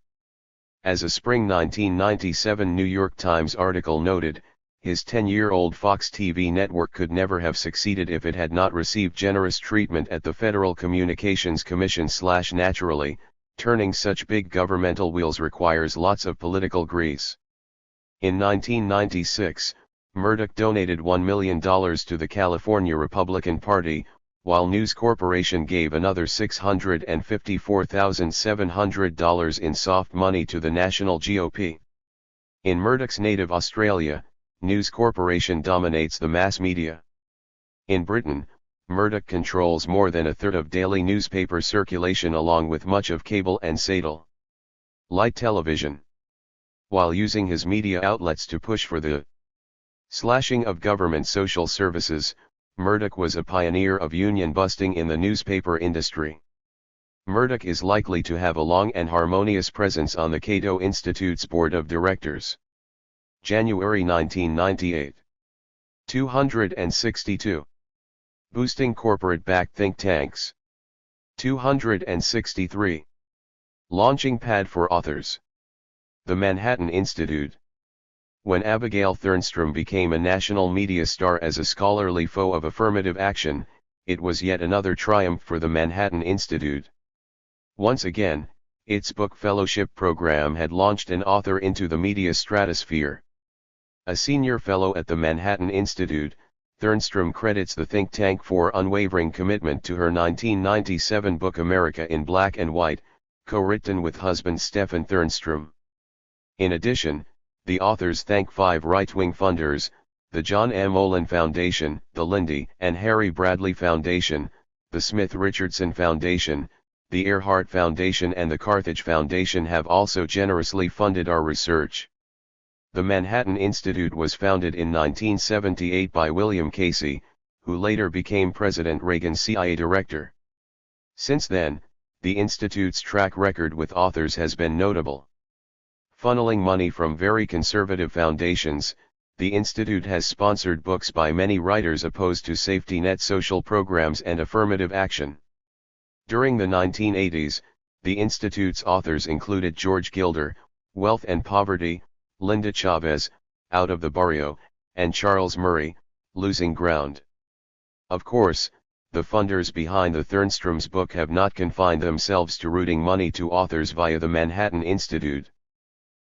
As a spring 1997 New York Times article noted, his 10-year-old Fox TV network could never have succeeded if it had not received generous treatment at the Federal Communications Commission. Naturally, turning such big governmental wheels requires lots of political grease. In 1996, Murdoch donated $1 million to the California Republican Party, while News Corporation gave another $654,700 in soft money to the national GOP. In Murdoch's native Australia, News Corporation dominates the mass media. In Britain, Murdoch controls more than a third of daily newspaper circulation along with much of cable and satellite television. While using his media outlets to push for the slashing of government social services, Murdoch was a pioneer of union busting in the newspaper industry. Murdoch is likely to have a long and harmonious presence on the Cato Institute's board of directors. January 1998. 262. Boosting corporate-backed think tanks. 263. Launching pad for authors. The Manhattan Institute. When Abigail Thernstrom became a national media star as a scholarly foe of affirmative action, it was yet another triumph for the Manhattan Institute. Once again, its book fellowship program had launched an author into the media stratosphere. A senior fellow at the Manhattan Institute, Thernstrom credits the think tank for unwavering commitment to her 1997 book America in Black and White, co-written with husband Stephen Thernstrom. In addition, the authors thank 5 right-wing funders, the John M. Olin Foundation, the Lindy and Harry Bradley Foundation, the Smith-Richardson Foundation, the Earhart Foundation and the Carthage Foundation have also generously funded our research. The Manhattan Institute was founded in 1978 by William Casey, who later became President Reagan's CIA director. Since then, the Institute's track record with authors has been notable. Funneling money from very conservative foundations, the Institute has sponsored books by many writers opposed to safety net social programs and affirmative action. During the 1980s, the Institute's authors included George Gilder, Wealth and Poverty, Linda Chavez, Out of the Barrio, and Charles Murray, Losing Ground. Of course, the funders behind the Thernstrom's book have not confined themselves to routing money to authors via the Manhattan Institute.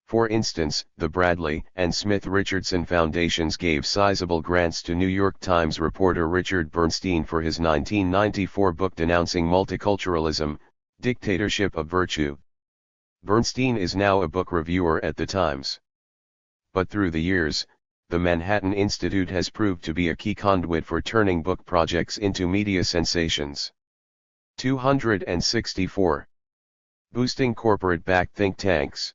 For instance, the Bradley and Smith-Richardson Foundations gave sizable grants to New York Times reporter Richard Bernstein for his 1994 book denouncing multiculturalism, Dictatorship of Virtue. Bernstein is now a book reviewer at the Times. But through the years, the Manhattan Institute has proved to be a key conduit for turning book projects into media sensations. 264. Boosting corporate-backed think tanks.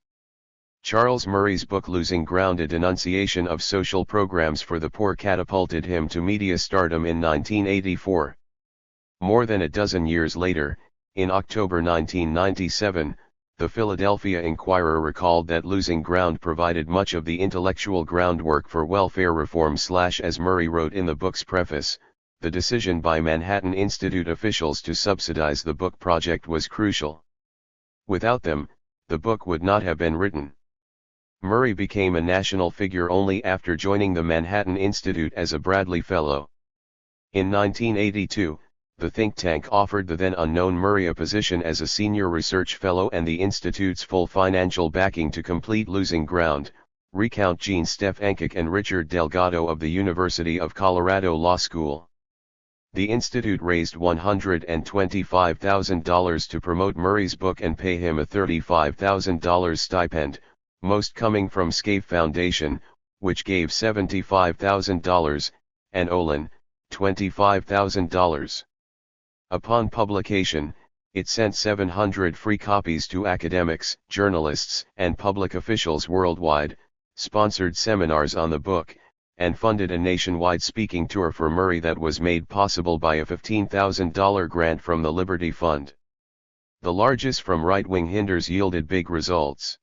Charles Murray's book Losing Ground, a denunciation of social programs for the poor, catapulted him to media stardom in 1984. More than a dozen years later, in October 1997, the Philadelphia Inquirer recalled that Losing Ground provided much of the intellectual groundwork for welfare reform. As Murray wrote in the book's preface, the decision by Manhattan Institute officials to subsidize the book project was crucial. Without them, the book would not have been written. Murray became a national figure only after joining the Manhattan Institute as a Bradley Fellow. In 1982, the think tank offered the then unknown Murray a position as a senior research fellow and the Institute's full financial backing to complete Losing Ground, recount Gene Stefancic and Richard Delgado of the University of Colorado Law School. The Institute raised $125,000 to promote Murray's book and pay him a $35,000 stipend, most coming from Scaife Foundation, which gave $75,000, and Olin, $25,000. Upon publication, It sent 700 free copies to academics, journalists, and public officials worldwide, sponsored seminars on the book, and funded a nationwide speaking tour for Murray that was made possible by a $15,000 grant from the Liberty Fund. The largesse from right-wing hinders yielded big results.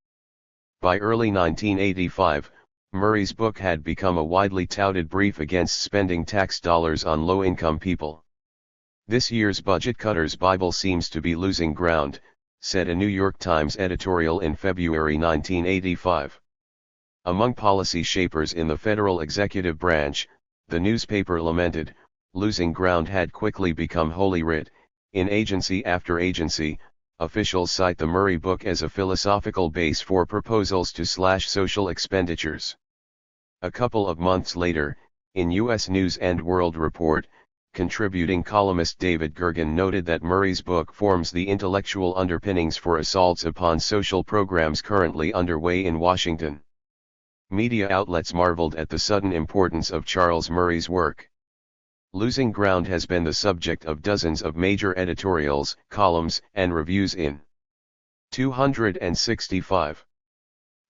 By early 1985, Murray's book had become a widely touted brief against spending tax dollars on low-income people. "This year's budget cutter's Bible seems to be losing ground," said a New York Times editorial in February 1985. Among policy shapers in the federal executive branch, the newspaper lamented, losing ground had quickly become holy writ. In agency after agency, officials cite the Murray book as a philosophical base for proposals to slash social expenditures. A couple of months later, in U.S. News & World Report, contributing columnist David Gergen noted that Murray's book forms the intellectual underpinnings for assaults upon social programs currently underway in Washington. Media outlets marveled at the sudden importance of Charles Murray's work. Losing ground has been the subject of dozens of major editorials, columns, and reviews in 265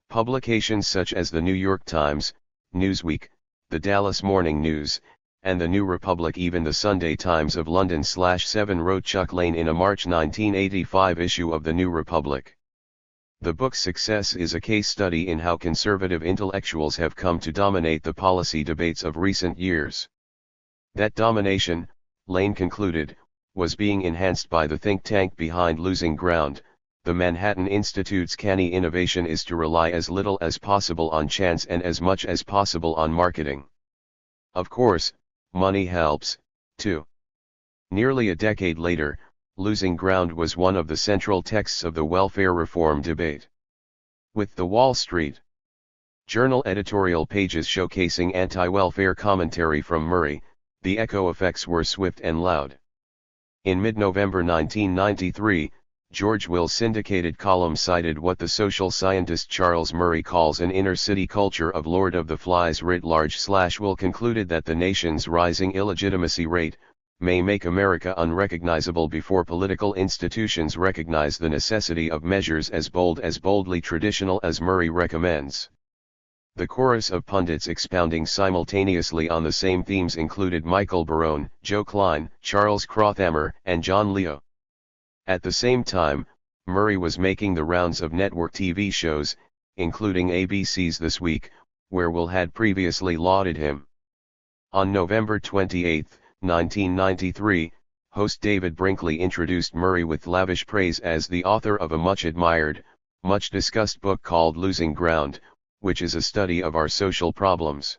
publications such as the New York Times, Newsweek, the Dallas Morning News, and the New Republic. Even the Sunday Times of London/7 wrote Chuck Lane in a March 1985 issue of the New Republic. The book's success is a case study in how conservative intellectuals have come to dominate the policy debates of recent years. That domination, Lane concluded, was being enhanced by the think tank behind Losing Ground. The Manhattan Institute's canny innovation is to rely as little as possible on chance and as much as possible on marketing. Of course, money helps, too. Nearly a decade later, Losing Ground was one of the central texts of the welfare reform debate. With the Wall Street Journal editorial pages showcasing anti-welfare commentary from Murray, the echo effects were swift and loud. In mid-November 1993, George Will's syndicated column cited what the social scientist Charles Murray calls an inner-city culture of Lord of the Flies writ large. Will concluded that the nation's rising illegitimacy rate may make America unrecognizable before political institutions recognize the necessity of measures as boldly traditional as Murray recommends. The chorus of pundits expounding simultaneously on the same themes included Michael Barone, Joe Klein, Charles Krauthammer, and John Leo. At the same time, Murray was making the rounds of network TV shows, including ABC's This Week, where Will had previously lauded him. On November 28, 1993, host David Brinkley introduced Murray with lavish praise as the author of a much-admired, much-discussed book called Losing Ground, which is a study of our social problems.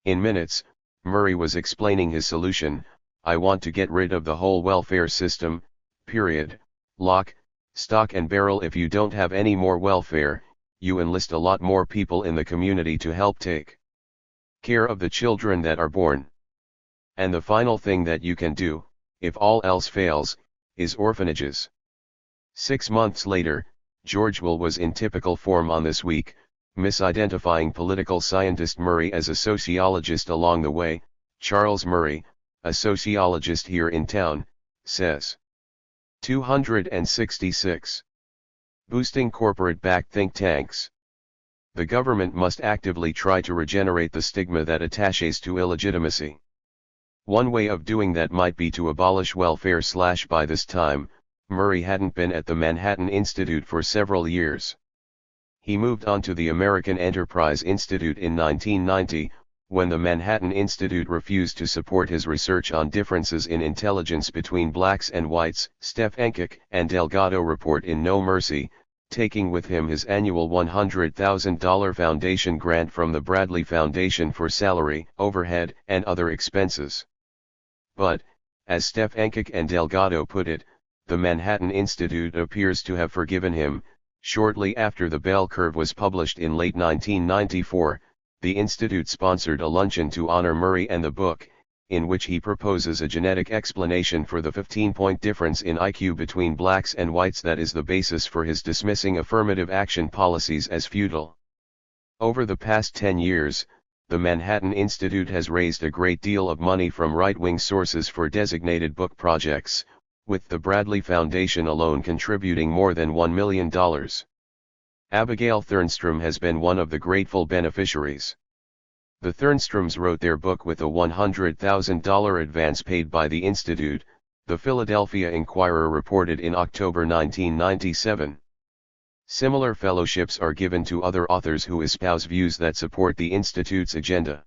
In minutes, Murray was explaining his solution: "I want to get rid of the whole welfare system, period, lock, stock and barrel. If you don't have any more welfare, you enlist a lot more people in the community to help take care of the children that are born. And the final thing that you can do, if all else fails, is orphanages." 6 months later, George Will was in typical form on This Week, misidentifying political scientist Murray as a sociologist along the way. Charles Murray, a sociologist here in town, says. 266. Boosting corporate-backed think tanks. The government must actively try to regenerate the stigma that attaches to illegitimacy. One way of doing that might be to abolish welfare. By this time, Murray hadn't been at the Manhattan Institute for several years. He moved on to the American Enterprise Institute in 1990, when the Manhattan Institute refused to support his research on differences in intelligence between blacks and whites. Stefankic and Delgado report in No Mercy, taking with him his annual $100,000 foundation grant from the Bradley Foundation for salary, overhead, and other expenses. But, as Stefankic and Delgado put it, the Manhattan Institute appears to have forgiven him. Shortly after The Bell Curve was published in late 1994, the Institute sponsored a luncheon to honor Murray and the book, in which he proposes a genetic explanation for the 15-point difference in IQ between blacks and whites that is the basis for his dismissing affirmative action policies as futile. Over the past 10 years, the Manhattan Institute has raised a great deal of money from right-wing sources for designated book projects, with the Bradley Foundation alone contributing more than $1 million. Abigail Thernstrom has been one of the grateful beneficiaries. The Thernstroms wrote their book with a $100,000 advance paid by the Institute, the Philadelphia Inquirer reported in October 1997. Similar fellowships are given to other authors who espouse views that support the Institute's agenda.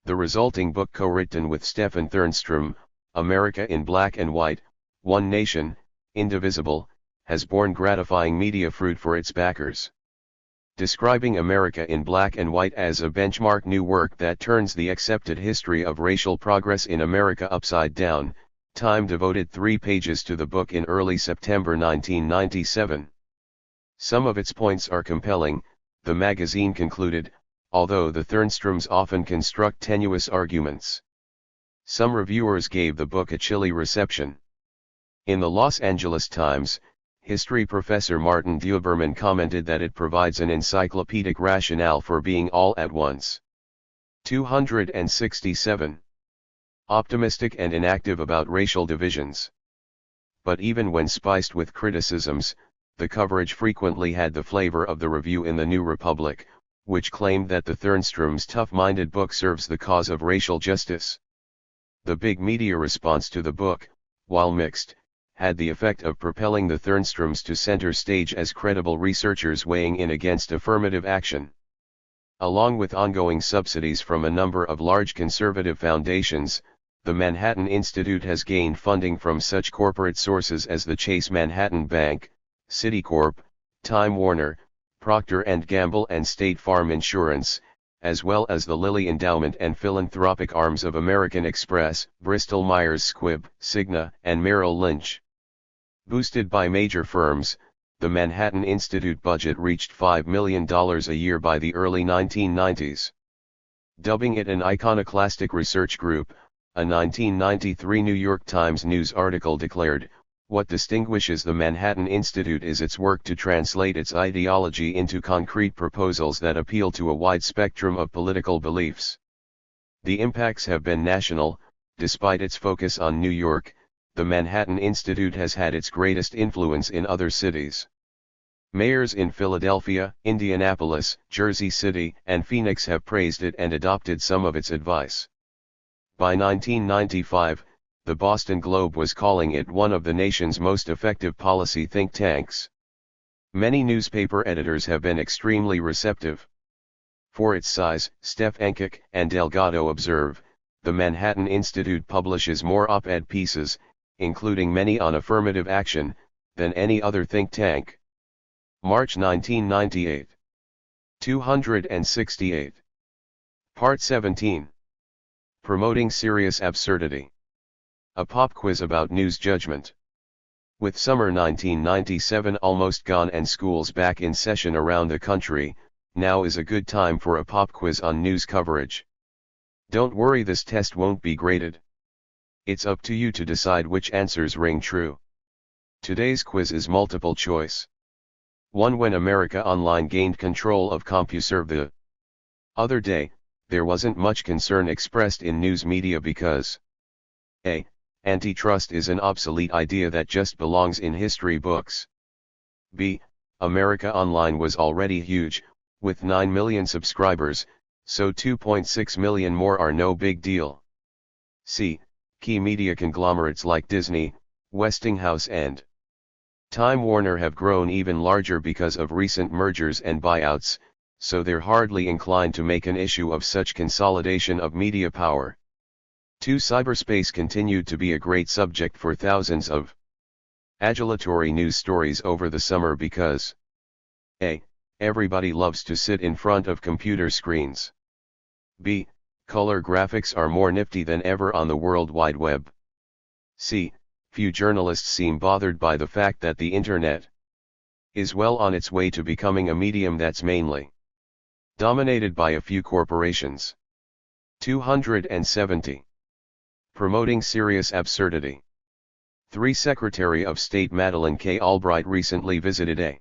The resulting book, co-written with Stephen Thernstrom, America in Black and White, One Nation, Indivisible, has borne gratifying media fruit for its backers. Describing America in Black and White as a benchmark new work that turns the accepted history of racial progress in America upside down, Time devoted 3 pages to the book in early September 1997. Some of its points are compelling, the magazine concluded, although the Thernstroms often construct tenuous arguments. Some reviewers gave the book a chilly reception. In the Los Angeles Times, history professor Martin Duberman commented that it provides an encyclopedic rationale for being all at once. 267. Optimistic and inactive about racial divisions. But even when spiced with criticisms, the coverage frequently had the flavor of the review in the New Republic, which claimed that the Thernstroms' tough-minded book serves the cause of racial justice. The big media response to the book, while mixed, had the effect of propelling the Thernstroms to center stage as credible researchers weighing in against affirmative action. Along with ongoing subsidies from a number of large conservative foundations, the Manhattan Institute has gained funding from such corporate sources as the Chase Manhattan Bank, Citicorp, Time Warner, Procter & Gamble and State Farm Insurance, as well as the Lilly Endowment and philanthropic arms of American Express, Bristol-Myers Squibb, Cigna, and Merrill Lynch. Boosted by major firms, the Manhattan Institute budget reached $5 million a year by the early 1990s. Dubbing it an iconoclastic research group, a 1993 New York Times News article declared, "What distinguishes the Manhattan Institute is its work to translate its ideology into concrete proposals that appeal to a wide spectrum of political beliefs." The impacts have been national. Despite its focus on New York, the Manhattan Institute has had its greatest influence in other cities. Mayors in Philadelphia, Indianapolis, Jersey City, and Phoenix have praised it and adopted some of its advice. By 1995, the Boston Globe was calling it one of the nation's most effective policy think tanks. Many newspaper editors have been extremely receptive. For its size, Steph Enkik and Delgado observe, the Manhattan Institute publishes more op-ed pieces, including many on affirmative action, than any other think tank. March 1998. 268. Part 17. Promoting Serious Absurdity. A pop quiz about news judgment. With summer 1997 almost gone and schools back in session around the country, now is a good time for a pop quiz on news coverage. Don't worry, this test won't be graded. It's up to you to decide which answers ring true. Today's quiz is multiple choice. 1. When America Online gained control of CompuServe the other day, there wasn't much concern expressed in news media because A. Antitrust is an obsolete idea that just belongs in history books. B. America Online was already huge, with 9 million subscribers, so 2.6 million more are no big deal. C. Key media conglomerates like Disney, Westinghouse and Time Warner have grown even larger because of recent mergers and buyouts, so they're hardly inclined to make an issue of such consolidation of media power. 2. Cyberspace continued to be a great subject for thousands of adulatory news stories over the summer because A. Everybody loves to sit in front of computer screens. B. Color graphics are more nifty than ever on the World Wide Web. C. Few journalists seem bothered by the fact that the Internet is well on its way to becoming a medium that's mainly dominated by a few corporations. 270. Promoting Serious Absurdity. 3. Secretary of State Madeleine K. Albright recently visited a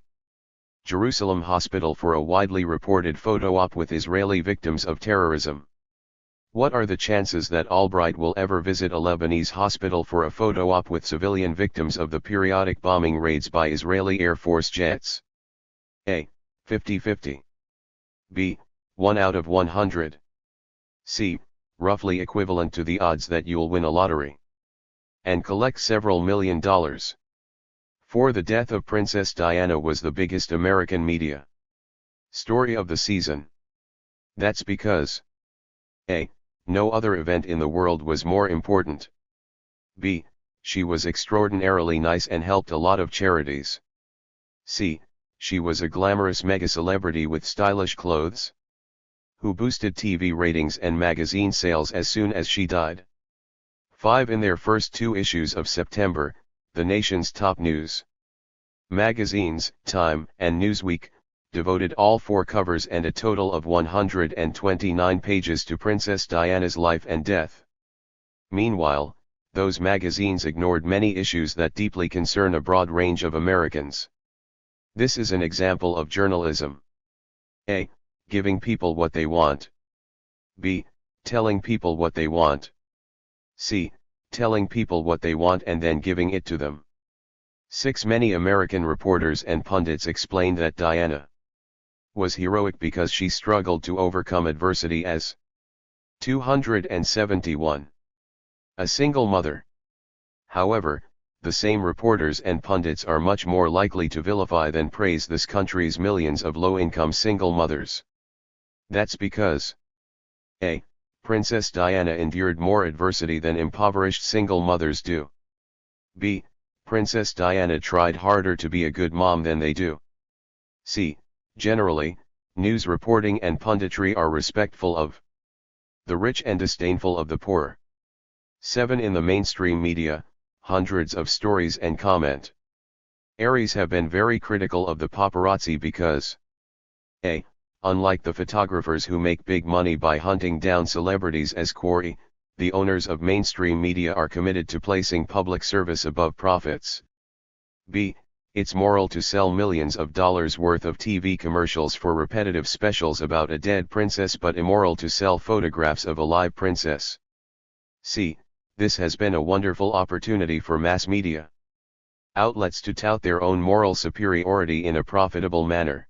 Jerusalem hospital for a widely reported photo op with Israeli victims of terrorism. What are the chances that Albright will ever visit a Lebanese hospital for a photo op with civilian victims of the periodic bombing raids by Israeli Air Force jets? A. 50-50. B. 1 out of 100. C. Roughly equivalent to the odds that you'll win a lottery and collect several $1 million. For the death of Princess Diana was the biggest American media story of the season. That's because A. No other event in the world was more important. B. She was extraordinarily nice and helped a lot of charities. C. She was a glamorous mega-celebrity with stylish clothes, who boosted TV ratings and magazine sales as soon as she died. 5. In their first 2 issues of September, the nation's top news magazines, Time and Newsweek, devoted all 4 covers and a total of 129 pages to Princess Diana's life and death. Meanwhile, those magazines ignored many issues that deeply concern a broad range of Americans. This is an example of journalism. A. Giving people what they want. B. Telling people what they want. C. Telling people what they want and then giving it to them. 6. Many American reporters and pundits explained that Diana was heroic because she struggled to overcome adversity as 271. A single mother. However, the same reporters and pundits are much more likely to vilify than praise this country's millions of low-income single mothers. That's because A. Princess Diana endured more adversity than impoverished single mothers do. B. Princess Diana tried harder to be a good mom than they do. C. Generally, news reporting and punditry are respectful of the rich and disdainful of the poor. 7. In the mainstream media, hundreds of stories and comment areas have been very critical of the paparazzi because A. Unlike the photographers who make big money by hunting down celebrities as quarry, the owners of mainstream media are committed to placing public service above profits. B. It's moral to sell millions of dollars worth of TV commercials for repetitive specials about a dead princess but immoral to sell photographs of a live princess. C. This has been a wonderful opportunity for mass media outlets to tout their own moral superiority in a profitable manner.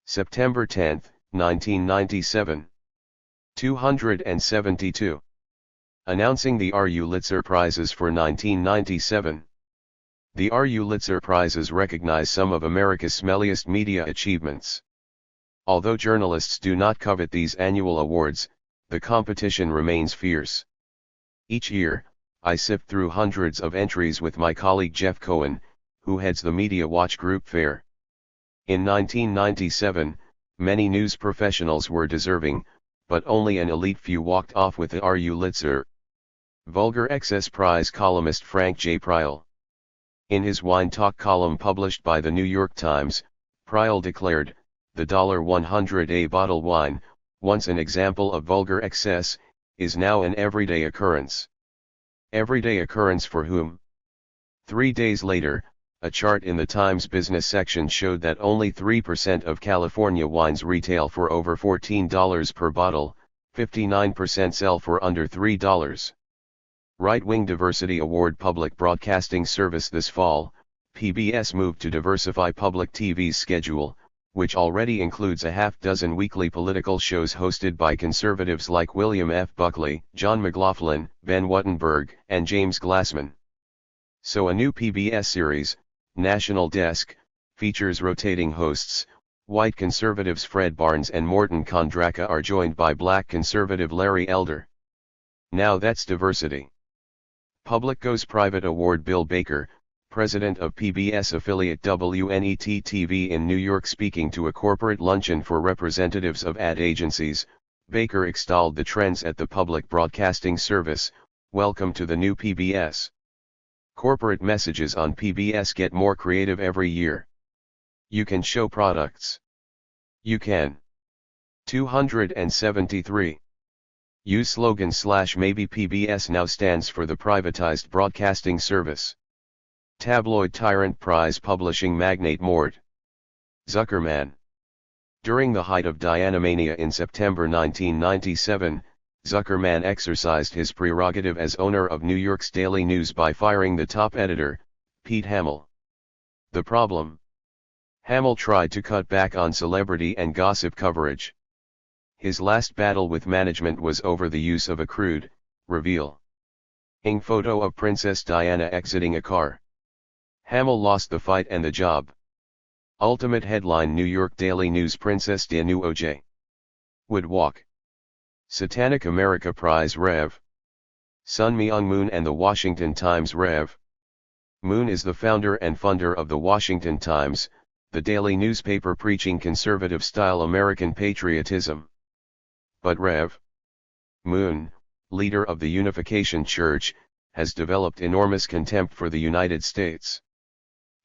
September 10, 1997. 272. Announcing the R.U. Litzer Prizes for 1997. The R.U. Litzer Prizes recognize some of America's smelliest media achievements. Although journalists do not covet these annual awards, the competition remains fierce. Each year, I sift through hundreds of entries with my colleague Jeff Cohen, who heads the Media Watch Group Fair. In 1997, many news professionals were deserving, but only an elite few walked off with the R.U. Litzer. Vulgar Excess Prize columnist Frank J. Prial. In his Wine Talk column published by the New York Times, Prial declared, the $100 bottle wine, once an example of vulgar excess, is now an everyday occurrence. Everyday occurrence for whom? 3 days later, a chart in the Times business section showed that only 3% of California wines retail for over $14 per bottle, 59% sell for under $3. Right-wing Diversity Award Public Broadcasting Service. This fall, PBS moved to diversify public TV's schedule, which already includes a half-dozen weekly political shows hosted by conservatives like William F. Buckley, John McLaughlin, Ben Wattenberg, and James Glassman. So a new PBS series, National Desk, features rotating hosts. White conservatives Fred Barnes and Morton Kondraka are joined by black conservative Larry Elder. Now that's diversity. Public Goes Private Award. Bill Baker, president of PBS affiliate WNET-TV in New York, speaking to a corporate luncheon for representatives of ad agencies, Baker extolled the trends at the public broadcasting service. Welcome to the new PBS. Corporate messages on PBS get more creative every year. You can show products. You can. 273. Use slogan / maybe PBS now stands for the privatized broadcasting service. Tabloid tyrant prize publishing magnate Mort Zuckerman. During the height of Diana mania in September 1997, Zuckerman exercised his prerogative as owner of New York's Daily News by firing the top editor, Pete Hamill. The problem? Hamill tried to cut back on celebrity and gossip coverage. His last battle with management was over the use of a crude, revealing photo of Princess Diana exiting a car. Hamill lost the fight and the job. Ultimate headline: New York Daily News, Princess Diana OJ would walk. Satanic America Prize Rev. Sun Myung Moon and the Washington Times. Rev. Moon is the founder and funder of the Washington Times, the daily newspaper preaching conservative-style American patriotism. But Rev. Moon, leader of the Unification Church, has developed enormous contempt for the United States.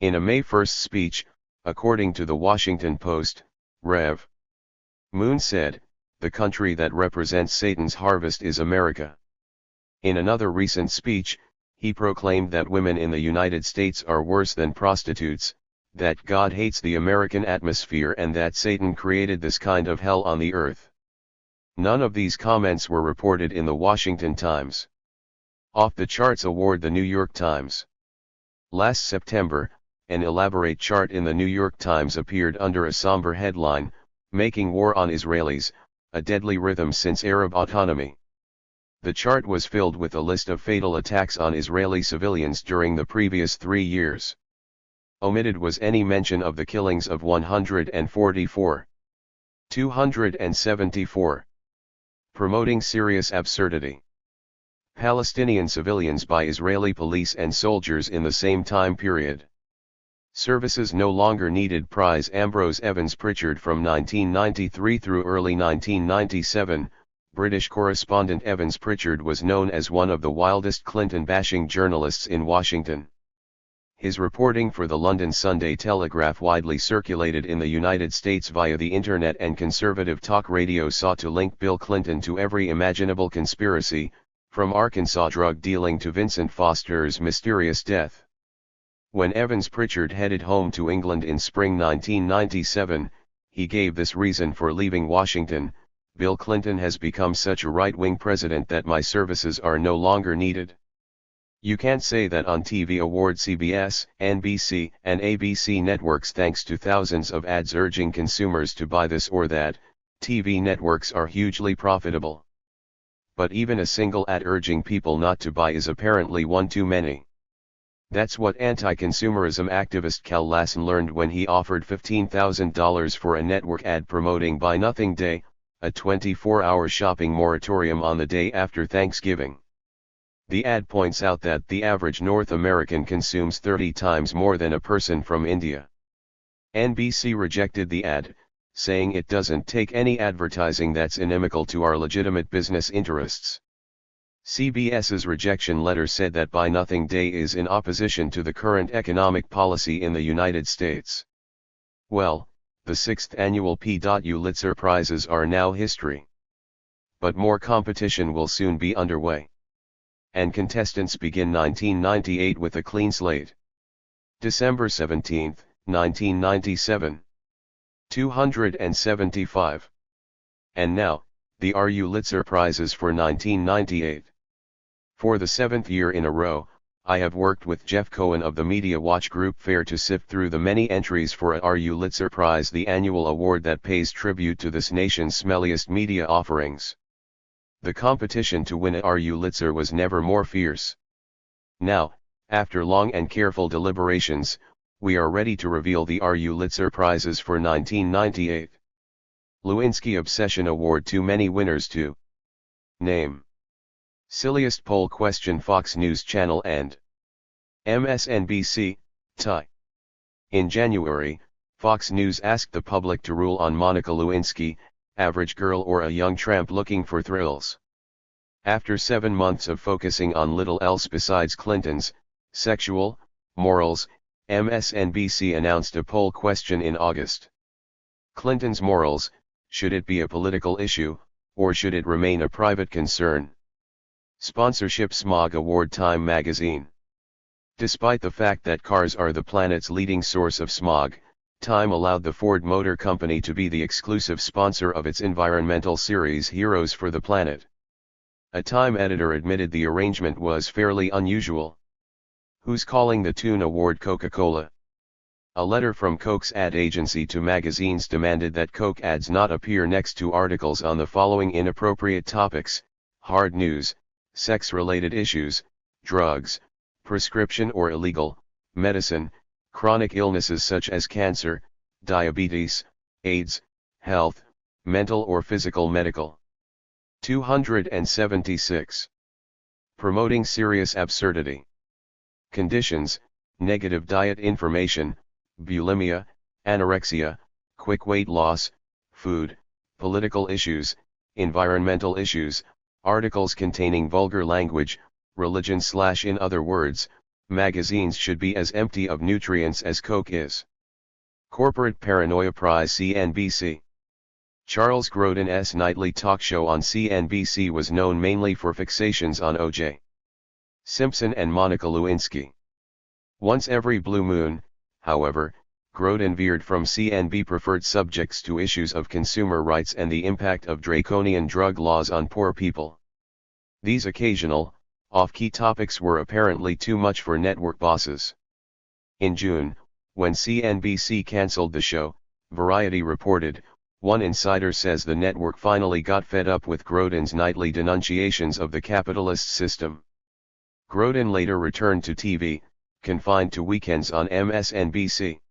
In a May 1 speech, according to the Washington Post, Rev. Moon said, "The country that represents Satan's harvest is America." In another recent speech, he proclaimed that women in the United States are worse than prostitutes, that God hates the American atmosphere, and that Satan created this kind of hell on the earth. None of these comments were reported in the Washington Times. Off the charts award: the New York Times. Last September, an elaborate chart in the New York Times appeared under a somber headline, "Making War on Israelis, a Deadly Rhythm Since Arab Autonomy." The chart was filled with a list of fatal attacks on Israeli civilians during the previous 3 years. Omitted was any mention of the killings of 144. 274. Promoting serious absurdity. Palestinian civilians by Israeli police and soldiers in the same time period. Services no longer needed. Prize Ambrose Evans Pritchard. From 1993 through early 1997, British correspondent Evans Pritchard was known as one of the wildest Clinton-bashing journalists in Washington. His reporting for the London Sunday Telegraph, widely circulated in the United States via the internet and conservative talk radio, sought to link Bill Clinton to every imaginable conspiracy, from Arkansas drug dealing to Vincent Foster's mysterious death. When Evans Pritchard headed home to England in spring 1997, he gave this reason for leaving Washington: "Bill Clinton has become such a right-wing president that my services are no longer needed. You can't say that on TV." Award: CBS, NBC, and ABC networks. Thanks to thousands of ads urging consumers to buy this or that, TV networks are hugely profitable. But even a single ad urging people not to buy is apparently one too many. That's what anti-consumerism activist Cal Lasson learned when he offered $15,000 for a network ad promoting Buy Nothing Day, a 24-hour shopping moratorium on the day after Thanksgiving. The ad points out that the average North American consumes 30 times more than a person from India. NBC rejected the ad, saying it doesn't take any advertising that's inimical to our legitimate business interests. CBS's rejection letter said that Buy Nothing Day is in opposition to the current economic policy in the United States. Well, the 6th annual Pulitzer Prizes are now history. But more competition will soon be underway. And contestants begin 1998 with a clean slate. December 17, 1997. 275. And now, the Pulitzer Prizes for 1998. For the 7th year in a row, I have worked with Jeff Cohen of the Media Watch Group Fair to sift through the many entries for a Pulitzer Prize, the annual award that pays tribute to this nation's smelliest media offerings. The competition to win a Pulitzer was never more fierce. Now, after long and careful deliberations, we are ready to reveal the Pulitzer Prizes for 1998. Lewinsky Obsession Award. Too many winners to name. Silliest poll question. Fox News Channel and MSNBC, tie. In January, Fox News asked the public to rule on Monica Lewinsky, average girl or a young tramp looking for thrills. After 7 months of focusing on little else besides Clinton's sexual morals, MSNBC announced a poll question in August. Clinton's morals: should it be a political issue, or should it remain a private concern? Sponsorship: Smog Award. Time magazine. Despite the fact that cars are the planet's leading source of smog, Time allowed the Ford Motor Company to be the exclusive sponsor of its environmental series Heroes for the Planet. A Time editor admitted the arrangement was fairly unusual. Who's calling the tune award Coca-Cola? A letter from Coke's ad agency to magazines demanded that Coke ads not appear next to articles on the following inappropriate topics: hard news, sex-related issues, drugs, prescription or illegal medicine, chronic illnesses such as cancer, diabetes, AIDS, health, mental or physical medical. 276. Promoting serious absurdity. Conditions: negative diet information, bulimia, anorexia, quick weight loss, food, political issues, environmental issues, articles containing vulgar language, religion / in other words, magazines should be as empty of nutrients as Coke is. Corporate Paranoia Prize CNBC. Charles Grodin's nightly talk show on CNBC was known mainly for fixations on O.J. Simpson and Monica Lewinsky. Once every blue moon, however, Grodin veered from CNBC-preferred subjects to issues of consumer rights and the impact of draconian drug laws on poor people. These occasional, off-key topics were apparently too much for network bosses. In June, when CNBC canceled the show, Variety reported, one insider says the network finally got fed up with Grodin's nightly denunciations of the capitalist system. Grodin later returned to TV, confined to weekends on MSNBC.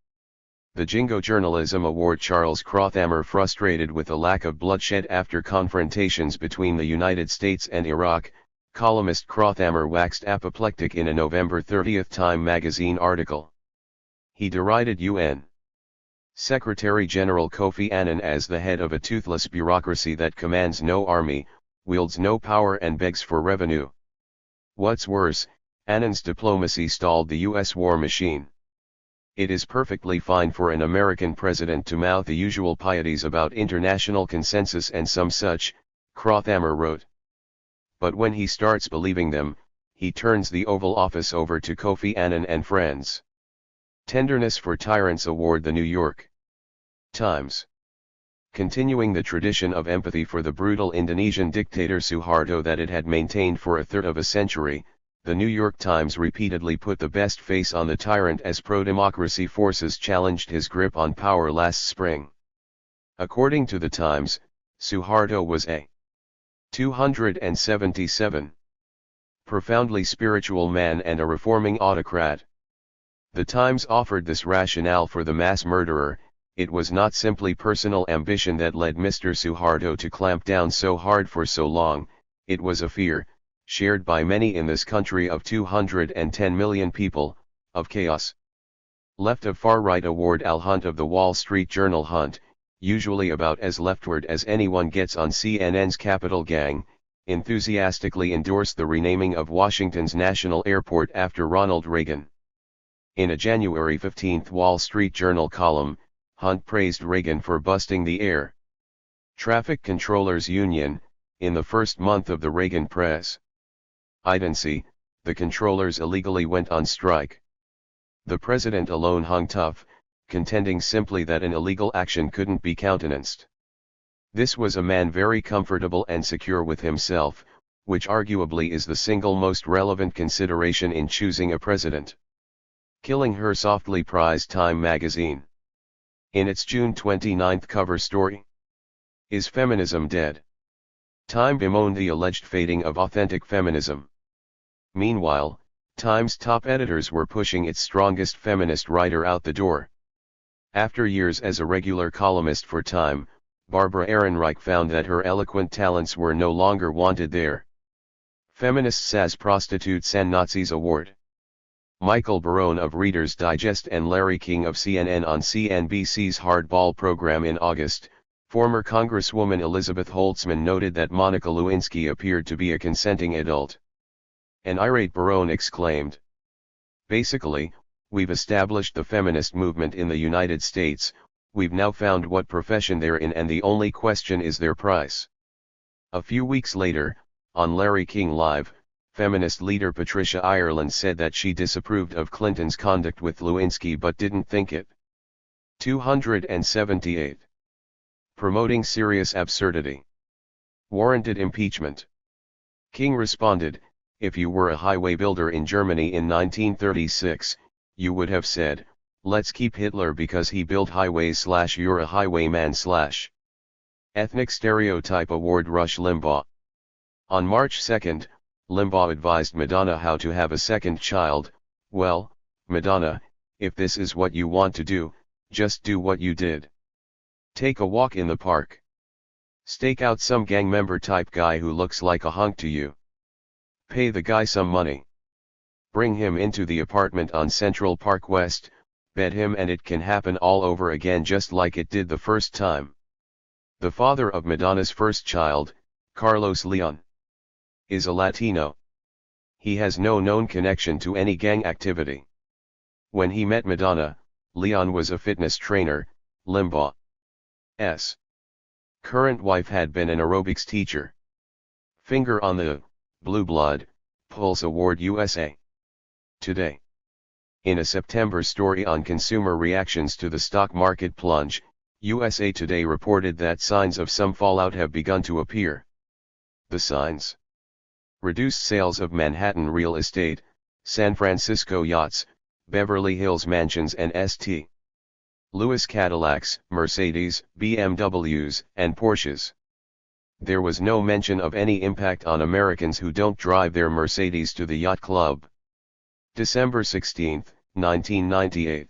The Jingo Journalism Award. Charles Krauthammer, frustrated with the lack of bloodshed after confrontations between the United States and Iraq, columnist Krauthammer waxed apoplectic in a November 30 Time magazine article. He derided UN Secretary General Kofi Annan as the head of a toothless bureaucracy that commands no army, wields no power and begs for revenue. What's worse, Annan's diplomacy stalled the U.S. war machine. It is perfectly fine for an American president to mouth the usual pieties about international consensus and some such, Krauthammer wrote. But when he starts believing them, he turns the Oval Office over to Kofi Annan and friends. Tenderness for Tyrants Award. The New York Times. Continuing the tradition of empathy for the brutal Indonesian dictator Suharto that it had maintained for a third of a century, the New York Times repeatedly put the best face on the tyrant as pro-democracy forces challenged his grip on power last spring. According to the Times, Suharto was a 277 profoundly spiritual man and a reforming autocrat. The Times offered this rationale for the mass murderer: it was not simply personal ambition that led Mr. Suharto to clamp down so hard for so long, it was a fear, shared by many in this country of 210 million people, of chaos. Left of far-right award. Al Hunt of the Wall Street Journal. Hunt, usually about as leftward as anyone gets on CNN's Capital Gang, enthusiastically endorsed the renaming of Washington's National Airport after Ronald Reagan. In a January 15 Wall Street Journal column, Hunt praised Reagan for busting the Air Traffic Controllers Union, in the first month of the Reagan presidency. The controllers illegally went on strike. The president alone hung tough, contending simply that an illegal action couldn't be countenanced. This was a man very comfortable and secure with himself, which arguably is the single most relevant consideration in choosing a president. Killing her softly, prized Time magazine. In its June 29 cover story, Is Feminism Dead? Time bemoaned the alleged fading of authentic feminism. Meanwhile, Time's top editors were pushing its strongest feminist writer out the door. After years as a regular columnist for Time, Barbara Ehrenreich found that her eloquent talents were no longer wanted there. Feminists as Prostitutes and Nazis Award. Michael Barone of Reader's Digest and Larry King of CNN on CNBC's Hardball program in August, former Congresswoman Elizabeth Holtzman noted that Monica Lewinsky appeared to be a consenting adult. An irate Barone exclaimed, "Basically, we've established the feminist movement in the United States, we've now found what profession they're in, and the only question is their price." A few weeks later, on Larry King Live, feminist leader Patricia Ireland said that she disapproved of Clinton's conduct with Lewinsky but didn't think it. 278. Promoting serious absurdity. Warranted impeachment. King responded, if you were a highway builder in Germany in 1936, you would have said, let's keep Hitler because he built highways / you're a highwayman / Ethnic Stereotype Award Rush Limbaugh. On March 2, Limbaugh advised Madonna how to have a second child. Well, Madonna, if this is what you want to do, just do what you did. Take a walk in the park. Stake out some gang member type guy who looks like a hunk to you. Pay the guy some money. Bring him into the apartment on Central Park West, bed him, and it can happen all over again just like it did the first time. The father of Madonna's first child, Carlos Leon, is a Latino. He has no known connection to any gang activity. When he met Madonna, Leon was a fitness trainer. Limbaugh's current wife had been an aerobics teacher. Finger on the Blue Blood Pulse Award USA Today. In a September story on consumer reactions to the stock market plunge, USA Today reported that signs of some fallout have begun to appear. The signs: reduced sales of Manhattan real estate, San Francisco yachts, Beverly Hills mansions and St. Louis Cadillacs, Mercedes, BMWs, and Porsches. There was no mention of any impact on Americans who don't drive their Mercedes to the yacht club. December 16, 1998.